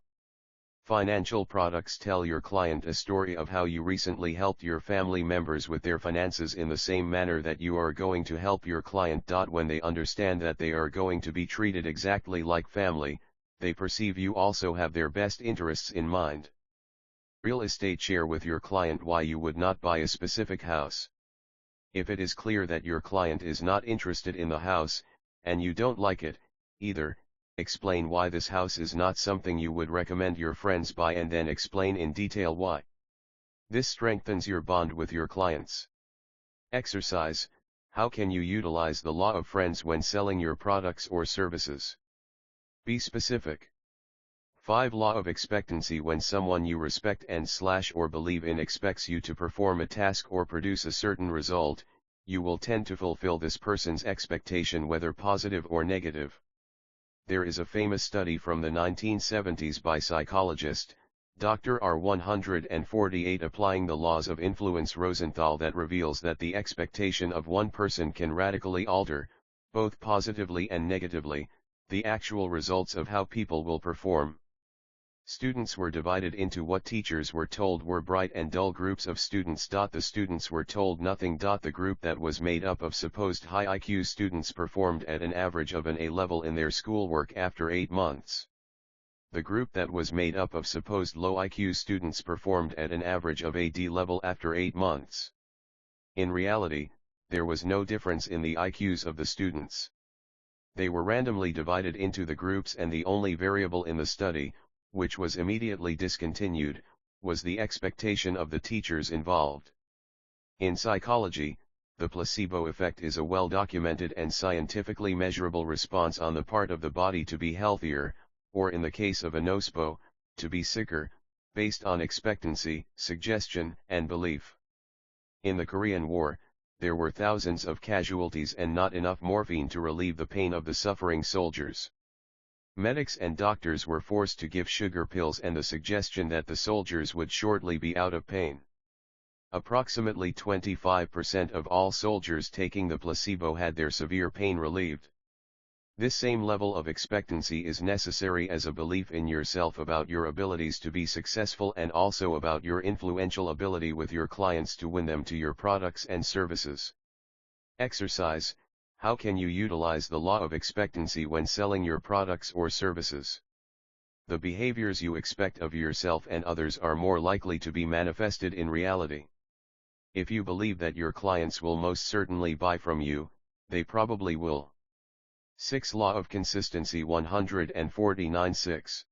S1: Financial products. Tell your client a story of how you recently helped your family members with their finances in the same manner that you are going to help your client. When they understand that they are going to be treated exactly like family, they perceive you also have their best interests in mind. Real estate. Share with your client why you would not buy a specific house. If it is clear that your client is not interested in the house, and you don't like it, either, explain why this house is not something you would recommend your friends buy and then explain in detail why. This strengthens your bond with your clients. Exercise: how can you utilize the law of friends when selling your products or services? Be specific. 5. Law of Expectancy. When someone you respect and/or believe in expects you to perform a task or produce a certain result, you will tend to fulfill this person's expectation whether positive or negative. There is a famous study from the 1970s by psychologist, Dr. R. 148 applying the laws of influence Rosenthal that reveals that the expectation of one person can radically alter, both positively and negatively, the actual results of how people will perform. Students were divided into what teachers were told were bright and dull groups of students. The students were told nothing. The group that was made up of supposed high IQ students performed at an average of an A level in their schoolwork after 8 months. The group that was made up of supposed low IQ students performed at an average of a D level after 8 months. In reality, there was no difference in the IQs of the students. They were randomly divided into the groups, and the only variable in the study, which was immediately discontinued, was the expectation of the teachers involved. In psychology, the placebo effect is a well-documented and scientifically measurable response on the part of the body to be healthier, or in the case of a nocebo, to be sicker, based on expectancy, suggestion, and belief. In the Korean War, there were thousands of casualties and not enough morphine to relieve the pain of the suffering soldiers. Medics and doctors were forced to give sugar pills and the suggestion that the soldiers would shortly be out of pain. Approximately 25% of all soldiers taking the placebo had their severe pain relieved. This same level of expectancy is necessary as a belief in yourself about your abilities to be successful, and also about your influential ability with your clients to win them to your products and services. Exercise: how can you utilize the law of expectancy when selling your products or services? The behaviors you expect of yourself and others are more likely to be manifested in reality. If you believe that your clients will most certainly buy from you, they probably will. 6. Law of Consistency 149-6.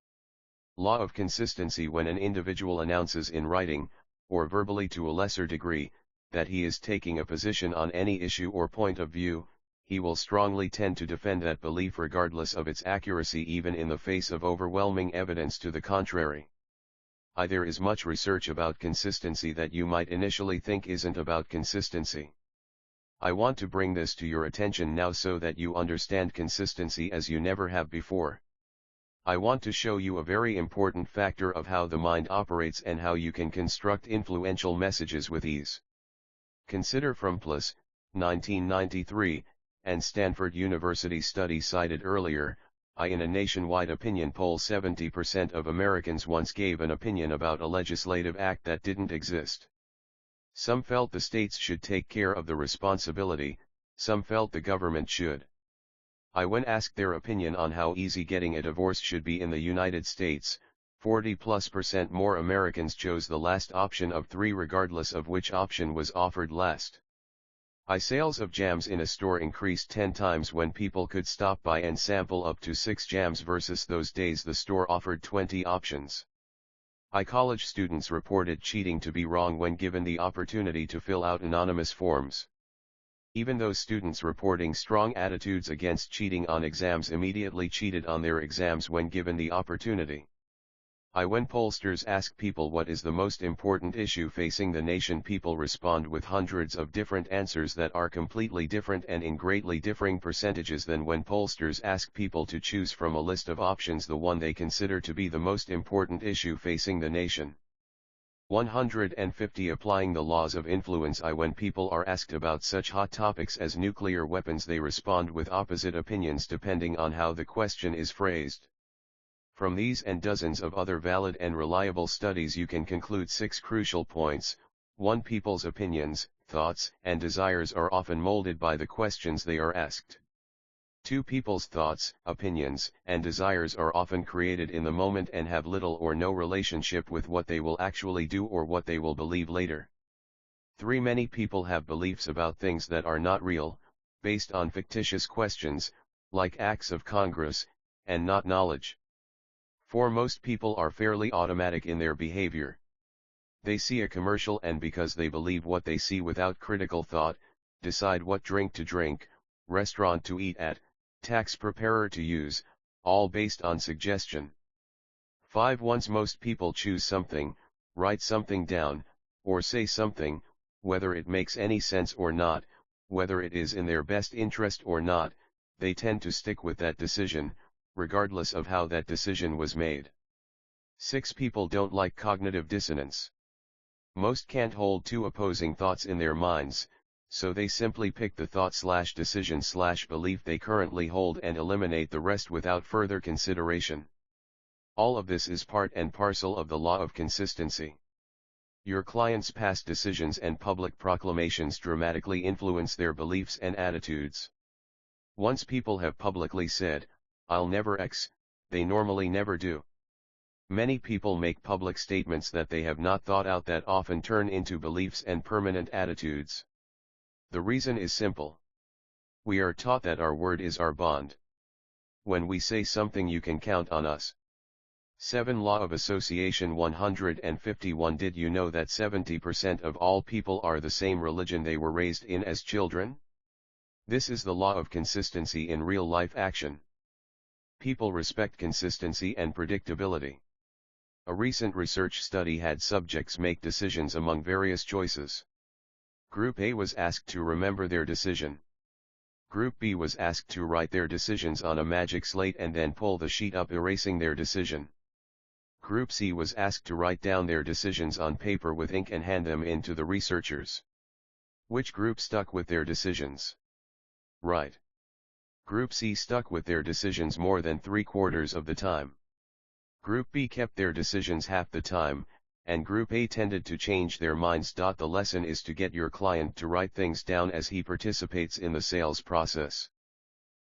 S1: Law of consistency: when an individual announces in writing, or verbally to a lesser degree, that he is taking a position on any issue or point of view, he will strongly tend to defend that belief regardless of its accuracy, even in the face of overwhelming evidence to the contrary. There is much research about consistency that you might initially think isn't about consistency. I want to bring this to your attention now so that you understand consistency as you never have before. I want to show you a very important factor of how the mind operates and how you can construct influential messages with ease. Consider from PLOS, 1993, and Stanford University study cited earlier. In a nationwide opinion poll, 70% of Americans once gave an opinion about a legislative act that didn't exist. Some felt the states should take care of the responsibility, some felt the government should. When asked their opinion on how easy getting a divorce should be in the United States, 40+% more Americans chose the last option of 3 regardless of which option was offered last. Sales of jams in a store increased 10 times when people could stop by and sample up to 6 jams versus those days the store offered 20 options. College students reported cheating to be wrong when given the opportunity to fill out anonymous forms. Even those students reporting strong attitudes against cheating on exams immediately cheated on their exams when given the opportunity. When pollsters ask people what is the most important issue facing the nation, people respond with hundreds of different answers that are completely different and in greatly differing percentages than when pollsters ask people to choose from a list of options the one they consider to be the most important issue facing the nation. 150. Applying the laws of influence. When people are asked about such hot topics as nuclear weapons, they respond with opposite opinions depending on how the question is phrased. From these and dozens of other valid and reliable studies you can conclude 6 crucial points. 1. People's opinions, thoughts, and desires are often molded by the questions they are asked. 2. People's thoughts, opinions, and desires are often created in the moment and have little or no relationship with what they will actually do or what they will believe later. 3. Many people have beliefs about things that are not real, based on fictitious questions, like acts of Congress, and not knowledge. 4. Most people are fairly automatic in their behavior. They see a commercial and because they believe what they see without critical thought, decide what drink to drink, restaurant to eat at, tax preparer to use, all based on suggestion. 5. Once most people choose something, write something down, or say something, whether it makes any sense or not, whether it is in their best interest or not, they tend to stick with that decision, regardless of how that decision was made. 6 People don't like cognitive dissonance. Most can't hold two opposing thoughts in their minds, so they simply pick the thought/decision/belief they currently hold and eliminate the rest without further consideration. All of this is part and parcel of the law of consistency. Your clients' past decisions and public proclamations dramatically influence their beliefs and attitudes. Once people have publicly said, "I'll never X," they normally never do. Many people make public statements that they have not thought out that often turn into beliefs and permanent attitudes. The reason is simple. We are taught that our word is our bond. When we say something, you can count on us. 7 Law of Association 151. Did you know that 70% of all people are the same religion they were raised in as children? This is the law of consistency in real-life action. People respect consistency and predictability. A recent research study had subjects make decisions among various choices. Group A was asked to remember their decision. Group B was asked to write their decisions on a magic slate and then pull the sheet up, erasing their decision. Group C was asked to write down their decisions on paper with ink and hand them in to the researchers. Which group stuck with their decisions? Right. Group C stuck with their decisions more than 3/4 of the time. Group B kept their decisions half the time, and Group A tended to change their minds. The lesson is to get your client to write things down as he participates in the sales process.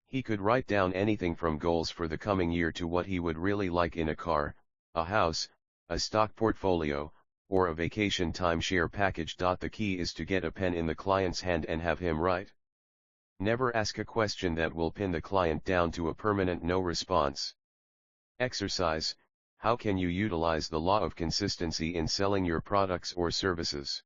S1: He could write down anything from goals for the coming year to what he would really like in a car, a house, a stock portfolio, or a vacation timeshare package. The key is to get a pen in the client's hand and have him write. Never ask a question that will pin the client down to a permanent no response. Exercise: how can you utilize the law of consistency in selling your products or services?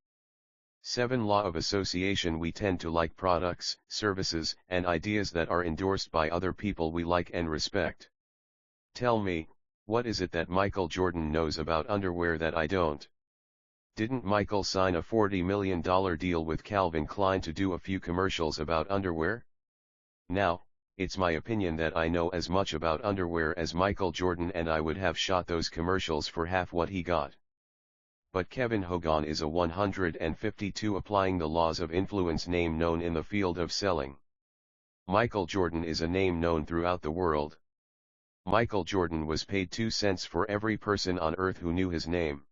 S1: 7 Law of Association. We tend to like products, services, and ideas that are endorsed by other people we like and respect. Tell me, what is it that Michael Jordan knows about underwear that I don't? Didn't Michael sign a $40 million deal with Calvin Klein to do a few commercials about underwear? Now, it's my opinion that I know as much about underwear as Michael Jordan, and I would have shot those commercials for half what he got. But Kevin Hogan is a 152 applying the laws of influence name known in the field of selling. Michael Jordan is a name known throughout the world. Michael Jordan was paid 2 cents for every person on earth who knew his name.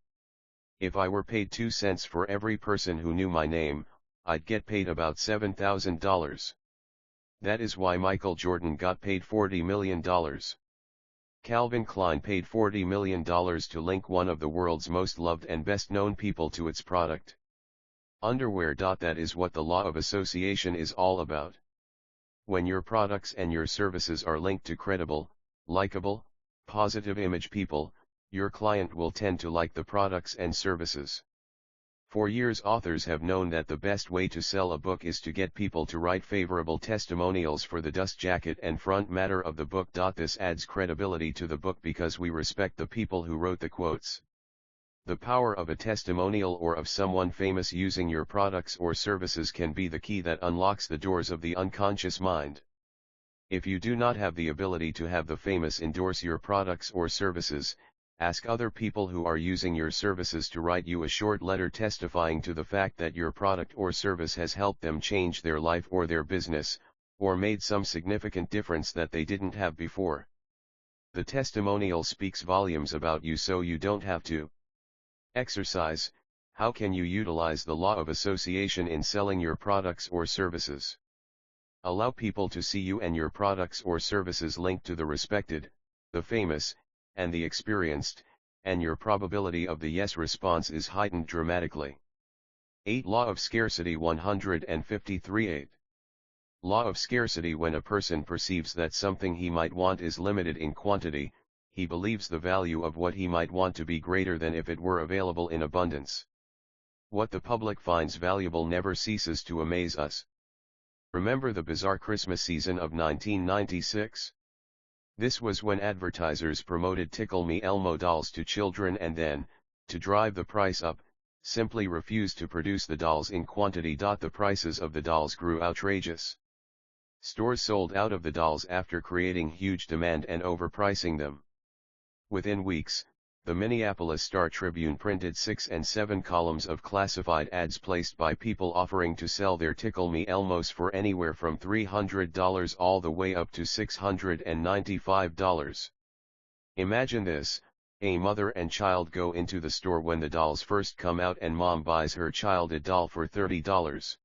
S1: If I were paid 2 cents for every person who knew my name, I'd get paid about $7,000. That is why Michael Jordan got paid $40 million. Calvin Klein paid $40 million to link one of the world's most loved and best known people to its product. Underwear. That is what the law of association is all about. When your products and your services are linked to credible, likable, positive image people, your client will tend to like the products and services. For years, authors have known that the best way to sell a book is to get people to write favorable testimonials for the dust jacket and front matter of the book. This adds credibility to the book because we respect the people who wrote the quotes. The power of a testimonial or of someone famous using your products or services can be the key that unlocks the doors of the unconscious mind. If you do not have the ability to have the famous endorse your products or services, ask other people who are using your services to write you a short letter testifying to the fact that your product or service has helped them change their life or their business, or made some significant difference that they didn't have before. The testimonial speaks volumes about you, so you don't have to. Exercise: how can you utilize the law of association in selling your products or services? Allow people to see you and your products or services linked to the respected, the famous, and the experienced, and your probability of the yes response is heightened dramatically. 8 Law of Scarcity 153. Law of Scarcity: when a person perceives that something he might want is limited in quantity, he believes the value of what he might want to be greater than if it were available in abundance. What the public finds valuable never ceases to amaze us. Remember the bizarre Christmas season of 1996? This was when advertisers promoted Tickle Me Elmo dolls to children and then, to drive the price up, simply refused to produce the dolls in quantity. The prices of the dolls grew outrageous. Stores sold out of the dolls after creating huge demand and overpricing them. Within weeks, the Minneapolis Star-Tribune printed 6 and 7 columns of classified ads placed by people offering to sell their Tickle Me Elmos for anywhere from $300 all the way up to $695. Imagine this: a mother and child go into the store when the dolls first come out and mom buys her child a doll for $30.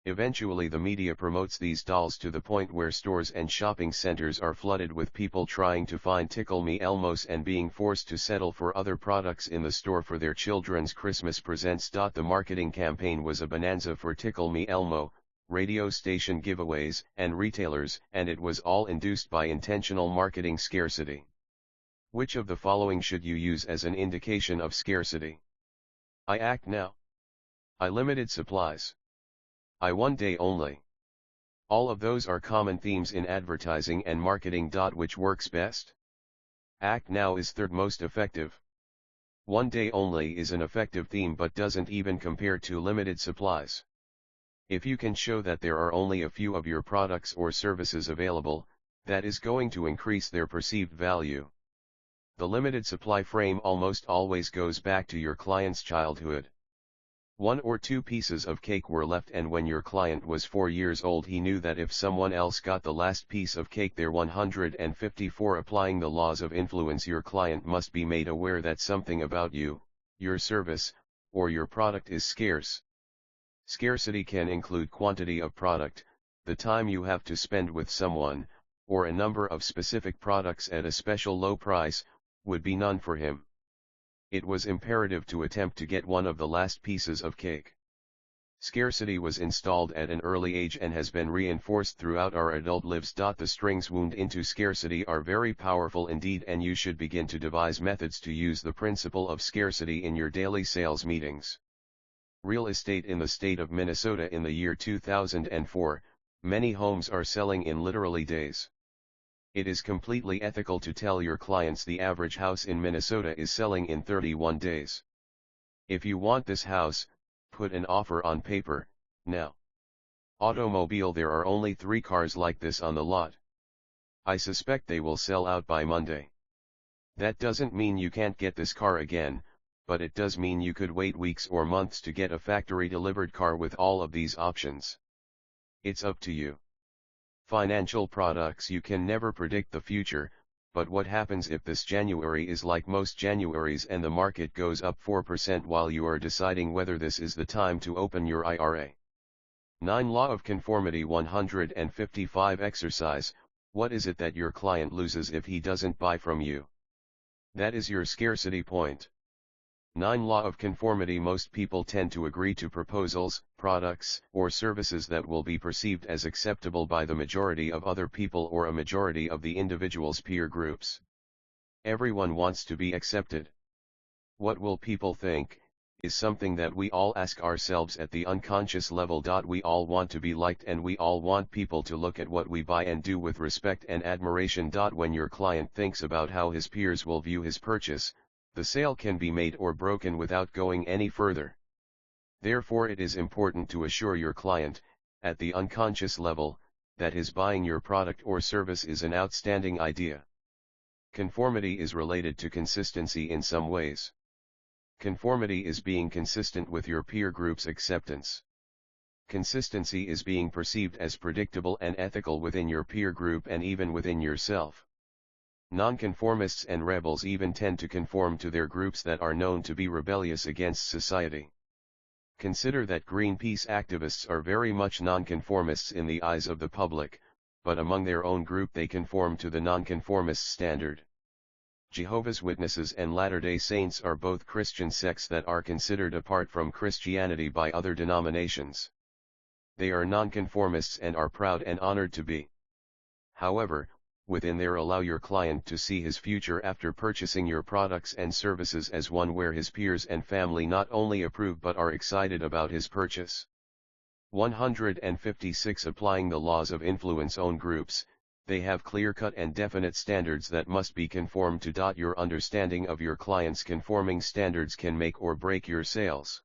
S1: Eventually the media promotes these dolls to the point where stores and shopping centers are flooded with people trying to find Tickle Me Elmos and being forced to settle for other products in the store for their children's Christmas presents. The marketing campaign was a bonanza for Tickle Me Elmo, radio station giveaways, and retailers, and it was all induced by intentional marketing scarcity. Which of the following should you use as an indication of scarcity? I act now. I limited supplies. I one day only. All of those are common themes in advertising and marketing. Which works best? Act now is third most effective. One day only is an effective theme but doesn't even compare to limited supplies. If you can show that there are only a few of your products or services available, that is going to increase their perceived value. The limited supply frame almost always goes back to your client's childhood. 1 or 2 pieces of cake were left, and when your client was 4 years old he knew that if someone else got the last piece of cake they're 154. Applying the laws of influence, your client must be made aware that something about you, your service, or your product is scarce. Scarcity can include quantity of product, the time you have to spend with someone, or a number of specific products at a special low price. Would be none for him. It was imperative to attempt to get one of the last pieces of cake. Scarcity was installed at an early age and has been reinforced throughout our adult lives. The strings wound into scarcity are very powerful indeed, and you should begin to devise methods to use the principle of scarcity in your daily sales meetings. Real estate in the state of Minnesota in the year 2004, many homes are selling in literally days. It is completely ethical to tell your clients the average house in Minnesota is selling in 31 days. If you want this house, put an offer on paper, now. Automobile: there are only 3 cars like this on the lot. I suspect they will sell out by Monday. That doesn't mean you can't get this car again, but it does mean you could wait weeks or months to get a factory-delivered car with all of these options. It's up to you. Financial products: you can never predict the future, but what happens if this January is like most Januaries and the market goes up 4% while you are deciding whether this is the time to open your IRA? 9. Law of Conformity 155. Exercise: what is it that your client loses if he doesn't buy from you? That is your scarcity point. 9. Law of Conformity: most people tend to agree to proposals, products, or services that will be perceived as acceptable by the majority of other people or a majority of the individual's peer groups. Everyone wants to be accepted. What will people think, is something that we all ask ourselves at the unconscious level. We all want to be liked, and we all want people to look at what we buy and do with respect and admiration. When your client thinks about how his peers will view his purchase, the sale can be made or broken without going any further. Therefore it is important to assure your client, at the unconscious level, that his buying your product or service is an outstanding idea. Conformity is related to consistency in some ways. Conformity is being consistent with your peer group's acceptance. Consistency is being perceived as predictable and ethical within your peer group and even within yourself. Nonconformists and rebels even tend to conform to their groups that are known to be rebellious against society. Consider that Greenpeace activists are very much nonconformists in the eyes of the public, but among their own group they conform to the nonconformist standard. Jehovah's Witnesses and Latter-day Saints are both Christian sects that are considered apart from Christianity by other denominations. They are nonconformists and are proud and honored to be. However, within there, allow your client to see his future after purchasing your products and services as one where his peers and family not only approve but are excited about his purchase. 156. Applying the laws of influence. Own groups: They have clear-cut and definite standards that must be conformed to. Your understanding of your client's conforming standards can make or break your sales.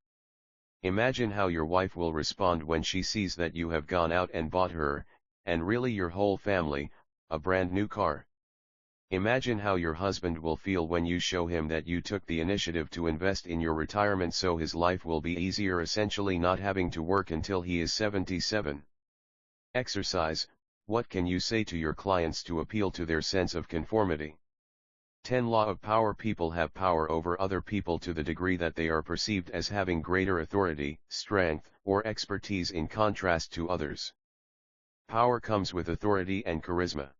S1: Imagine how your wife will respond when she sees that you have gone out and bought her, and really your whole family, a brand new car. Imagine how your husband will feel when you show him that you took the initiative to invest in your retirement so his life will be easier, essentially not having to work until he is 77. Exercise. What can you say to your clients to appeal to their sense of conformity? 10 Law of Power. People have power over other people to the degree that they are perceived as having greater authority, strength, or expertise in contrast to others. Power comes with authority and charisma.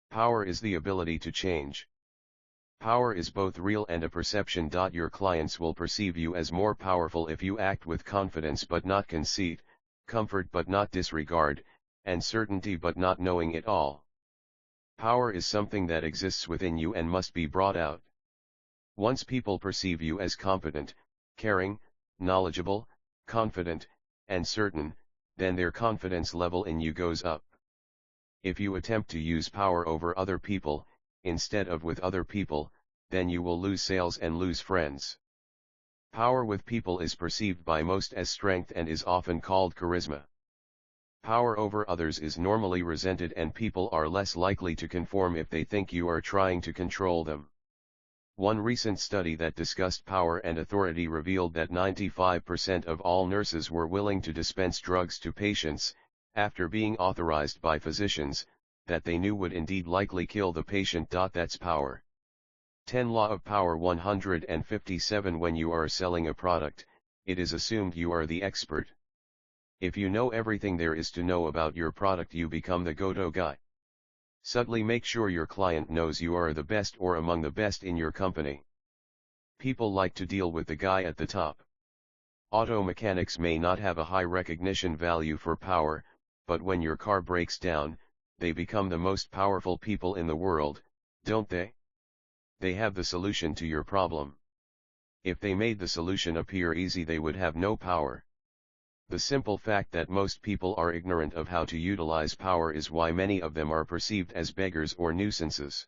S1: Power is the ability to change. Power is both real and a perception. Your clients will perceive you as more powerful if you act with confidence but not conceit, comfort but not disregard, and certainty but not knowing it all. Power is something that exists within you and must be brought out. Once people perceive you as competent, caring, knowledgeable, confident, and certain, then their confidence level in you goes up. If you attempt to use power over other people, instead of with other people, then you will lose sales and lose friends. Power with people is perceived by most as strength and is often called charisma. Power over others is normally resented and people are less likely to conform if they think you are trying to control them. One recent study that discussed power and authority revealed that 95% of all nurses were willing to dispense drugs to patients, after being authorized by physicians, that they knew would indeed likely kill the patient. That's power. 10 Law of Power. 157 When you are selling a product, it is assumed you are the expert. If you know everything there is to know about your product, you become the go-to guy. Subtly make sure your client knows you are the best or among the best in your company. People like to deal with the guy at the top. Auto mechanics may not have a high recognition value for power, but when your car breaks down, they become the most powerful people in the world, don't they? They have the solution to your problem. If they made the solution appear easy, they would have no power. The simple fact that most people are ignorant of how to utilize power is why many of them are perceived as beggars or nuisances.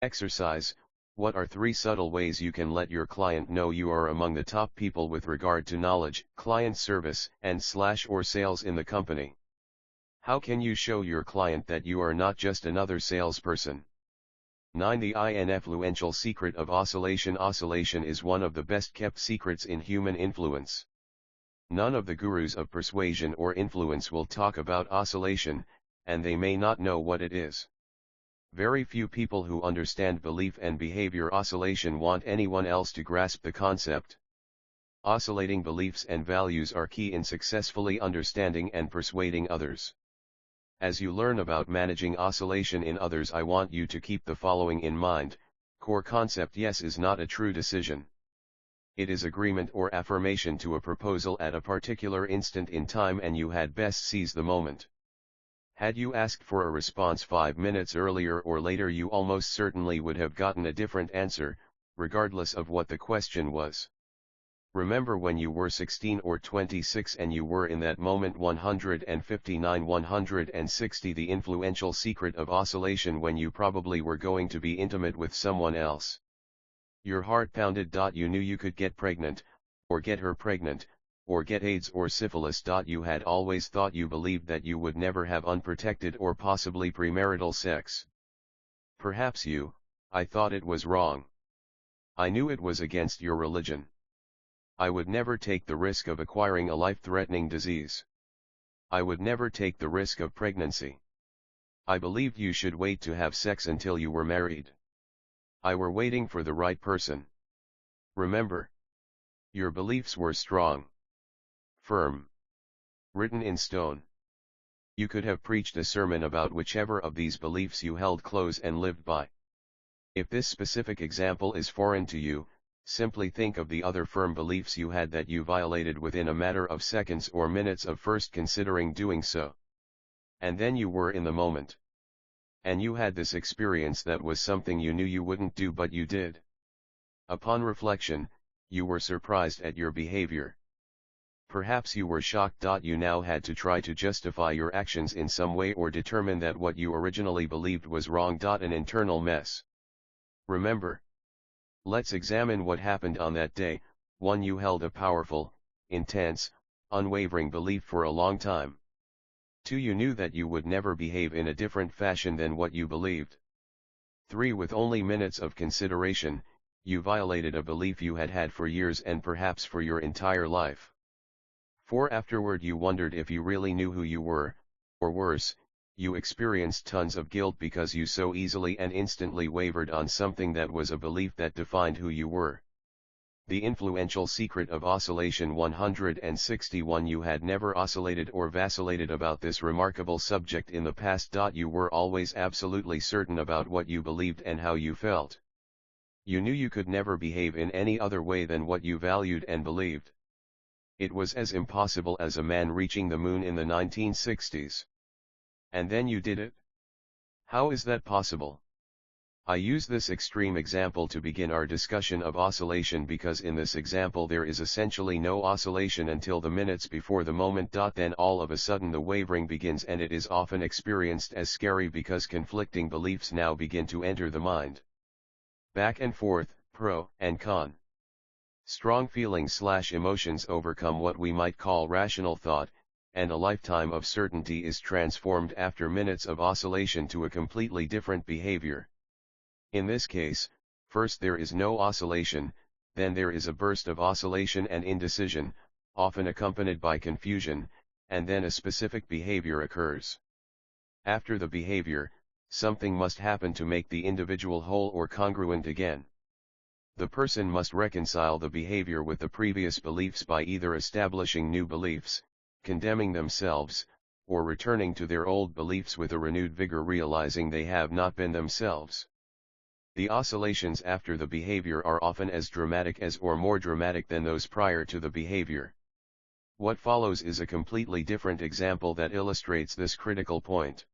S1: Exercise. What are 3 subtle ways you can let your client know you are among the top people with regard to knowledge, client service, and/or sales in the company? How can you show your client that you are not just another salesperson? 9. The influential secret of oscillation. Oscillation is one of the best kept secrets in human influence. None of the gurus of persuasion or influence will talk about oscillation, and they may not know what it is. Very few people who understand belief and behavior oscillation want anyone else to grasp the concept. Oscillating beliefs and values are key in successfully understanding and persuading others. As you learn about managing oscillation in others, I want you to keep the following in mind. Core concept: yes is not a true decision. It is agreement or affirmation to a proposal at a particular instant in time, and you had best seize the moment. Had you asked for a response 5 minutes earlier or later, you almost certainly would have gotten a different answer, regardless of what the question was. Remember when you were 16 or 26 and you were in that moment. 159 160 The influential secret of oscillation: when you probably were going to be intimate with someone else. Your heart pounded. You knew you could get pregnant, or get her pregnant, or get AIDS or syphilis. You had always thought, you believed that you would never have unprotected or possibly premarital sex. Perhaps I thought it was wrong. I knew it was against your religion. I would never take the risk of acquiring a life-threatening disease. I would never take the risk of pregnancy. I believed you should wait to have sex until you were married. I were waiting for the right person. Remember? Your beliefs were strong. Firm. Written in stone. You could have preached a sermon about whichever of these beliefs you held close and lived by. If this specific example is foreign to you, simply think of the other firm beliefs you had that you violated within a matter of seconds or minutes of first considering doing so. And then you were in the moment. And you had this experience that was something you knew you wouldn't do, but you did. Upon reflection, you were surprised at your behavior. Perhaps you were shocked. You now had to try to justify your actions in some way or determine that what you originally believed was wrong. An internal mess. Remember. Let's examine what happened on that day. 1. You held a powerful, intense, unwavering belief for a long time. 2. You knew that you would never behave in a different fashion than what you believed. 3. With only minutes of consideration, you violated a belief you had had for years and perhaps for your entire life. 4. Afterward you wondered if you really knew who you were, or worse, you experienced tons of guilt because you so easily and instantly wavered on something that was a belief that defined who you were. The influential secret of oscillation 161. You had never oscillated or vacillated about this remarkable subject in the past. You were always absolutely certain about what you believed and how you felt. You knew you could never behave in any other way than what you valued and believed. It was as impossible as a man reaching the moon in the 1960s. And then you did it? How is that possible? I use this extreme example to begin our discussion of oscillation because in this example there is essentially no oscillation until the minutes before the moment. Then all of a sudden the wavering begins, and it is often experienced as scary because conflicting beliefs now begin to enter the mind. Back and forth, pro and con. Strong feelings/emotions overcome what we might call rational thought, and a lifetime of certainty is transformed after minutes of oscillation to a completely different behavior. In this case, first there is no oscillation, then there is a burst of oscillation and indecision, often accompanied by confusion, and then a specific behavior occurs. After the behavior, something must happen to make the individual whole or congruent again. The person must reconcile the behavior with the previous beliefs by either establishing new beliefs, condemning themselves, or returning to their old beliefs with a renewed vigor, realizing they have not been themselves. The oscillations after the behavior are often as dramatic as or more dramatic than those prior to the behavior. What follows is a completely different example that illustrates this critical point.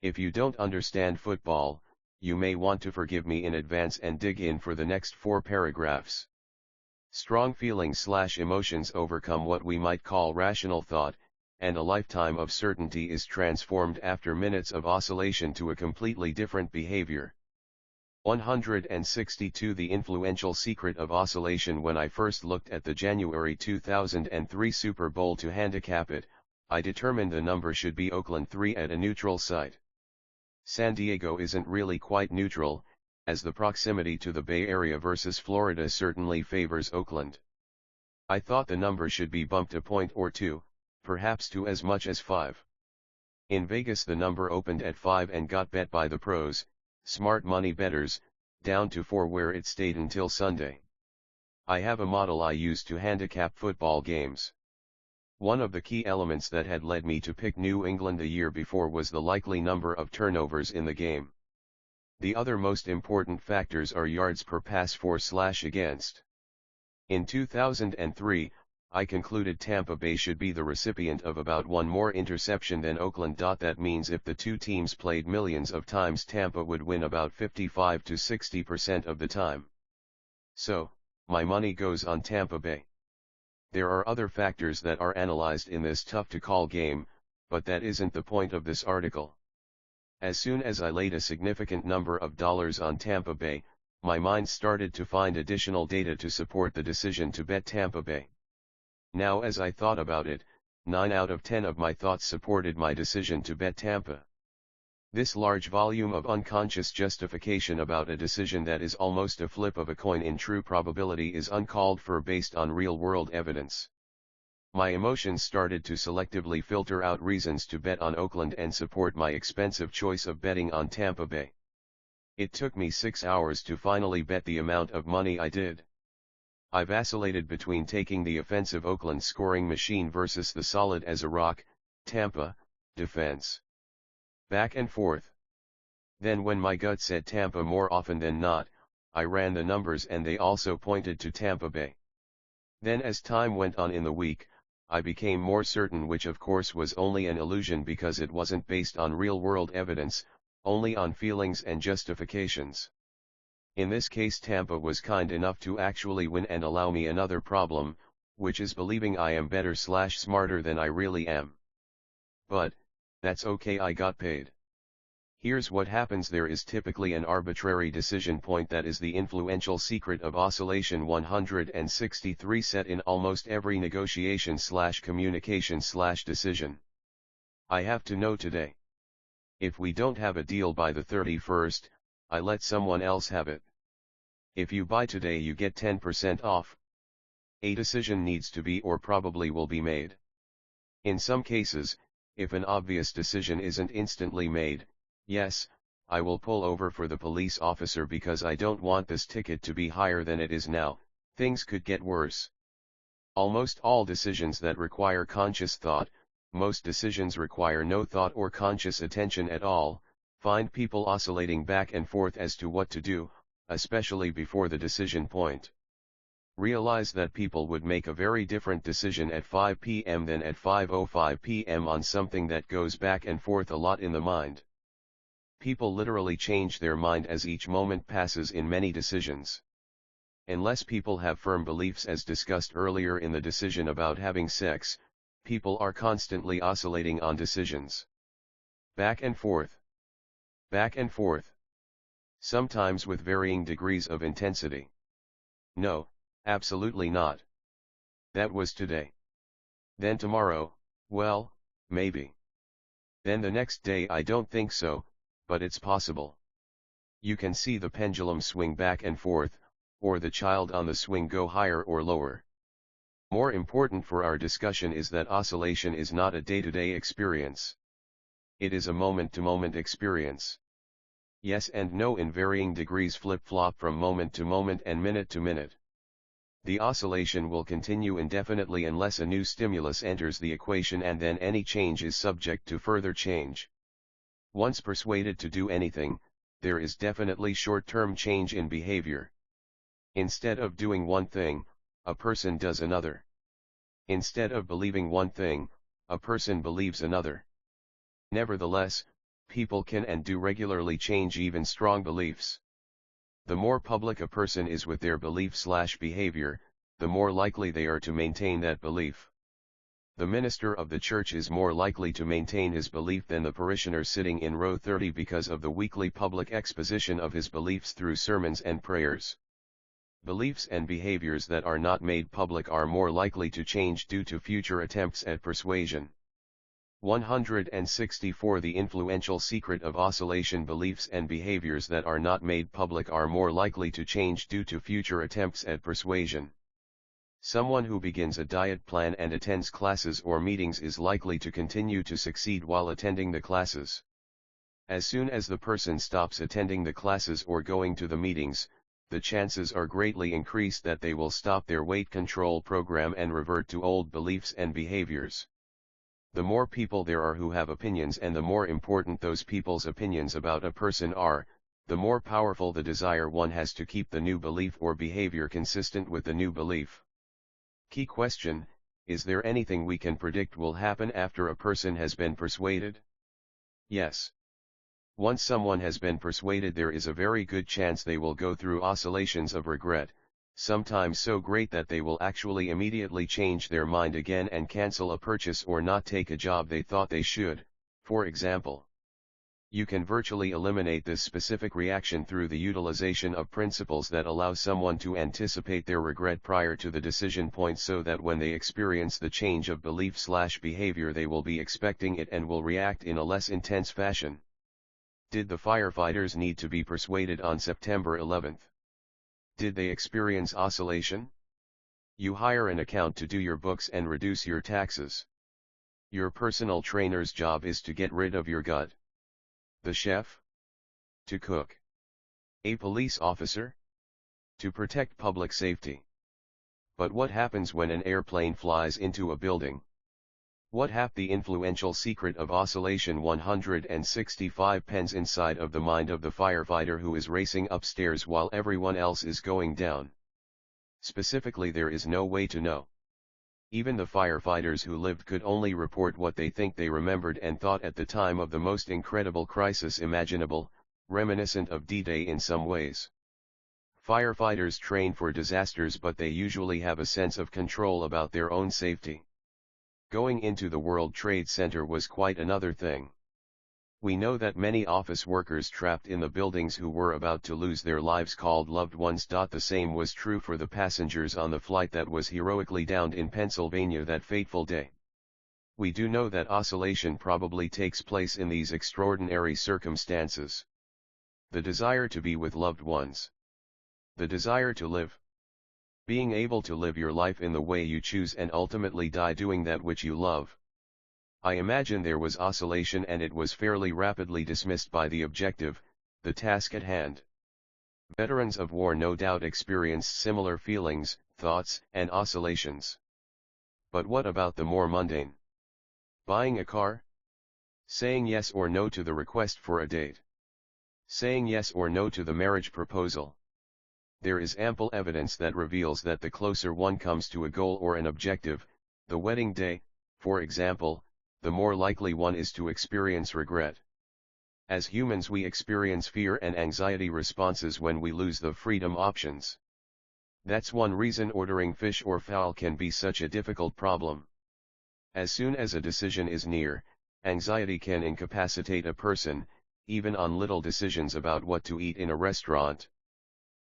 S1: If you don't understand football, you may want to forgive me in advance and dig in for the next 4 paragraphs. Strong feelings/emotions overcome what we might call rational thought, and a lifetime of certainty is transformed after minutes of oscillation to a completely different behavior. 162. The influential secret of oscillation. When I first looked at the January 2003 Super Bowl to handicap it, I determined the number should be Oakland 3 at a neutral site. San Diego isn't really quite neutral, as the proximity to the Bay Area versus Florida certainly favors Oakland. I thought the number should be bumped a point or two, perhaps to as much as 5. In Vegas the number opened at 5 and got bet by the pros, smart money bettors, down to 4 where it stayed until Sunday. I have a model I use to handicap football games. One of the key elements that had led me to pick New England a year before was the likely number of turnovers in the game. The other most important factors are yards per pass for/against. In 2003, I concluded Tampa Bay should be the recipient of about 1 more interception than Oakland. That means if the two teams played millions of times, Tampa would win about 55 to 60% of the time. So, my money goes on Tampa Bay. There are other factors that are analyzed in this tough-to-call game, but that isn't the point of this article. As soon as I laid a significant number of dollars on Tampa Bay, my mind started to find additional data to support the decision to bet Tampa Bay. Now as I thought about it, 9 out of 10 of my thoughts supported my decision to bet Tampa. This large volume of unconscious justification about a decision that is almost a flip of a coin in true probability is uncalled for based on real-world evidence. My emotions started to selectively filter out reasons to bet on Oakland and support my expensive choice of betting on Tampa Bay. It took me 6 hours to finally bet the amount of money I did. I vacillated between taking the offensive Oakland scoring machine versus the solid as a rock, Tampa, defense. Back and forth. Then when my gut said Tampa more often than not, I ran the numbers and they also pointed to Tampa Bay. Then as time went on in the week, I became more certain, which of course was only an illusion because it wasn't based on real-world evidence, only on feelings and justifications. In this case Tampa was kind enough to actually win and allow me another problem. which is believing I am better/smarter than I really am. But, that's okay, I got paid. Here's what happens: there is typically an arbitrary decision point that is the influential secret of oscillation 163 set in almost every negotiation/communication/decision. I have to know today. If we don't have a deal by the 31st, I let someone else have it. If you buy today you get 10% off. A decision needs to be or probably will be made. In some cases, if an obvious decision isn't instantly made, yes, I will pull over for the police officer because I don't want this ticket to be higher than it is now. Things could get worse. Almost all decisions that require conscious thought, most decisions require no thought or conscious attention at all, find people oscillating back and forth as to what to do, especially before the decision point. Realize that people would make a very different decision at 5 p.m. than at 5:05 p.m. on something that goes back and forth a lot in the mind. People literally change their mind as each moment passes in many decisions. Unless people have firm beliefs, as discussed earlier in the decision about having sex, people are constantly oscillating on decisions. Back and forth. Back and forth. Sometimes with varying degrees of intensity. No, absolutely not. That was today. Then tomorrow, well, maybe. Then the next day, I don't think so, but it's possible. You can see the pendulum swing back and forth, or the child on the swing go higher or lower. More important for our discussion is that oscillation is not a day-to-day experience. It is a moment-to-moment experience. Yes and no in varying degrees, flip-flop from moment to moment and minute to minute. The oscillation will continue indefinitely unless a new stimulus enters the equation, and then any change is subject to further change. Once persuaded to do anything, there is definitely short-term change in behavior. Instead of doing one thing, a person does another. Instead of believing one thing, a person believes another. Nevertheless, people can and do regularly change even strong beliefs. The more public a person is with their belief/behavior, the more likely they are to maintain that belief. The minister of the church is more likely to maintain his belief than the parishioner sitting in row 30 because of the weekly public exposition of his beliefs through sermons and prayers. Beliefs and behaviors that are not made public are more likely to change due to future attempts at persuasion. 164. The influential secret of oscillation: beliefs and behaviors that are not made public are more likely to change due to future attempts at persuasion. Someone who begins a diet plan and attends classes or meetings is likely to continue to succeed while attending the classes. As soon as the person stops attending the classes or going to the meetings, the chances are greatly increased that they will stop their weight control program and revert to old beliefs and behaviors. The more people there are who have opinions, and the more important those people's opinions about a person are, the more powerful the desire one has to keep the new belief or behavior consistent with the new belief. Key question: is there anything we can predict will happen after a person has been persuaded? Yes. Once someone has been persuaded, there is a very good chance they will go through oscillations of regret, sometimes so great that they will actually immediately change their mind again and cancel a purchase or not take a job they thought they should, for example. You can virtually eliminate this specific reaction through the utilization of principles that allow someone to anticipate their regret prior to the decision point, so that when they experience the change of belief/behavior they will be expecting it and will react in a less intense fashion. Did the firefighters need to be persuaded on September 11th? Did they experience oscillation? You hire an accountant to do your books and reduce your taxes. Your personal trainer's job is to get rid of your gut. The chef? To cook. A police officer? To protect public safety. But what happens when an airplane flies into a building? What happens? The influential secret of oscillation 165 pens inside of the mind of the firefighter who is racing upstairs while everyone else is going down. Specifically, there is no way to know. Even the firefighters who lived could only report what they think they remembered and thought at the time of the most incredible crisis imaginable, reminiscent of D-Day in some ways. Firefighters train for disasters, but they usually have a sense of control about their own safety. Going into the World Trade Center was quite another thing. We know that many office workers trapped in the buildings who were about to lose their lives called loved ones. The same was true for the passengers on the flight that was heroically downed in Pennsylvania that fateful day. We do know that oscillation probably takes place in these extraordinary circumstances. The desire to be with loved ones. The desire to live. Being able to live your life in the way you choose and ultimately die doing that which you love. I imagine there was oscillation, and it was fairly rapidly dismissed by the objective, the task at hand. Veterans of war no doubt experienced similar feelings, thoughts, and oscillations. But what about the more mundane? Buying a car? Saying yes or no to the request for a date? Saying yes or no to the marriage proposal? There is ample evidence that reveals that the closer one comes to a goal or an objective, the wedding day, for example, the more likely one is to experience regret. As humans, we experience fear and anxiety responses when we lose the freedom options. That's one reason ordering fish or fowl can be such a difficult problem. As soon as a decision is near, anxiety can incapacitate a person, even on little decisions about what to eat in a restaurant.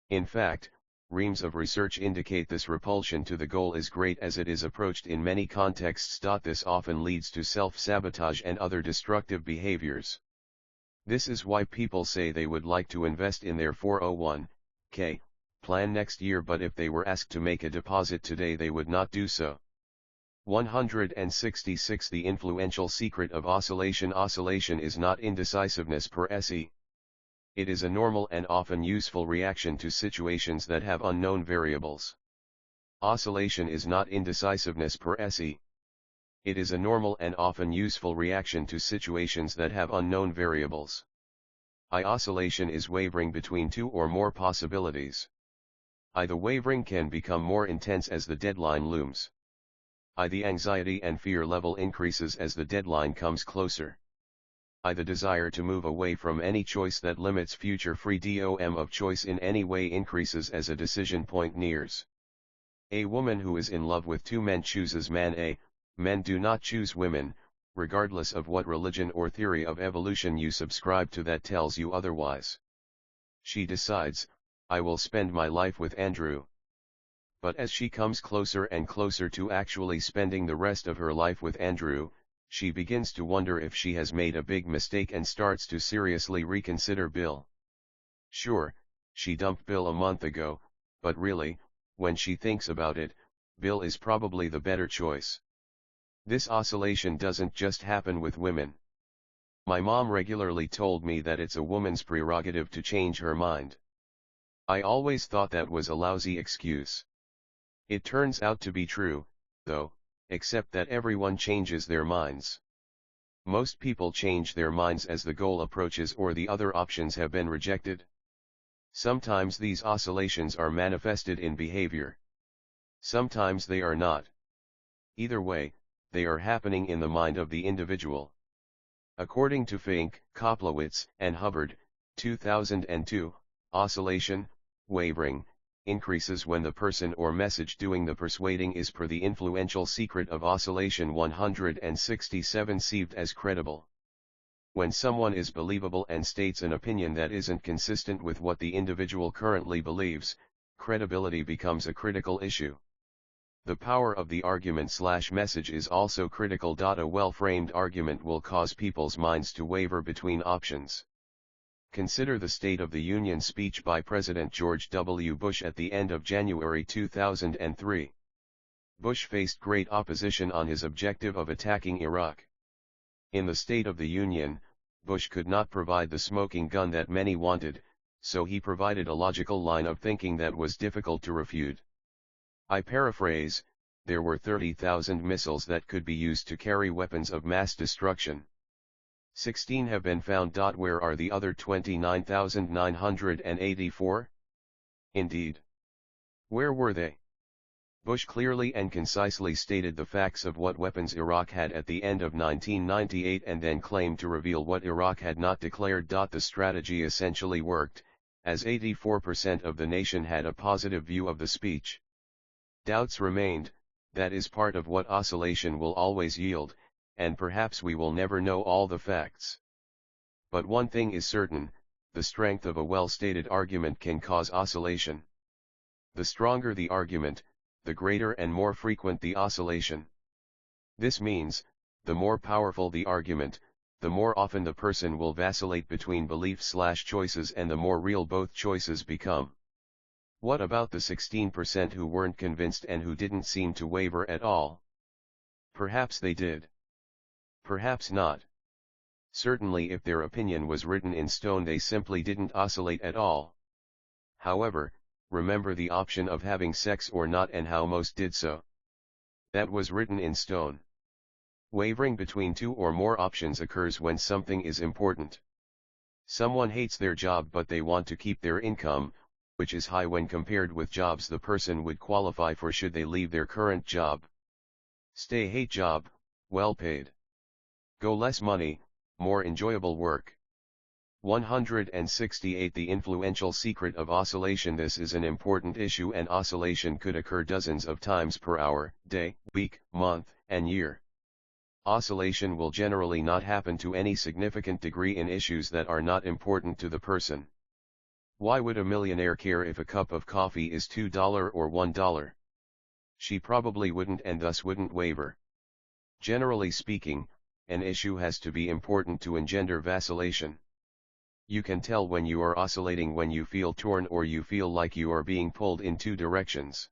S1: In fact, reams of research indicate this repulsion to the goal is great as it is approached in many contexts. This often leads to self-sabotage and other destructive behaviors. This is why people say they would like to invest in their 401k plan next year, but if they were asked to make a deposit today they would not do so. 166 The influential secret of oscillation. Oscillation is not indecisiveness per se. It is a normal and often useful reaction to situations that have unknown variables. Oscillation is not indecisiveness per se. It is a normal and often useful reaction to situations that have unknown variables. Oscillation is wavering between two or more possibilities. The wavering can become more intense as the deadline looms. The anxiety and fear level increases as the deadline comes closer. The desire to move away from any choice that limits future freedom of choice in any way increases as a decision point nears. A woman who is in love with two men chooses man A. Men do not choose women, regardless of what religion or theory of evolution you subscribe to that tells you otherwise. She decides, I will spend my life with Andrew. But as she comes closer and closer to actually spending the rest of her life with Andrew, she begins to wonder if she has made a big mistake and starts to seriously reconsider Bill. Sure, she dumped Bill a month ago, but really, when she thinks about it, Bill is probably the better choice. This oscillation doesn't just happen with women. My mom regularly told me that it's a woman's prerogative to change her mind. I always thought that was a lousy excuse. It turns out to be true, though, except that everyone changes their minds. Most people change their minds as the goal approaches or the other options have been rejected. Sometimes these oscillations are manifested in behavior. Sometimes they are not. Either way, they are happening in the mind of the individual. According to Fink, Koplowitz, and Hubbard, 2002, oscillation, wavering, increases when the person or message doing the persuading is per the influential secret of oscillation 167 perceived as credible. When someone is believable and states an opinion that isn't consistent with what the individual currently believes, credibility becomes a critical issue. The power of the argument/message is also critical. A well-framed argument will cause people's minds to waver between options. Consider the State of the Union speech by President George W. Bush at the end of January 2003. Bush faced great opposition on his objective of attacking Iraq. In the State of the Union, Bush could not provide the smoking gun that many wanted, so he provided a logical line of thinking that was difficult to refute. I paraphrase, there were 30,000 missiles that could be used to carry weapons of mass destruction. 16 have been found. Where are the other 29,984? Indeed. Where were they? Bush clearly and concisely stated the facts of what weapons Iraq had at the end of 1998 and then claimed to reveal what Iraq had not declared. The strategy essentially worked, as 84% of the nation had a positive view of the speech. Doubts remained, that is part of what oscillation will always yield, and perhaps we will never know all the facts. But one thing is certain, the strength of a well-stated argument can cause oscillation. The stronger the argument, the greater and more frequent the oscillation. This means, the more powerful the argument, the more often the person will vacillate between beliefs/choices, and the more real both choices become. What about the 16% who weren't convinced and who didn't seem to waver at all? Perhaps they did. Perhaps not. Certainly if their opinion was written in stone they simply didn't oscillate at all. However, remember the option of having sex or not and how most did so. That was written in stone. Wavering between two or more options occurs when something is important. Someone hates their job but they want to keep their income, which is high when compared with jobs the person would qualify for should they leave their current job. Stay hate job, well paid. Go less money, more enjoyable work. 168 The influential secret of oscillation. This is an important issue and oscillation could occur dozens of times per hour, day, week, month, and year. Oscillation will generally not happen to any significant degree in issues that are not important to the person. Why would a millionaire care if a cup of coffee is $2 or $1? She probably wouldn't and thus wouldn't waver. Generally speaking, an issue has to be important to engender vacillation. You can tell when you are oscillating when you feel torn or you feel like you are being pulled in two directions.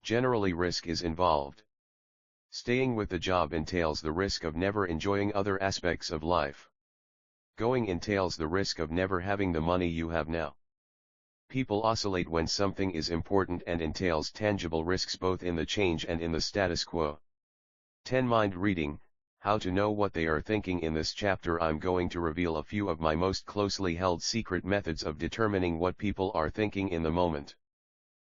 S1: Generally risk is involved. Staying with the job entails the risk of never enjoying other aspects of life. Going entails the risk of never having the money you have now. People oscillate when something is important and entails tangible risks both in the change and in the status quo. 10 Mind reading, how to know what they are thinking. In this chapter I'm going to reveal a few of my most closely held secret methods of determining what people are thinking in the moment.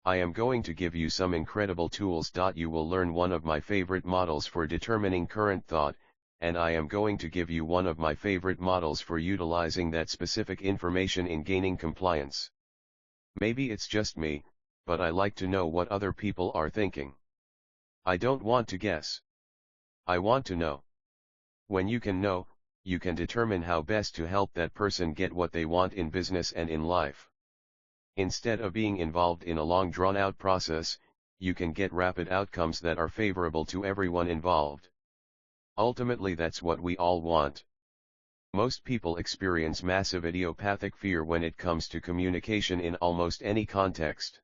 S1: I am going to give you some incredible tools. You will learn one of my favorite models for determining current thought, and I am going to give you one of my favorite models for utilizing that specific information in gaining compliance. Maybe it's just me, but I like to know what other people are thinking. I don't want to guess. I want to know. When you can know, you can determine how best to help that person get what they want in business and in life. Instead of being involved in a long drawn-out process, you can get rapid outcomes that are favorable to everyone involved. Ultimately that's what we all want. Most people experience massive idiopathic fear when it comes to communication in almost any context.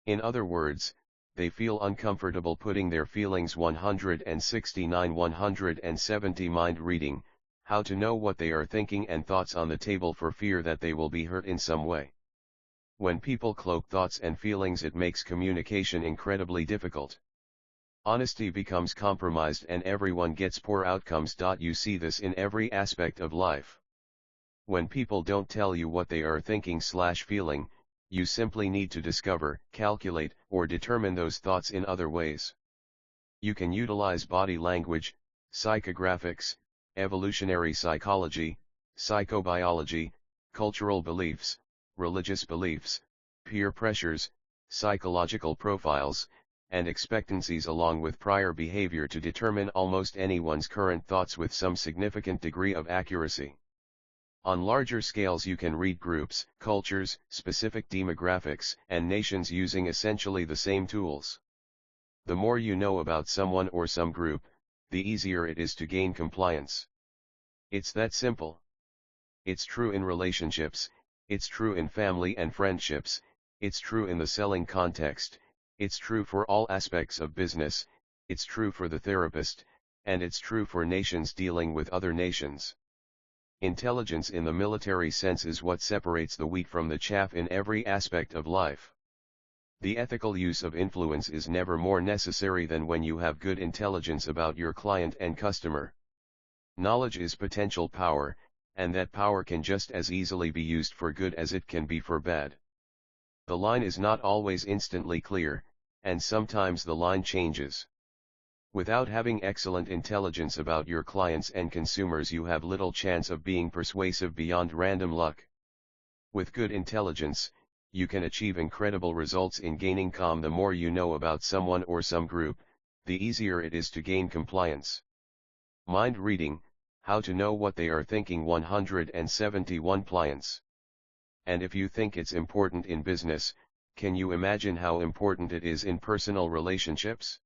S1: In other words, they feel uncomfortable putting their feelings. 169-170 Mind reading, how to know what they are thinking and thoughts on the table for fear that they will be hurt in some way. When people cloak thoughts and feelings it makes communication incredibly difficult. Honesty becomes compromised and everyone gets poor outcomes. You see this in every aspect of life. When people don't tell you what they are thinking/feeling, you simply need to discover, calculate, or determine those thoughts in other ways. You can utilize body language, psychographics, evolutionary psychology, psychobiology, cultural beliefs, religious beliefs, peer pressures, psychological profiles, and expectancies along with prior behavior to determine almost anyone's current thoughts with some significant degree of accuracy. On larger scales you can read groups, cultures, specific demographics, and nations using essentially the same tools. The more you know about someone or some group, the easier it is to gain compliance. It's that simple. It's true in relationships, it's true in family and friendships, it's true in the selling context, it's true for all aspects of business, it's true for the therapist, and it's true for nations dealing with other nations. Intelligence in the military sense is what separates the wheat from the chaff in every aspect of life. The ethical use of influence is never more necessary than when you have good intelligence about your client and customer. Knowledge is potential power, and that power can just as easily be used for good as it can be for bad. The line is not always instantly clear, and sometimes the line changes. Without having excellent intelligence about your clients and consumers you have little chance of being persuasive beyond random luck. With good intelligence, you can achieve incredible results in gaining calm. The more you know about someone or some group, the easier it is to gain compliance. Mind reading, how to know what they are thinking. 171 Pliance. And if you think it's important in business, can you imagine how important it is in personal relationships?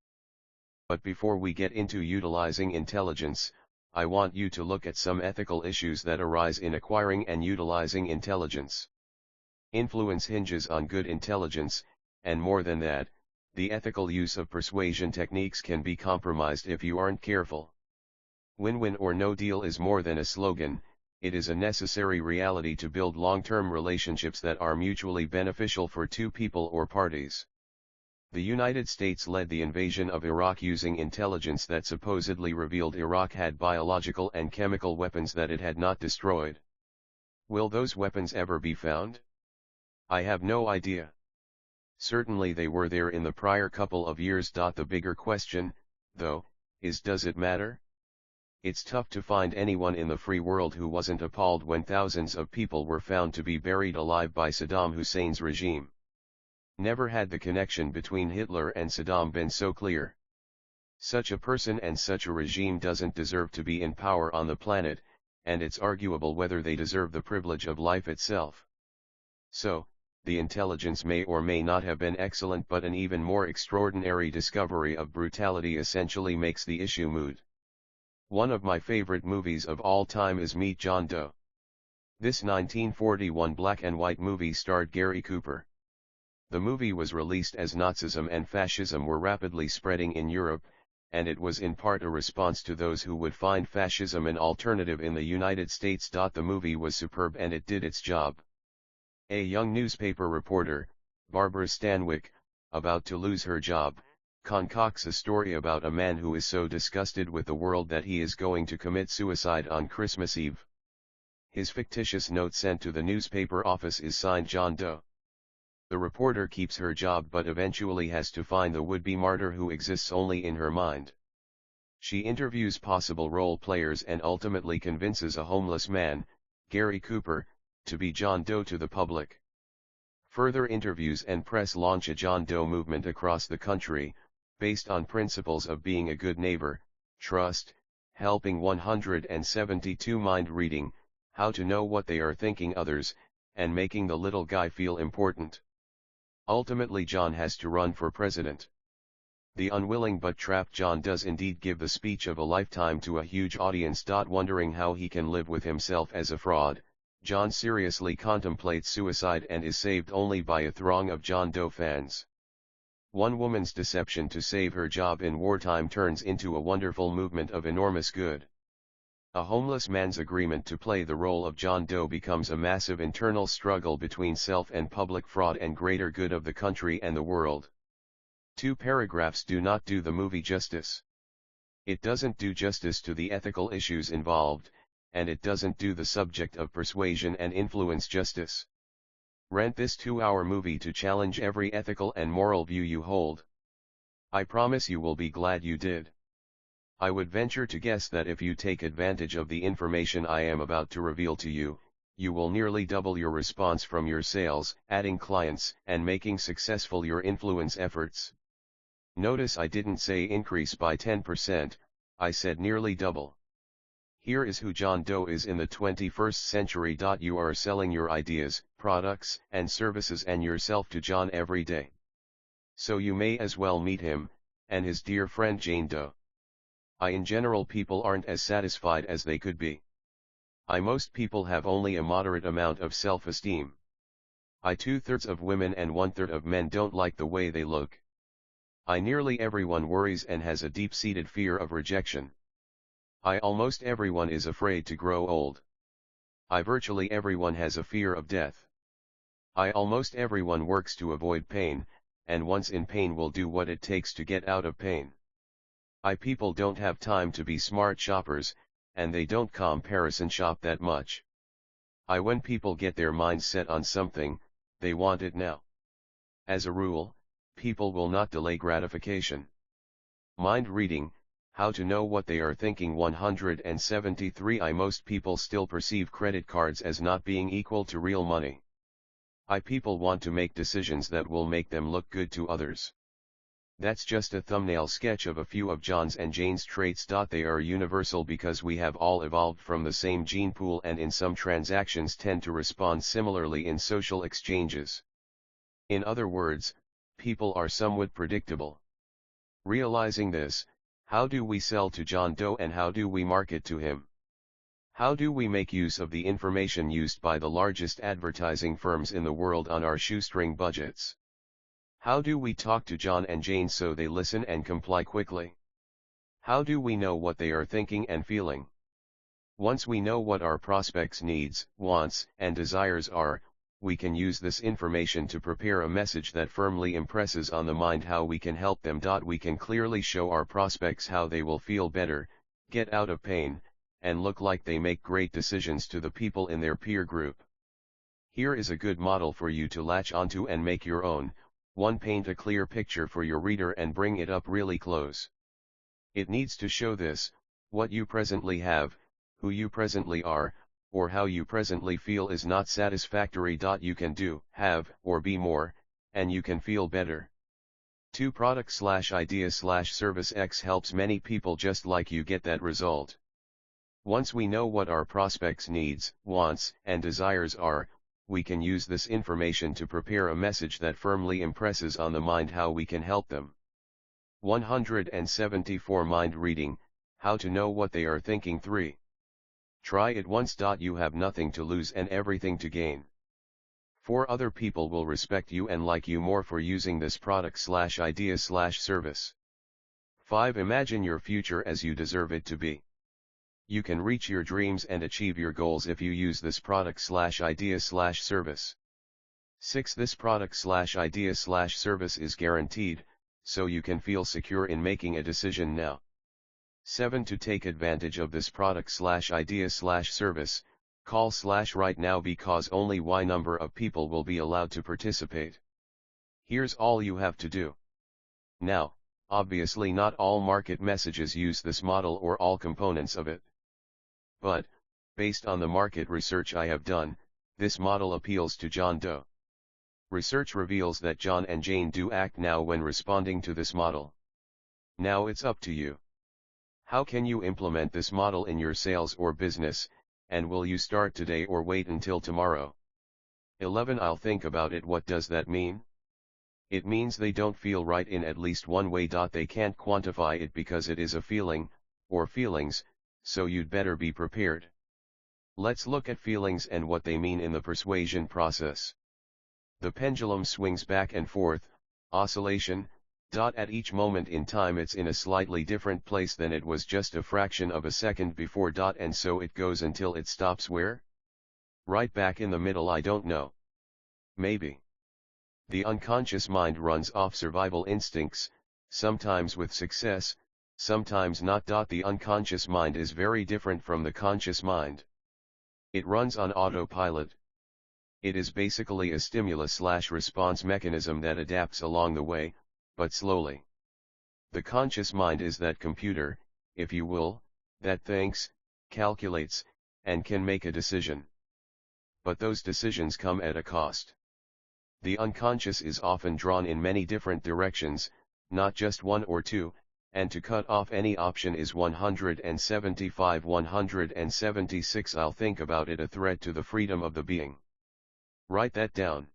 S1: But before we get into utilizing intelligence, I want you to look at some ethical issues that arise in acquiring and utilizing intelligence. Influence hinges on good intelligence, and more than that, the ethical use of persuasion techniques can be compromised if you aren't careful. Win-win or no deal is more than a slogan, it is a necessary reality to build long-term relationships that are mutually beneficial for two people or parties. The United States led the invasion of Iraq using intelligence that supposedly revealed Iraq had biological and chemical weapons that it had not destroyed. Will those weapons ever be found? I have no idea. Certainly they were there in the prior couple of years. The bigger question, though, is does it matter? It's tough to find anyone in the free world who wasn't appalled when thousands of people were found to be buried alive by Saddam Hussein's regime. Never had the connection between Hitler and Saddam been so clear. Such a person and such a regime doesn't deserve to be in power on the planet, and it's arguable whether they deserve the privilege of life itself. So, the intelligence may or may not have been excellent, but an even more extraordinary discovery of brutality essentially makes the issue moot. One of my favorite movies of all time is Meet John Doe. This 1941 black and white movie starred Gary Cooper. The movie was released as Nazism and fascism were rapidly spreading in Europe, and it was in part a response to those who would find fascism an alternative in the United States. The movie was superb and it did its job. A young newspaper reporter, Barbara Stanwyck, about to lose her job, concocts a story about a man who is so disgusted with the world that he is going to commit suicide on Christmas Eve. His fictitious note sent to the newspaper office is signed John Doe. The reporter keeps her job but eventually has to find the would-be martyr who exists only in her mind. She interviews possible role players and ultimately convinces a homeless man, Gary Cooper, to be John Doe to the public. Further interviews and press launch a John Doe movement across the country, based on principles of being a good neighbor, trust, helping. 172 Mind reading, how to know what they are thinking others, and making the little guy feel important. Ultimately John has to run for president. The unwilling but trapped John does indeed give the speech of a lifetime to a huge audience. Wondering how he can live with himself as a fraud, John seriously contemplates suicide and is saved only by a throng of John Doe fans. One woman's deception to save her job in wartime turns into a wonderful movement of enormous good. A homeless man's agreement to play the role of John Doe becomes a massive internal struggle between self and public fraud and greater good of the country and the world. 2 paragraphs do not do the movie justice. It doesn't do justice to the ethical issues involved, and it doesn't do the subject of persuasion and influence justice. Rent this 2-hour movie to challenge every ethical and moral view you hold. I promise you will be glad you did. I would venture to guess that if you take advantage of the information I am about to reveal to you, you will nearly double your response from your sales, adding clients, and making successful your influence efforts. Notice I didn't say increase by 10%, I said nearly double. Here is who John Doe is in the 21st century. You are selling your ideas, products, and services and yourself to John every day. So you may as well meet him, and his dear friend Jane Doe. In general people aren't as satisfied as they could be. Most people have only a moderate amount of self-esteem. 2/3 of women and 1/3 of men don't like the way they look. Nearly everyone worries and has a deep-seated fear of rejection. Almost everyone is afraid to grow old. Virtually everyone has a fear of death. Almost everyone works to avoid pain, and once in pain will do what it takes to get out of pain. People don't have time to be smart shoppers, and they don't comparison shop that much. When people get their minds set on something, they want it now. As a rule, people will not delay gratification. Mind reading, how to know what they are thinking. 173 Most people still perceive credit cards as not being equal to real money. People want to make decisions that will make them look good to others. That's just a thumbnail sketch of a few of John's and Jane's traits. They are universal because we have all evolved from the same gene pool and in some transactions tend to respond similarly in social exchanges. In other words, people are somewhat predictable. Realizing this, how do we sell to John Doe and how do we market to him? How do we make use of the information used by the largest advertising firms in the world on our shoestring budgets? How do we talk to John and Jane so they listen and comply quickly? How do we know what they are thinking and feeling? Once we know what our prospects' needs, wants, and desires are, we can use this information to prepare a message that firmly impresses on the mind how we can help them. We can clearly show our prospects how they will feel better, get out of pain, and look like they make great decisions to the people in their peer group. Here is a good model for you to latch onto and make your own. 1. Paint a clear picture for your reader and bring it up really close. It needs to show this, what you presently have, who you presently are, or how you presently feel is not satisfactory. You can do, have, or be more, and you can feel better. 2. Product/idea/service X helps many people just like you get that result. Once we know what our prospects' needs, wants, and desires are, we can use this information to prepare a message that firmly impresses on the mind how we can help them. 174 Mind reading, how to know what they are thinking. 3. Try it once. You have nothing to lose and everything to gain. 4. Other people will respect you and like you more for using this product/idea/service. 5. Imagine your future as you deserve it to be. You can reach your dreams and achieve your goals if you use this product/idea/service. 6. This product/idea/service is guaranteed, so you can feel secure in making a decision now. 7. To take advantage of this product/idea/service, call/right now because only Y number of people will be allowed to participate. Here's all you have to do. Now, obviously not all market messages use this model or all components of it. But, based on the market research I have done, this model appeals to John Doe. Research reveals that John and Jane do act now when responding to this model. Now it's up to you. How can you implement this model in your sales or business, and will you start today or wait until tomorrow? 11. I'll think about it. What does that mean? It means they don't feel right in at least one way. They can't quantify it because it is a feeling, or feelings, so you'd better be prepared. Let's look at feelings and what they mean in the persuasion process. The pendulum swings back and forth, oscillation. At each moment in time it's in a slightly different place than it was just a fraction of a second before. And so it goes until it stops where? Right back in the middle. I don't know. Maybe. The unconscious mind runs off survival instincts, sometimes with success, sometimes not. The unconscious mind is very different from the conscious mind. It runs on autopilot. It is basically a stimulus/response mechanism that adapts along the way, but slowly. The conscious mind is that computer, if you will, that thinks, calculates, and can make a decision. But those decisions come at a cost. The unconscious is often drawn in many different directions, not just one or two, and to cut off any option is 175. 176 I'll think about it. A threat to the freedom of the being. Write that down.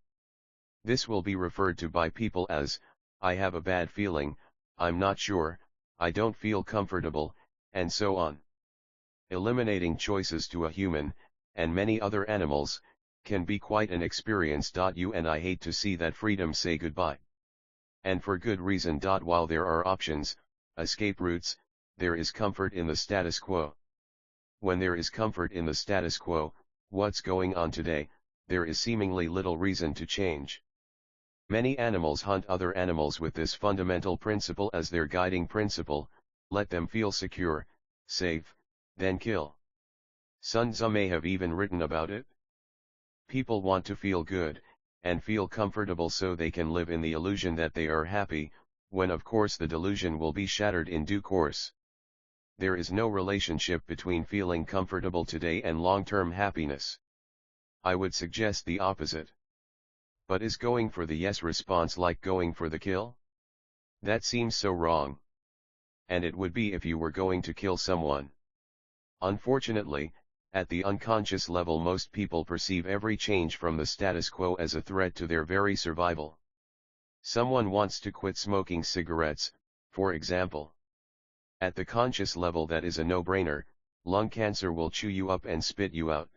S1: This will be referred to by people as, I have a bad feeling, I'm not sure, I don't feel comfortable, and so on. Eliminating choices to a human, and many other animals, can be quite an experience. You and I hate to see that freedom say goodbye. And for good reason. While there are options, escape routes, there is comfort in the status quo. When there is comfort in the status quo, what's going on today, there is seemingly little reason to change. Many animals hunt other animals with this fundamental principle as their guiding principle: let them feel secure, safe, then kill. Sun Tzu may have even written about it. People want to feel good, and feel comfortable so they can live in the illusion that they are happy, when of course the delusion will be shattered in due course. There is no relationship between feeling comfortable today and long-term happiness. I would suggest the opposite. But is going for the yes response like going for the kill? That seems so wrong. And it would be if you were going to kill someone. Unfortunately, at the unconscious level most people perceive every change from the status quo as a threat to their very survival. Someone wants to quit smoking cigarettes, for example. At the conscious level that is a no-brainer, lung cancer will chew you up and spit you out.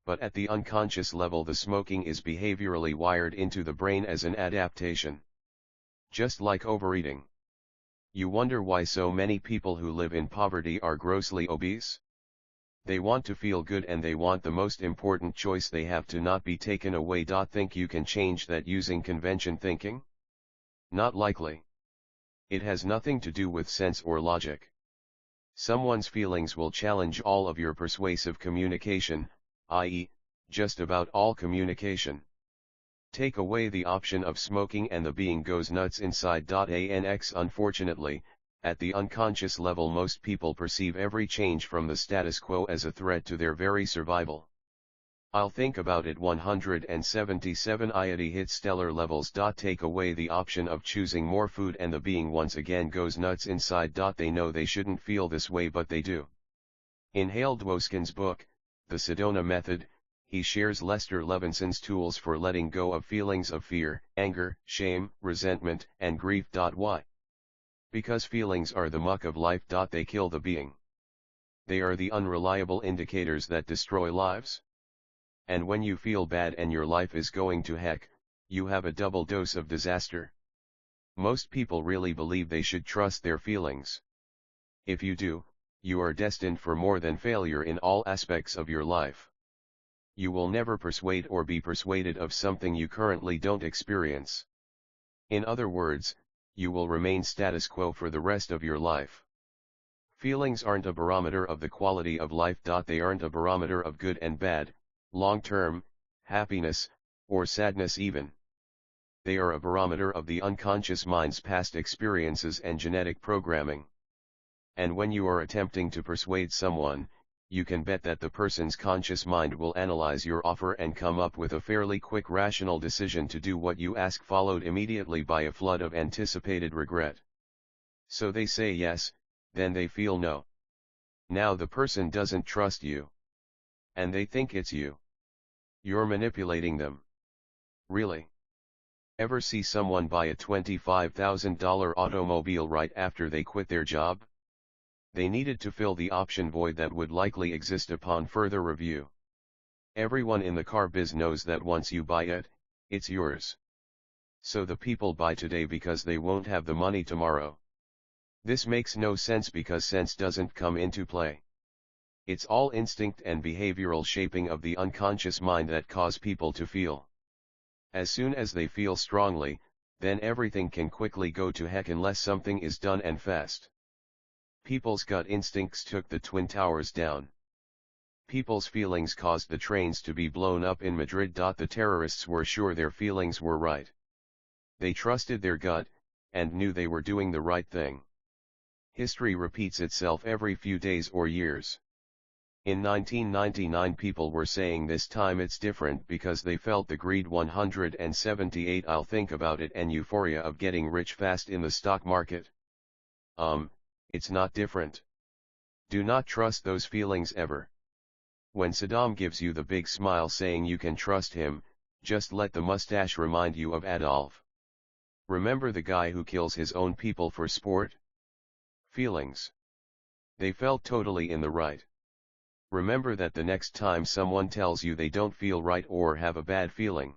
S1: But at the unconscious level the smoking is behaviorally wired into the brain as an adaptation. Just like overeating. You wonder why so many people who live in poverty are grossly obese? They want to feel good and they want the most important choice they have to not be taken away. Think you can change that using convention thinking? Not likely. It has nothing to do with sense or logic. Someone's feelings will challenge all of your persuasive communication, i.e., just about all communication. Take away the option of smoking and the being goes nuts inside. Anx Unfortunately, at the unconscious level most people perceive every change from the status quo as a threat to their very survival. I'll think about it. 177 IIT hit stellar levels. Take away the option of choosing more food and the being once again goes nuts inside. They know they shouldn't feel this way but they do. In Hale Dwoskin's book, The Sedona Method, he shares Lester Levinson's tools for letting go of feelings of fear, anger, shame, resentment, and grief. Why? Because feelings are the muck of life. They kill the being. They are the unreliable indicators that destroy lives. And when you feel bad and your life is going to heck, you have a double dose of disaster. Most people really believe they should trust their feelings. If you do, you are destined for more than failure in all aspects of your life. You will never persuade or be persuaded of something you currently don't experience. In other words, you will remain status quo for the rest of your life. Feelings aren't a barometer of the quality of life. They aren't a barometer of good and bad, long-term, happiness, or sadness even. They are a barometer of the unconscious mind's past experiences and genetic programming. And when you are attempting to persuade someone, you can bet that the person's conscious mind will analyze your offer and come up with a fairly quick rational decision to do what you ask, followed immediately by a flood of anticipated regret. So they say yes, then they feel no. Now the person doesn't trust you. And they think it's you. You're manipulating them. Really? Ever see someone buy a $25,000 automobile right after they quit their job? They needed to fill the option void that would likely exist upon further review. Everyone in the car biz knows that once you buy it, it's yours. So the people buy today because they won't have the money tomorrow. This makes no sense because sense doesn't come into play. It's all instinct and behavioral shaping of the unconscious mind that cause people to feel. As soon as they feel strongly, then everything can quickly go to heck unless something is done and fast. People's gut instincts took the Twin Towers down. People's feelings caused the trains to be blown up in Madrid. The terrorists were sure their feelings were right. They trusted their gut, and knew they were doing the right thing. History repeats itself every few days or years. In 1999 people were saying this time it's different because they felt the greed. 178 I'll think about it and euphoria of getting rich fast in the stock market. It's not different. Do not trust those feelings ever. When Saddam gives you the big smile saying you can trust him, just let the mustache remind you of Adolf. Remember the guy who kills his own people for sport? Feelings. They felt totally in the right. Remember that the next time someone tells you they don't feel right or have a bad feeling.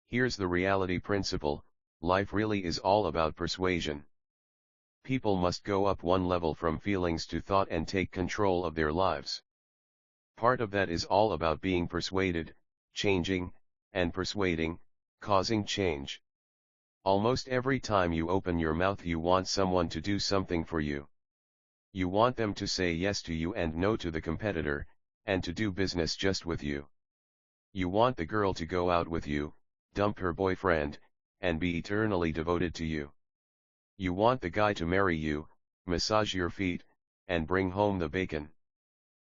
S1: Here's the reality principle: life really is all about persuasion. People must go up one level from feelings to thought and take control of their lives. Part of that is all about being persuaded, changing, and persuading, causing change. Almost every time you open your mouth you want someone to do something for you. You want them to say yes to you and no to the competitor, and to do business just with you. You want the girl to go out with you, dump her boyfriend, and be eternally devoted to you. You want the guy to marry you, massage your feet, and bring home the bacon.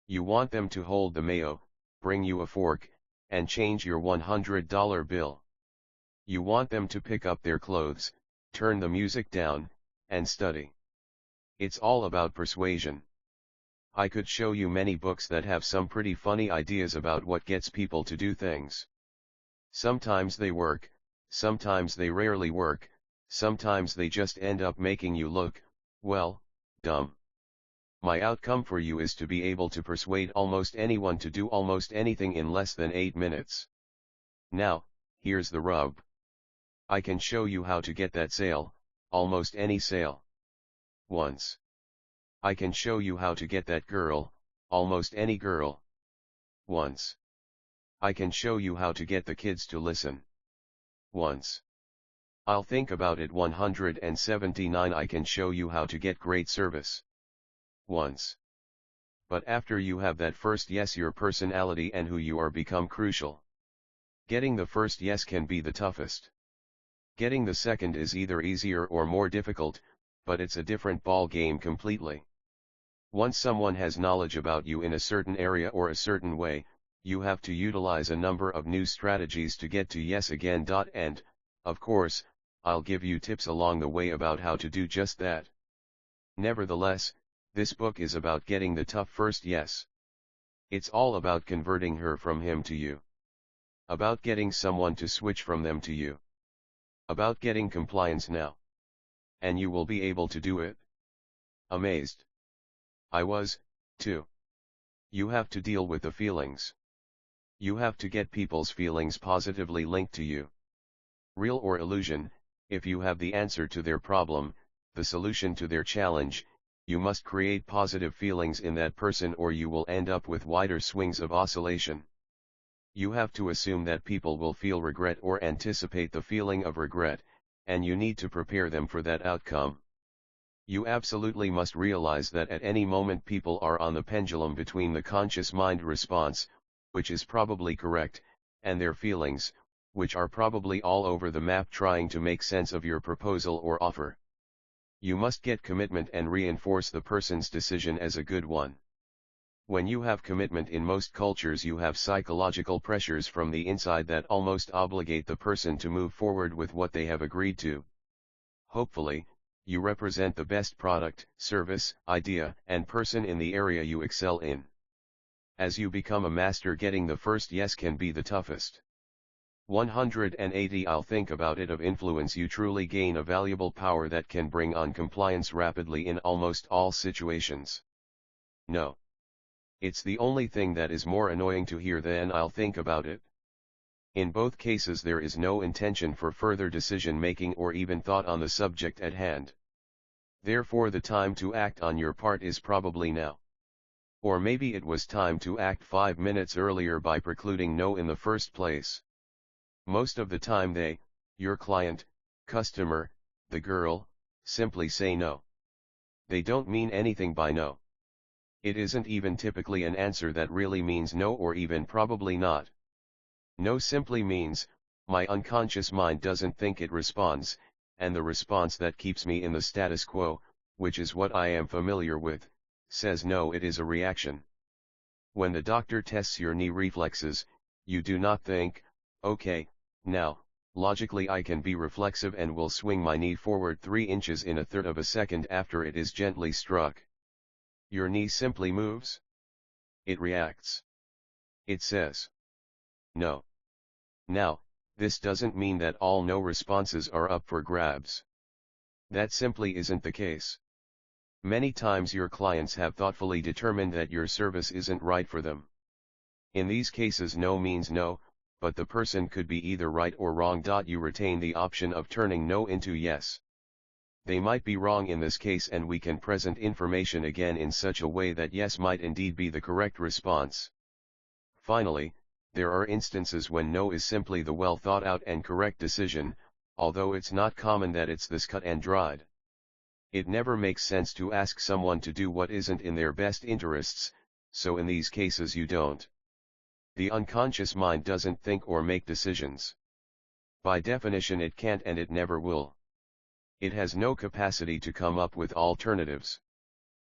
S1: You want them to hold the mayo, bring you a fork, and change your $100 bill. You want them to pick up their clothes, turn the music down, and study. It's all about persuasion. I could show you many books that have some pretty funny ideas about what gets people to do things. Sometimes they work, sometimes they rarely work, sometimes they just end up making you look, well, dumb. My outcome for you is to be able to persuade almost anyone to do almost anything in less than 8 minutes. Now, here's the rub. I can show you how to get that sale, almost any sale. Once. I can show you how to get that girl, almost any girl. Once. I can show you how to get the kids to listen. Once. I'll think about it. 179. I can show you how to get great service. Once. But after you have that first yes, your personality and who you are become crucial. Getting the first yes can be the toughest. Getting the second is either easier or more difficult, but it's a different ball game completely. Once someone has knowledge about you in a certain area or a certain way, you have to utilize a number of new strategies to get to yes again. And, of course, I'll give you tips along the way about how to do just that. Nevertheless, this book is about getting the tough first yes. It's all about converting her from him to you. About getting someone to switch from them to you. About getting compliance now. And you will be able to do it. Amazed. I was, too. You have to deal with the feelings. You have to get people's feelings positively linked to you. Real or illusion, if you have the answer to their problem, the solution to their challenge, you must create positive feelings in that person or you will end up with wider swings of oscillation. You have to assume that people will feel regret or anticipate the feeling of regret, and you need to prepare them for that outcome. You absolutely must realize that at any moment people are on the pendulum between the conscious mind response, which is probably correct, and their feelings, which are probably all over the map trying to make sense of your proposal or offer. You must get commitment and reinforce the person's decision as a good one. When you have commitment in most cultures, you have psychological pressures from the inside that almost obligate the person to move forward with what they have agreed to. Hopefully, you represent the best product, service, idea, and person in the area you excel in. As you become a master, getting the first yes can be the toughest. 180. I'll think about it. Of influence, you truly gain a valuable power that can bring on compliance rapidly in almost all situations. No. It's the only thing that is more annoying to hear than I'll think about it. In both cases there is no intention for further decision making or even thought on the subject at hand. Therefore the time to act on your part is probably now. Or maybe it was time to act 5 minutes earlier by precluding no in the first place. Most of the time they, your client, customer, the girl, simply say no. They don't mean anything by no. It isn't even typically an answer that really means no, or even probably not. No simply means, my unconscious mind doesn't think it responds, and the response that keeps me in the status quo, which is what I am familiar with, says no. It is a reaction. When the doctor tests your knee reflexes, you do not think, okay, now, logically I can be reflexive and will swing my knee forward 3 inches in a third of a second after it is gently struck. Your knee simply moves. It reacts. It says no. Now, this doesn't mean that all no responses are up for grabs. That simply isn't the case. Many times your clients have thoughtfully determined that your service isn't right for them. In these cases no means no, but the person could be either right or wrong. You retain the option of turning no into yes. They might be wrong in this case, and we can present information again in such a way that yes might indeed be the correct response. Finally, there are instances when no is simply the well thought out and correct decision, although it's not common that it's this cut and dried. It never makes sense to ask someone to do what isn't in their best interests, so in these cases you don't. The unconscious mind doesn't think or make decisions. By definition it can't, and it never will. It has no capacity to come up with alternatives.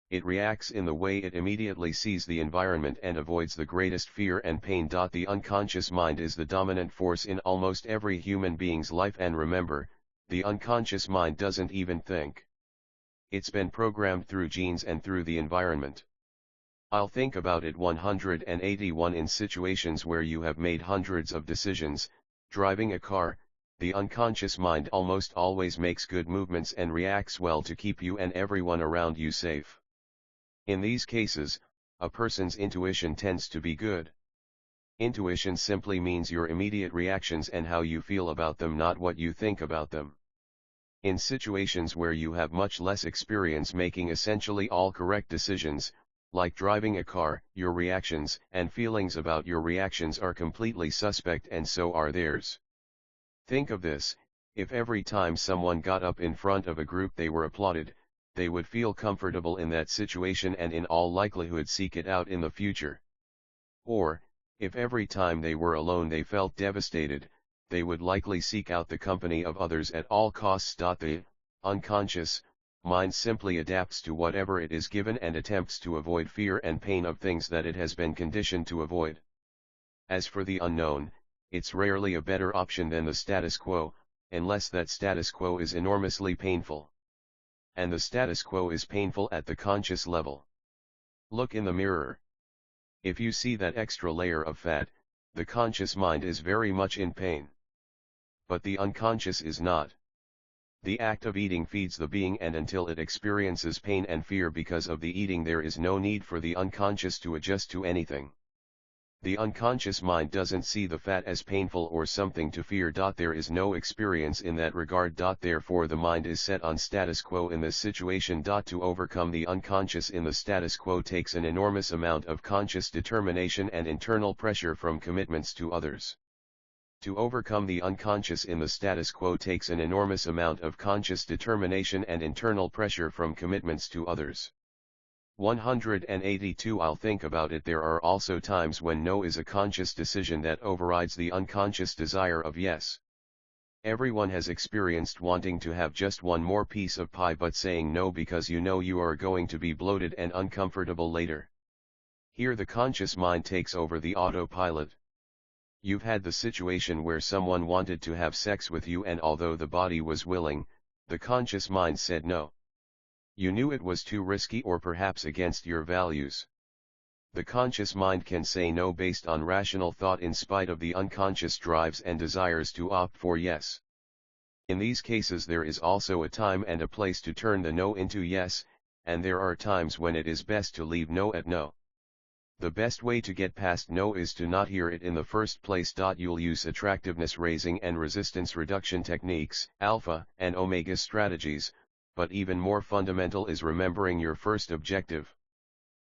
S1: It reacts in the way it immediately sees the environment and avoids the greatest fear and pain. The unconscious mind is the dominant force in almost every human being's life, and remember, the unconscious mind doesn't even think. It's been programmed through genes and through the environment. I'll think about it 181. In situations where you have made hundreds of decisions, driving a car, the unconscious mind almost always makes good movements and reacts well to keep you and everyone around you safe. In these cases, a person's intuition tends to be good. Intuition simply means your immediate reactions and how you feel about them, not what you think about them. In situations where you have much less experience making essentially all correct decisions, like driving a car, your reactions and feelings about your reactions are completely suspect, and so are theirs. Think of this: if every time someone got up in front of a group they were applauded, they would feel comfortable in that situation and in all likelihood seek it out in the future. Or, if every time they were alone they felt devastated, they would likely seek out the company of others at all costs. The unconscious mind simply adapts to whatever it is given and attempts to avoid fear and pain of things that it has been conditioned to avoid. As for the unknown, it's rarely a better option than the status quo, unless that status quo is enormously painful. And the status quo is painful at the conscious level. Look in the mirror. If you see that extra layer of fat, the conscious mind is very much in pain. But the unconscious is not. The act of eating feeds the being, and until it experiences pain and fear because of the eating, there is no need for the unconscious to adjust to anything. The unconscious mind doesn't see the fat as painful or something to fear. There is no experience in that regard. Therefore the mind is set on status quo in this situation. To overcome the unconscious in the status quo takes an enormous amount of conscious determination and internal pressure from commitments to others. To overcome the unconscious in the status quo takes an enormous amount of conscious determination and internal pressure from commitments to others. 182. I'll think about it. There are also times when no is a conscious decision that overrides the unconscious desire of yes. Everyone has experienced wanting to have just one more piece of pie but saying no because you know you are going to be bloated and uncomfortable later. Here the conscious mind takes over the autopilot. You've had the situation where someone wanted to have sex with you, and although the body was willing, the conscious mind said no. You knew it was too risky or perhaps against your values. The conscious mind can say no based on rational thought in spite of the unconscious drives and desires to opt for yes. In these cases there is also a time and a place to turn the no into yes, and there are times when it is best to leave no at no. The best way to get past no is to not hear it in the first place. You'll use attractiveness raising and resistance reduction techniques, alpha and omega strategies, but even more fundamental is remembering your first objective.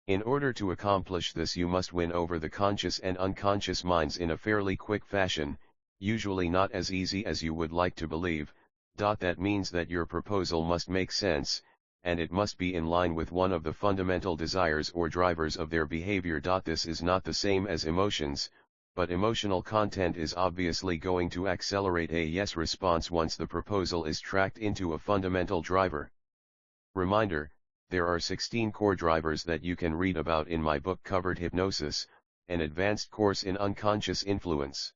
S1: In order to accomplish this, you must win over the conscious and unconscious minds in a fairly quick fashion, usually not as easy as you would like to believe. That means that your proposal must make sense, and it must be in line with one of the fundamental desires or drivers of their behavior. This is not the same as emotions, but emotional content is obviously going to accelerate a yes response once the proposal is tracked into a fundamental driver. Reminder: there are 16 core drivers that you can read about in my book Covered Hypnosis, an advanced course in unconscious influence.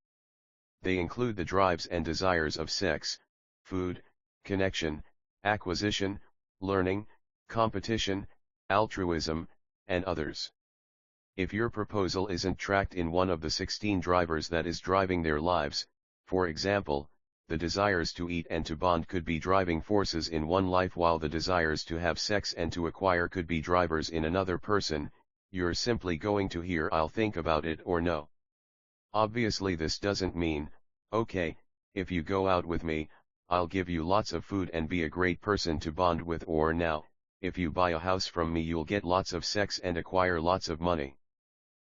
S1: They include the drives and desires of sex, food, connection, acquisition, learning, competition, altruism, and others. If your proposal isn't tracked in one of the 16 drivers that is driving their lives, for example, the desires to eat and to bond could be driving forces in one life while the desires to have sex and to acquire could be drivers in another person, you're simply going to hear "I'll think about it" or "no." Obviously this doesn't mean, "Okay, if you go out with me, I'll give you lots of food and be a great person to bond with," or "Now, if you buy a house from me you'll get lots of sex and acquire lots of money."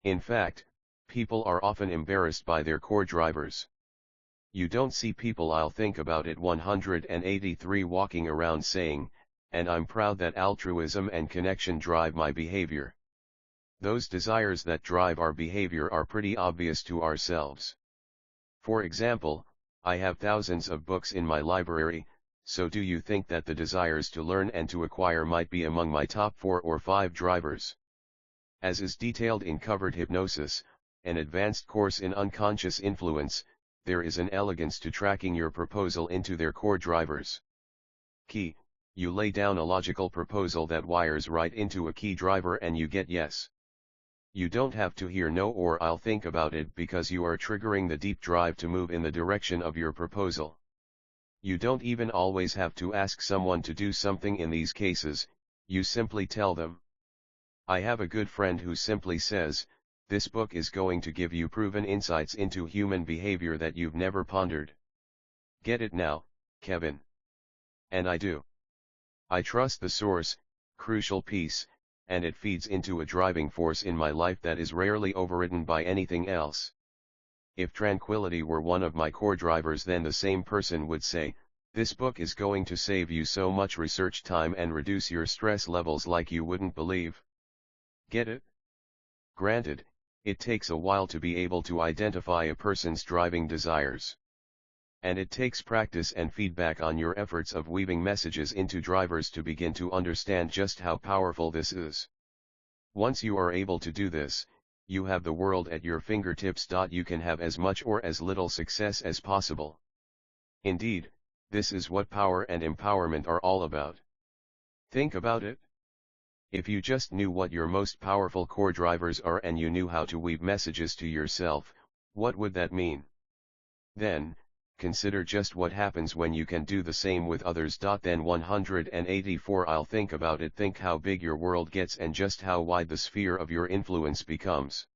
S1: In fact, people are often embarrassed by their core drivers. You don't see people "I'll think about it" 183 walking around saying, "And I'm proud that altruism and connection drive my behavior." Those desires that drive our behavior are pretty obvious to ourselves. For example, I have thousands of books in my library, so do you think that the desires to learn and to acquire might be among my top 4 or 5 drivers? As is detailed in Covered Hypnosis, an advanced course in unconscious influence, there is an elegance to tracking your proposal into their core drivers. Key, you lay down a logical proposal that wires right into a key driver and you get yes. You don't have to hear no or I'll think about it because you are triggering the deep drive to move in the direction of your proposal. You don't even always have to ask someone to do something in these cases, you simply tell them. I have a good friend who simply says, this book is going to give you proven insights into human behavior that you've never pondered. Get it now, Kevin. And I do. I trust the source, crucial piece, and it feeds into a driving force in my life that is rarely overridden by anything else. If tranquility were one of my core drivers, then the same person would say, this book is going to save you so much research time and reduce your stress levels like you wouldn't believe. Get it? Granted, it takes a while to be able to identify a person's driving desires. And it takes practice and feedback on your efforts of weaving messages into drivers to begin to understand just how powerful this is. Once you are able to do this, you have the world at your fingertips. You can have as much or as little success as possible. Indeed, this is what power and empowerment are all about. Think about it. If you just knew what your most powerful core drivers are and you knew how to weave messages to yourself, what would that mean? Then, consider just what happens when you can do the same with others. Then 184 I'll think about it. Think how big your world gets and just how wide the sphere of your influence becomes.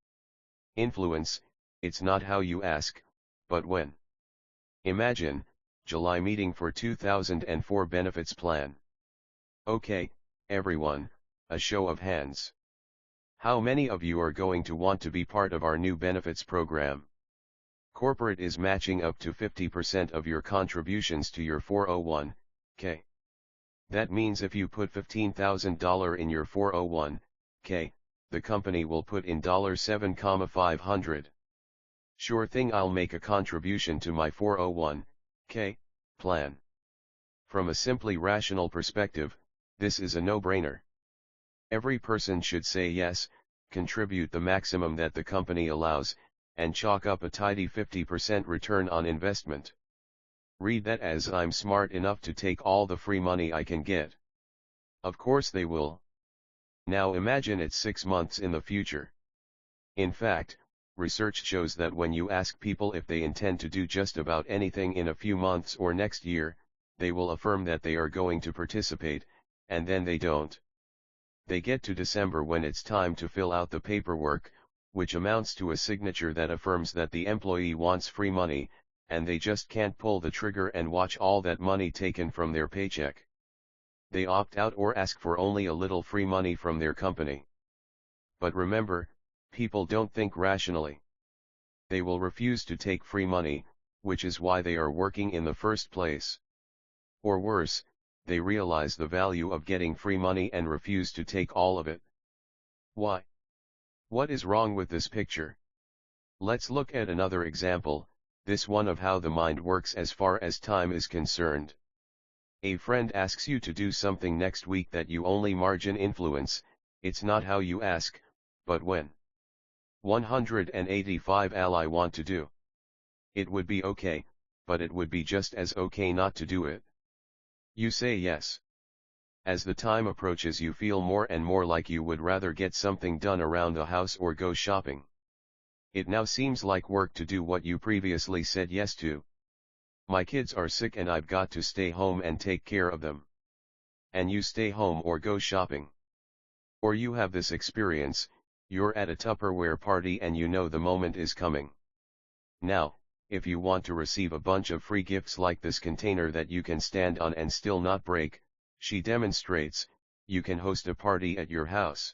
S1: Influence, it's not how you ask, but when. Imagine, July meeting for 2004 benefits plan. Okay, everyone, a show of hands. How many of you are going to want to be part of our new benefits program? Corporate is matching up to 50% of your contributions to your 401k. That means if you put $15,000 in your 401k, the company will put in $7,500. Sure thing, I'll make a contribution to my 401k plan. From a simply rational perspective, this is a no-brainer. Every person should say yes, contribute the maximum that the company allows, and chalk up a tidy 50% return on investment. Read that as I'm smart enough to take all the free money I can get. Of course they will. Now imagine it's 6 months in the future. In fact, research shows that when you ask people if they intend to do just about anything in a few months or next year, they will affirm that they are going to participate, and then they don't. They get to December when it's time to fill out the paperwork, which amounts to a signature that affirms that the employee wants free money, and they just can't pull the trigger and watch all that money taken from their paycheck. They opt out or ask for only a little free money from their company. But remember, people don't think rationally. They will refuse to take free money, which is why they are working in the first place. Or worse, they realize the value of getting free money and refuse to take all of it. Why? What is wrong with this picture? Let's look at another example, this one of how the mind works as far as time is concerned. A friend asks you to do something next week that you only margin influence, it's not how you ask, but when. 185 I want to do. It would be okay, but it would be just as okay not to do it. You say yes. As the time approaches, you feel more and more like you would rather get something done around the house or go shopping. It now seems like work to do what you previously said yes to. My kids are sick and I've got to stay home and take care of them. And you stay home or go shopping. Or you have this experience, you're at a Tupperware party and you know the moment is coming. Now, if you want to receive a bunch of free gifts like this container that you can stand on and still not break, she demonstrates, you can host a party at your house.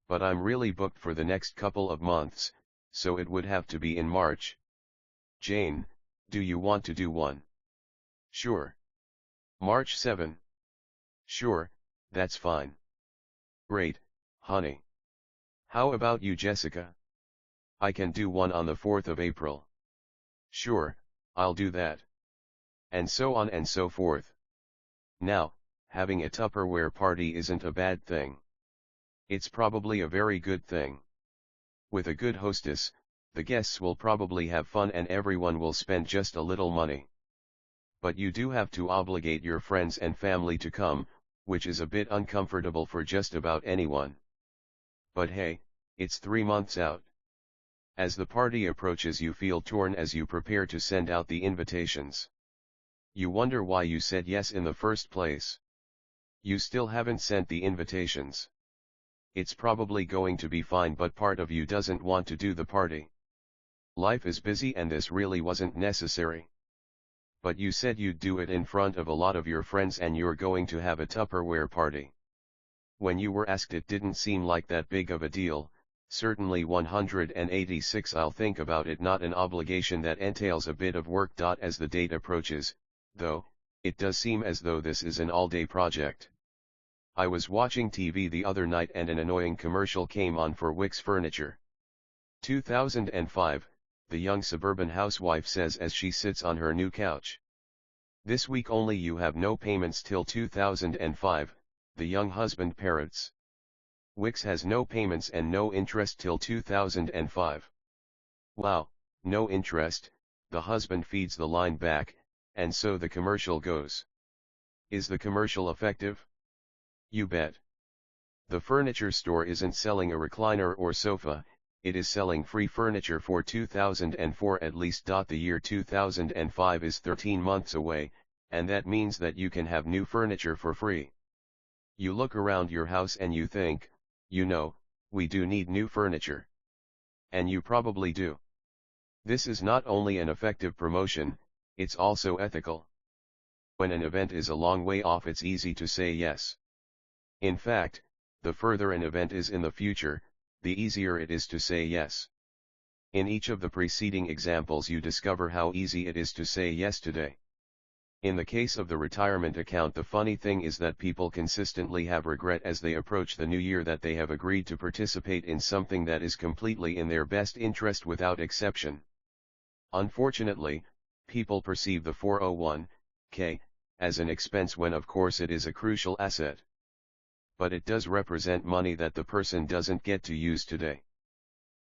S1: But I'm really booked for the next couple of months, so it would have to be in March. Jane, do you want to do one? Sure. March 7. Sure, that's fine. Great, honey. How about you, Jessica? I can do one on the 4th of April. Sure, I'll do that. And so on and so forth. Now, having a Tupperware party isn't a bad thing. It's probably a very good thing. With a good hostess, the guests will probably have fun and everyone will spend just a little money. But you do have to obligate your friends and family to come, which is a bit uncomfortable for just about anyone. But hey, it's 3 months out. As the party approaches, you feel torn as you prepare to send out the invitations. You wonder why you said yes in the first place. You still haven't sent the invitations. It's probably going to be fine, but part of you doesn't want to do the party. Life is busy and this really wasn't necessary. But you said you'd do it in front of a lot of your friends and you're going to have a Tupperware party. When you were asked, it didn't seem like that big of a deal. Certainly 186. I'll think about it, not an obligation that entails a bit of work. As the date approaches, though, it does seem as though this is an all-day project. I was watching TV the other night and an annoying commercial came on for Wix Furniture. 2005, the young suburban housewife says as she sits on her new couch. This week only, you have no payments till 2005, the young husband parrots. Wix has no payments and no interest till 2005. Wow, no interest, the husband feeds the line back, and so the commercial goes. Is the commercial effective? You bet. The furniture store isn't selling a recliner or sofa, it is selling free furniture for 2004 at least. The year 2005 is 13 months away, and that means that you can have new furniture for free. You look around your house and you think, you know, we do need new furniture. And you probably do. This is not only an effective promotion, it's also ethical. When an event is a long way off, it's easy to say yes. In fact, the further an event is in the future, the easier it is to say yes. In each of the preceding examples, you discover how easy it is to say yes today. In the case of the retirement account, the funny thing is that people consistently have regret as they approach the new year that they have agreed to participate in something that is completely in their best interest without exception. Unfortunately, people perceive the 401k as an expense when of course it is a crucial asset. But it does represent money that the person doesn't get to use today.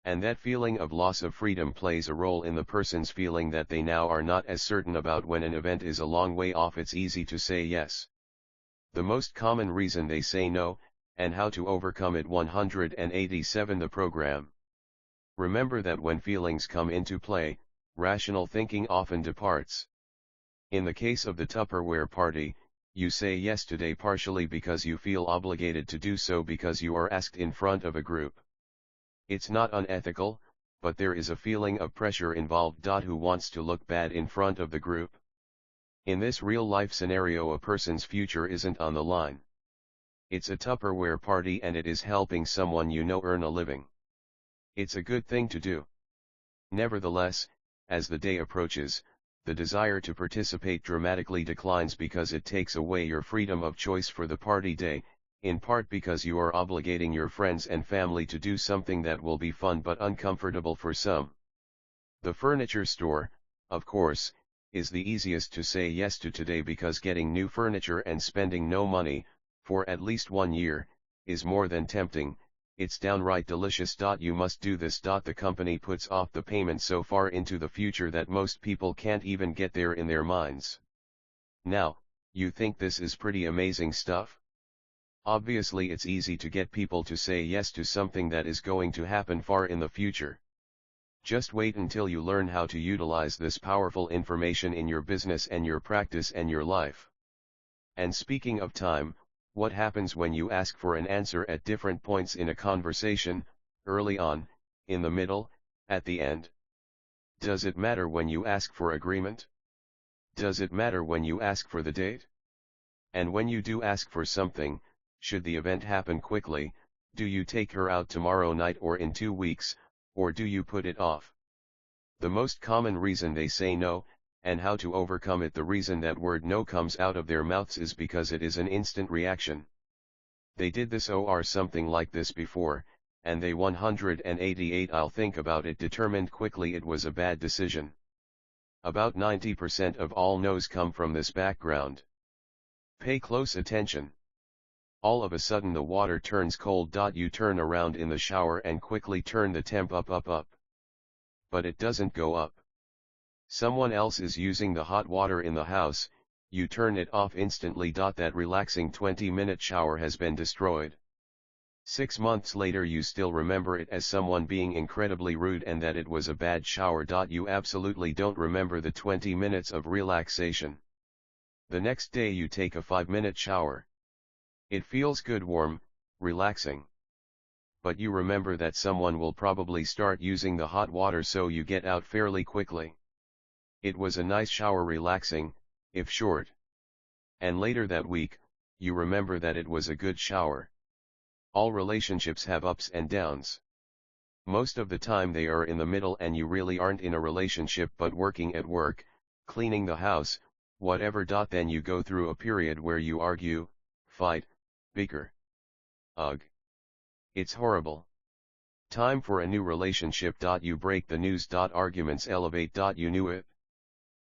S1: And that feeling of loss of freedom plays a role in the person's feeling that they now are not as certain about when an event is a long way off. It's easy to say yes. The most common reason they say no, and how to overcome it. 187. The program. Remember that when feelings come into play, rational thinking often departs. In the case of the Tupperware party, you say yes today partially because you feel obligated to do so because you are asked in front of a group. It's not unethical, but there is a feeling of pressure involved. Who wants to look bad in front of the group? In this real-life scenario, a person's future isn't on the line. It's a Tupperware party and it is helping someone you know earn a living. It's a good thing to do. Nevertheless, as the day approaches, the desire to participate dramatically declines because it takes away your freedom of choice for the party day, in part because you are obligating your friends and family to do something that will be fun but uncomfortable for some. The furniture store, of course, is the easiest to say yes to today because getting new furniture and spending no money, for at least 1 year, is more than tempting. It's downright delicious. You must do this. The company puts off the payment so far into the future that most people can't even get there in their minds. Now, you think this is pretty amazing stuff? Obviously, it's easy to get people to say yes to something that is going to happen far in the future. Just wait until you learn how to utilize this powerful information in your business and your practice and your life. And speaking of time, what happens when you ask for an answer at different points in a conversation, early on, in the middle, at the end? Does it matter when you ask for agreement? Does it matter when you ask for the date? And when you do ask for something, should the event happen quickly, do you take her out tomorrow night or in 2 weeks, or do you put it off? The most common reason they say no, and how to overcome it. The reason that word no comes out of their mouths is because it is an instant reaction. They did this or something like this before, and they 188. I'll think about it determined quickly it was a bad decision. About 90% of all no's come from this background. Pay close attention. All of a sudden the water turns cold. You turn around in the shower and quickly turn the temp up. But it doesn't go up. Someone else is using the hot water in the house, you turn it off instantly. That relaxing 20-minute shower has been destroyed. 6 months later you still remember it as someone being incredibly rude and that it was a bad shower. You absolutely don't remember the 20 minutes of relaxation. The next day you take a 5-minute shower. It feels good, warm, relaxing. But you remember that someone will probably start using the hot water, so you get out fairly quickly. It was a nice shower, relaxing, if short. And later that week, you remember that it was a good shower. All relationships have ups and downs. Most of the time they are in the middle and you really aren't in a relationship but working at work, cleaning the house, whatever. Then you go through a period where you argue, fight, bicker. Ugh. It's horrible. Time for a new relationship. You break the news. Arguments elevate. You knew it.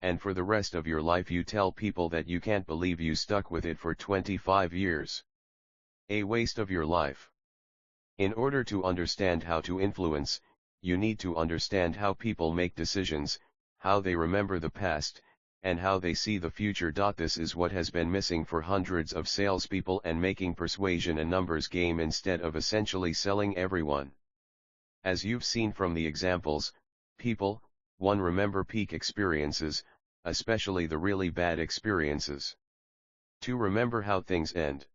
S1: And for the rest of your life you tell people that you can't believe you stuck with it for 25 years. A waste of your life. In order to understand how to influence, you need to understand how people make decisions, how they remember the past, and how they see the future. This is what has been missing for hundreds of salespeople and making persuasion a numbers game instead of essentially selling everyone. As you've seen from the examples, people, 1. Remember peak experiences, especially the really bad experiences. 2. Remember how things end.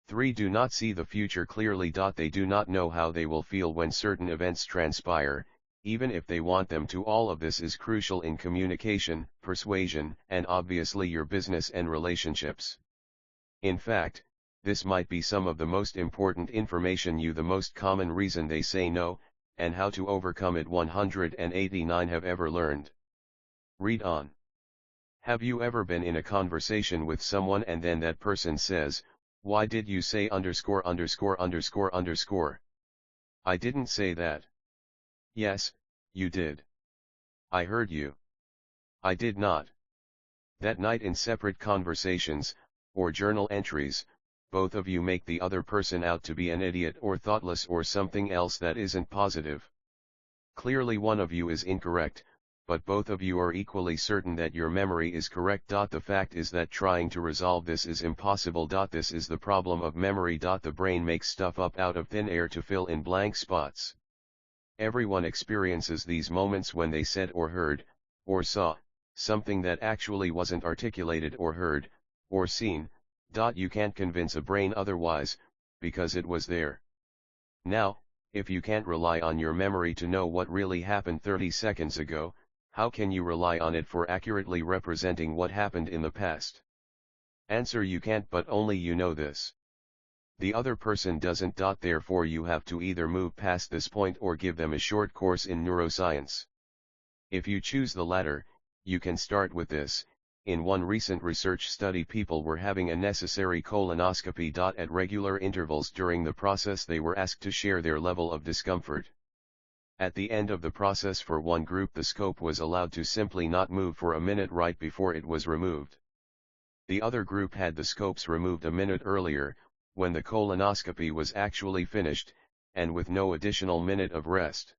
S1: 3. Do not see the future clearly. They do not know how they will feel when certain events transpire, even if they want them to. All of this is crucial in communication, persuasion, and obviously your business and relationships. In fact, this might be some of the most important information you, the most common reason they say no, and how to overcome it 189 have ever learned. Read on. Have you ever been in a conversation with someone and then that person says, "Why did you say underscore underscore underscore underscore? I didn't say that." Yes, you did. I heard you. I did not. That night in separate conversations, or journal entries, both of you make the other person out to be an idiot or thoughtless or something else that isn't positive. Clearly one of you is incorrect, but both of you are equally certain that your memory is correct. The fact is that trying to resolve this is impossible. This is the problem of memory. The brain makes stuff up out of thin air to fill in blank spots. Everyone experiences these moments when they said or heard, or saw, something that actually wasn't articulated or heard, or seen. You can't convince a brain otherwise, because it was there. Now, if you can't rely on your memory to know what really happened 30 seconds ago, how can you rely on it for accurately representing what happened in the past? Answer: you can't, but only you know this. The other person doesn't. Therefore you have to either move past this point or give them a short course in neuroscience. If you choose the latter, you can start with this. In one recent research study, people were having a necessary colonoscopy. At regular intervals during the process they were asked to share their level of discomfort. At the end of the process, for one group the scope was allowed to simply not move for a minute right before it was removed. The other group had the scopes removed a minute earlier, when the colonoscopy was actually finished, and with no additional minute of rest.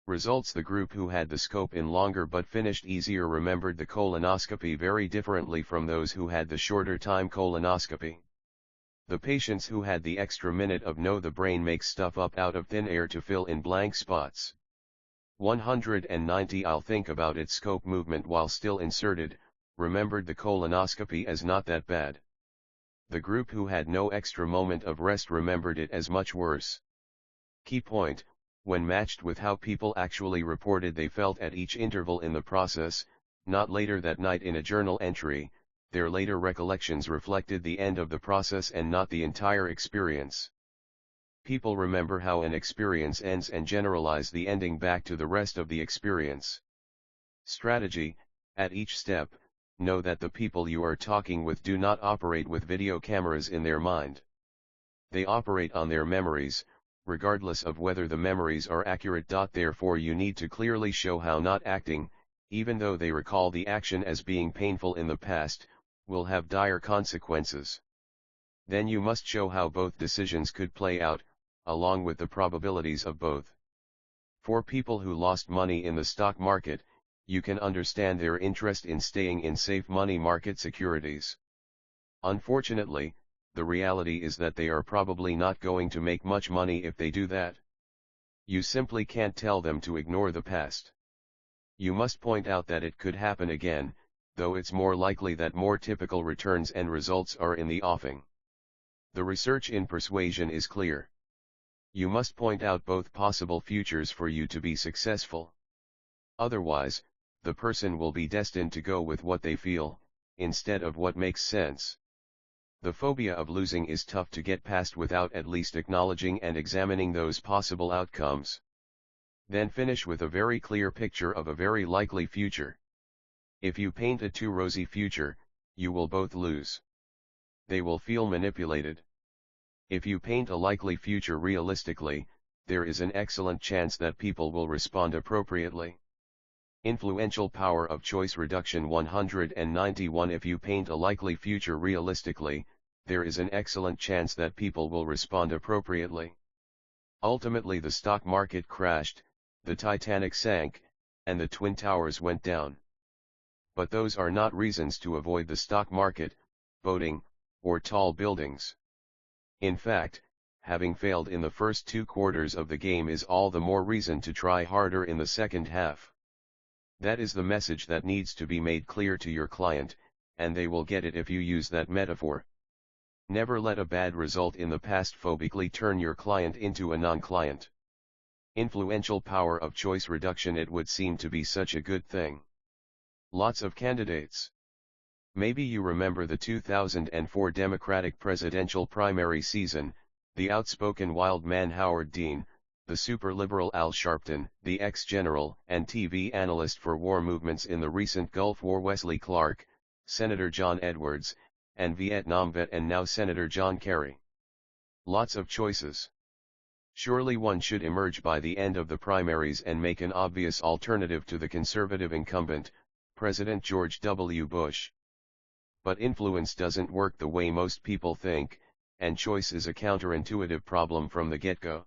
S1: Results: the group who had the scope in longer but finished easier remembered the colonoscopy very differently from those who had the shorter time colonoscopy. The patients who had the extra minute of "no, the brain makes stuff up out of thin air to fill in blank spots." 190. I'll think about it. Scope movement while still inserted, remembered the colonoscopy as not that bad. The group who had no extra moment of rest remembered it as much worse. Key point: when matched with how people actually reported they felt at each interval in the process, not later that night in a journal entry, their later recollections reflected the end of the process and not the entire experience. People remember how an experience ends and generalize the ending back to the rest of the experience. Strategy: at each step, know that the people you are talking with do not operate with video cameras in their mind. They operate on their memories, regardless of whether the memories are accurate. Therefore you need to clearly show how not acting, even though they recall the action as being painful in the past, will have dire consequences. Then you must show how both decisions could play out, along with the probabilities of both. For people who lost money in the stock market, you can understand their interest in staying in safe money market securities. Unfortunately, the reality is that they are probably not going to make much money if they do that. You simply can't tell them to ignore the past. You must point out that it could happen again, though it's more likely that more typical returns and results are in the offing. The research in persuasion is clear. You must point out both possible futures for you to be successful. Otherwise, the person will be destined to go with what they feel, instead of what makes sense. The phobia of losing is tough to get past without at least acknowledging and examining those possible outcomes. Then finish with a very clear picture of a very likely future. If you paint a too rosy future, you will both lose. They will feel manipulated. If you paint a likely future realistically, there is an excellent chance that people will respond appropriately. Influential power of choice reduction 191. If you paint a likely future realistically, there is an excellent chance that people will respond appropriately. Ultimately, the stock market crashed, the Titanic sank, and the Twin Towers went down. But those are not reasons to avoid the stock market, boating, or tall buildings. In fact, having failed in the first 2 quarters of the game is all the more reason to try harder in the second half. That is the message that needs to be made clear to your client, and they will get it if you use that metaphor. Never let a bad result in the past phobically turn your client into a non-client. Influential power of choice reduction. It would seem to be such a good thing. Lots of candidates. Maybe you remember the 2004 Democratic presidential primary season, the outspoken wild man Howard Dean, the super-liberal Al Sharpton, the ex-general and TV analyst for war movements in the recent Gulf War Wesley Clark, Senator John Edwards, and Vietnam vet and now Senator John Kerry. Lots of choices. Surely one should emerge by the end of the primaries and make an obvious alternative to the conservative incumbent, President George W. Bush. But influence doesn't work the way most people think, and choice is a counterintuitive problem from the get-go.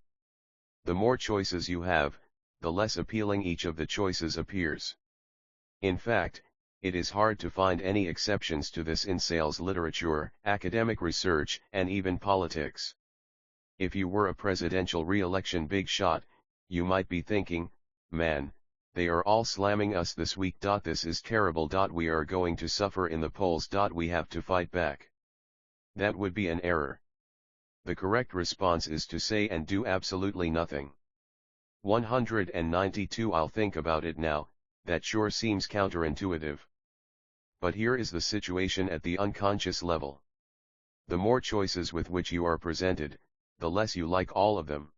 S1: The more choices you have, the less appealing each of the choices appears. In fact, it is hard to find any exceptions to this in sales literature, academic research, and even politics. If you were a presidential re-election big shot, you might be thinking, man, they are all slamming us this week. This is terrible. We are going to suffer in the polls. We have to fight back. That would be an error. The correct response is to say and do absolutely nothing. 192. I'll think about it now. That sure seems counterintuitive. But here is the situation at the unconscious level. The more choices with which you are presented, the less you like all of them.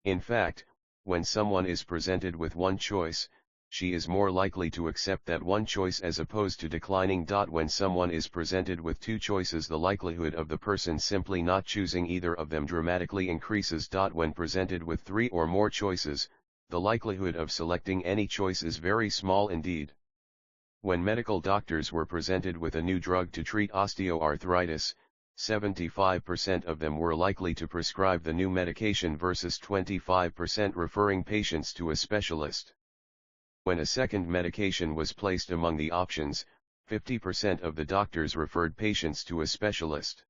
S1: In fact, when someone is presented with one choice, she is more likely to accept that one choice as opposed to declining. When someone is presented with 2 choices, the likelihood of the person simply not choosing either of them dramatically increases. When presented with 3 or more choices, the likelihood of selecting any choice is very small indeed. When medical doctors were presented with a new drug to treat osteoarthritis, 75% of them were likely to prescribe the new medication versus 25% referring patients to a specialist. When a second medication was placed among the options, 50% of the doctors referred patients to a specialist.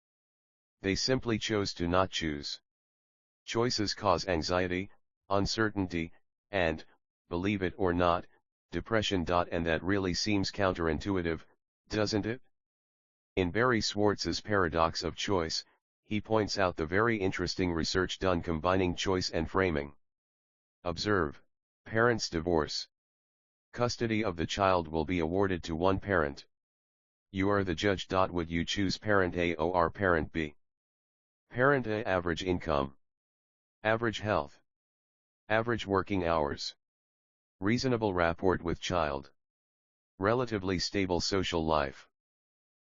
S1: They simply chose to not choose. Choices cause anxiety, uncertainty, and, believe it or not, depression. And that really seems counterintuitive, doesn't it? In Barry Schwartz's Paradox of Choice, he points out the very interesting research done combining choice and framing. Observe, parents divorce. Custody of the child will be awarded to one parent. You are the judge. Would you choose parent A or parent B? Parent A: average income, average health, average working hours, reasonable rapport with child, relatively stable social life.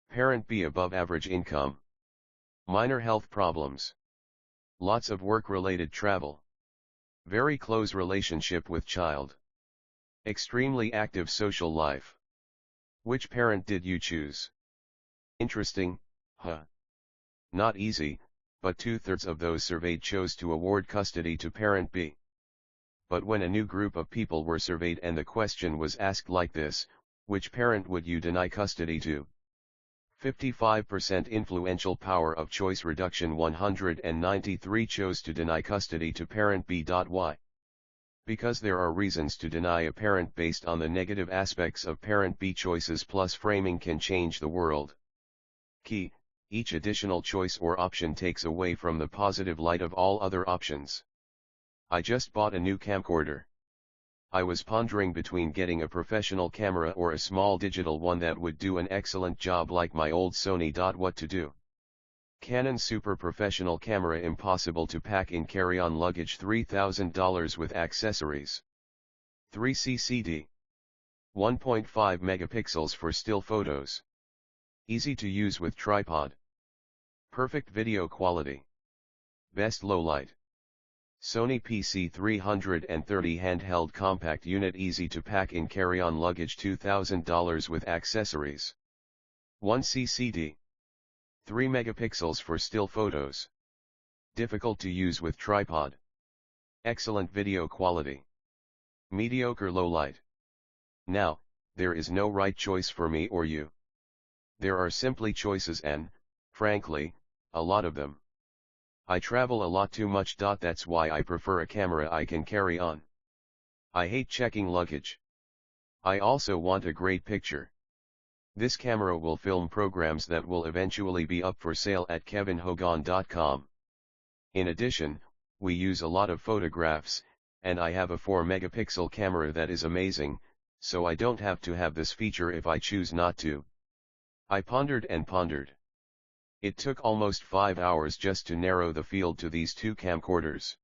S1: Parent B: above average income, minor health problems, lots of work-related travel, very close relationship with child, extremely active social life. Which parent did you choose? Interesting, huh? Not easy, but 2/3 of those surveyed chose to award custody to parent B. But when a new group of people were surveyed and the question was asked like this, which parent would you deny custody to? 55% influential power of choice reduction. 193 chose to deny custody to parent B. Why? Because there are reasons to deny a parent based on the negative aspects of parent B. Choices plus framing can change the world. Key, each additional choice or option takes away from the positive light of all other options. I just bought a new camcorder. I was pondering between getting a professional camera or a small digital one that would do an excellent job like my old Sony. What to do? Canon Super Professional Camera, impossible to pack in carry-on luggage. $3,000 with accessories. 3 ccd. 1.5 megapixels for still photos. Easy to use with tripod. Perfect video quality. Best low light. Sony PC330 handheld compact unit, easy to pack in carry-on luggage. $2,000 with accessories. 1 ccd. 3 megapixels for still photos. Difficult to use with tripod. Excellent video quality. Mediocre low light. Now, there is no right choice for me or you. There are simply choices and, frankly, a lot of them. I travel a lot, too much. That's why I prefer a camera I can carry on. I hate checking luggage. I also want a great picture. This camera will film programs that will eventually be up for sale at kevinhogan.com. In addition, we use a lot of photographs, and I have a 4 megapixel camera that is amazing, so I don't have to have this feature if I choose not to. I pondered and pondered. It took almost 5 hours just to narrow the field to these two camcorders.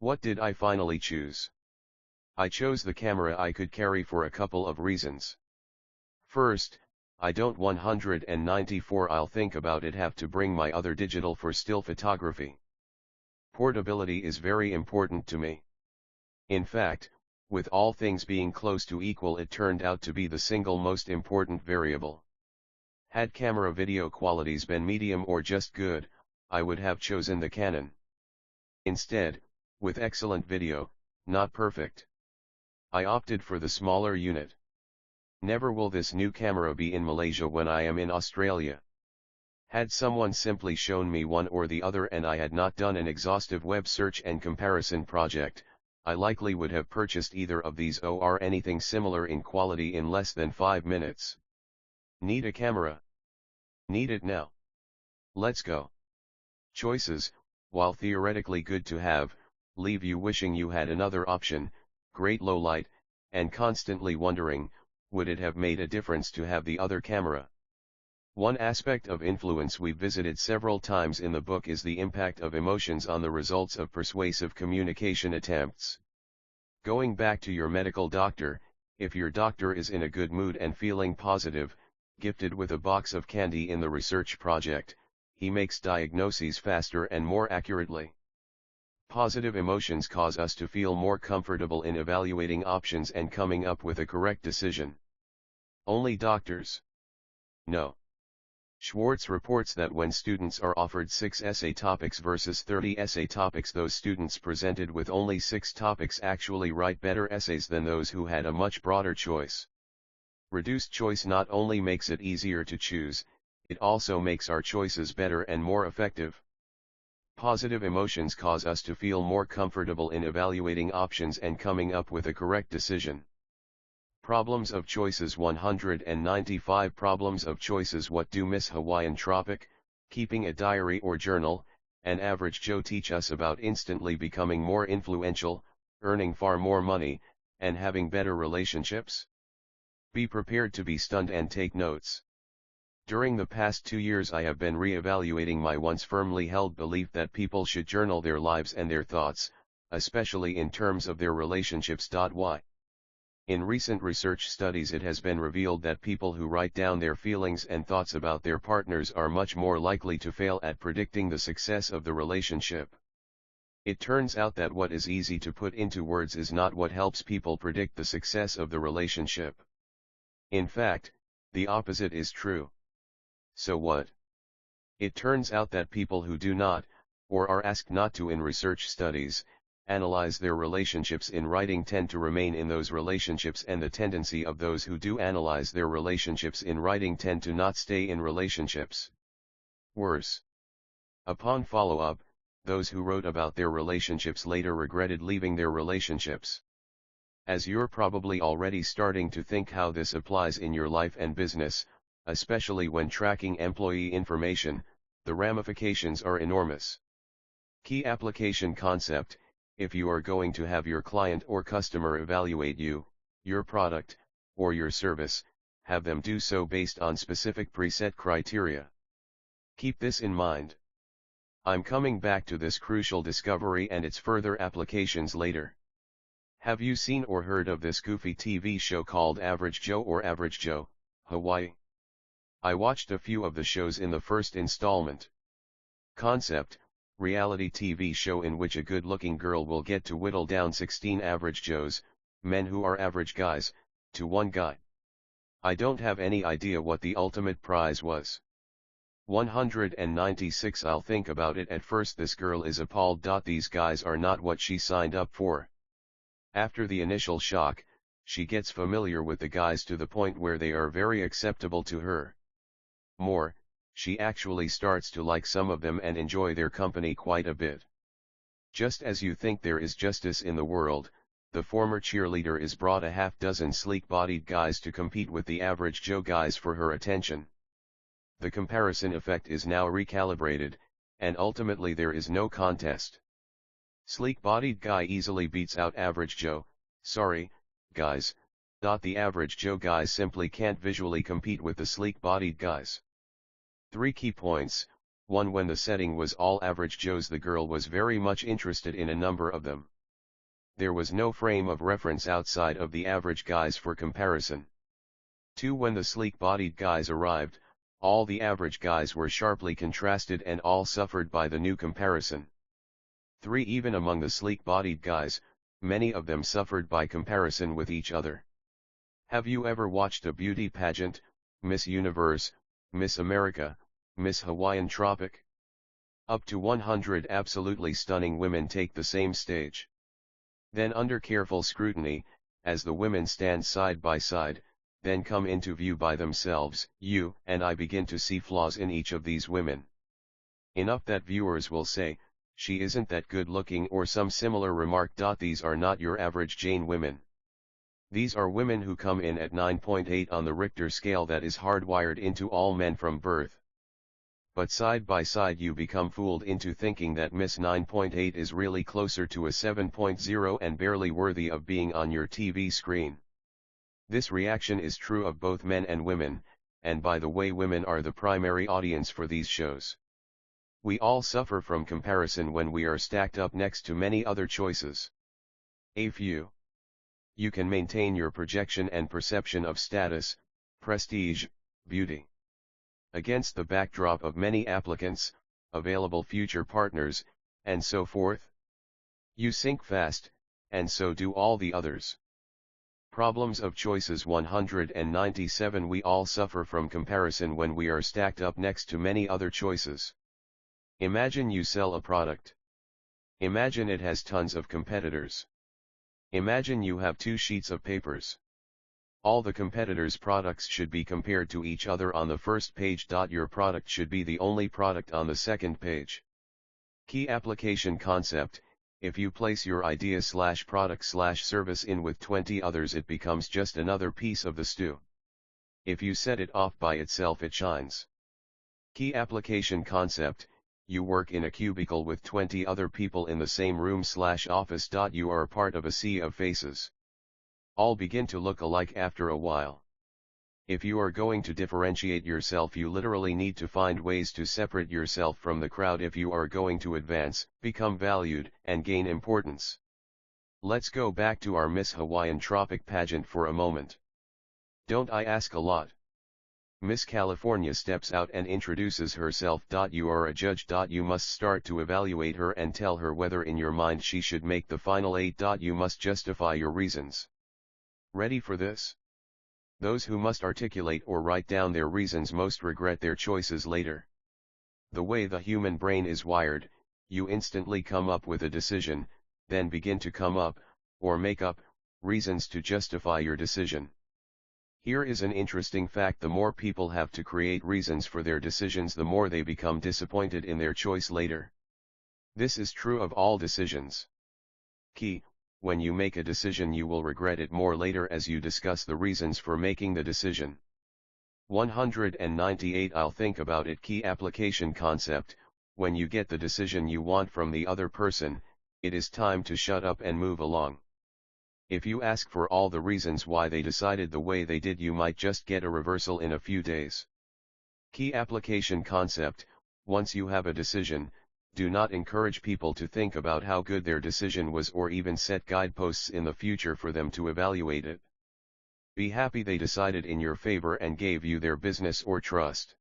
S1: What did I finally choose? I chose the camera I could carry for a couple of reasons. First, I don't 194 I'll think about it have to bring my other digital for still photography. Portability is very important to me. In fact, with all things being close to equal, it turned out to be the single most important variable. Had camera video qualities been medium or just good, I would have chosen the Canon. Instead, with excellent video, not perfect, I opted for the smaller unit. Never will this new camera be in Malaysia when I am in Australia. Had someone simply shown me one or the other and I had not done an exhaustive web search and comparison project, I likely would have purchased either of these or anything similar in quality in less than 5 minutes. Need a camera? Need it now. Let's go. Choices, while theoretically good to have, leave you wishing you had another option, great low light, and constantly wondering, would it have made a difference to have the other camera? One aspect of influence we visited several times in the book is the impact of emotions on the results of persuasive communication attempts. Going back to your medical doctor, if your doctor is in a good mood and feeling positive, gifted with a box of candy in the research project, he makes diagnoses faster and more accurately. Positive emotions cause us to feel more comfortable in evaluating options and coming up with a correct decision. Only doctors? No. Schwartz reports that when students are offered 6 essay topics versus 30 essay topics, those students presented with only 6 topics actually write better essays than those who had a much broader choice. Reduced choice not only makes it easier to choose, it also makes our choices better and more effective. Positive emotions cause us to feel more comfortable in evaluating options and coming up with a correct decision. Problems of choices. 195 Problems of choices. What do Miss Hawaiian Tropic, keeping a diary or journal, and Average Joe teach us about instantly becoming more influential, earning far more money, and having better relationships? Be prepared to be stunned and take notes. During the past 2 years I have been re-evaluating my once firmly held belief that people should journal their lives and their thoughts, especially in terms of their relationships. Why? In recent research studies it has been revealed that people who write down their feelings and thoughts about their partners are much more likely to fail at predicting the success of the relationship. It turns out that what is easy to put into words is not what helps people predict the success of the relationship. In fact, the opposite is true. So what? It turns out that people who do not, or are asked not to in research studies, analyze their relationships in writing tend to remain in those relationships, and the tendency of those who do analyze their relationships in writing tend to not stay in relationships. Worse. Upon follow-up, those who wrote about their relationships later regretted leaving their relationships. As you're probably already starting to think how this applies in your life and business, especially when tracking employee information, the ramifications are enormous. Key application concept: if you are going to have your client or customer evaluate you, your product, or your service, have them do so based on specific preset criteria. Keep this in mind. I'm coming back to this crucial discovery and its further applications later. Have you seen or heard of this goofy TV show called Average Joe or Average Joe, Hawaii? I watched a few of the shows in the first installment. Concept: reality TV show in which a good-looking girl will get to whittle down 16 average Joes, men who are average guys, to one guy. I don't have any idea what the ultimate prize was. 196. I'll think about it. At first this girl is appalled. These guys are not what she signed up for. After the initial shock, she gets familiar with the guys to the point where they are very acceptable to her. More, she actually starts to like some of them and enjoy their company quite a bit. Just as you think there is justice in the world, the former cheerleader is brought a half-dozen sleek-bodied guys to compete with the average Joe guys for her attention. The comparison effect is now recalibrated, and ultimately there is no contest. Sleek-bodied guy easily beats out average Joe. Sorry, guys. The average Joe guys simply can't visually compete with the sleek-bodied guys. 3 key points. 1. When the setting was all average Joes, the girl was very much interested in a number of them. There was no frame of reference outside of the average guys for comparison. 2. When the sleek-bodied guys arrived, all the average guys were sharply contrasted and all suffered by the new comparison. 3. Even among the sleek-bodied guys, many of them suffered by comparison with each other. Have you ever watched a beauty pageant, Miss Universe, Miss America, Miss Hawaiian Tropic? Up to 100 absolutely stunning women take the same stage. Then under careful scrutiny, as the women stand side by side, then come into view by themselves, you and I begin to see flaws in each of these women. Enough that viewers will say, she isn't that good looking, or some similar remark. These are not your average Jane women. These are women who come in at 9.8 on the Richter scale that is hardwired into all men from birth. But side by side you become fooled into thinking that Miss 9.8 is really closer to a 7.0 and barely worthy of being on your TV screen. This reaction is true of both men and women, and by the way, women are the primary audience for these shows. We all suffer from comparison when we are stacked up next to many other choices. A few. You can maintain your projection and perception of status, prestige, beauty. Against the backdrop of many applicants, available future partners, and so forth. You sink fast, and so do all the others. Problems of choices. 197. We all suffer from comparison when we are stacked up next to many other choices. Imagine you sell a product. Imagine it has tons of competitors. Imagine you have 2 sheets of papers. All the competitors' products should be compared to each other on the first page. Your product should be the only product on the second page. Key application concept: if you place your idea/product/service in with 20 others, it becomes just another piece of the stew. If you set it off by itself, it shines. Key application concept: you work in a cubicle with 20 other people in the same room/office. You are part of a sea of faces. All begin to look alike after a while. If you are going to differentiate yourself, you literally need to find ways to separate yourself from the crowd if you are going to advance, become valued, and gain importance. Let's go back to our Miss Hawaiian Tropic pageant for a moment. Don't I ask a lot? Miss California steps out and introduces herself. You are a judge. You must start to evaluate her and tell her whether in your mind she should make the final 8. You must justify your reasons. Ready for this? Those who must articulate or write down their reasons most regret their choices later. The way the human brain is wired, you instantly come up with a decision, then begin to come up, or make up, reasons to justify your decision. Here is an interesting fact: the more people have to create reasons for their decisions, the more they become disappointed in their choice later. This is true of all decisions. Key: when you make a decision, you will regret it more later as you discuss the reasons for making the decision. 198 I'll think about it. Key application concept: when you get the decision you want from the other person, it is time to shut up and move along. If you ask for all the reasons why they decided the way they did, you might just get a reversal in a few days. Key application concept: once you have a decision, do not encourage people to think about how good their decision was, or even set guideposts in the future for them to evaluate it. Be happy they decided in your favor and gave you their business or trust.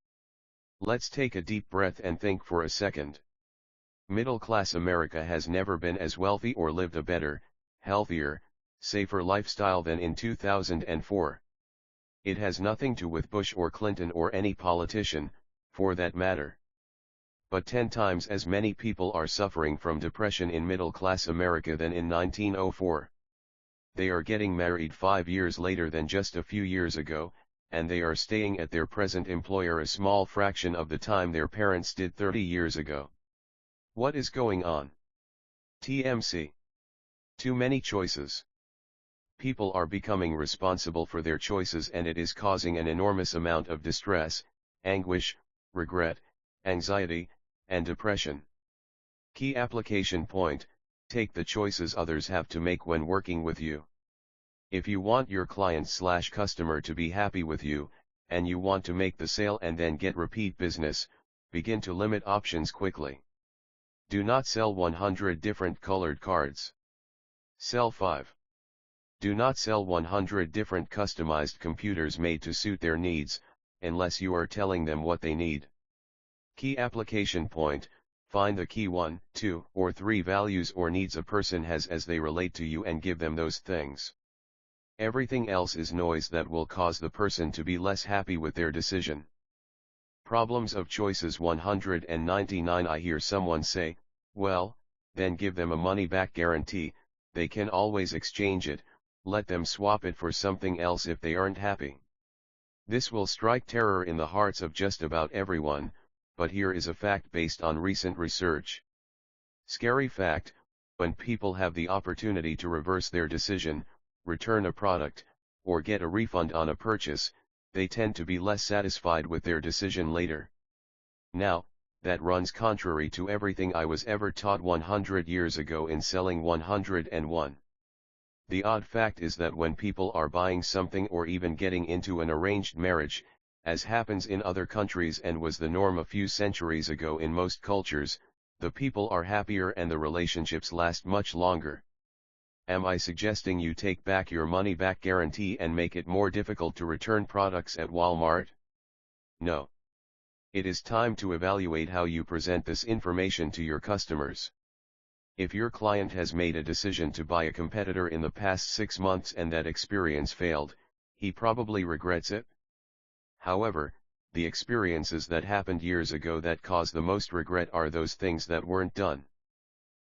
S1: Let's take a deep breath and think for a second. Middle-class America has never been as wealthy or lived a better, healthier, safer lifestyle than in 2004. It has nothing to do with Bush or Clinton or any politician, for that matter. But 10 times as many people are suffering from depression in middle-class America than in 1904. They are getting married 5 years later than just a few years ago, and they are staying at their present employer a small fraction of the time their parents did 30 years ago. What is going on? TMC. Too many choices. People are becoming responsible for their choices, and it is causing an enormous amount of distress, anguish, regret, anxiety, and depression. Key application point: take the choices others have to make when working with you. If you want your client/customer to be happy with you, and you want to make the sale and then get repeat business, begin to limit options quickly. Do not sell 100 different colored cards. Sell 5. Do not sell 100 different customized computers made to suit their needs, unless you are telling them what they need. Key application point: find the key 1, 2, or 3 values or needs a person has as they relate to you and give them those things. Everything else is noise that will cause the person to be less happy with their decision. Problems of choices 199 I hear someone say, well, then give them a money-back guarantee, they can always exchange it, let them swap it for something else if they aren't happy. This will strike terror in the hearts of just about everyone, but here is a fact based on recent research. Scary fact: when people have the opportunity to reverse their decision, return a product, or get a refund on a purchase, they tend to be less satisfied with their decision later. Now, that runs contrary to everything I was ever taught 100 years ago in Selling 101. The odd fact is that when people are buying something or even getting into an arranged marriage, as happens in other countries and was the norm a few centuries ago in most cultures, the people are happier and the relationships last much longer. Am I suggesting you take back your money-back guarantee and make it more difficult to return products at Walmart? No. It is time to evaluate how you present this information to your customers. If your client has made a decision to buy a competitor in the past 6 months and that experience failed, he probably regrets it. However, the experiences that happened years ago that cause the most regret are those things that weren't done.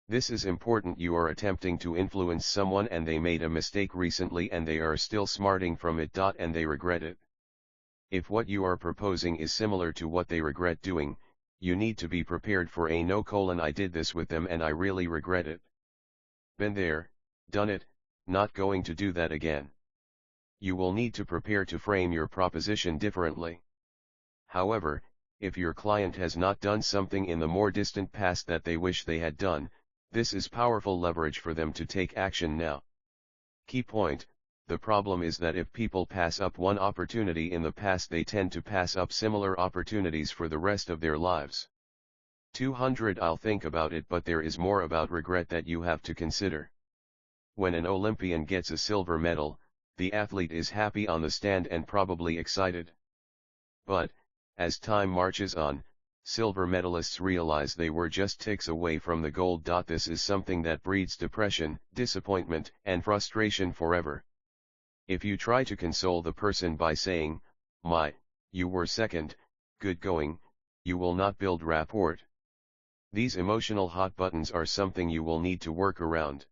S1: This is important. You are attempting to influence someone and they made a mistake recently and they are still smarting from it. And they regret it. If what you are proposing is similar to what they regret doing, you need to be prepared for a no: I did this with them and I really regret it. Been there, done it, not going to do that again. You will need to prepare to frame your proposition differently. However, if your client has not done something in the more distant past that they wish they had done, this is powerful leverage for them to take action now. Key point: the problem is that if people pass up one opportunity in the past, they tend to pass up similar opportunities for the rest of their lives. 200 I'll think about it, but there is more about regret that you have to consider. When an Olympian gets a silver medal, the athlete is happy on the stand and probably excited. But, as time marches on, silver medalists realize they were just ticks away from the gold. This is something that breeds depression, disappointment, and frustration forever. If you try to console the person by saying, you were second, good going, you will not build rapport. These emotional hot buttons are something you will need to work around.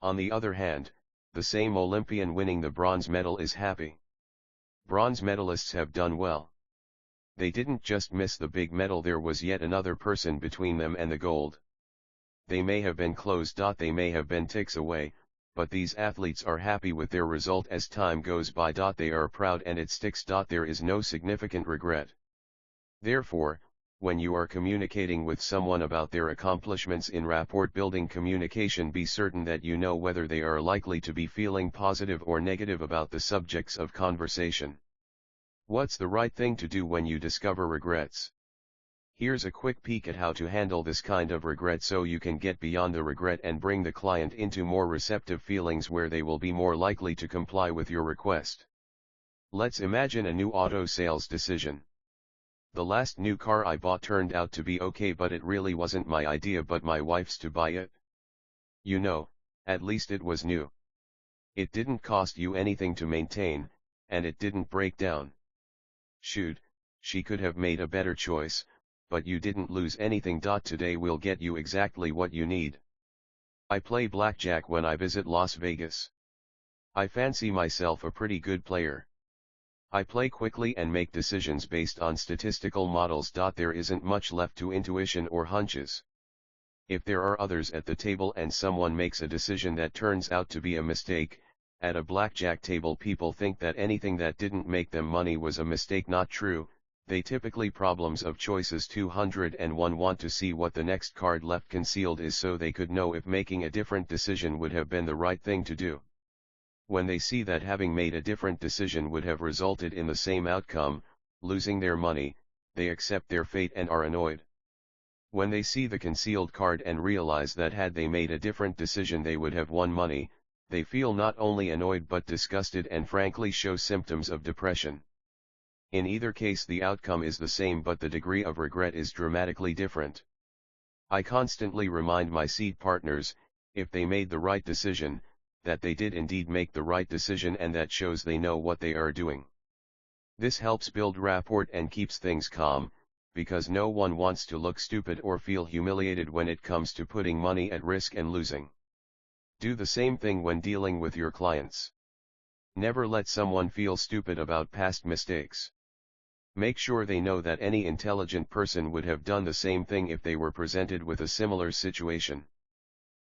S1: On the other hand, the same Olympian winning the bronze medal is happy. Bronze medalists have done well. They didn't just miss the big medal, there was yet another person between them and the gold. They may have been close. They may have been ticks away, but these athletes are happy with their result as time goes by. They are proud and it sticks. There is no significant regret. Therefore, when you are communicating with someone about their accomplishments in rapport building communication, be certain that you know whether they are likely to be feeling positive or negative about the subjects of conversation. What's the right thing to do when you discover regrets? Here's a quick peek at how to handle this kind of regret so you can get beyond the regret and bring the client into more receptive feelings where they will be more likely to comply with your request. Let's imagine a new auto sales decision. The last new car I bought turned out to be okay, but it really wasn't my idea but my wife's to buy it. You know, at least it was new. It didn't cost you anything to maintain, and it didn't break down. Shoot, she could have made a better choice, but you didn't lose anything. Today will get you exactly what you need. I play blackjack when I visit Las Vegas. I fancy myself a pretty good player. I play quickly and make decisions based on statistical models. There isn't much left to intuition or hunches. If there are others at the table and someone makes a decision that turns out to be a mistake, at a blackjack table people think that anything that didn't make them money was a mistake. Not true. They typically problems of choices 201 want to see what the next card left concealed is so they could know if making a different decision would have been the right thing to do. When they see that having made a different decision would have resulted in the same outcome, losing their money, they accept their fate and are annoyed. When they see the concealed card and realize that had they made a different decision they would have won money, they feel not only annoyed but disgusted and frankly show symptoms of depression. In either case the outcome is the same but the degree of regret is dramatically different. I constantly remind my seat partners, if they made the right decision, that they did indeed make the right decision and that shows they know what they are doing. This helps build rapport and keeps things calm, because no one wants to look stupid or feel humiliated when it comes to putting money at risk and losing. Do the same thing when dealing with your clients. Never let someone feel stupid about past mistakes. Make sure they know that any intelligent person would have done the same thing if they were presented with a similar situation.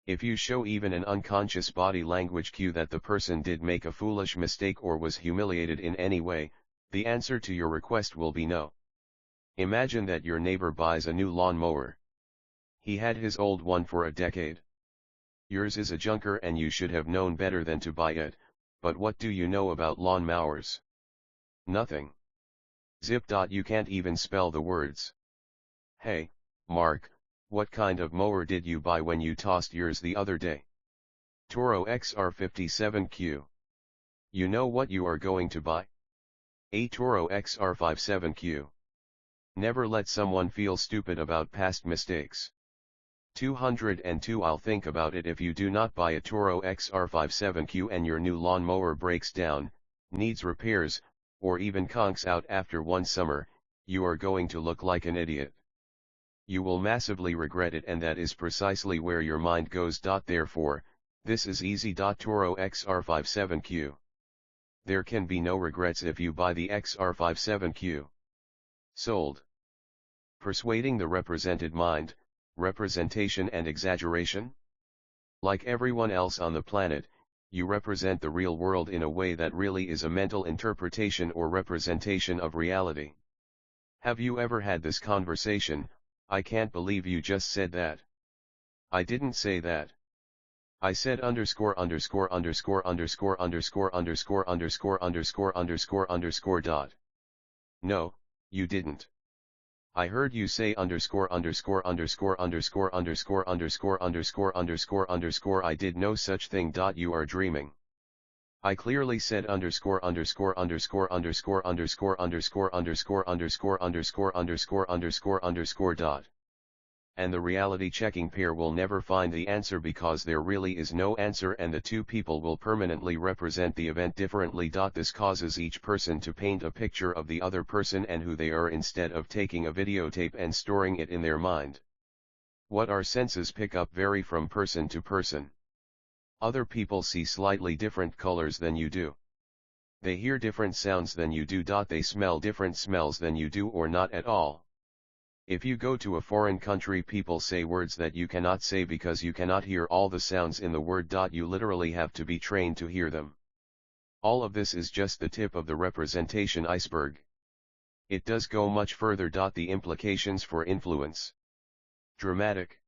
S1: If you show even an unconscious body language cue that the person did make a foolish mistake or was humiliated in any way, the answer to your request will be no. Imagine that your neighbor buys a new lawn mower. He had his old one for a decade. Yours is a junker and you should have known better than to buy it, but what do you know about lawn mowers? Nothing. Zip. You can't even spell the words. Hey, Mark, what kind of mower did you buy when you tossed yours the other day? Toro XR57Q. You know what you are going to buy? A Toro XR57Q. Never let someone feel stupid about past mistakes. 202 I'll think about it if you do not buy a Toro XR57Q and your new lawn mower breaks down, needs repairs, or even conks out after one summer, you are going to look like an idiot. You will massively regret it and that is precisely where your mind goes. Therefore, this is easy. Toro XR57Q. There can be no regrets if you buy the XR57Q. Sold. Persuading the represented mind, representation and exaggeration? Like everyone else on the planet, you represent the real world in a way that really is a mental interpretation or representation of reality. Have you ever had this conversation? I can't believe you just said that. I didn't say that. I said underscore underscore underscore underscore underscore underscore underscore underscore underscore underscore dot. No, you didn't. I heard you say underscore underscore underscore underscore underscore underscore underscore underscore underscore. I did no such thing. You are dreaming. I clearly said underscore underscore underscore underscore underscore underscore underscore underscore underscore underscore underscore underscore dot. and the reality checking pair will never find the answer because there really is no answer, and the two people will permanently represent the event differently. This causes each person to paint a picture of the other person and who they are instead of taking a videotape and storing it in their mind. What our senses pick up vary from person to person. Other people see slightly different colors than you do. They hear different sounds than you do. They smell different smells than you do, or not at all. If you go to a foreign country, people say words that you cannot say because you cannot hear all the sounds in the word. You literally have to be trained to hear them. All of this is just the tip of the representation iceberg. It does go much further. The implications for influence. Dramatic.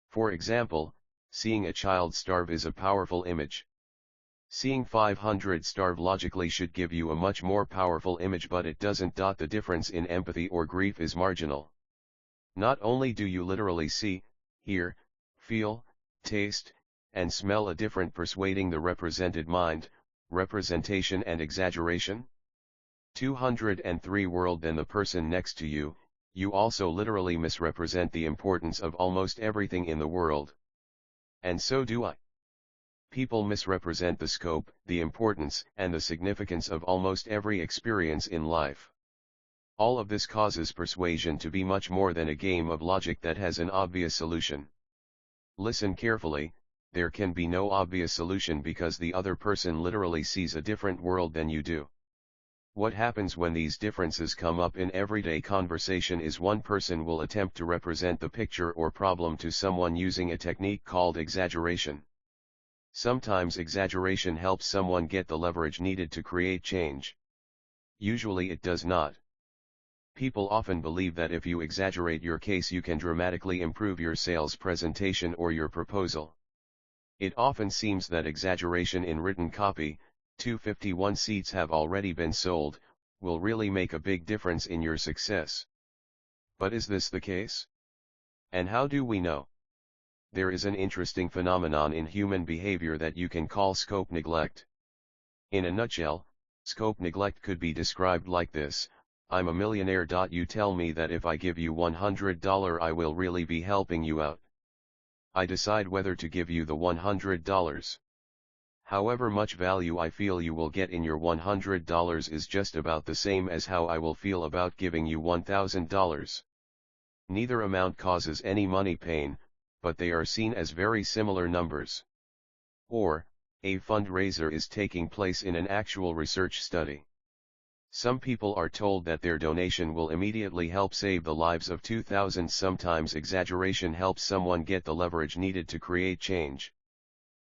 S1: For example, seeing a child starve is a powerful image. Seeing 500 starve logically should give you a much more powerful image, but it doesn't. The difference in empathy or grief is marginal. Not only do you literally see, hear, feel, taste, and smell a different persuading the represented mind, representation and exaggeration. 203 world than the person next to you, you also literally misrepresent the importance of almost everything in the world. And so do I. People misrepresent the scope, the importance, and the significance of almost every experience in life. All of this causes persuasion to be much more than a game of logic that has an obvious solution. Listen carefully, there can be no obvious solution because the other person literally sees a different world than you do. What happens when these differences come up in everyday conversation is one person will attempt to represent the picture or problem to someone using a technique called exaggeration. Sometimes exaggeration helps someone get the leverage needed to create change. Usually it does not. People often believe that if you exaggerate your case you can dramatically improve your sales presentation or your proposal. It often seems that exaggeration in written copy, 251 seats have already been sold, will really make a big difference in your success. But is this the case? And how do we know? There is an interesting phenomenon in human behavior that you can call scope neglect. In a nutshell, scope neglect could be described like this: I'm a millionaire. You tell me that if I give you $100 I will really be helping you out. I decide whether to give you the $100. However much value I feel you will get in your $100 is just about the same as how I will feel about giving you $1,000. Neither amount causes any money pain, but they are seen as very similar numbers. Or, a fundraiser is taking place in an actual research study. Some people are told that their donation will immediately help save the lives of 2,000. Sometimes exaggeration helps someone get the leverage needed to create change.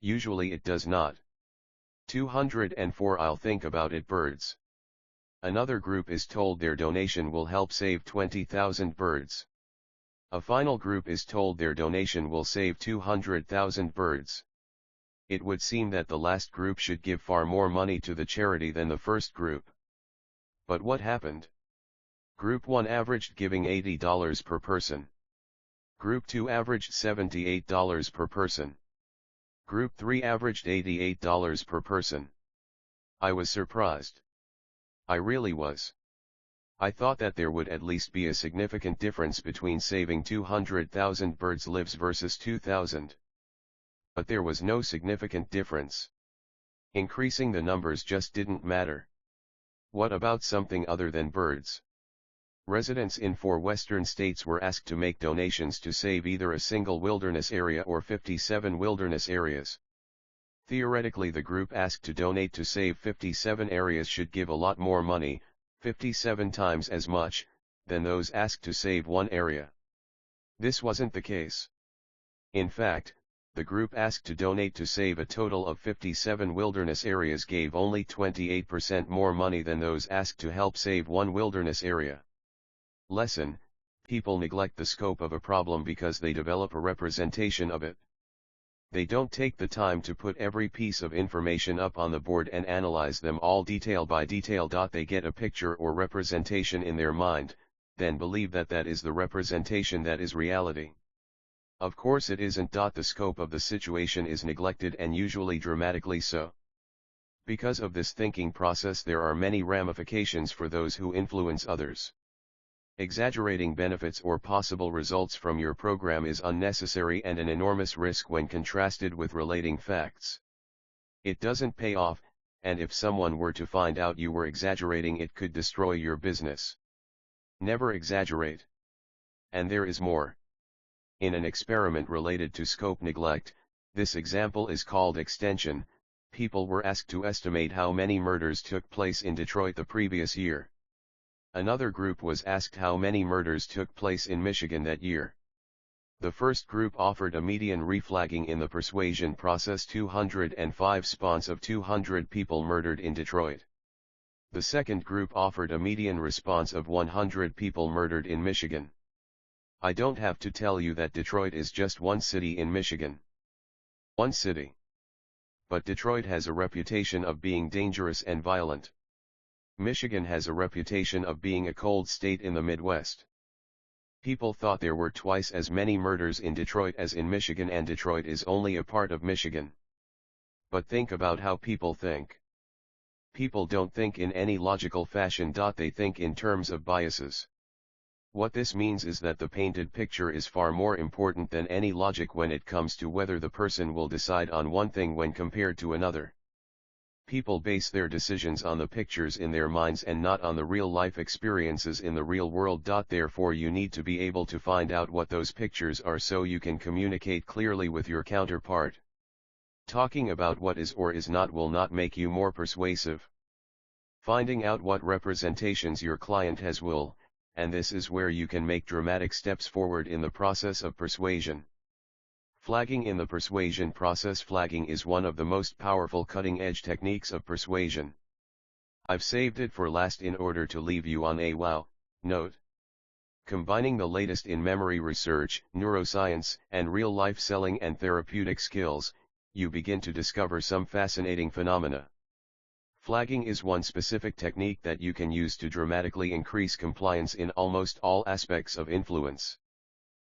S1: Usually it does not. 204 I'll think about it birds. Another group is told their donation will help save 20,000 birds. A final group is told their donation will save 200,000 birds. It would seem that the last group should give far more money to the charity than the first group. But what happened? Group 1 averaged giving $80 per person. Group 2 averaged $78 per person. Group 3 averaged $88 per person. I was surprised. I really was. I thought that there would at least be a significant difference between saving 200,000 birds' lives versus 2,000. But there was no significant difference. Increasing the numbers just didn't matter. What about something other than birds? Residents in 4 western states were asked to make donations to save either a single wilderness area or 57 wilderness areas. Theoretically, the group asked to donate to save 57 areas should give a lot more money, 57 times as much, than those asked to save one area. This wasn't the case. In fact, the group asked to donate to save a total of 57 wilderness areas gave only 28% more money than those asked to help save one wilderness area. Lesson: people neglect the scope of a problem because they develop a representation of it. They don't take the time to put every piece of information up on the board and analyze them all detail by detail. They get a picture or representation in their mind, then believe that that is the representation that is reality. Of course it isn't. The scope of the situation is neglected, and usually dramatically so. Because of this thinking process there are many ramifications for those who influence others. Exaggerating benefits or possible results from your program is unnecessary and an enormous risk when contrasted with relating facts. It doesn't pay off, and if someone were to find out you were exaggerating, it could destroy your business. Never exaggerate. And there is more. In an experiment related to scope neglect, this example is called extension. People were asked to estimate how many murders took place in Detroit the previous year. Another group was asked how many murders took place in Michigan that year. The first group offered a median reflagging in the persuasion process 205 response of 200 people murdered in Detroit. The second group offered a median response of 100 people murdered in Michigan. I don't have to tell you that Detroit is just one city in Michigan. One city. But Detroit has a reputation of being dangerous and violent. Michigan has a reputation of being a cold state in the Midwest. People thought there were twice as many murders in Detroit as in Michigan, and Detroit is only a part of Michigan. But think about how people think. People don't think in any logical fashion. They think in terms of biases. What this means is that the painted picture is far more important than any logic when it comes to whether the person will decide on one thing when compared to another. People base their decisions on the pictures in their minds and not on the real-life experiences in the real world. Therefore, you need to be able to find out what those pictures are so you can communicate clearly with your counterpart. Talking about what is or is not will not make you more persuasive. Finding out what representations your client has will, and this is where you can make dramatic steps forward in the process of persuasion. Flagging in the persuasion process. Flagging is one of the most powerful cutting-edge techniques of persuasion. I've saved it for last in order to leave you on a wow note. Combining the latest in memory research, neuroscience, and real-life selling and therapeutic skills, you begin to discover some fascinating phenomena. Flagging is one specific technique that you can use to dramatically increase compliance in almost all aspects of influence.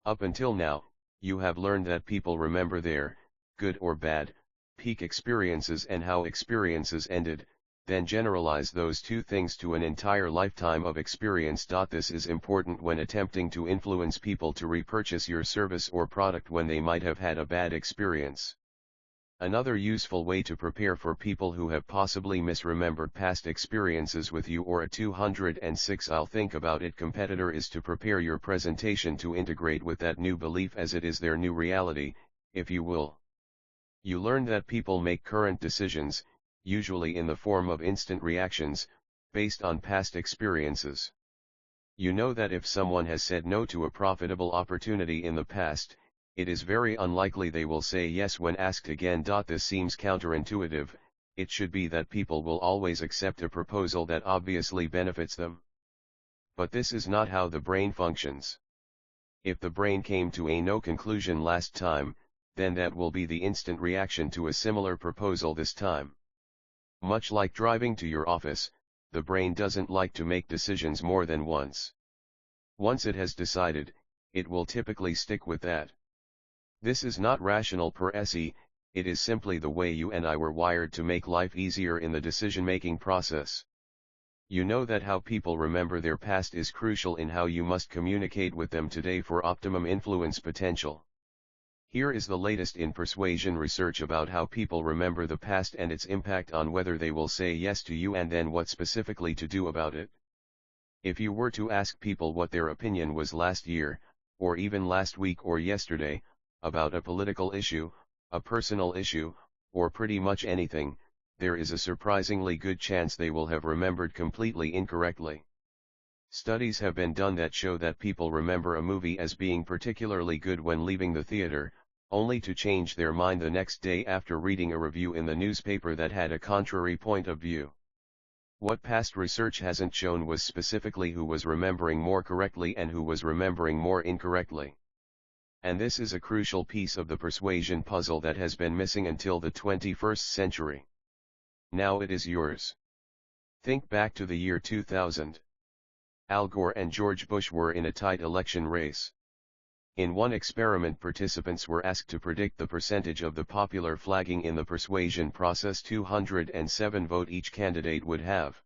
S1: Up until now, you have learned that people remember their, good or bad, peak experiences and how experiences ended, then generalize those two things to an entire lifetime of experience. This is important when attempting to influence people to repurchase your service or product when they might have had a bad experience. Another useful way to prepare for people who have possibly misremembered past experiences with you or a 206 I'll think about it competitor is to prepare your presentation to integrate with that new belief as it is their new reality, if you will. You learn that people make current decisions, usually in the form of instant reactions, based on past experiences. You know that if someone has said no to a profitable opportunity in the past, it is very unlikely they will say yes when asked again. This seems counterintuitive. It should be that people will always accept a proposal that obviously benefits them. But this is not how the brain functions. If the brain came to a no conclusion last time, then that will be the instant reaction to a similar proposal this time. Much like driving to your office, the brain doesn't like to make decisions more than once. Once it has decided, it will typically stick with that. This is not rational per se, it is simply the way you and I were wired to make life easier in the decision-making process. You know that how people remember their past is crucial in how you must communicate with them today for optimum influence potential. Here is the latest in persuasion research about how people remember the past and its impact on whether they will say yes to you and then what specifically to do about it. If you were to ask people what their opinion was last year, or even last week or yesterday, about a political issue, a personal issue, or pretty much anything, there is a surprisingly good chance they will have remembered completely incorrectly. Studies have been done that show that people remember a movie as being particularly good when leaving the theater, only to change their mind the next day after reading a review in the newspaper that had a contrary point of view. What past research hasn't shown was specifically who was remembering more correctly and who was remembering more incorrectly. And this is a crucial piece of the persuasion puzzle that has been missing until the 21st century. Now it is yours. Think back to the year 2000. Al Gore and George Bush were in a tight election race. In one experiment, participants were asked to predict the percentage of the popular flagging in the persuasion process 207 vote each candidate would have.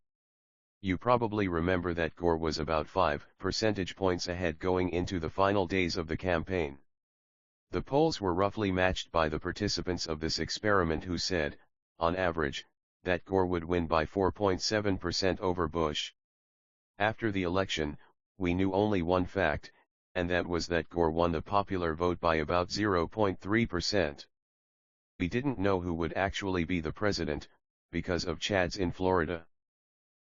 S1: You probably remember that Gore was about 5 percentage points ahead going into the final days of the campaign. The polls were roughly matched by the participants of this experiment who said, on average, that Gore would win by 4.7% over Bush. After the election, we knew only one fact, and that was that Gore won the popular vote by about 0.3%. We didn't know who would actually be the president, because of Chads in Florida.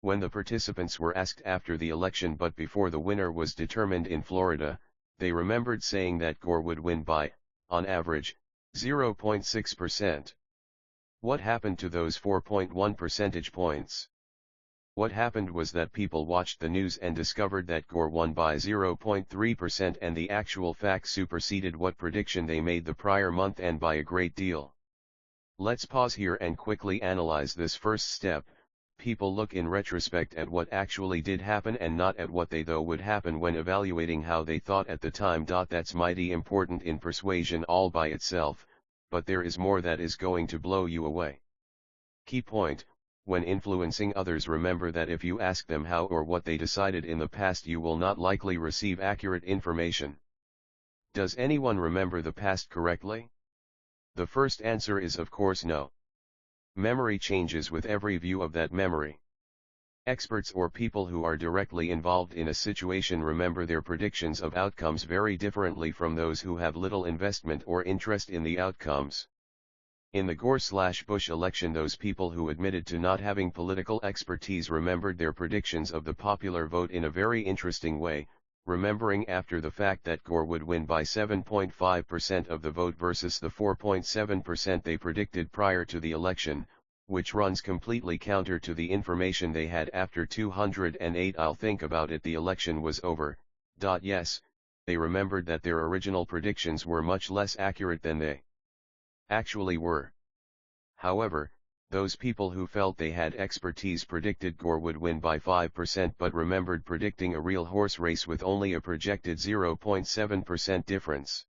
S1: When the participants were asked after the election but before the winner was determined in Florida, they remembered saying that Gore would win by, on average, 0.6%. What happened to those 4.1 percentage points? What happened was that people watched the news and discovered that Gore won by 0.3% and the actual fact superseded what prediction they made the prior month and by a great deal. Let's pause here and quickly analyze this first step. People look in retrospect at what actually did happen and not at what they thought would happen when evaluating how they thought at the time. That's mighty important in persuasion all by itself, but there is more that is going to blow you away. Key point: when influencing others, remember that if you ask them how or what they decided in the past, you will not likely receive accurate information. Does anyone remember the past correctly? The first answer is of course no. Memory changes with every view of that memory. Experts or people who are directly involved in a situation remember their predictions of outcomes very differently from those who have little investment or interest in the outcomes. In the Gore/Bush election, those people who admitted to not having political expertise remembered their predictions of the popular vote in a very interesting way, remembering after the fact that Gore would win by 7.5% of the vote versus the 4.7% they predicted prior to the election, which runs completely counter to the information they had after 208. I'll think about it, the election was over. Yes, they remembered that their original predictions were much less accurate than they actually were. However, those people who felt they had expertise predicted Gore would win by 5% but remembered predicting a real horse race with only a projected 0.7% difference.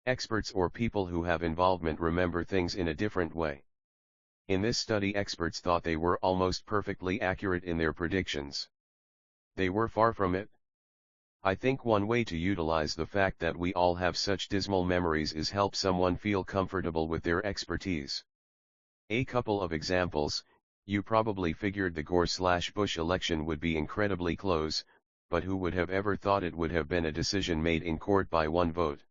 S1: Experts or people who have involvement remember things in a different way. In this study, experts thought they were almost perfectly accurate in their predictions. They were far from it. I think one way to utilize the fact that we all have such dismal memories is help someone feel comfortable with their expertise. A couple of examples: you probably figured the Gore/Bush election would be incredibly close, but who would have ever thought it would have been a decision made in court by one vote?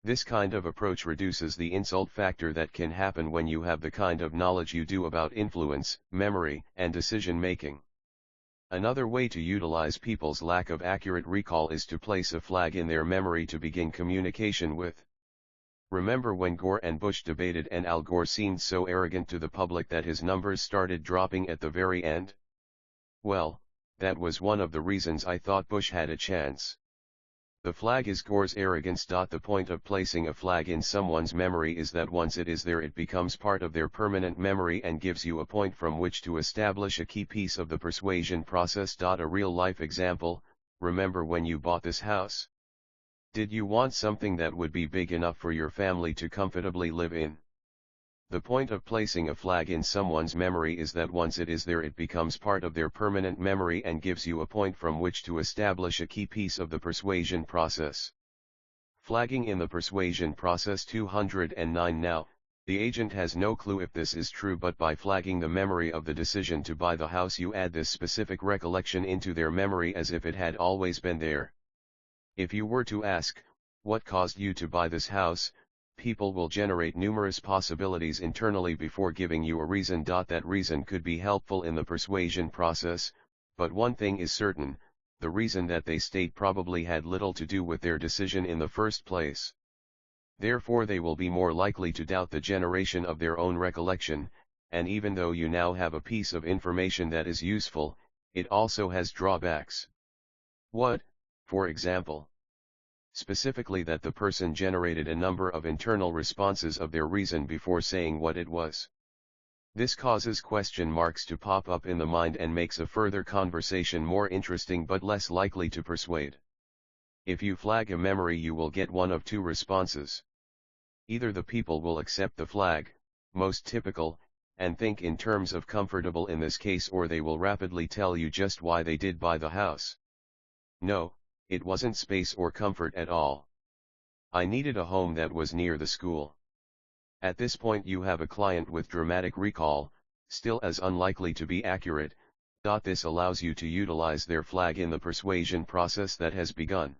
S1: This kind of approach reduces the insult factor that can happen when you have the kind of knowledge you do about influence, memory, and decision making. Another way to utilize people's lack of accurate recall is to place a flag in their memory to begin communication with. Remember when Gore and Bush debated and Al Gore seemed so arrogant to the public that his numbers started dropping at the very end? Well, that was one of the reasons I thought Bush had a chance. The flag is Gore's arrogance. The point of placing a flag in someone's memory is that once it is there, it becomes part of their permanent memory and gives you a point from which to establish a key piece of the persuasion process. A real-life example: remember when you bought this house? Did you want something that would be big enough for your family to comfortably live in? The point of placing a flag in someone's memory is that once it is there, it becomes part of their permanent memory and gives you a point from which to establish a key piece of the persuasion process. Flagging in the persuasion process. 209. Now, the agent has no clue if this is true, but by flagging the memory of the decision to buy the house, you add this specific recollection into their memory as if it had always been there. If you were to ask, what caused you to buy this house? People will generate numerous possibilities internally before giving you a reason. That reason could be helpful in the persuasion process, but one thing is certain: the reason that they state probably had little to do with their decision in the first place. Therefore, they will be more likely to doubt the generation of their own recollection, and even though you now have a piece of information that is useful, it also has drawbacks. What, for example? Specifically that the person generated a number of internal responses of their reason before saying what it was. This causes question marks to pop up in the mind and makes a further conversation more interesting but less likely to persuade. If you flag a memory, you will get one of two responses. Either the people will accept the flag, most typical, and think in terms of comfortable in this case, or they will rapidly tell you just why they did buy the house. No, it wasn't space or comfort at all. I needed a home that was near the school. At this point you have a client with dramatic recall, still as unlikely to be accurate. This allows you to utilize their flag in the persuasion process that has begun.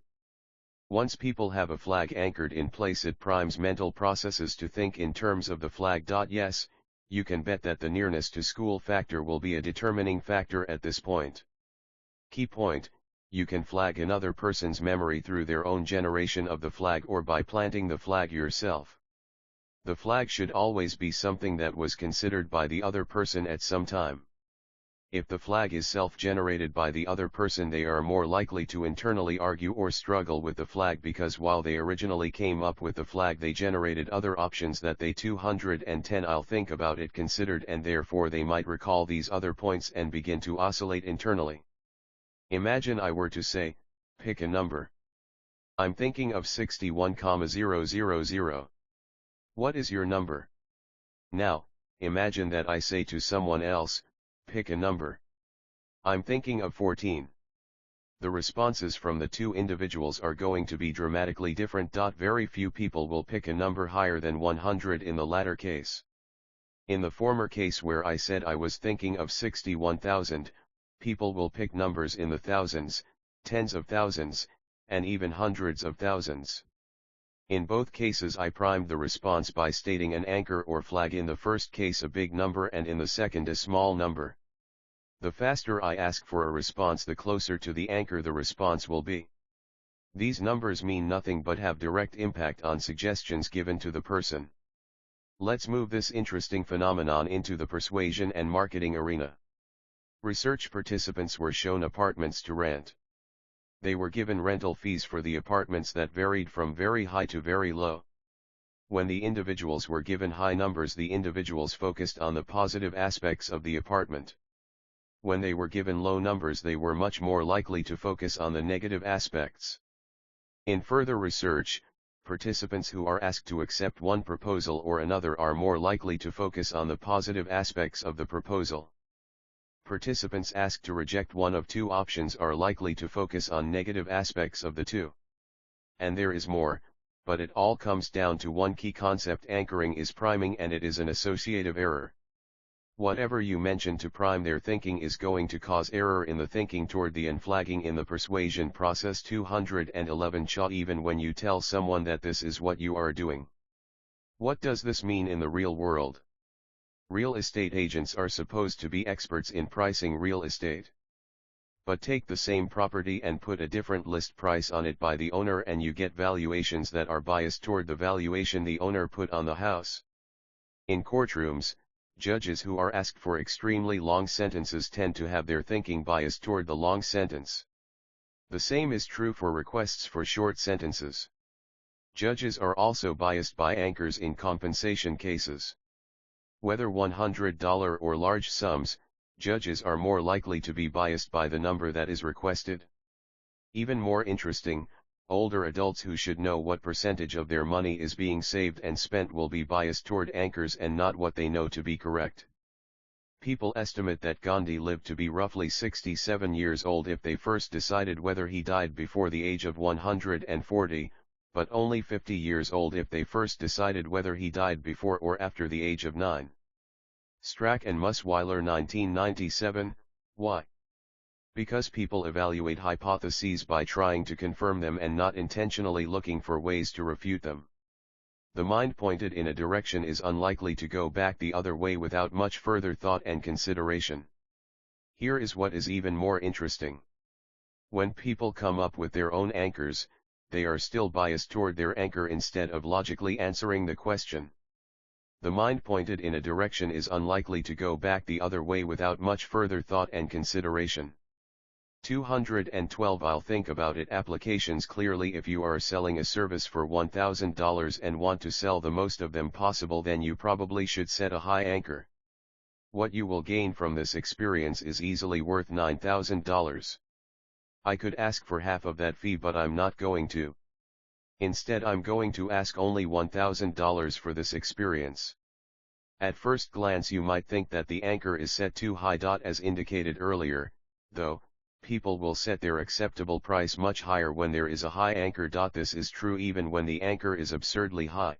S1: Once people have a flag anchored in place, it primes mental processes to think in terms of the flag. Yes, you can bet that the nearness to school factor will be a determining factor at this point. Key point: you can flag another person's memory through their own generation of the flag or by planting the flag yourself. The flag should always be something that was considered by the other person at some time. If the flag is self-generated by the other person, they are more likely to internally argue or struggle with the flag, because while they originally came up with the flag, they generated other options that they 210 I'll think about it considered, and therefore they might recall these other points and begin to oscillate internally. Imagine I were to say, pick a number. I'm thinking of 61,000. What is your number? Now, imagine that I say to someone else, pick a number. I'm thinking of 14. The responses from the two individuals are going to be dramatically different. Very few people will pick a number higher than 100 in the latter case. In the former case where I said I was thinking of 61,000, people will pick numbers in the thousands, tens of thousands, and even hundreds of thousands. In both cases I primed the response by stating an anchor or flag, in the first case a big number and in the second a small number. The faster I ask for a response, the closer to the anchor the response will be. These numbers mean nothing but have direct impact on suggestions given to the person. Let's move this interesting phenomenon into the persuasion and marketing arena. Research participants were shown apartments to rent. They were given rental fees for the apartments that varied from very high to very low. When the individuals were given high numbers, the individuals focused on the positive aspects of the apartment. When they were given low numbers, they were much more likely to focus on the negative aspects. In further research, participants who are asked to accept one proposal or another are more likely to focus on the positive aspects of the proposal. Participants asked to reject one of two options are likely to focus on negative aspects of the two. And there is more, but it all comes down to one key concept: anchoring is priming, and it is an associative error. Whatever you mention to prime their thinking is going to cause error in the thinking toward the unflagging in the persuasion process. 211 Even when you tell someone that this is what you are doing. What does this mean in the real world? Real estate agents are supposed to be experts in pricing real estate. But take the same property and put a different list price on it by the owner, and you get valuations that are biased toward the valuation the owner put on the house. In courtrooms, judges who are asked for extremely long sentences tend to have their thinking biased toward the long sentence. The same is true for requests for short sentences. Judges are also biased by anchors in compensation cases. Whether $100 or large sums, judges are more likely to be biased by the number that is requested. Even more interesting, older adults who should know what percentage of their money is being saved and spent will be biased toward anchors and not what they know to be correct. People estimate that Gandhi lived to be roughly 67 years old if they first decided whether he died before the age of 140, but only 50 years old if they first decided whether he died before or after the age of 9. Strack and Musweiler 1997, Why? Because people evaluate hypotheses by trying to confirm them and not intentionally looking for ways to refute them. The mind pointed in a direction is unlikely to go back the other way without much further thought and consideration. Here is what is even more interesting. When people come up with their own anchors, they are still biased toward their anchor instead of logically answering the question. The mind pointed in a direction is unlikely to go back the other way without much further thought and consideration. 212 I'll think about it applications. Clearly, if you are selling a service for $1,000 and want to sell the most of them possible, then you probably should set a high anchor. What you will gain from this experience is easily worth $9,000. I could ask for half of that fee, but I'm not going to. Instead, I'm going to ask only $1,000 for this experience. At first glance you might think that the anchor is set too high. As indicated earlier, though, people will set their acceptable price much higher when there is a high anchor. This is true even when the anchor is absurdly high.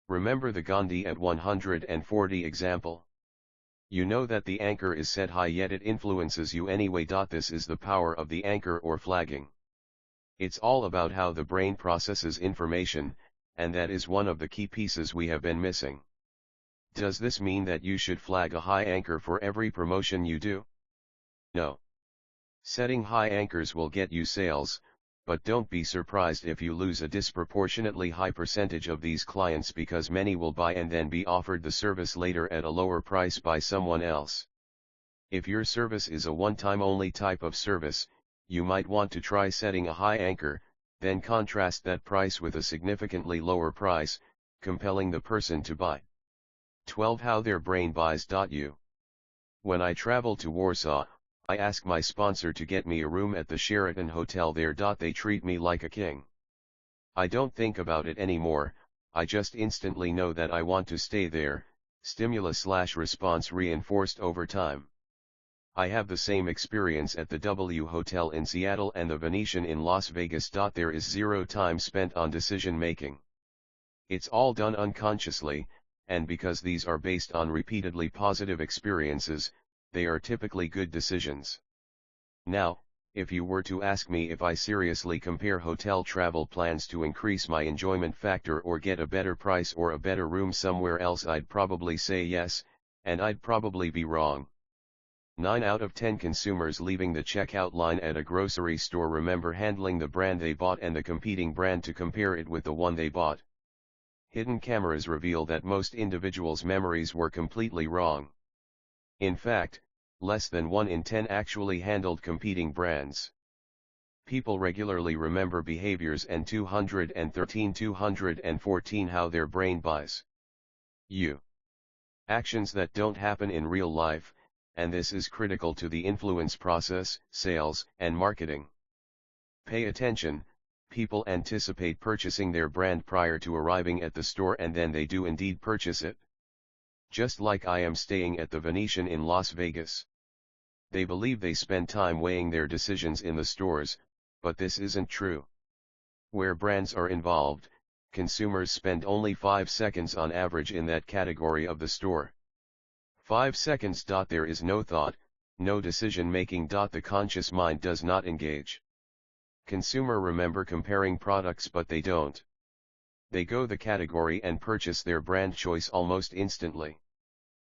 S1: Remember the Gandhi at 140 example. You know that the anchor is set high, yet it influences you anyway. This is the power of the anchor or flagging. It's all about how the brain processes information, and that is one of the key pieces we have been missing. Does this mean that you should flag a high anchor for every promotion you do? No. Setting high anchors will get you sales, but don't be surprised if you lose a disproportionately high percentage of these clients, because many will buy and then be offered the service later at a lower price by someone else. If your service is a one-time only type of service, you might want to try setting a high anchor, then contrast that price with a significantly lower price, compelling the person to buy. 12. How their brain buys. You. When I travel to Warsaw, I ask my sponsor to get me a room at the Sheraton Hotel there. They treat me like a king. I don't think about it anymore, I just instantly know that I want to stay there. Stimulus/response reinforced over time. I have the same experience at the W Hotel in Seattle and the Venetian in Las Vegas. There is zero time spent on decision making. It's all done unconsciously, and because these are based on repeatedly positive experiences, they are typically good decisions. Now, if you were to ask me if I seriously compare hotel travel plans to increase my enjoyment factor or get a better price or a better room somewhere else, I'd probably say yes, and I'd probably be wrong. 9 out of 10 consumers leaving the checkout line at a grocery store remember handling the brand they bought and the competing brand to compare it with the one they bought. Hidden cameras reveal that most individuals' memories were completely wrong. In fact, less than 1 in 10 actually handled competing brands. People regularly remember behaviors, and 214 how their brain buys. Actions that don't happen in real life, and this is critical to the influence process, sales, and marketing. Pay attention, people anticipate purchasing their brand prior to arriving at the store, and then they do indeed purchase it. Just like I am staying at the Venetian in Las Vegas. They believe they spend time weighing their decisions in the stores, but this isn't true. Where brands are involved, consumers spend only 5 seconds on average in that category of the store. 5 seconds. There is no thought, no decision making. The conscious mind does not engage. Consumer remember comparing products, but they don't. They go the category and purchase their brand choice almost instantly.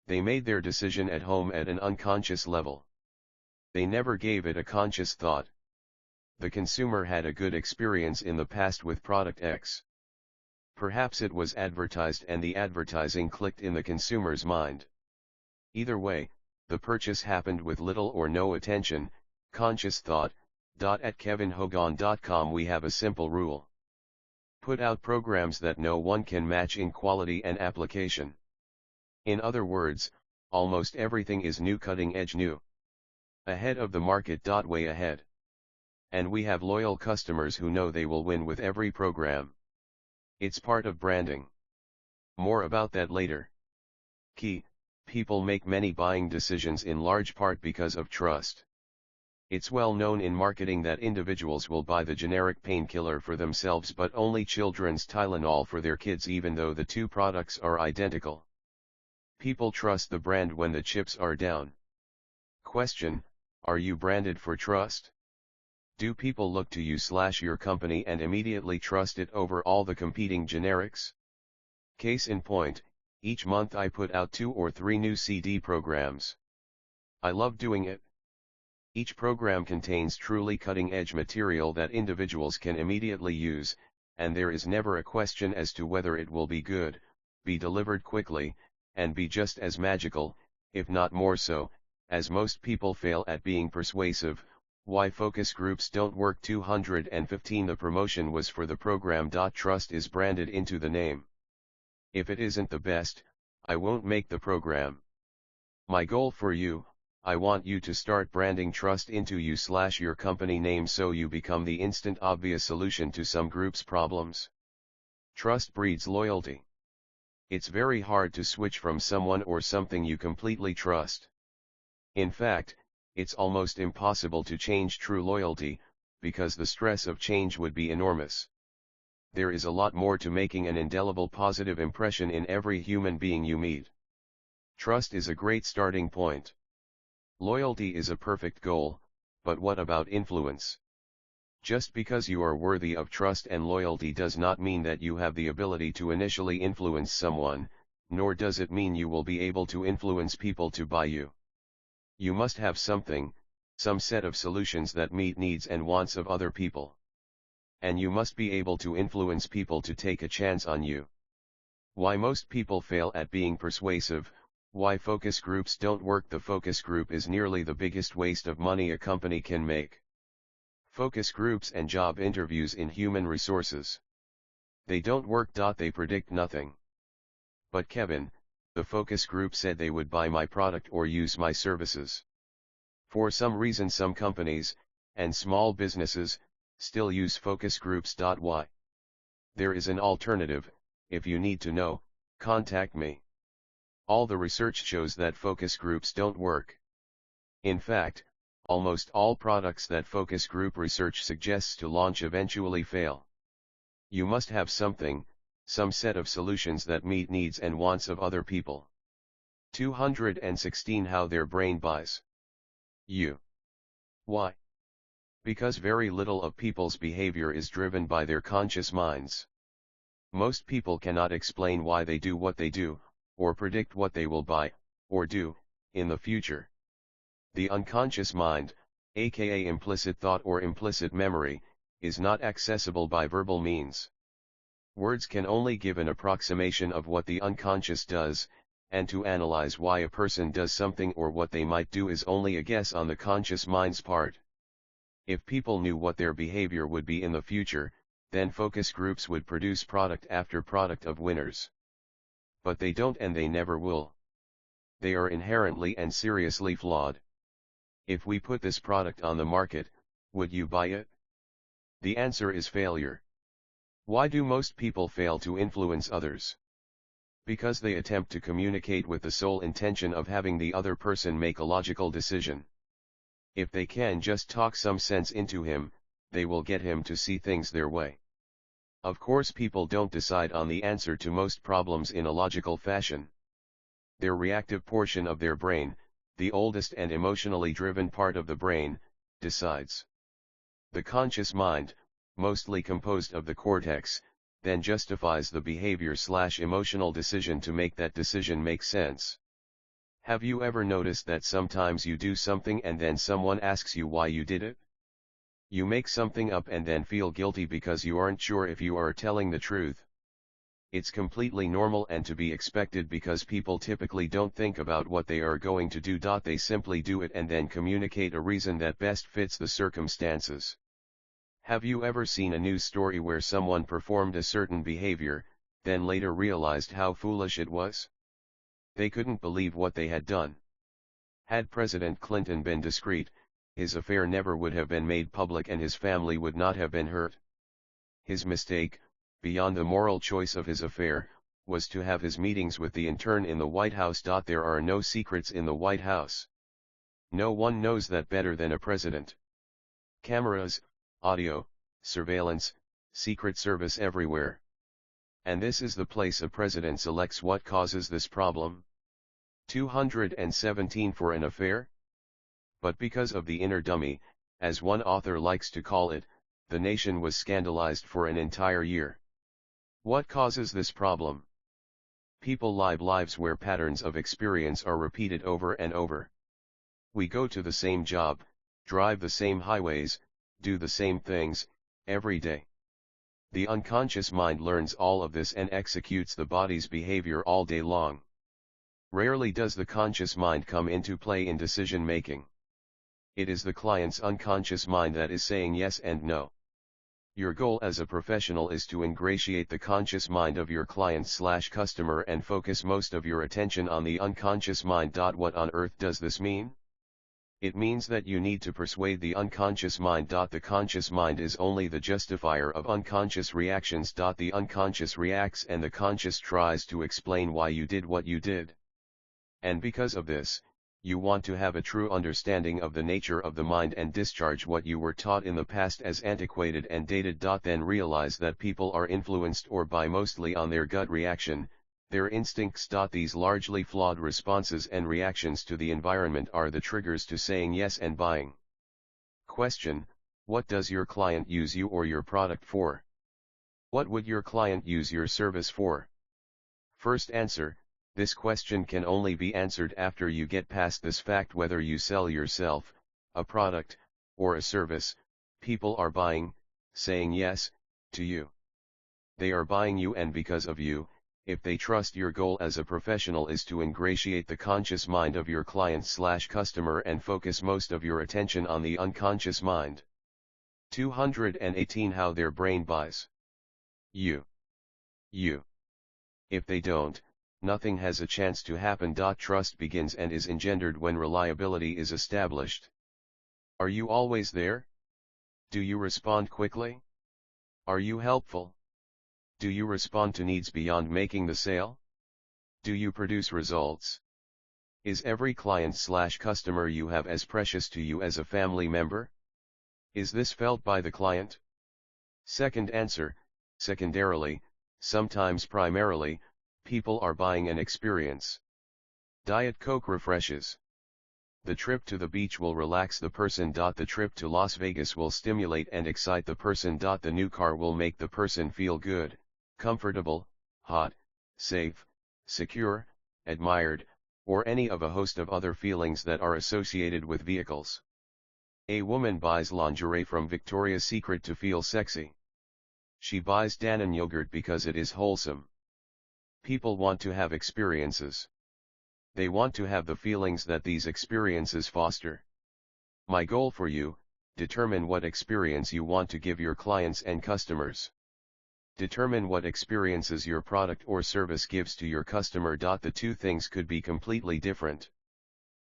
S1: They made their decision at home at an unconscious level. They never gave it a conscious thought. The consumer had a good experience in the past with product X. Perhaps it was advertised and the advertising clicked in the consumer's mind. Either way, the purchase happened with little or no attention, conscious thought. At kevinhogan.com we have a simple rule. Put out programs that no one can match in quality and application. In other words, almost everything is new, cutting edge new. Ahead of the market. Way ahead. And we have loyal customers who know they will win with every program. It's part of branding. More about that later. Key, people make many buying decisions in large part because of trust. It's well known in marketing that individuals will buy the generic painkiller for themselves but only children's Tylenol for their kids, even though the two products are identical. People trust the brand when the chips are down. Question: are you branded for trust? Do people look to you/your company and immediately trust it over all the competing generics? Case in point, each month I put out 2 or 3 new CD programs. I love doing it. Each program contains truly cutting-edge material that individuals can immediately use, and there is never a question as to whether it will be good, be delivered quickly, and be just as magical, if not more so, as most people fail at being persuasive. Why focus groups don't work. 215 The promotion was for the program. Trust is branded into the name. If it isn't the best, I won't make the program. My goal for you: I want you to start branding trust into you/your company name so you become the instant obvious solution to some group's problems. Trust breeds loyalty. It's very hard to switch from someone or something you completely trust. In fact, it's almost impossible to change true loyalty, because the stress of change would be enormous. There is a lot more to making an indelible positive impression in every human being you meet. Trust is a great starting point. Loyalty is a perfect goal, but what about influence? Just because you are worthy of trust and loyalty does not mean that you have the ability to initially influence someone, nor does it mean you will be able to influence people to buy you. You must have something, some set of solutions that meet needs and wants of other people. And you must be able to influence people to take a chance on you. Why most people fail at being persuasive, why focus groups don't work. The focus group is nearly the biggest waste of money a company can make. Focus groups and job interviews in human resources. They don't work. They predict nothing. But Kevin, the focus group said they would buy my product or use my services. For some reason some companies, and small businesses, still use focus groups. Why? There is an alternative. If you need to know, contact me. All the research shows that focus groups don't work. In fact, almost all products that focus group research suggests to launch eventually fail. You must have something, some set of solutions that meet needs and wants of other people. 216 How their brain buys you. Why? Because very little of people's behavior is driven by their conscious minds. Most people cannot explain why they do what they do, or predict what they will buy, or do, in the future. The unconscious mind, aka implicit thought or implicit memory, is not accessible by verbal means. Words can only give an approximation of what the unconscious does, and to analyze why a person does something or what they might do is only a guess on the conscious mind's part. If people knew what their behavior would be in the future, then focus groups would produce product after product of winners. But they don't, and they never will. They are inherently and seriously flawed. If we put this product on the market, would you buy it? The answer is failure. Why do most people fail to influence others? Because they attempt to communicate with the sole intention of having the other person make a logical decision. If they can just talk some sense into him, they will get him to see things their way. Of course, people don't decide on the answer to most problems in a logical fashion. Their reactive portion of their brain, the oldest and emotionally driven part of the brain, decides. The conscious mind, mostly composed of the cortex, then justifies the behavior/emotional decision to make that decision make sense. Have you ever noticed that sometimes you do something and then someone asks you why you did it? You make something up and then feel guilty because you aren't sure if you are telling the truth. It's completely normal and to be expected because people typically don't think about what they are going to do. They simply do it and then communicate a reason that best fits the circumstances. Have you ever seen a news story where someone performed a certain behavior, then later realized how foolish it was? They couldn't believe what they had done. Had President Clinton been discreet, his affair never would have been made public and his family would not have been hurt. His mistake, beyond the moral choice of his affair, was to have his meetings with the intern in the White House. There are no secrets in the White House. No one knows that better than a president. Cameras, audio, surveillance, Secret Service everywhere. And this is the place a president selects. What causes this problem? 217 For an affair? But because of the inner dummy, as one author likes to call it, the nation was scandalized for an entire year. What causes this problem? People live lives where patterns of experience are repeated over and over. We go to the same job, drive the same highways, do the same things, every day. The unconscious mind learns all of this and executes the body's behavior all day long. Rarely does the conscious mind come into play in decision making. It is the client's unconscious mind that is saying yes and no. Your goal as a professional is to ingratiate the conscious mind of your client/customer and focus most of your attention on the unconscious mind. What on earth does this mean? It means that you need to persuade the unconscious mind. The conscious mind is only the justifier of unconscious reactions. The unconscious reacts and the conscious tries to explain why you did what you did. And because of this, you want to have a true understanding of the nature of the mind and discharge what you were taught in the past as antiquated and dated. Then realize that people are influenced or by mostly on their gut reaction, their instincts. These largely flawed responses and reactions to the environment are the triggers to saying yes and buying. Question: what does your client use you or your product for? What would your client use your service for? First answer: this question can only be answered after you get past this fact. Whether you sell yourself, a product, or a service, people are buying, saying yes, to you. They are buying you, and because of you, if they trust. Your goal as a professional is to ingratiate the conscious mind of your client/customer and focus most of your attention on the unconscious mind. 218 How their brain buys you. If they don't, nothing has a chance to happen. Trust begins and is engendered when reliability is established. Are you always there? Do you respond quickly? Are you helpful? Do you respond to needs beyond making the sale? Do you produce results? Is every client/customer you have as precious to you as a family member? Is this felt by the client? Second answer: secondarily, sometimes primarily, people are buying an experience. Diet Coke refreshes. The trip to the beach will relax the person. The trip to Las Vegas will stimulate and excite the person. The new car will make the person feel good, comfortable, hot, safe, secure, admired, or any of a host of other feelings that are associated with vehicles. A woman buys lingerie from Victoria's Secret to feel sexy. She buys Dannon yogurt because it is wholesome. People want to have experiences. They want to have the feelings that these experiences foster. My goal for you: determine what experience you want to give your clients and customers. Determine what experiences your product or service gives to your customer. The two things could be completely different.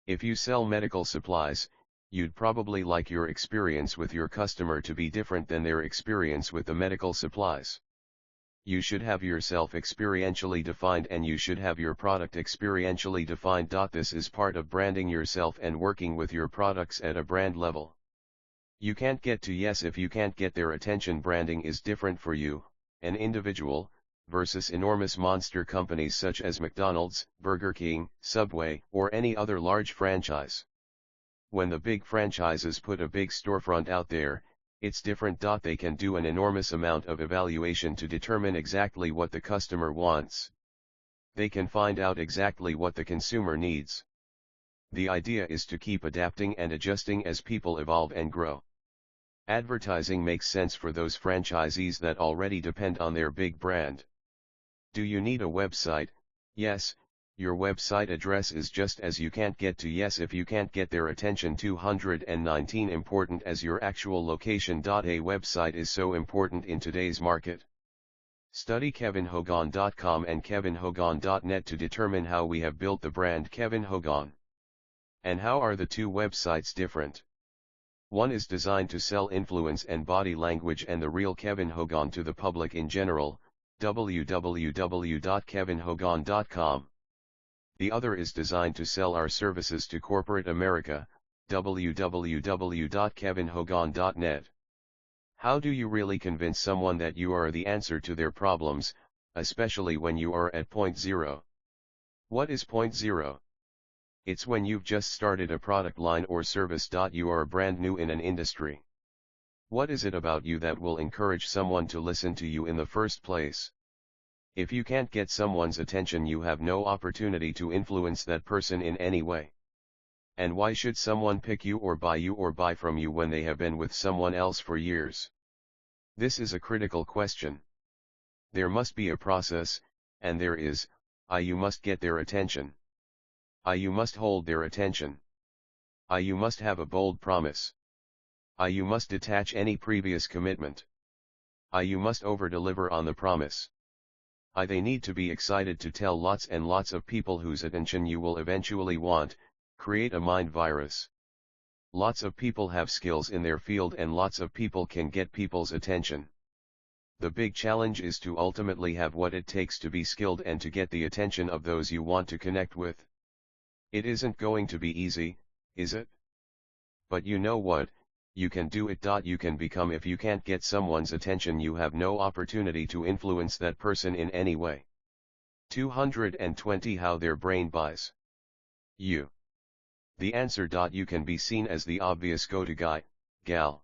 S1: If you sell medical supplies, you'd probably like your experience with your customer to be different than their experience with the medical supplies. You should have yourself experientially defined and you should have your product experientially defined. This is part of branding yourself and working with your products at a brand level. You can't get to yes if you can't get their attention. Branding is different for you, an individual, versus enormous monster companies such as McDonald's, Burger King, Subway, or any other large franchise. When the big franchises put a big storefront out there, it's different. They can do an enormous amount of evaluation to determine exactly what the customer wants. They can find out exactly what the consumer needs. The idea is to keep adapting and adjusting as people evolve and grow. Advertising makes sense for those franchisees that already depend on their big brand. Do you need a website? Yes. Your website address is just as you can't get to yes if you can't get their attention. 219 Important as your actual location. A website is so important in today's market. Study kevinhogan.com and kevinhogan.net to determine how we have built the brand Kevin Hogan. And how are the two websites different? One is designed to sell influence and body language and the real Kevin Hogan to the public in general, www.kevinhogan.com. The other is designed to sell our services to corporate America, www.kevinhogan.net. How do you really convince someone that you are the answer to their problems, especially when you are at point zero? What is point zero? It's when you've just started a product line or service. You are brand new in an industry. What is it about you that will encourage someone to listen to you in the first place? If you can't get someone's attention, you have no opportunity to influence that person in any way. And why should someone pick you or buy from you when they have been with someone else for years? This is a critical question. There must be a process, and there is. You must get their attention. You must hold their attention. You must have a bold promise. You must detach any previous commitment. You must over-deliver on the promise. They need to be excited to tell lots and lots of people whose attention you will eventually want. Create a mind virus. Lots of people have skills in their field and lots of people can get people's attention. The big challenge is to ultimately have what it takes to be skilled and to get the attention of those you want to connect with. It isn't going to be easy, is it? But you know what, you can do it. You can become. If you can't get someone's attention, you have no opportunity to influence that person in any way. 220 How their brain buys you. The answer. You can be seen as the obvious go-to guy, gal.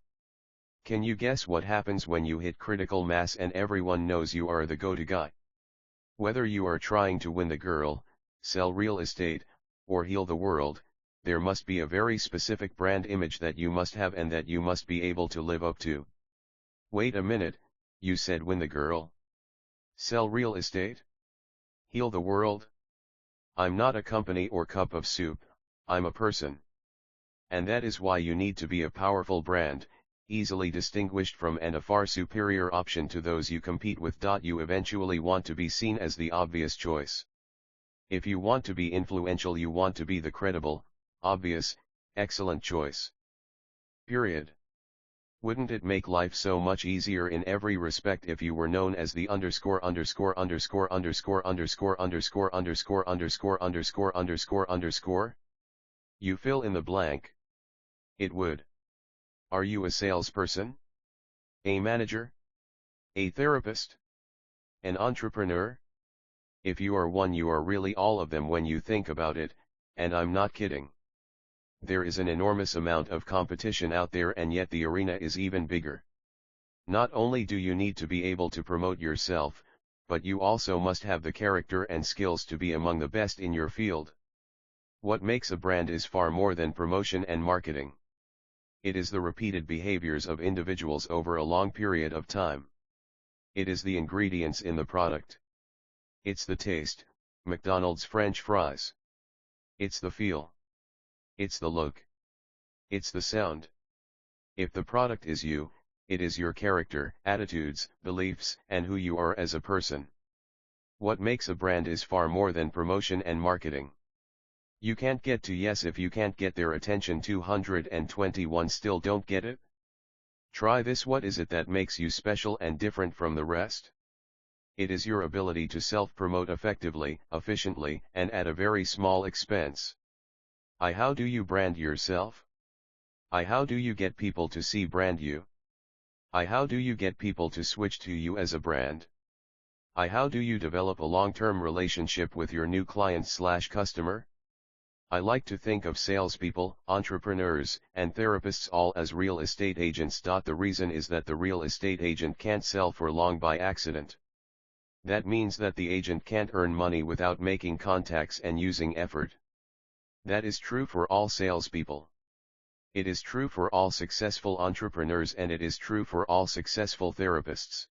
S1: Can you guess what happens when you hit critical mass and everyone knows you are the go-to guy? Whether you are trying to win the girl, sell real estate, or heal the world, there must be a very specific brand image that you must have and that you must be able to live up to. Wait a minute, you said win the girl? Sell real estate? Heal the world? I'm not a company or cup of soup, I'm a person. And that is why you need to be a powerful brand, easily distinguished from and a far superior option to those you compete with. You eventually want to be seen as the obvious choice. If you want to be influential, you want to be the credible, obvious, excellent choice. Period. Wouldn't it make life so much easier in every respect if you were known as the underscore underscore underscore underscore underscore underscore underscore underscore underscore underscore underscore? You fill in the blank. It would. Are you a salesperson? A manager? A therapist? An entrepreneur? If you are one, you are really all of them when you think about it, and I'm not kidding. There is an enormous amount of competition out there, and yet the arena is even bigger. Not only do you need to be able to promote yourself, but you also must have the character and skills to be among the best in your field. What makes a brand is far more than promotion and marketing. It is the repeated behaviors of individuals over a long period of time. It is the ingredients in the product. It's the taste, McDonald's French fries. It's the feel. It's the look. It's the sound. If the product is you, it is your character, attitudes, beliefs, and who you are as a person. What makes a brand is far more than promotion and marketing. You can't get to yes if you can't get their attention. 221 Still don't get it? Try this. What is it that makes you special and different from the rest? It is your ability to self-promote effectively, efficiently, and at a very small expense. How do you brand yourself? How do you get people to see brand you? How do you get people to switch to you as a brand? How do you develop a long-term relationship with your new client/customer? I like to think of salespeople, entrepreneurs, and therapists all as real estate agents. The reason is that the real estate agent can't sell for long by accident. That means that the agent can't earn money without making contacts and using effort. That is true for all salespeople. It is true for all successful entrepreneurs, and it is true for all successful therapists.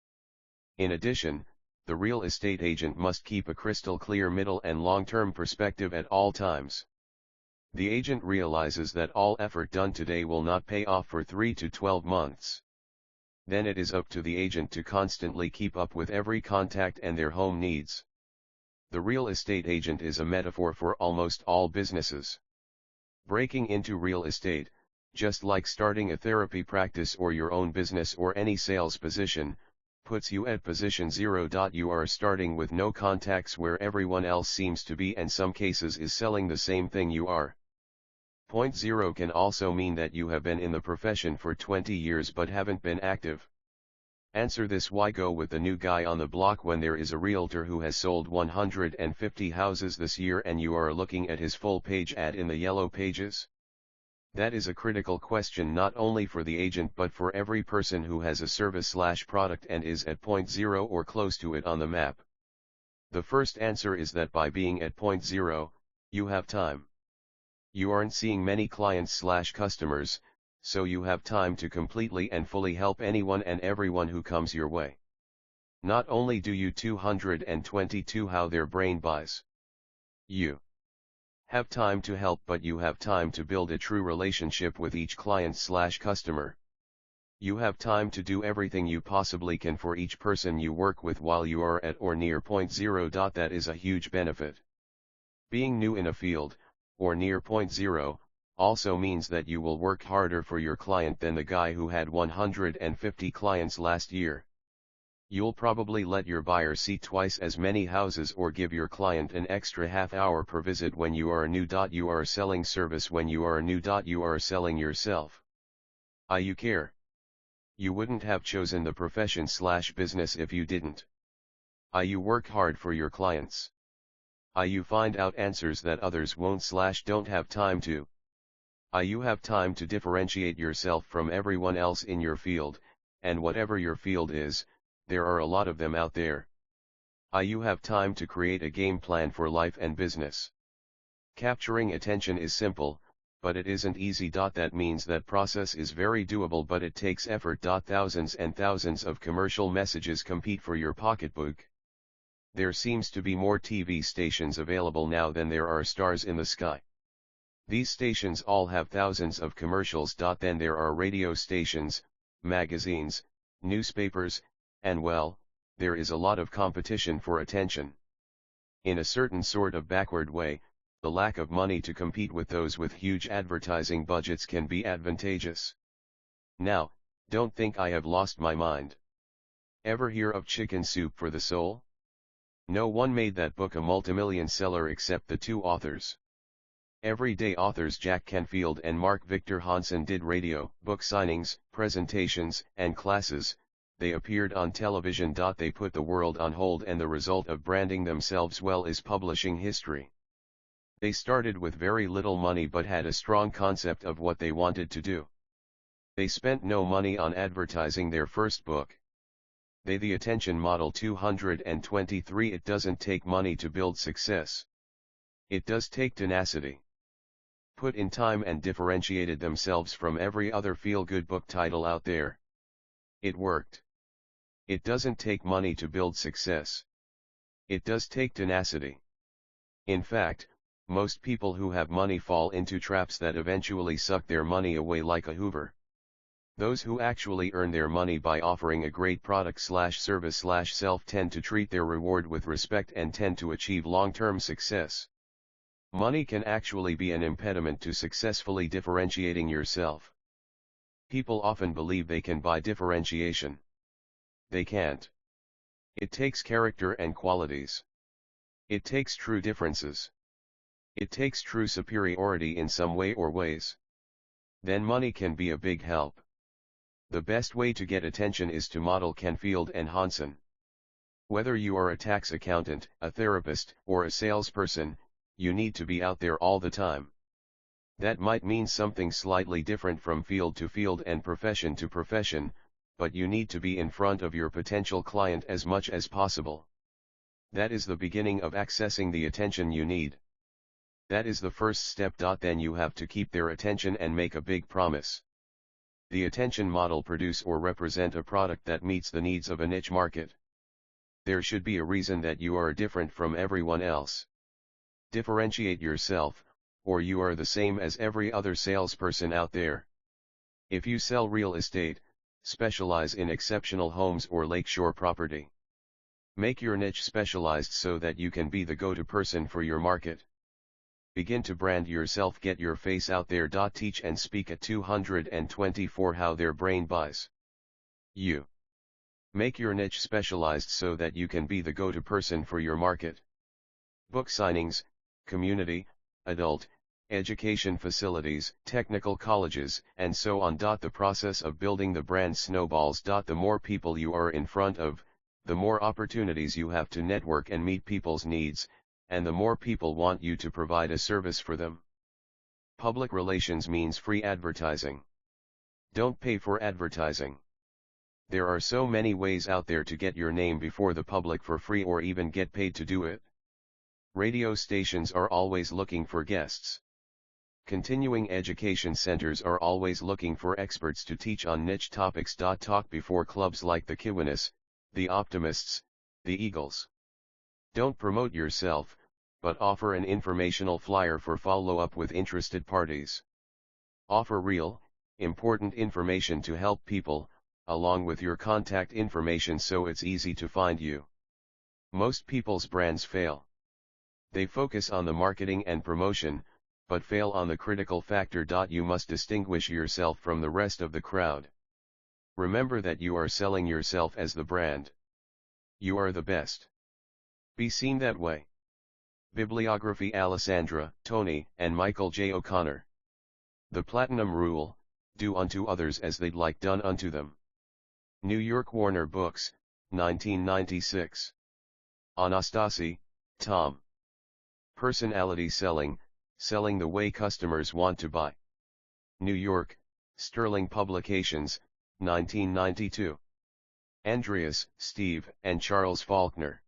S1: In addition, the real estate agent must keep a crystal clear middle and long-term perspective at all times. The agent realizes that all effort done today will not pay off for 3 to 12 months. Then it is up to the agent to constantly keep up with every contact and their home needs. The real estate agent is a metaphor for almost all businesses. Breaking into real estate, just like starting a therapy practice or your own business or any sales position, puts you at position 0. You are starting with no contacts where everyone else seems to be, and some cases is selling the same thing you are. Point 0 can also mean that you have been in the profession for 20 years but haven't been active. Answer this. Why go with the new guy on the block when there is a realtor who has sold 150 houses this year and you are looking at his full page ad in the yellow pages? That is a critical question not only for the agent but for every person who has a service/product and is at point 0 or close to it on the map. The first answer is that by being at point 0, you have time. You aren't seeing many clients/customers, so you have time to completely and fully help anyone and everyone who comes your way. Not only do you 222 how their brain buys you have time to help, but you have time to build a true relationship with each client/customer. You have time to do everything you possibly can for each person you work with while you are at or near point 0. That is a huge benefit. Being new in a field, or near point 0, also means that you will work harder for your client than the guy who had 150 clients last year. You'll probably let your buyer see twice as many houses or give your client an extra half hour per visit when you are new. You are selling service when you are new. You are selling yourself. You care. You wouldn't have chosen the profession/business if you didn't. You work hard for your clients. You find out answers that others won't/don't have time to. You have time to differentiate yourself from everyone else in your field, and whatever your field is, there are a lot of them out there. You have time to create a game plan for life and business. Capturing attention is simple, but it isn't easy. That means that process is very doable, but it takes effort. Thousands and thousands of commercial messages compete for your pocketbook. There seems to be more TV stations available now than there are stars in the sky. These stations all have thousands of commercials. Then there are radio stations, magazines, newspapers, and well, there is a lot of competition for attention. In a certain sort of backward way, the lack of money to compete with those with huge advertising budgets can be advantageous. Now, don't think I have lost my mind. Ever hear of Chicken Soup for the Soul? No one made that book a multimillion seller except the two authors. Everyday authors Jack Canfield and Mark Victor Hansen did radio, book signings, presentations, and classes. They appeared on television. They put the world on hold, and the result of branding themselves well is publishing history. They started with very little money but had a strong concept of what they wanted to do. They spent no money on advertising their first book. The attention model 223. It doesn't take money to build success. It does take tenacity. Put in time and differentiated themselves from every other feel-good book title out there. It worked. It doesn't take money to build success. It does take tenacity. In fact, most people who have money fall into traps that eventually suck their money away like a Hoover. Those who actually earn their money by offering a great product/service/self tend to treat their reward with respect and tend to achieve long-term success. Money can actually be an impediment to successfully differentiating yourself. People often believe they can buy differentiation. They can't. It takes character and qualities. It takes true differences. It takes true superiority in some way or ways. Then money can be a big help. The best way to get attention is to model Canfield and Hansen. Whether you are a tax accountant, a therapist, or a salesperson, you need to be out there all the time. That might mean something slightly different from field to field and profession to profession, but you need to be in front of your potential client as much as possible. That is the beginning of accessing the attention you need. That is the first step. Then you have to keep their attention and make a big promise. The attention model: produce or represent a product that meets the needs of a niche market. There should be a reason that you are different from everyone else. Differentiate yourself, or you are the same as every other salesperson out there. If you sell real estate, specialize in exceptional homes or lakeshore property. Make your niche specialized so that you can be the go-to person for your market. Begin to brand yourself. Get your face out there. Teach and speak at 224 how their brain buys you. Make your niche specialized so that you can be the go-to person for your market. Book signings, community, adult, education facilities, technical colleges, and so on. The process of building the brand snowballs. The more people you are in front of, the more opportunities you have to network and meet people's needs, and the more people want you to provide a service for them. Public relations means free advertising. Don't pay for advertising. There are so many ways out there to get your name before the public for free or even get paid to do it. Radio stations are always looking for guests. Continuing education centers are always looking for experts to teach on niche topics. Talk before clubs like the Kiwanis, the Optimists, the Eagles. Don't promote yourself, but offer an informational flyer for follow-up with interested parties. Offer real, important information to help people, along with your contact information so it's easy to find you. Most people's brands fail. They focus on the marketing and promotion, but fail on the critical factor. You must distinguish yourself from the rest of the crowd. Remember that you are selling yourself as the brand. You are the best. Be seen that way. Bibliography: Alessandra, Tony, and Michael J. O'Connor. The Platinum Rule: do unto others as they'd like done unto them. New York: Warner Books, 1996. Anastasi, Tom. Personality Selling, Selling the Way Customers Want to Buy. New York: Sterling Publications, 1992. Andreas, Steve, and Charles Faulkner.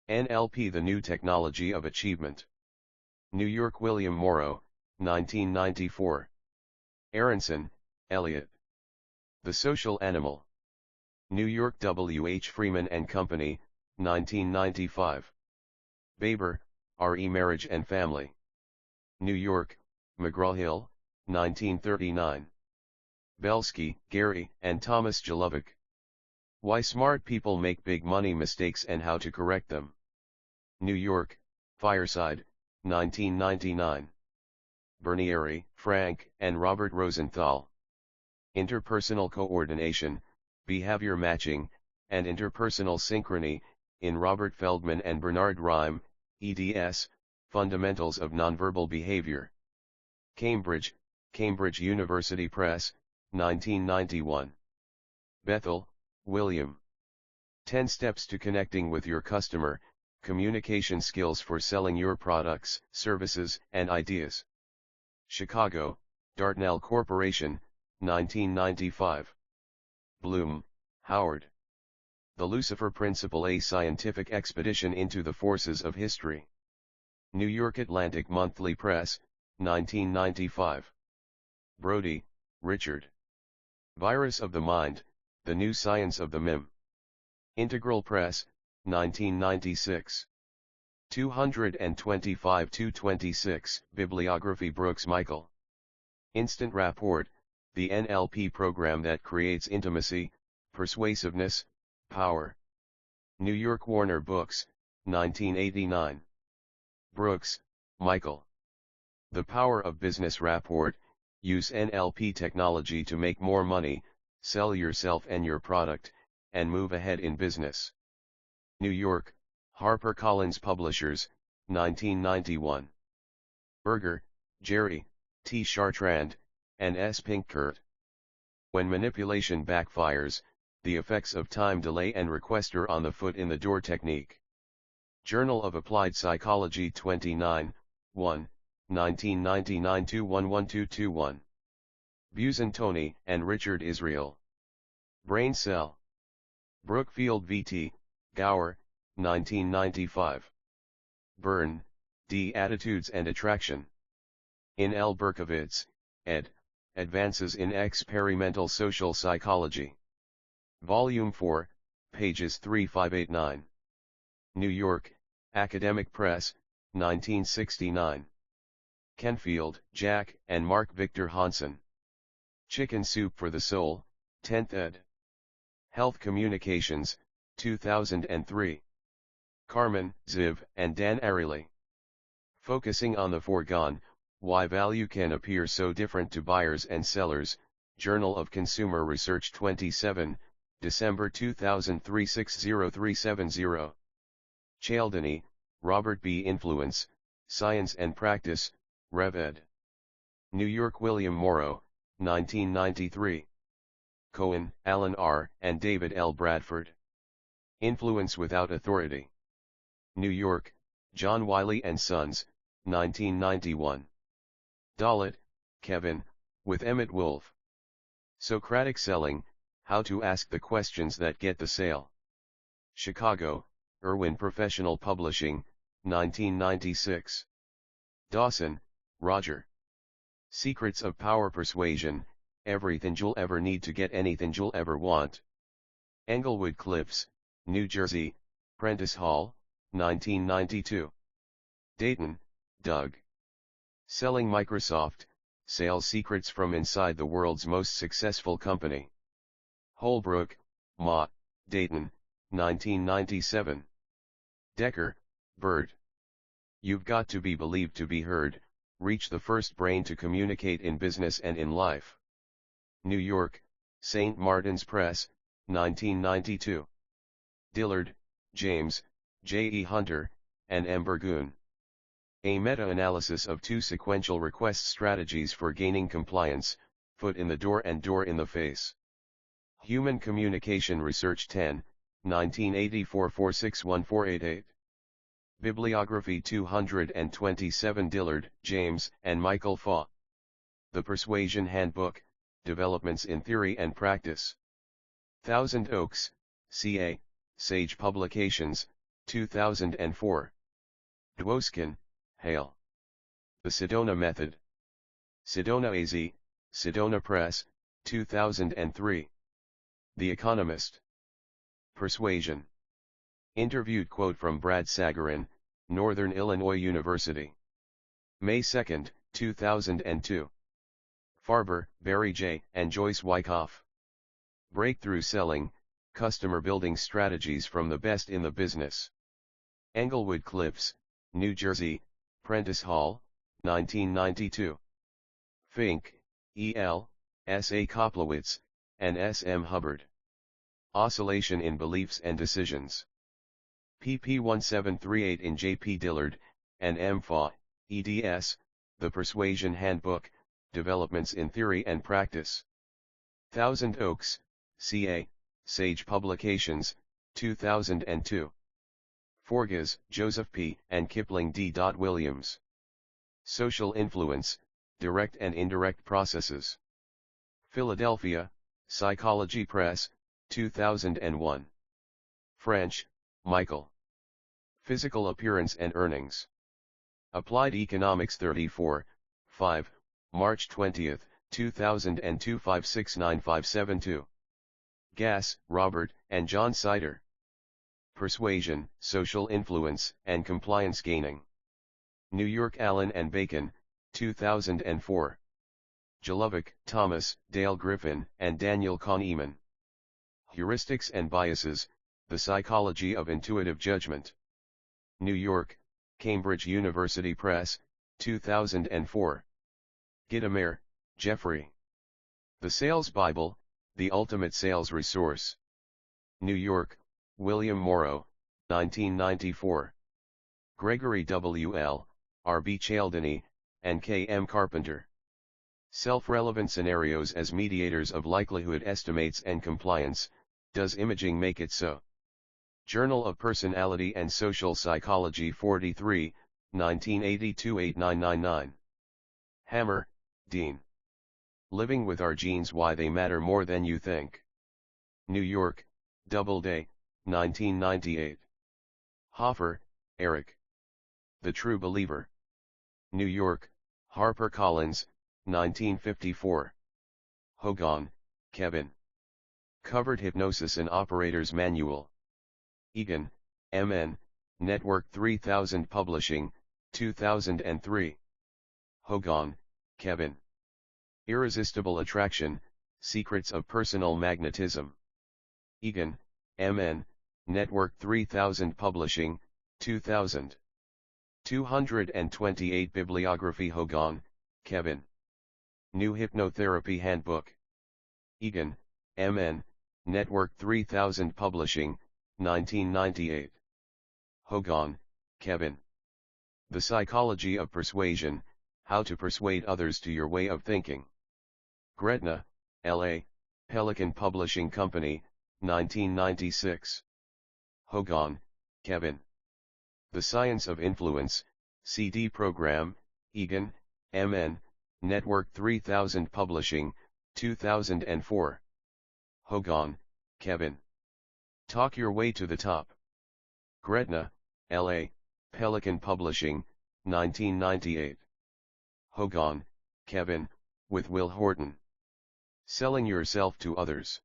S1: NLP: The New Technology of Achievement. New York: William Morrow, 1994. Aronson, Elliot. The Social Animal. New York: W. H. Freeman and Company, 1995. Baber, R. E. Marriage and Family. New York: McGraw-Hill, 1939. Belsky, Gary, and Thomas Jalovic. Why Smart People Make Big Money Mistakes and How to Correct Them. New York: Fireside, 1999. Bernieri, Frank, and Robert Rosenthal. Interpersonal Coordination, Behavior Matching, and Interpersonal Synchrony, in Robert Feldman and Bernard Rhyme, eds, Fundamentals of Nonverbal Behavior. Cambridge, Cambridge University Press, 1991. Bethel, William. 10 Steps to Connecting with Your Customer, Communication Skills for Selling Your Products, Services, and Ideas. Chicago, Dartnell Corporation, 1995. Bloom, Howard. The Lucifer Principle: A Scientific Expedition into the Forces of History. New York: Atlantic Monthly Press, 1995. Brody, Richard. Virus of the Mind, The New Science of the Meme. Integral Press, 1996. 225-226, Bibliography: Brooks, Michael. Instant Rapport, the NLP program that creates intimacy, persuasiveness, power. New York: Warner Books, 1989. Brooks, Michael. The Power of Business Rapport: Use NLP technology to make more money, sell yourself and your product, and move ahead in business. New York: HarperCollins Publishers, 1991. Berger, Jerry, T. Chartrand, and S. Pinkkert. When Manipulation Backfires, The Effects of Time Delay and Requester on the Foot in the Door Technique. Journal of Applied Psychology, 29, 1, 1999-211221. Buzen, Tony, and Richard Israel. Brain Cell. Brookfield V.T., Gower, 1995. Byrne, D. Attitudes and Attraction. In L. Berkowitz, ed., Advances in Experimental Social Psychology. Volume 4, pages 3589. New York: Academic Press, 1969. Kenfield, Jack, and Mark Victor Hansen. Chicken Soup for the Soul, 10th ed. Health Communications, 2003. Carmen, Ziv, and Dan Ariely. Focusing on the Foregone, Why Value Can Appear So Different to Buyers and Sellers, Journal of Consumer Research, 27, December 2003, 60370. Cialdini, Robert B. Influence, Science and Practice, Rev. ed. New York: William Morrow, 1993. Cohen, Alan R., and David L. Bradford. Influence Without Authority. New York: John Wiley & Sons, 1991. Dollett, Kevin, with Emmett Wolf. Socratic Selling, How to Ask the Questions That Get the Sale. Chicago: Irwin Professional Publishing, 1996. Dawson, Roger. Secrets of Power Persuasion, Everything You'll Ever Need to Get Anything You'll Ever Want. Englewood Cliffs, New Jersey, Prentice Hall, 1992. Dayton, Doug. Selling Microsoft, Sales Secrets from Inside the World's Most Successful Company. Holbrook, Ma, Dayton, 1997. Decker, Bert. You've Got to Be Believed to Be Heard, reach the first brain to communicate in business and in life. New York, St. Martin's Press, 1992. Dillard, James, J. E. Hunter, and M. Burgoon. A meta-analysis of two sequential request strategies for gaining compliance, foot in the door and door in the face. Human Communication Research 10, 1984 461488. Bibliography 227 Dillard, James, and Michael Faw. The Persuasion Handbook, Developments in Theory and Practice. Thousand Oaks, CA, Sage Publications, 2004. Dwoskin, Hale. The Sedona Method. Sedona AZ, Sedona Press, 2003. The Economist. Persuasion. Interviewed quote from Brad Sagarin, Northern Illinois University. May 2, 2002. Farber, Barry J., and Joyce Wyckoff. Breakthrough Selling, Customer Building Strategies from the Best in the Business. Englewood Cliffs, New Jersey, Prentice Hall, 1992. Fink, E.L., S. A. Koplowitz, and S. M. Hubbard. Oscillation in Beliefs and Decisions. pp. 1738 in J. P. Dillard, and M. Faw, eds, The Persuasion Handbook, Developments in Theory and Practice. Thousand Oaks, CA, Sage Publications, 2002. Forgas, Joseph P., and Kipling D. Williams. Social Influence, Direct and Indirect Processes. Philadelphia, Psychology Press, 2001. French, Michael. Physical Appearance and Earnings. Applied Economics 34, 5, March 20, 2002 569572. Gass, Robert, and John Sider. Persuasion, Social Influence, and Compliance Gaining. New York Allen and Bacon, 2004. Jalovic, Thomas, Dale Griffin, and Daniel Kahneman. Heuristics and Biases, The Psychology of Intuitive Judgment. New York, Cambridge University Press, 2004. Gitomer, Jeffrey. The Sales Bible, The Ultimate Sales Resource. New York, William Morrow, 1994. Gregory W. L., R. B. Cialdini, and K. M. Carpenter. Self-Relevant Scenarios as Mediators of Likelihood Estimates and Compliance, Does Imaging Make It So? Journal of Personality and Social Psychology 43, 1982 8999. Hammer, Dean. Living with Our Genes, Why They Matter More Than You Think. New York, Doubleday, 1998. Hoffer, Eric. The True Believer. New York, HarperCollins, 1954. Hogan, Kevin. Covered Hypnosis and Operator's Manual. Egan, M.N., Network 3000 Publishing, 2003. Hogan, Kevin. Irresistible Attraction, Secrets of Personal Magnetism. Egan, M.N., Network 3000 Publishing, 2000. 228 Bibliography. Hogan, Kevin. New Hypnotherapy Handbook. Egan, M.N., Network 3000 Publishing, 1998. Hogan, Kevin. The Psychology of Persuasion, How to Persuade Others to Your Way of Thinking. Gretna, L.A., Pelican Publishing Company, 1996. Hogan, Kevin. The Science of Influence, CD Program, Egan, M.N., Network 3000 Publishing, 2004. Hogan, Kevin. Talk Your Way to the Top. Gretna, L.A., Pelican Publishing, 1998. Hogan, Kevin, with Will Horton. Selling Yourself to Others.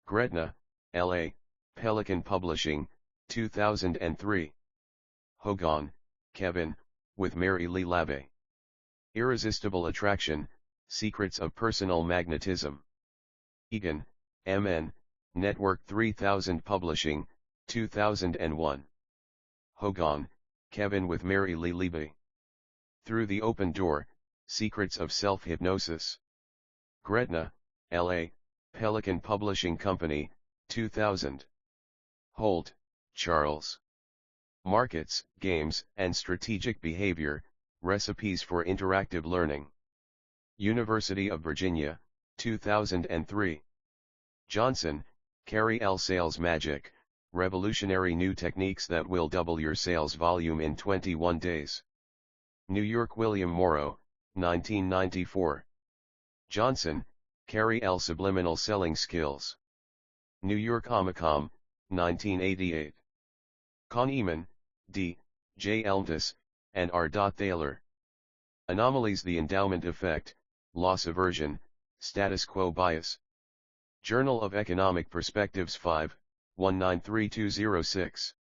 S1: Gretna, L.A., Pelican Publishing, 2003. Hogan, Kevin, with Mary Lee Labbe. Irresistible Attraction, Secrets of Personal Magnetism. Egan, M.N., Network 3000 Publishing, 2001. Hogan, Kevin with Mary Lee Labbe. Through the Open Door, Secrets of Self-Hypnosis. Gretna, L.A., Pelican Publishing Company, 2000. Holt, Charles. Markets, Games, and Strategic Behavior, Recipes for Interactive Learning. University of Virginia, 2003. Johnson, Carrie L. Sales Magic, Revolutionary New Techniques That Will Double Your Sales Volume in 21 Days. New York, William Morrow, 1994. Johnson, Carrie L. Subliminal Selling Skills. New York, Omnicom, 1988. Kahneman, D., J. Elmtis, and R. Thaler. Anomalies: The Endowment Effect, Loss Aversion, Status Quo Bias. Journal of Economic Perspectives 5, 193206.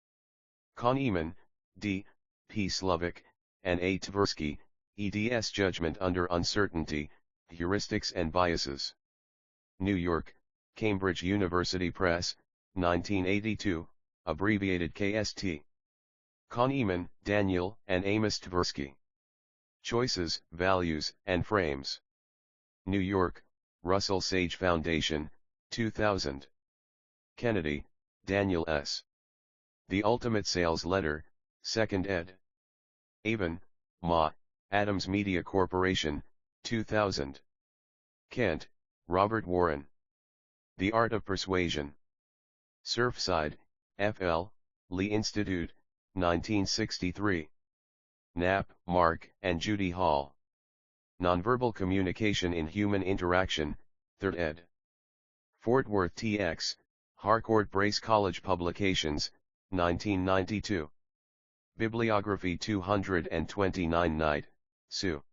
S1: Kahneman, D., P. Slovic, and A. Tversky, eds. Judgment Under Uncertainty, Heuristics and Biases. New York, Cambridge University Press, 1982, abbreviated KST. Kahneman, Daniel, and Amos Tversky. Choices, Values, and Frames. New York, Russell Sage Foundation, 2000. Kennedy, Daniel S. The Ultimate Sales Letter, 2nd ed. Avon, Ma, Adams Media Corporation, 2000. Kent, Robert Warren. The Art of Persuasion. Surfside, F.L., Lee Institute, 1963. Knapp, Mark, and Judy Hall. Nonverbal Communication in Human Interaction, 3rd ed. Fort Worth T.X., Harcourt Brace College Publications, 1992. Bibliography 229 Knight, Sue.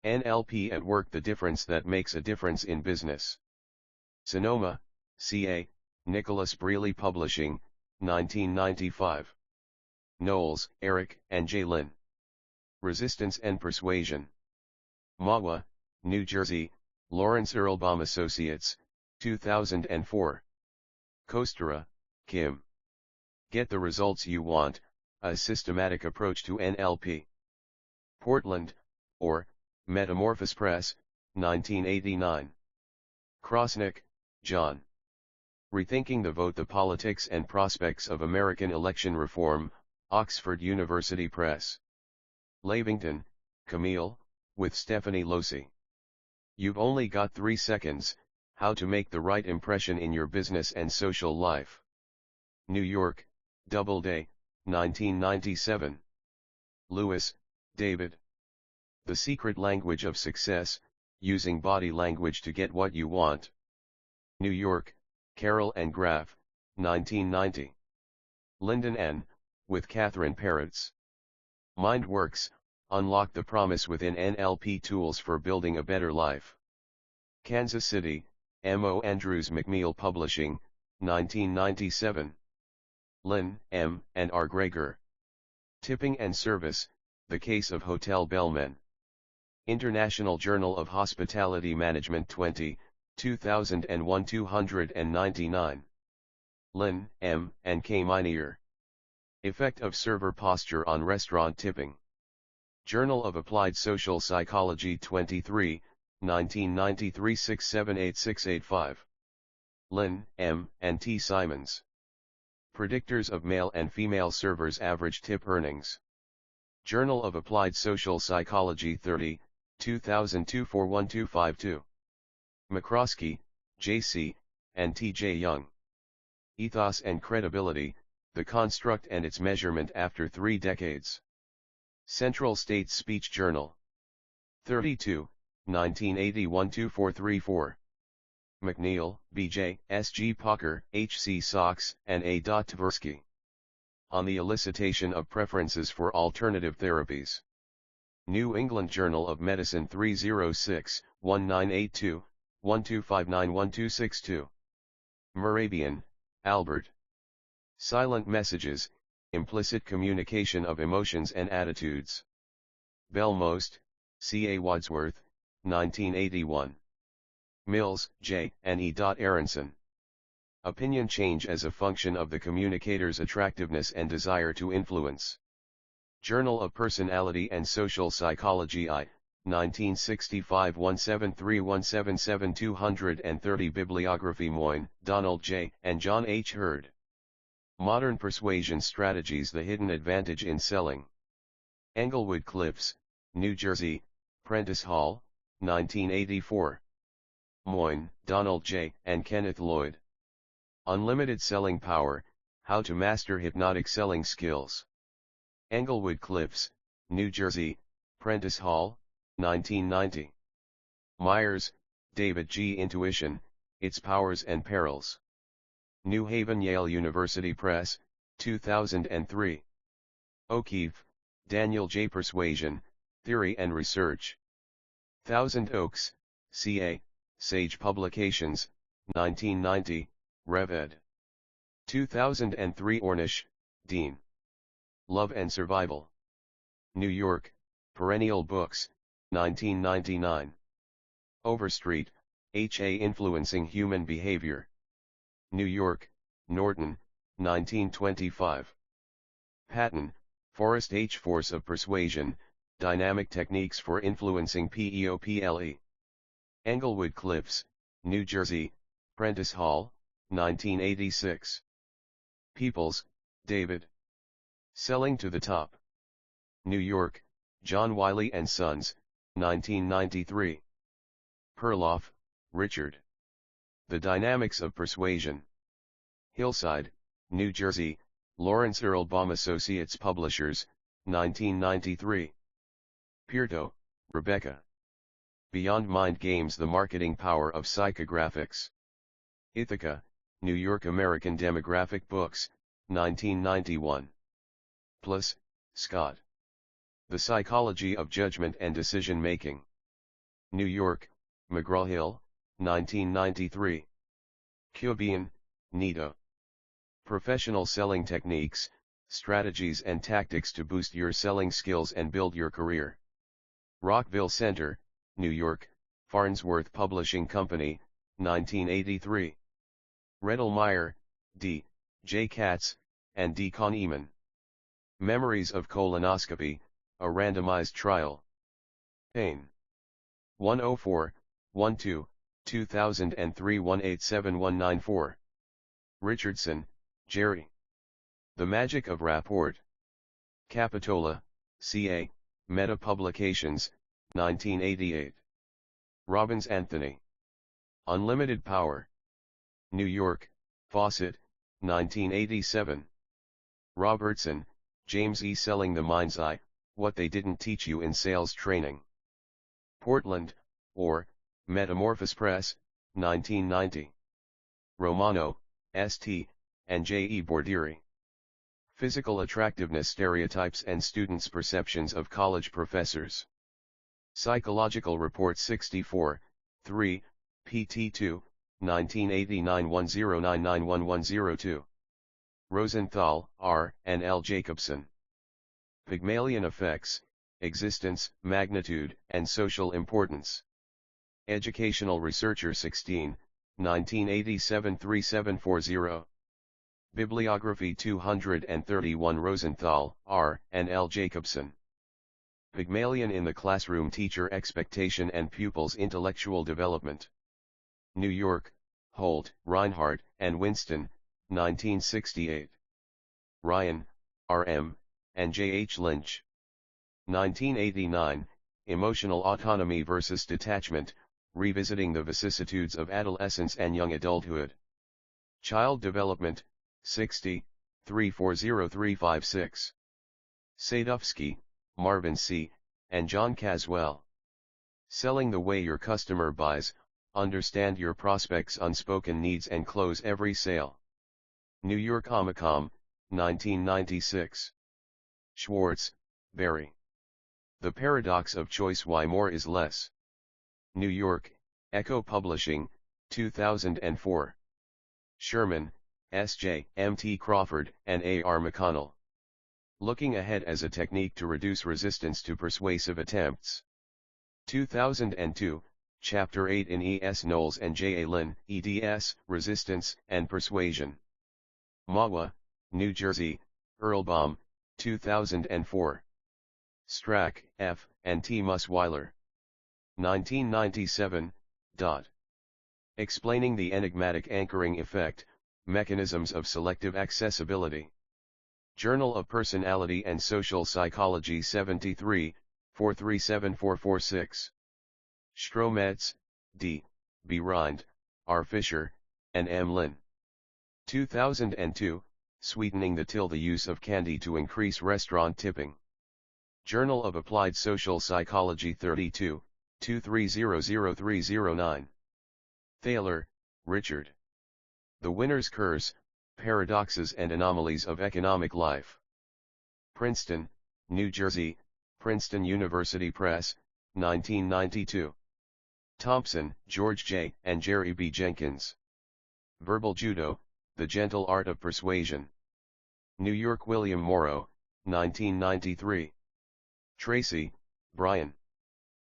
S1: NLP at Work: The Difference That Makes a Difference in Business. Sonoma, CA, Nicholas Brealey Publishing, 1995. Knowles, Eric, and J. Lynn. Resistance and Persuasion. Mahwah, New Jersey, Lawrence Earlbaum Associates, 2004. Kostera, Kim. Get the Results You Want, A Systematic Approach to NLP. Portland, or, Metamorphosis Press, 1989. Krosnick, John. Rethinking the Vote: The Politics and Prospects of American Election Reform, Oxford University Press. Lavington, Camille, with Stephanie Losi. You've Only Got 3 Seconds, How to Make the Right Impression in Your Business and Social Life. New York, Doubleday, 1997. Lewis, David. The Secret Language of Success, Using Body Language to Get What You Want. New York, Carroll and Graf, 1990. Linden N., with Catherine Peretz. MindWorks, Unlock the Promise Within NLP Tools for Building a Better Life. Kansas City, M.O. Andrews McNeil Publishing, 1997. Lynn, M., and R. Greger. Tipping and Service, The Case of Hotel Bellmen. International Journal of Hospitality Management 20, 2001 299. Lynn, M., and K. Minear. Effect of Server Posture on Restaurant Tipping. Journal of Applied Social Psychology 23, 1993 678685. Lynn, M., and T. Simons. Predictors of Male and Female Servers' Average Tip Earnings. Journal of Applied Social Psychology 30, 2002 41252. McCroskey, J.C., and T.J. Young. Ethos and Credibility, The Construct and Its Measurement After 3 Decades. Central States Speech Journal. 32, 1981 2434. McNeil, B.J., S.G. Pocker, H.C. Sox, and A. Tversky. On the Elicitation of Preferences for Alternative Therapies. New England Journal of Medicine 306, 1982, 1259 1262. Morabian, Albert. Silent Messages, Implicit Communication of Emotions and Attitudes. Belmost, C. A. Wadsworth, 1981. Mills, J. and E. Aronson. Opinion Change as a Function of the Communicator's Attractiveness and Desire to Influence. Journal of Personality and Social Psychology I, 1965 173-177 230 Bibliography Moyne, Donald J. and John H. Hurd. Modern Persuasion Strategies: The Hidden Advantage in Selling. Englewood Cliffs, New Jersey, Prentice Hall, 1984. Moyne, Donald J. and Kenneth Lloyd. Unlimited Selling Power: How to Master Hypnotic Selling Skills. Englewood Cliffs, New Jersey, Prentice Hall, 1990. Myers, David G. Intuition, Its Powers and Perils. New Haven, Yale University Press, 2003. O'Keefe, Daniel J. Persuasion, Theory and Research. Thousand Oaks, CA, Sage Publications, 1990, Rev. ed. 2003. Ornish, Dean. Love and Survival. New York, Perennial Books, 1999. Overstreet, H.A. Influencing Human Behavior. New York, Norton, 1925. Patton, Forrest H. Force of Persuasion, Dynamic Techniques for Influencing People. Englewood Cliffs, New Jersey, Prentice Hall, 1986. Peoples, David. Selling to the Top. New York, John Wiley & Sons, 1993. Perloff, Richard. The Dynamics of Persuasion. Hillside, New Jersey, Lawrence Earlbaum Associates Publishers, 1993. Pierto, Rebecca. Beyond Mind Games: The Marketing Power of Psychographics. Ithaca, New York, American Demographic Books, 1991. Plus, Scott. The Psychology of Judgment and Decision Making. New York, McGraw-Hill, 1993. Kubian, Nita. Professional Selling Techniques, Strategies and Tactics to Boost Your Selling Skills and Build Your Career. Rockville Center, New York, Farnsworth Publishing Company, 1983. Redelmeyer, D., J. Katz, and D. Kahneman. Memories of Colonoscopy, A Randomized Trial. Payne. 104, 12, 2003 187194. Richardson, Jerry. The Magic of Rapport. Capitola, CA, Meta Publications, 1988. Robbins, Anthony. Unlimited Power. New York, Fawcett, 1987. Robertson, James E. Selling the Mind's Eye: What They Didn't Teach You in Sales Training. Portland, or, Metamorphosis Press, 1990. Romano, S.T., and J. E. Bordieri. Physical Attractiveness Stereotypes and Students' Perceptions of College Professors. Psychological Report 64, 3, pt 2, 1989 10991102. Rosenthal, R. and L. Jacobson. Pygmalion Effects: Existence, Magnitude, and Social Importance. Educational Researcher 16, 1987 3740. Bibliography 231. Rosenthal, R. and L. Jacobson. Pygmalion in the Classroom: Teacher Expectation and Pupils' Intellectual Development. New York, Holt, Reinhardt, and Winston, 1968. Ryan, R.M., and J.H. Lynch. 1989, Emotional Autonomy versus Detachment, Revisiting the Vicissitudes of Adolescence and Young Adulthood. Child Development, 60, 340356. Sadufsky, Marvin C., and John Caswell. Selling the Way Your Customer Buys: Understand Your Prospects' Unspoken Needs and Close Every Sale. New York, Omnicom, 1996. Schwartz, Barry. The Paradox of Choice: Why More is Less. New York, Echo Publishing, 2004. Sherman, S.J., M.T. Crawford, and A.R. McConnell. Looking Ahead as a Technique to Reduce Resistance to Persuasive Attempts. 2002, Chapter 8 in E.S. Knowles and J.A. Lynn, eds, Resistance and Persuasion. Mahwah, New Jersey, Earlbaum, 2004. Strack, F., and T. Musweiler. 1997. Explaining the enigmatic anchoring effect, Mechanisms of Selective Accessibility. Journal of Personality and Social Psychology 73, 437446. Strometz, D., B. Rind, R. Fisher, and M. Lin. 2002, Sweetening the Use of Candy to Increase Restaurant Tipping. Journal of Applied Social Psychology 32, 2300309. Thaler, Richard. The Winner's Curse, Paradoxes and Anomalies of Economic Life. Princeton, New Jersey, Princeton University Press, 1992. Thompson, George J., and Jerry B. Jenkins. Verbal Judo, The Gentle Art of Persuasion. New York, William Morrow, 1993. Tracy, Brian.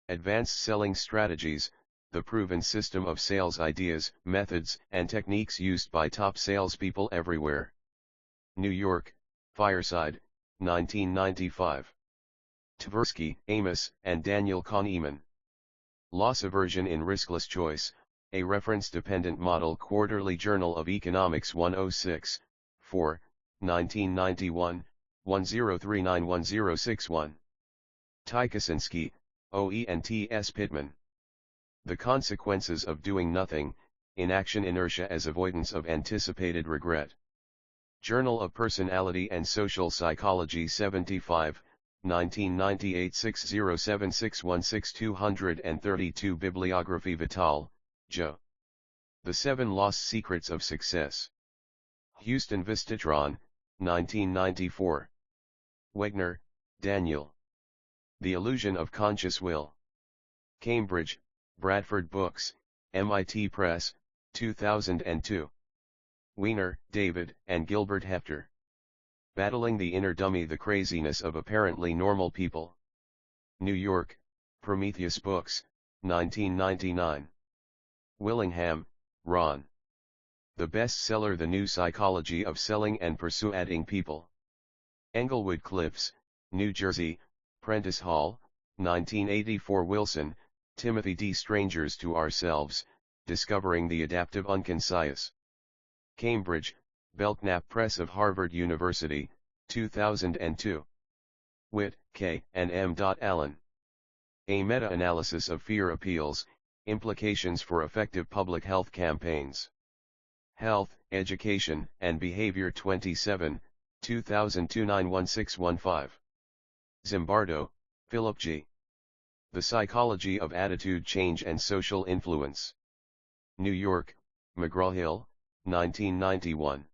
S1: Advanced Selling Strategies, The Proven System of Sales Ideas, Methods, and Techniques Used by Top Salespeople Everywhere. New York, Fireside, 1995. Tversky, Amos, and Daniel Kahneman. Loss Aversion in Riskless Choice, a Reference-Dependent Model Quarterly Journal of Economics 106, 4, 1991, 10391061. Tykasinski, O.E. and T.S. Pittman. The Consequences of Doing Nothing, Inaction Inertia as Avoidance of Anticipated Regret. Journal of Personality and Social Psychology 75, 1998 607616232. Bibliography Vital, Joe. The 7 Lost Secrets of Success. Houston Vistatron, 1994. Wegner, Daniel. The Illusion of Conscious Will. Cambridge, Bradford Books, MIT Press, 2002. Weiner, David, and Gilbert Hefter. Battling the Inner Dummy: The Craziness of Apparently Normal People. New York, Prometheus Books, 1999. Willingham, Ron. The Bestseller: The New Psychology of Selling and Persuading People. Englewood Cliffs, New Jersey, Prentice Hall, 1984. Wilson, Timothy D. Strangers to Ourselves, Discovering the Adaptive Unconscious. Cambridge, Belknap Press of Harvard University, 2002. Witt, K. and M. Allen. A Meta-Analysis of Fear Appeals, Implications for Effective Public Health Campaigns. Health, Education, and Behavior 27, 2002. 91615. Zimbardo, Philip G. The Psychology of Attitude Change and Social Influence. New York, McGraw-Hill, 1991.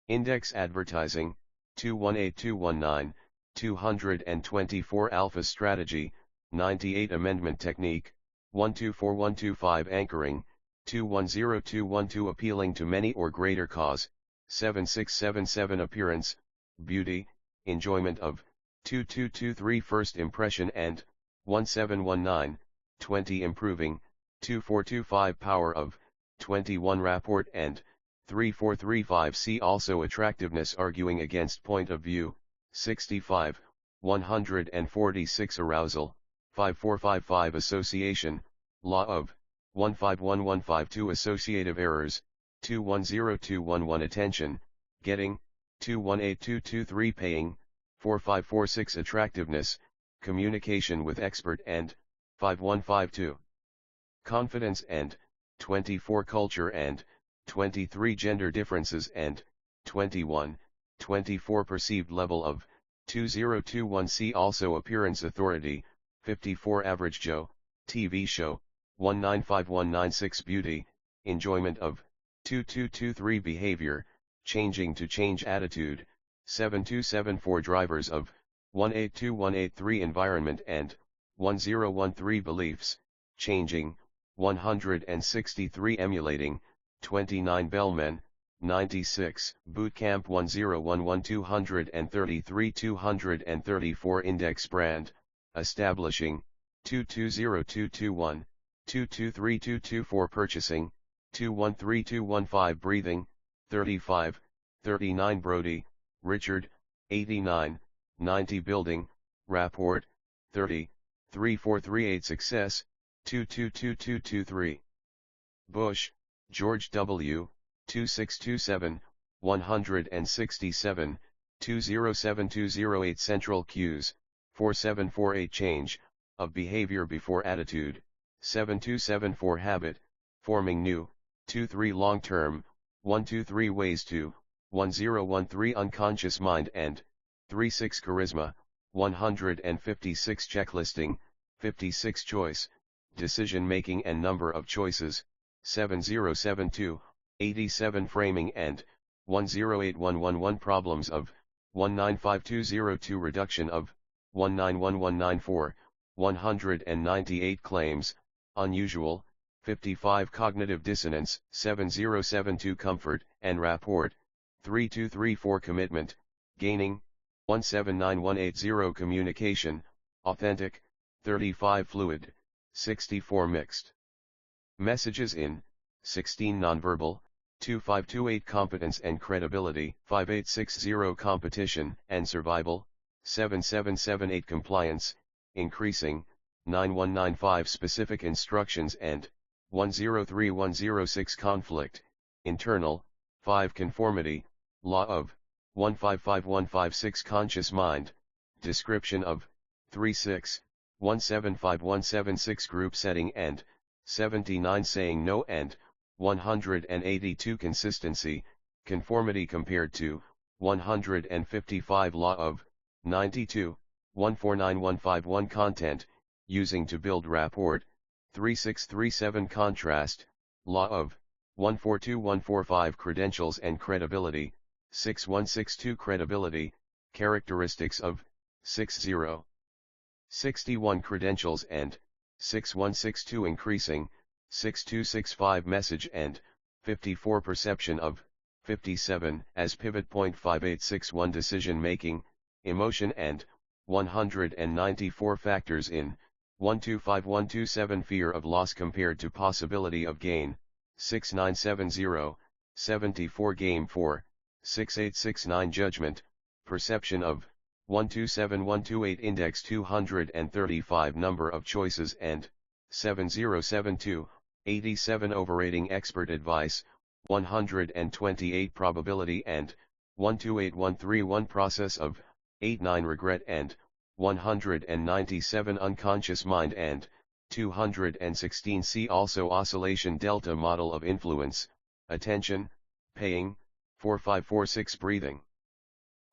S1: Index Advertising, 218219, 224. Alpha Strategy, 98. Amendment Technique, 124125. Anchoring, 210212. Appealing to Many or Greater Cause, 7677. Appearance, Beauty, Enjoyment of, 2223. First Impression and, 1719, 20. Improving, 2425. Power of, 21. Rapport and, 3435. See also Attractiveness Arguing Against Point of View, 65, 146. Arousal, 5455. Association, Law of, 151152. Associative Errors, 210211. Attention, Getting, 218223. Paying, 4546. Attractiveness, Communication with Expert and, 5152. Confidence and, 24. Culture and, 23. Gender Differences and, 21, 24. Perceived Level of, 2021. See also Appearance Authority, 54. Average Joe, TV Show, 195196. Beauty, Enjoyment of, 2223. Behavior, Changing to Change Attitude, 7274. Drivers of, 182183. Environment and, 1013. Beliefs, Changing, 163. Emulating, 29. Bellman, 96. Bootcamp 1011. 233. 234. Index Brand, Establishing, 220221, 223224. Purchasing, 213215. Breathing, 35, 39. Brody, Richard, 89, 90. Building, rapport, 30, 3438 success, 222223. Bush, George W., 2627, 167, 207208 Central Cues, 4748 Change, of behavior before attitude, 7274 Habit, forming new, 23 Long-term, 123 Ways to, 1013 Unconscious Mind and, 36 Charisma, 156 Checklisting, 56 Choice, Decision Making and Number of Choices, 7072, 87 Framing and, 108111 Problems of, 195202 Reduction of, 191194, 198 Claims, Unusual, 55 Cognitive Dissonance, 7072 Comfort and Rapport, 3234 Commitment, Gaining, 179180 Communication, Authentic, 35 Fluid, 64 Mixed. Messages in, 16 Nonverbal, 2528 Competence and Credibility, 5860 Competition and Survival, 7778 Compliance, Increasing, 9195 Specific Instructions and, 103106 Conflict, Internal, 5 Conformity, Law of, 155156 Conscious Mind, Description of, 36, 175176 Group Setting and, 79 Saying No and, 182 Consistency, Conformity compared to, 155 Law of, 92, 149151 Content, Using to Build Rapport, 3637 Contrast, Law of, 142145 Credentials and Credibility, 6162 Credibility, Characteristics of, 60. 61 Credentials and, 6162 Increasing, 6265 Message and, 54 Perception of, 57 as Pivot Point 5861 Decision Making, Emotion and, 194 Factors in, 125127 Fear of Loss compared to Possibility of Gain, 6970, 74 Game 4, 6869 Judgment, Perception of, 127128 Index 235 Number of Choices and, 7072, 87 Overrating Expert Advice, 128 Probability and, 128131 Process of, 89 Regret and, 197 Unconscious Mind and, 216 See also Oscillation Delta Model of Influence, Attention, Paying, 4546 Breathing.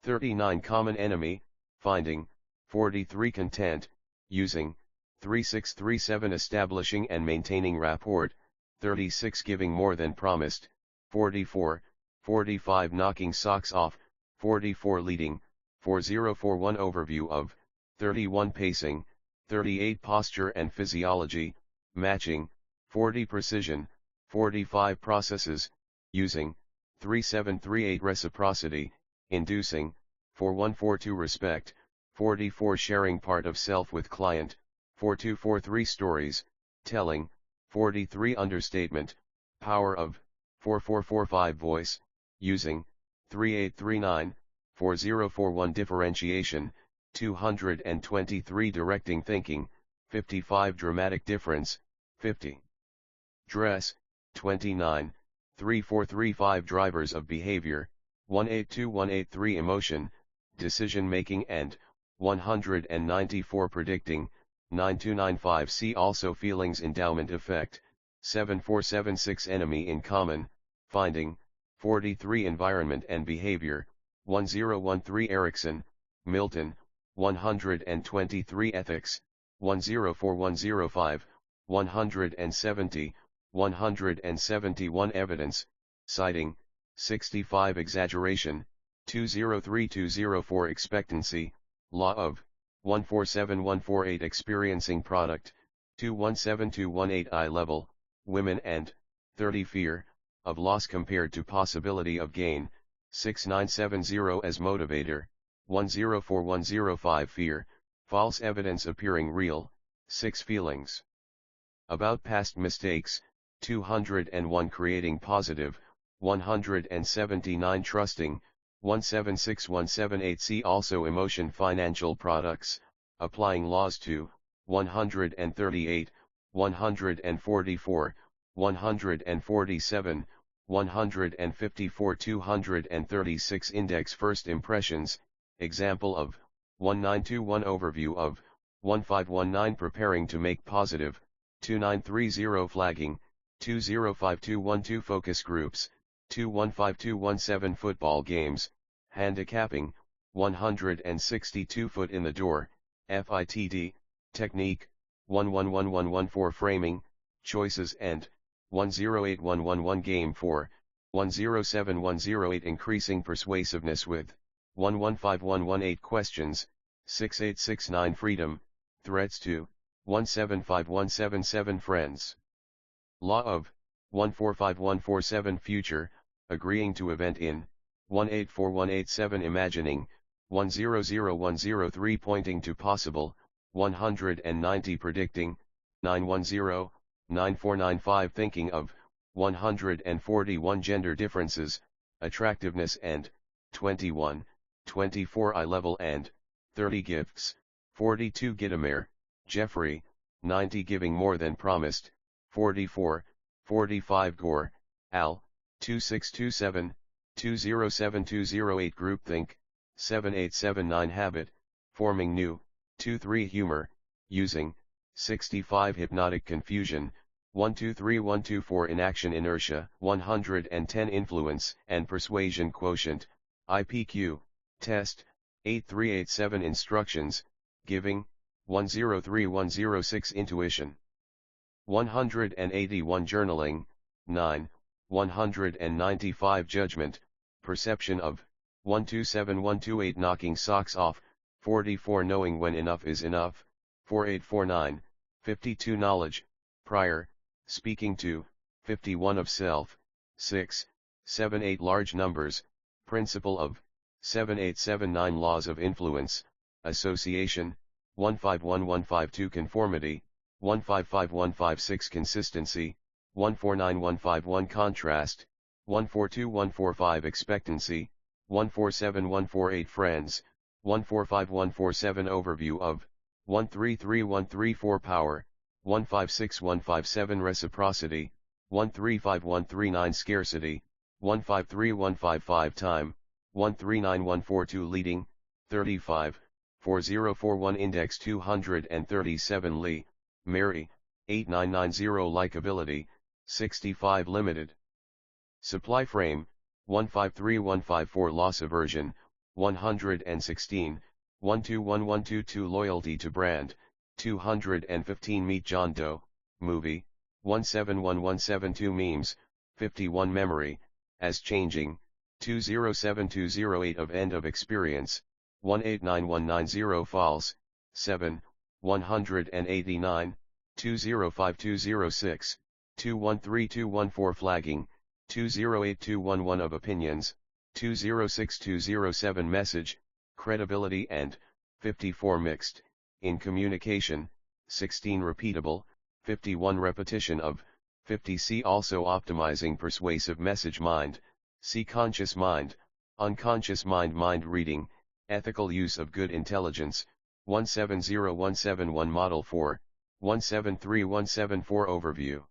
S1: 39 Common Enemy, Finding, 43 Content, Using, 3637 Establishing and Maintaining Rapport, 36 Giving More Than Promised, 44, 45 Knocking Socks Off, 44 Leading, 4041 Overview of, 31 Pacing, 38 Posture and Physiology, Matching, 40 Precision, 45 Processes, Using, 3738 Reciprocity, Inducing, 4142 Respect, 44 Sharing Part of Self with Client, 4243 Stories, Telling, 43 Understatement, Power of, 4445 Voice, Using, 3839, 4041 Differentiation, 223 Directing Thinking, 55 Dramatic Difference, 50. Dress, 29, 3435 Drivers of Behavior, 182183 Emotion, Decision Making and, 194 Predicting, 9295 See also Feelings Endowment Effect, 7476 Enemy in Common, Finding, 43 Environment and Behavior, 1013 Erickson, Milton, 123 Ethics, 104105, 170, 171 Evidence, Citing, 65 Exaggeration, 203204 Expectancy, Law of, 147148 Experiencing Product, 217218 Eye Level, Women and, 30 Fear, of Loss compared to Possibility of Gain, 6970 as Motivator, 104105 Fear, False Evidence Appearing Real, 6 Feelings. About Past Mistakes, 201 Creating Positive, 179 Trusting, 176178 See also Emotion Financial Products, applying laws to 138, 144, 147, 154, 236 Index first impressions, example of 1921 Overview of 1519 Preparing to make positive, 2930 Flagging, 205212 Focus groups, 215217 Football games, handicapping, 162 Foot in the door, FITD, technique, 111114 Framing, choices and 108111 Game 4, 107108 Increasing persuasiveness with 115118 Questions, 6869 Freedom, threats to 175177 Friends. Law of 145147 Future, agreeing to event in 184187 Imagining, 100103 Pointing to possible, 190 Predicting, 910, 9495 Thinking of, 141 Gender differences, attractiveness and, 21, 24 Eye level and, 30 Gifts, 42 Gitomer, Jeffrey, 90 Giving more than promised, 44, 45 Gore, Al, 2627, 207208 Groupthink, 7879 Habit, Forming New, 23 Humor, Using, 65 Hypnotic Confusion, 123124 Inaction Inertia, 110 Influence and Persuasion Quotient, IPQ, Test, 8387 Instructions, Giving, 103106 Intuition, 181 Journaling, 9, 195 Judgment, Perception of, 127128 Knocking Socks Off, 44 Knowing when enough is enough, 4849, 52 Knowledge, Prior, Speaking to, 51 of Self, 6, 78 Large Numbers, Principle of, 7879 Laws of Influence, Association, 151152 Conformity, 155156 Consistency, 149151 Contrast, 142145 Expectancy, 147148 Friends, 145147 Overview of, 133134 Power, 156157 Reciprocity, 135139 Scarcity, 153155 Time, 139142 Leading, 35, 4041 Index 237 Lee, Mary, 8990 Likability, 65 Limited. Supply Frame, 153154 Loss Aversion, 116, 121122 Loyalty to Brand, 215 Meet John Doe, Movie, 171172 Memes, 51 Memory, As Changing, 207208 of End of Experience, 189190 False, 7, 189, 205206, 213214 Flagging, 208211 of Opinions, 206207 Message, Credibility and, 54 Mixed, in Communication, 16 Repeatable, 51 Repetition of, 50 See also Optimizing Persuasive Message Mind, see Conscious Mind, Unconscious Mind Mind Reading, Ethical Use of Good Intelligence, 170171 Model 4, 173174 Overview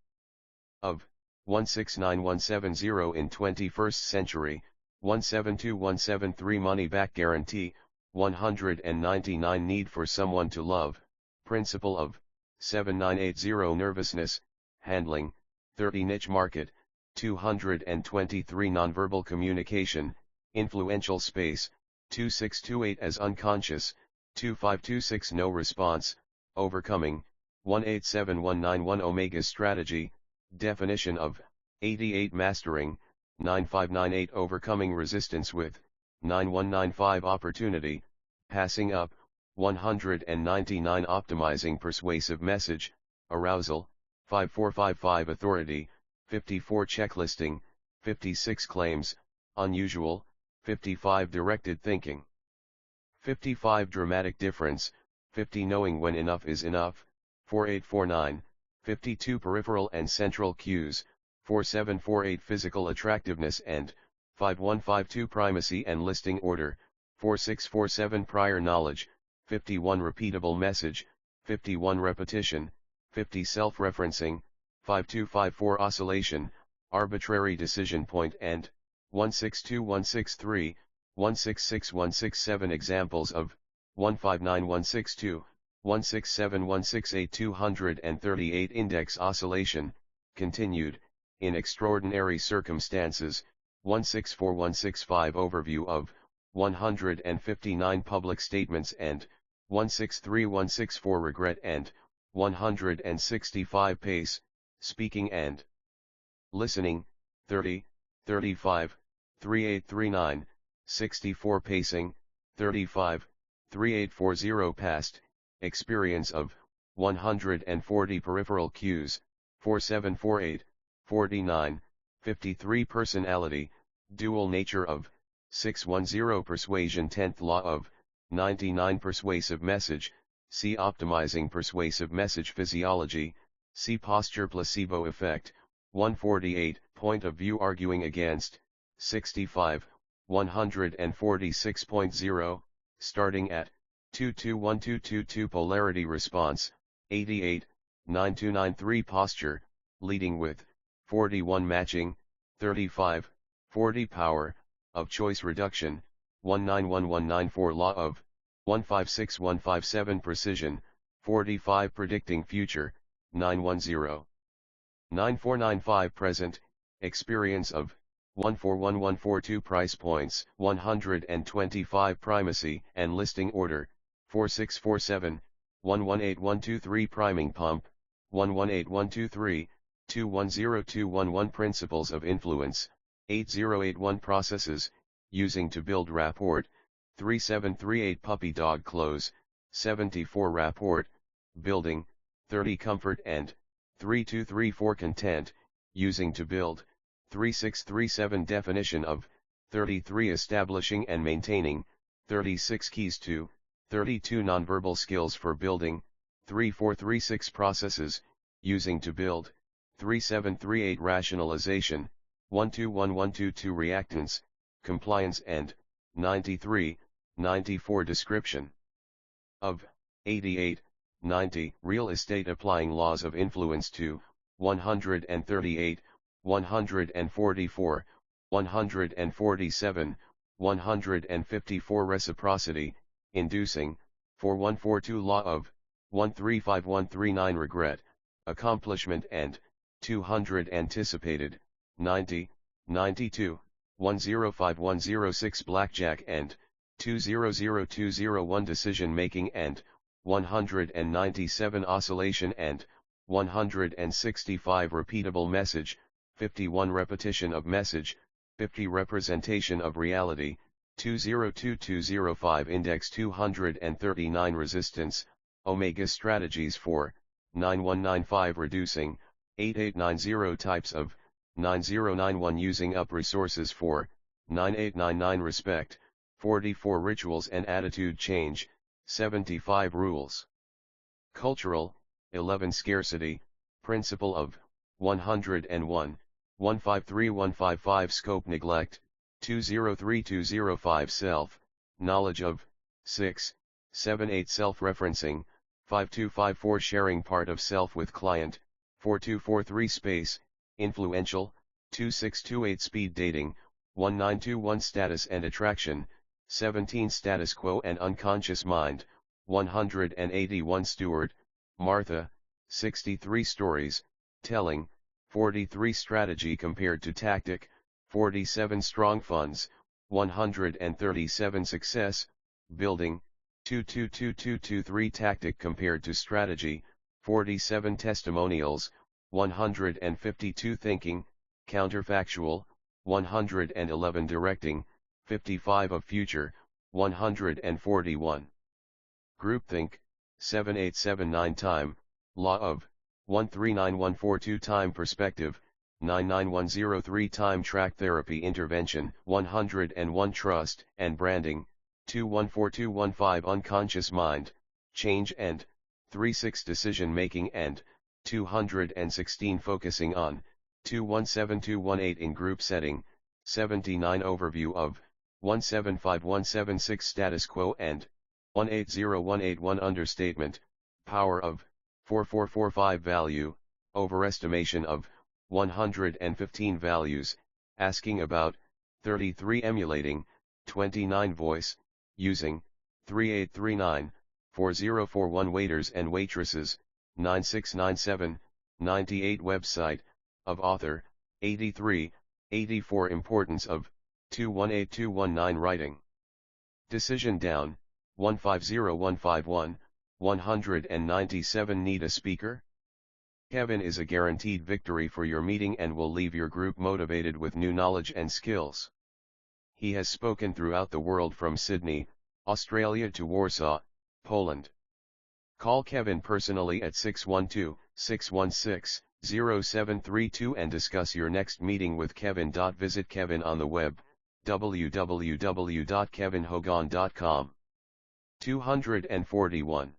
S1: of, 169170 in 21st Century, 172173 Money Back Guarantee, 199 Need for Someone to Love, Principle of, 7980 Nervousness, Handling, 30 Niche Market, 223 Nonverbal Communication, Influential Space, 2628 as Unconscious, 2526 No Response, Overcoming, 187191 Omega Strategy, Definition of, 88 Mastering, 9598 Overcoming Resistance with, 9195 Opportunity, Passing Up, 199 Optimizing Persuasive Message, Arousal, 5455 Authority, 54 Checklisting, 56 Claims, Unusual, 55 Directed Thinking, 55 Dramatic Difference, 50 Knowing when enough is enough, 4849, 52 Peripheral and Central Cues, 4748 Physical Attractiveness and, 5152 Primacy and Listing Order, 4647 Prior Knowledge, 51 repeatable message, 51 repetition, 50 self-referencing, 5254 oscillation, arbitrary decision point and 162163, 166167 examples of 159162, 167168 238 index oscillation, continued, in extraordinary circumstances, 164165 overview of 159 public statements and 163164 regret and 165 pace, speaking and listening, 30, 35, 3839, 64 pacing, 35, 3840 past, experience of 140 peripheral cues, 4748, 49, 53 personality, dual nature of 610 persuasion 10th law of 99 persuasive message, see optimizing persuasive message physiology, see posture placebo effect, 148 point of view arguing against, 65, 146.0, starting at 221222 polarity response, 88, 9293 posture, leading with 41 matching, 35, 40 power of choice reduction, 191194 law of 156157 precision, 45 predicting future, 910 9495 present, experience of 141142 price points, 125 primacy and listing order, 4647, 118123 priming pump, 118123, 210211 principles of influence, 8081 processes, using to build rapport, 3738 puppy dog close, 74 rapport, building, 30 comfort and 3234 content, using to build, 3637 definition of, 33 establishing and maintaining, 36 keys to, 32 nonverbal skills for building, 3436 processes, using to build, 3738 rationalization, 121122 reactance, compliance and 93, 94 description of 88, 90 real estate applying laws of influence to 138, 144, 147, 154 reciprocity, inducing, 4142 law of 135139 regret, accomplishment and 200 anticipated, 90, 92, 105106 blackjack and 200201 decision making and 197 oscillation and 165 repeatable message, 51 repetition of message, 50 representation of reality, 202205 index 239 resistance, omega strategies for 9195 reducing, 8890 types of 9091 using up resources for 9899 respect, 44 rituals and attitude change, 75 rules. Cultural, 11 scarcity, principle of 101, 153155 scope neglect, 203205 self, knowledge of 6, 78 self-referencing, 5254 sharing part of self with client, 4243 space, influential, 2628 speed dating, 1921 status and attraction, 17 status quo and unconscious mind, 181 steward, Martha, 63 stories, telling, 43 strategy compared to tactic, 47 strong funds, 137 success, building, 222223 tactic compared to strategy, 47 testimonials, 152 thinking, counterfactual, 111 directing, 55 of future, 141. Groupthink, 7879 time, law of, 139142 time perspective, 99103 time track therapy intervention, 101 trust and branding, 214215 unconscious mind, change and, 36 decision making and, 216 focusing on, 217218 in group setting, 79 overview of, 175176 status quo and, 180181 understatement, power of, 4445 value, overestimation of, 115 values, asking about, 33 emulating, 29 voice, using, 3839, 4041 waiters and waitresses, 9697, 98 website, of author, 83, 84 importance of, 218219 writing. Decision down, 150151, 197 need a speaker? Kevin is a guaranteed victory for your meeting and will leave your group motivated with new knowledge and skills. He has spoken throughout the world from Sydney, Australia to Warsaw, Poland. Call Kevin personally at 612-616-0732 and discuss your next meeting with Kevin. Visit Kevin on the web, www.kevinhogan.com. 241.